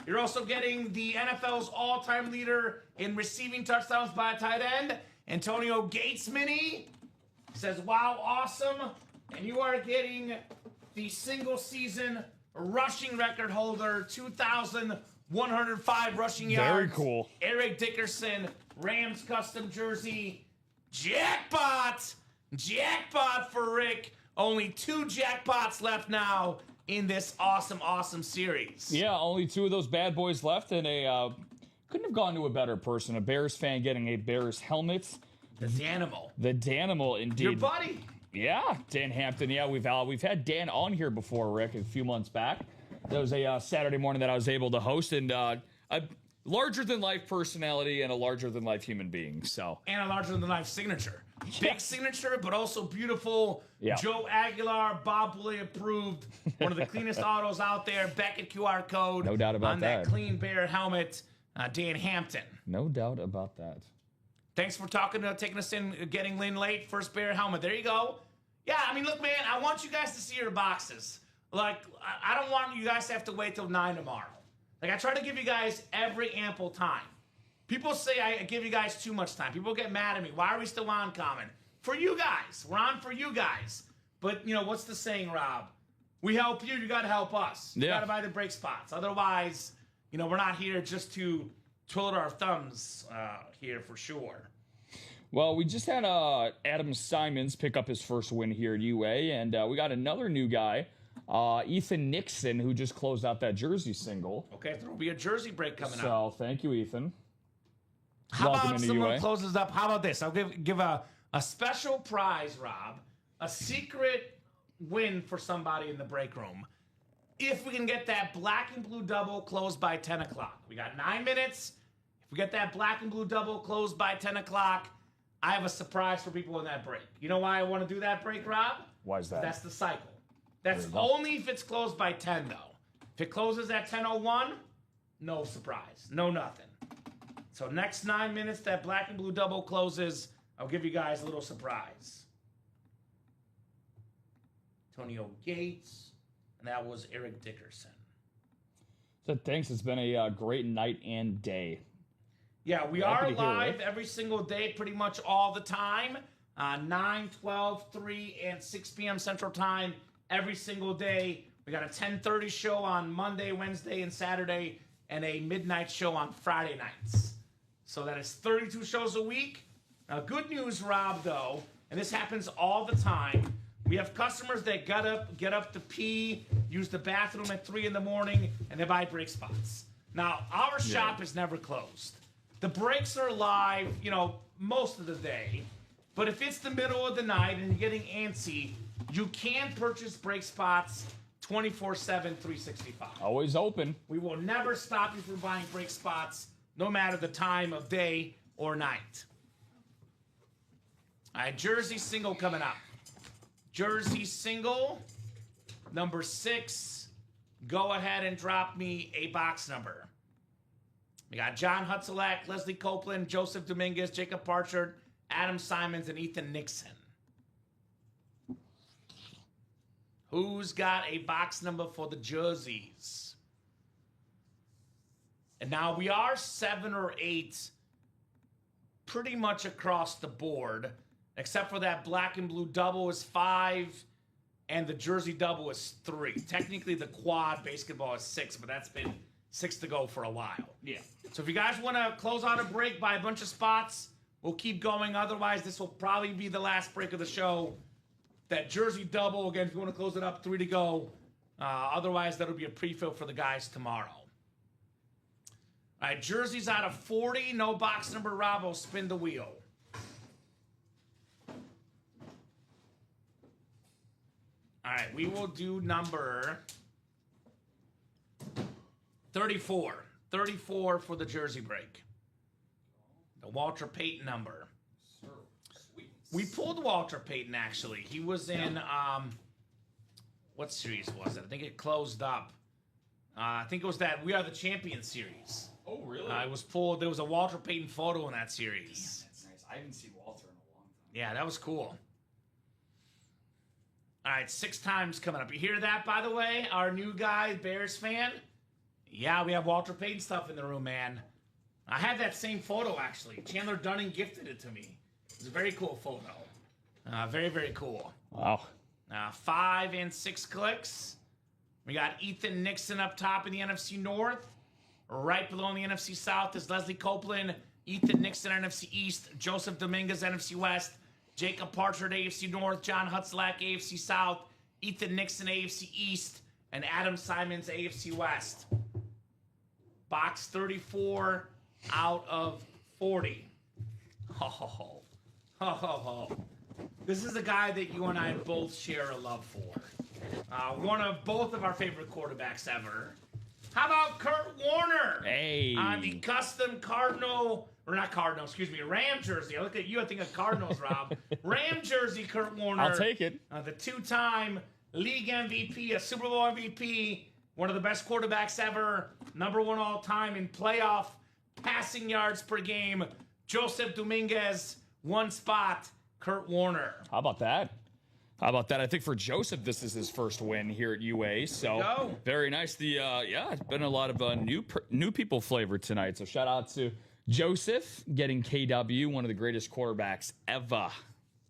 You're also getting the NFL's all-time leader in receiving touchdowns by a tight end, Antonio Gates mini. Says, wow, awesome. And you are getting the single-season rushing record holder, 2,105 rushing yards. Very cool. Eric Dickerson, Rams custom jersey. Jackpot! Jackpot for Rick. Only 2 jackpots left now in this awesome series. Yeah, only 2 of those bad boys left, and couldn't have gone to a better person. A Bears fan getting a Bears helmet. The Danimal. The Danimal, indeed. Your buddy. Yeah, Dan Hampton. Yeah, we've had Dan on here before, Rick, a few months back. That was a Saturday morning that I was able to host, and a larger-than-life personality and a larger-than-life human being. So And a larger-than-life signature. Big signature, but also beautiful. Yeah. Joe Aguilar, Bob Woolley approved. One of the cleanest autos out there. Beckett QR code. No doubt about on that clean Bear helmet. Dan Hampton. no doubt about that. Thanks for taking us in, getting in late. First Bear helmet. There you go. Yeah, I mean, look, man, I want you guys to see your boxes. Like, I don't want you guys to have to wait till 9 tomorrow. Like, I try to give you guys every ample time. People say I give you guys too much time. People get mad at me. Why are we still on, Kamen? For you guys. We're on for you guys. But, what's the saying, Rob? We help you, you got to help us. You Yeah. got to buy the brake spots. Otherwise, we're not here just to twiddle our thumbs here for sure. Well, we just had Adam Simons pick up his first win here at UA, and we got another new guy, Ethan Nixon, who just closed out that jersey single. Okay, there will be a jersey break coming up. So thank you, Ethan. How Welcome about into someone UA. closes up? How about this? I'll give a special prize, Rob. A secret win for somebody in the break room. If we can get that black and blue double closed by 10 o'clock. We got 9 minutes. If we get that black and blue double closed by 10 o'clock, I have a surprise for people in that break. You know why I want to do that break, Rob? Why is that? That's the cycle. That's There you go. only if it's closed by 10, though. If it closes at 10:01, no surprise. No nothing. So next 9 minutes, that black and blue double closes. I'll give you guys a little surprise. Antonio Gates, and that was Eric Dickerson. So thanks. It's been a great night and day. Yeah, we Happy are to hear, live Rick. every single day, pretty much all the time. 9, 12, 3, and 6 p.m. Central Time every single day. We got a 10:30 show on Monday, Wednesday, and Saturday, and a midnight show on Friday nights. So that is 32 shows a week. Now, good news, Rob, though, and this happens all the time. We have customers that get up to pee, use the bathroom at 3 in the morning, and they buy brake spots. Now, our shop is never closed. The brakes are live, most of the day. But if it's the middle of the night and you're getting antsy, you can purchase brake spots 24/7, 365. Always open. We will never stop you from buying brake spots, no matter the time of day or night. All right, Jersey single coming up. Jersey single, number 6. Go ahead and drop me a box number. We got John Hutzelak, Leslie Copeland, Joseph Dominguez, Jacob Parchard, Adam Simons, and Ethan Nixon. Who's got a box number for the jerseys? And now we are 7 or 8 pretty much across the board, except for that black and blue double is 5, and the jersey double is 3. Technically, the quad basketball is 6, but that's been 6 to go for a while. Yeah. So if you guys want to close out a break by a bunch of spots, we'll keep going. Otherwise, this will probably be the last break of the show. That jersey double, again, if you want to close it up, 3 to go. Otherwise, that'll be a pre-fill for the guys tomorrow. All right, jerseys out of 40. No box number, Rob. Will spin the wheel. All right, we will do number 34. 34 for the jersey break. The Walter Payton number. We pulled Walter Payton, actually. He was in, what series was it? I think it closed up. I think it was that We Are the Champions series. Oh, really? It was pulled. There was a Walter Payton photo in that series. Damn, that's nice. I haven't seen Walter in a long time. Yeah, that was cool. All right, 6 times coming up. You hear that, by the way? Our new guy, Bears fan? Yeah, we have Walter Payton stuff in the room, man. I have that same photo, actually. Chandler Dunning gifted it to me. It's a very cool photo. Very, very cool. Wow. 5 and 6 clicks. We got Ethan Nixon up top in the NFC North. Right below in the NFC South is Leslie Copeland, Ethan Nixon, NFC East, Joseph Dominguez, NFC West, Jacob Partridge, AFC North, John Hutzlack, AFC South, Ethan Nixon, AFC East, and Adam Simons, AFC West. Box 34 out of 40. Ho, ho, ho. Ho, ho, ho. This is a guy that you and I both share a love for. One of both of our favorite quarterbacks ever. How about Kurt Warner? Hey. On the custom Ram jersey. I look at you, I think of Cardinals, Rob. Ram jersey, Kurt Warner. I'll take it. The 2-time league MVP, a Super Bowl MVP, one of the best quarterbacks ever, number 1 all time in playoff passing yards per game. Joseph Dominguez, 1 spot, Kurt Warner. How about that? I think for Joseph, this is his first win here at UA. So very nice. It's been a lot of new people flavored tonight. So shout out to Joseph getting KW, one of the greatest quarterbacks ever.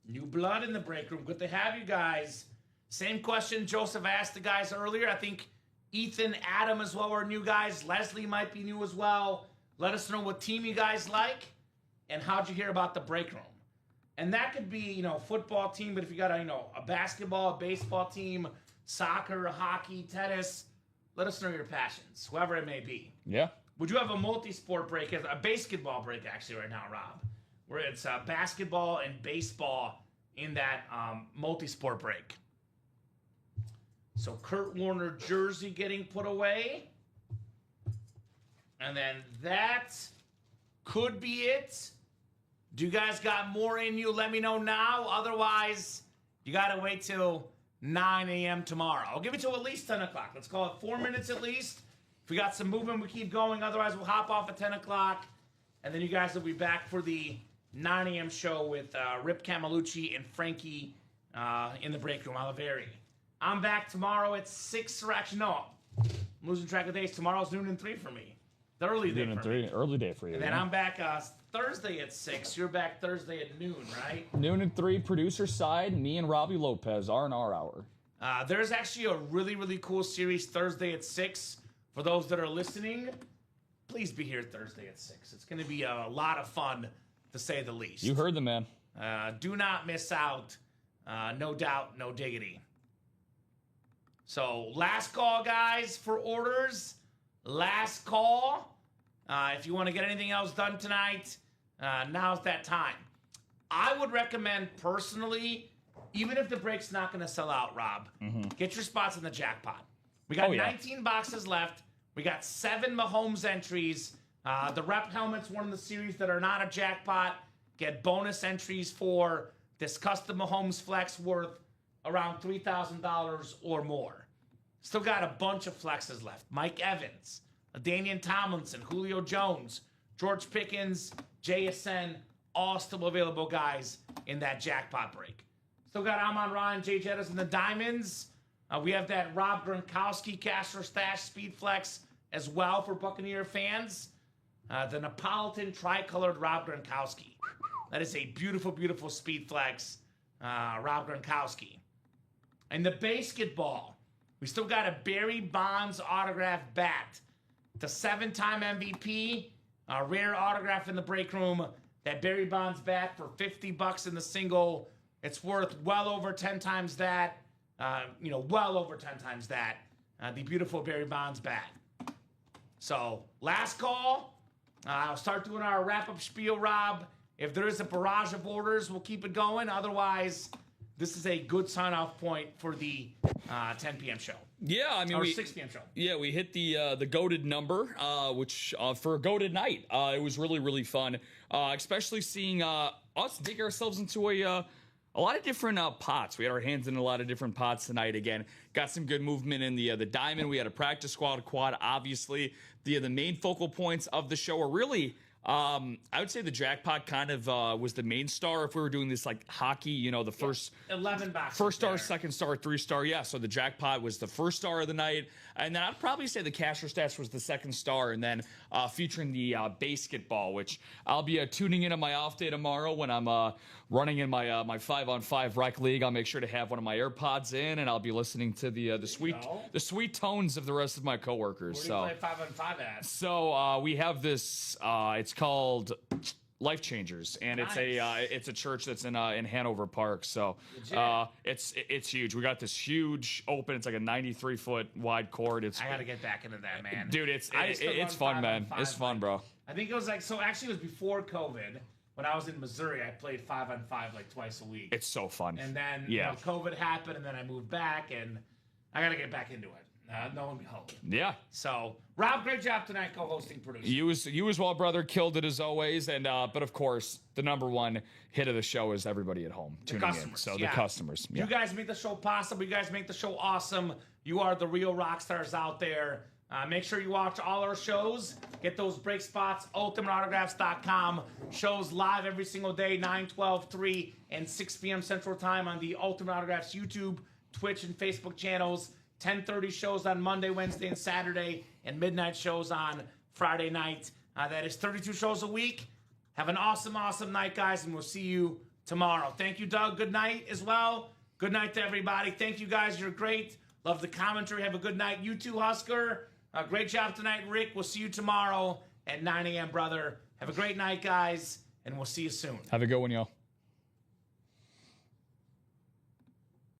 New blood in the break room. Good to have you guys. Same question Joseph asked the guys earlier. I think Ethan, Adam as well are new guys. Leslie might be new as well. Let us know what team you guys like and how'd you hear about the break room. And that could be, football team, but if you got a basketball, a baseball team, soccer, hockey, tennis, let us know your passions, whoever it may be. Yeah. Would you have a multi-sport break, a basketball break actually right now, Rob, where it's basketball and baseball in that multi-sport break? So Kurt Warner jersey getting put away. And then that could be it. Do you guys got more in you? Let me know now. Otherwise, you got to wait till 9 a.m. tomorrow. I'll give it till at least 10 o'clock. Let's call it 4 minutes at least. If we got some movement, we keep going. Otherwise, we'll hop off at 10 o'clock. And then you guys will be back for the 9 a.m. show with Rip Camelucci and Frankie in the break room, Oliveri. I'm back tomorrow at 6. Or actually, no. I'm losing track of days. Tomorrow's noon and 3 for me. The early day for me. Early day for you. And then I'm back Thursday at 6. You're back Thursday at noon, right? Noon and 3, producer side. Me and Robbie Lopez, R&R hour. There's actually a really, really cool series Thursday at 6. For those that are listening, please be here Thursday at 6. It's going to be a lot of fun, to say the least. You heard the man. Do not miss out. No doubt, no diggity. So, last call, guys, for orders. Last call. If you want to get anything else done tonight, now's that time. I would recommend personally, even if the break's not going to sell out, Rob, get your spots in the jackpot. We got 19 boxes left. We got 7 Mahomes entries. The rep helmet's one of the series that are not a jackpot. Get bonus entries for this custom Mahomes flex worth around $3,000 or more. Still got a bunch of flexes left. Mike Evans, Danian Tomlinson, Julio Jones, George Pickens, JSN, all still available guys in that jackpot break. Still got Amon-Ra and Jay Jettis in the diamonds. We have that Rob Gronkowski Castro Stash Speed Flex as well for Buccaneer fans. The Neapolitan tricolored Rob Gronkowski. That is a beautiful, beautiful speed flex, Rob Gronkowski. And the basketball, we still got a Barry Bonds autograph bat. The 7-time MVP, a rare autograph in the break room. That Barry Bonds bat for $50 in the single. It's worth well over 10 times that. Well over 10 times that. The beautiful Barry Bonds bat. So, last call. I'll start doing our wrap-up spiel, Rob. If there is a barrage of orders, we'll keep it going. Otherwise, this is a good sign-off point for the 10 p.m. show. Yeah, I mean, Or 6 p.m. show. Yeah, we hit the goated number, which for a goated night, it was really, really fun. Especially seeing us dig ourselves into a lot of different pots. We had our hands in a lot of different pots tonight. Again, got some good movement in the diamond. We had a practice squad quad. Obviously, the main focal points of the show are really. I would say the jackpot kind of was the main star. If we were doing this like hockey, the first 11 boxes. first star, there. second star, 3-star. Yeah, so the jackpot was the first star of the night, and then I'd probably say the casher stats was the second star, and then featuring the basketball, which I'll be tuning in on my off day tomorrow when I'm running in my 5-on-5 rec league. I'll make sure to have one of my AirPods in, and I'll be listening to the sweet tones of the rest of my coworkers. Where do you play 5-on-5 at? So we have this. It's called Life Changers, and Nice. it's a church that's in Hanover Park. So it's huge. We got this huge open. It's like a 93-foot wide court. I got to get back into that, man. Dude, it's I used to run fun, man. 5-on-5, It's fun, bro. I think it was actually it was before COVID. When I was in Missouri, I played 5-on-5 like twice a week. It's so fun. And then COVID happened, and then I moved back, and I got to get back into it. No one behold. Yeah. So, Rob, great job tonight co-hosting, producing. You as well, brother. Killed it as always. And but of course, the number one hit of the show is everybody at home tuning in. So the customers. Yeah. You guys make the show possible. You guys make the show awesome. You are the real rock stars out there. Make sure you watch all our shows. Get those break spots. UltimateAutographs.com. Shows live every single day, 9, 12, 3, and 6 p.m. Central Time on the Ultimate Autographs YouTube, Twitch, and Facebook channels. 10:30 shows on Monday, Wednesday, and Saturday, and midnight shows on Friday night. That is 32 shows a week. Have an awesome, awesome night, guys, and we'll see you tomorrow. Thank you, Doug. Good night as well. Good night to everybody. Thank you, guys. You're great. Love the commentary. Have a good night. You too, Husker. Great job tonight, Rick. We'll see you tomorrow at 9 a.m., brother. Have a great night, guys, and we'll see you soon. Have a good one, y'all.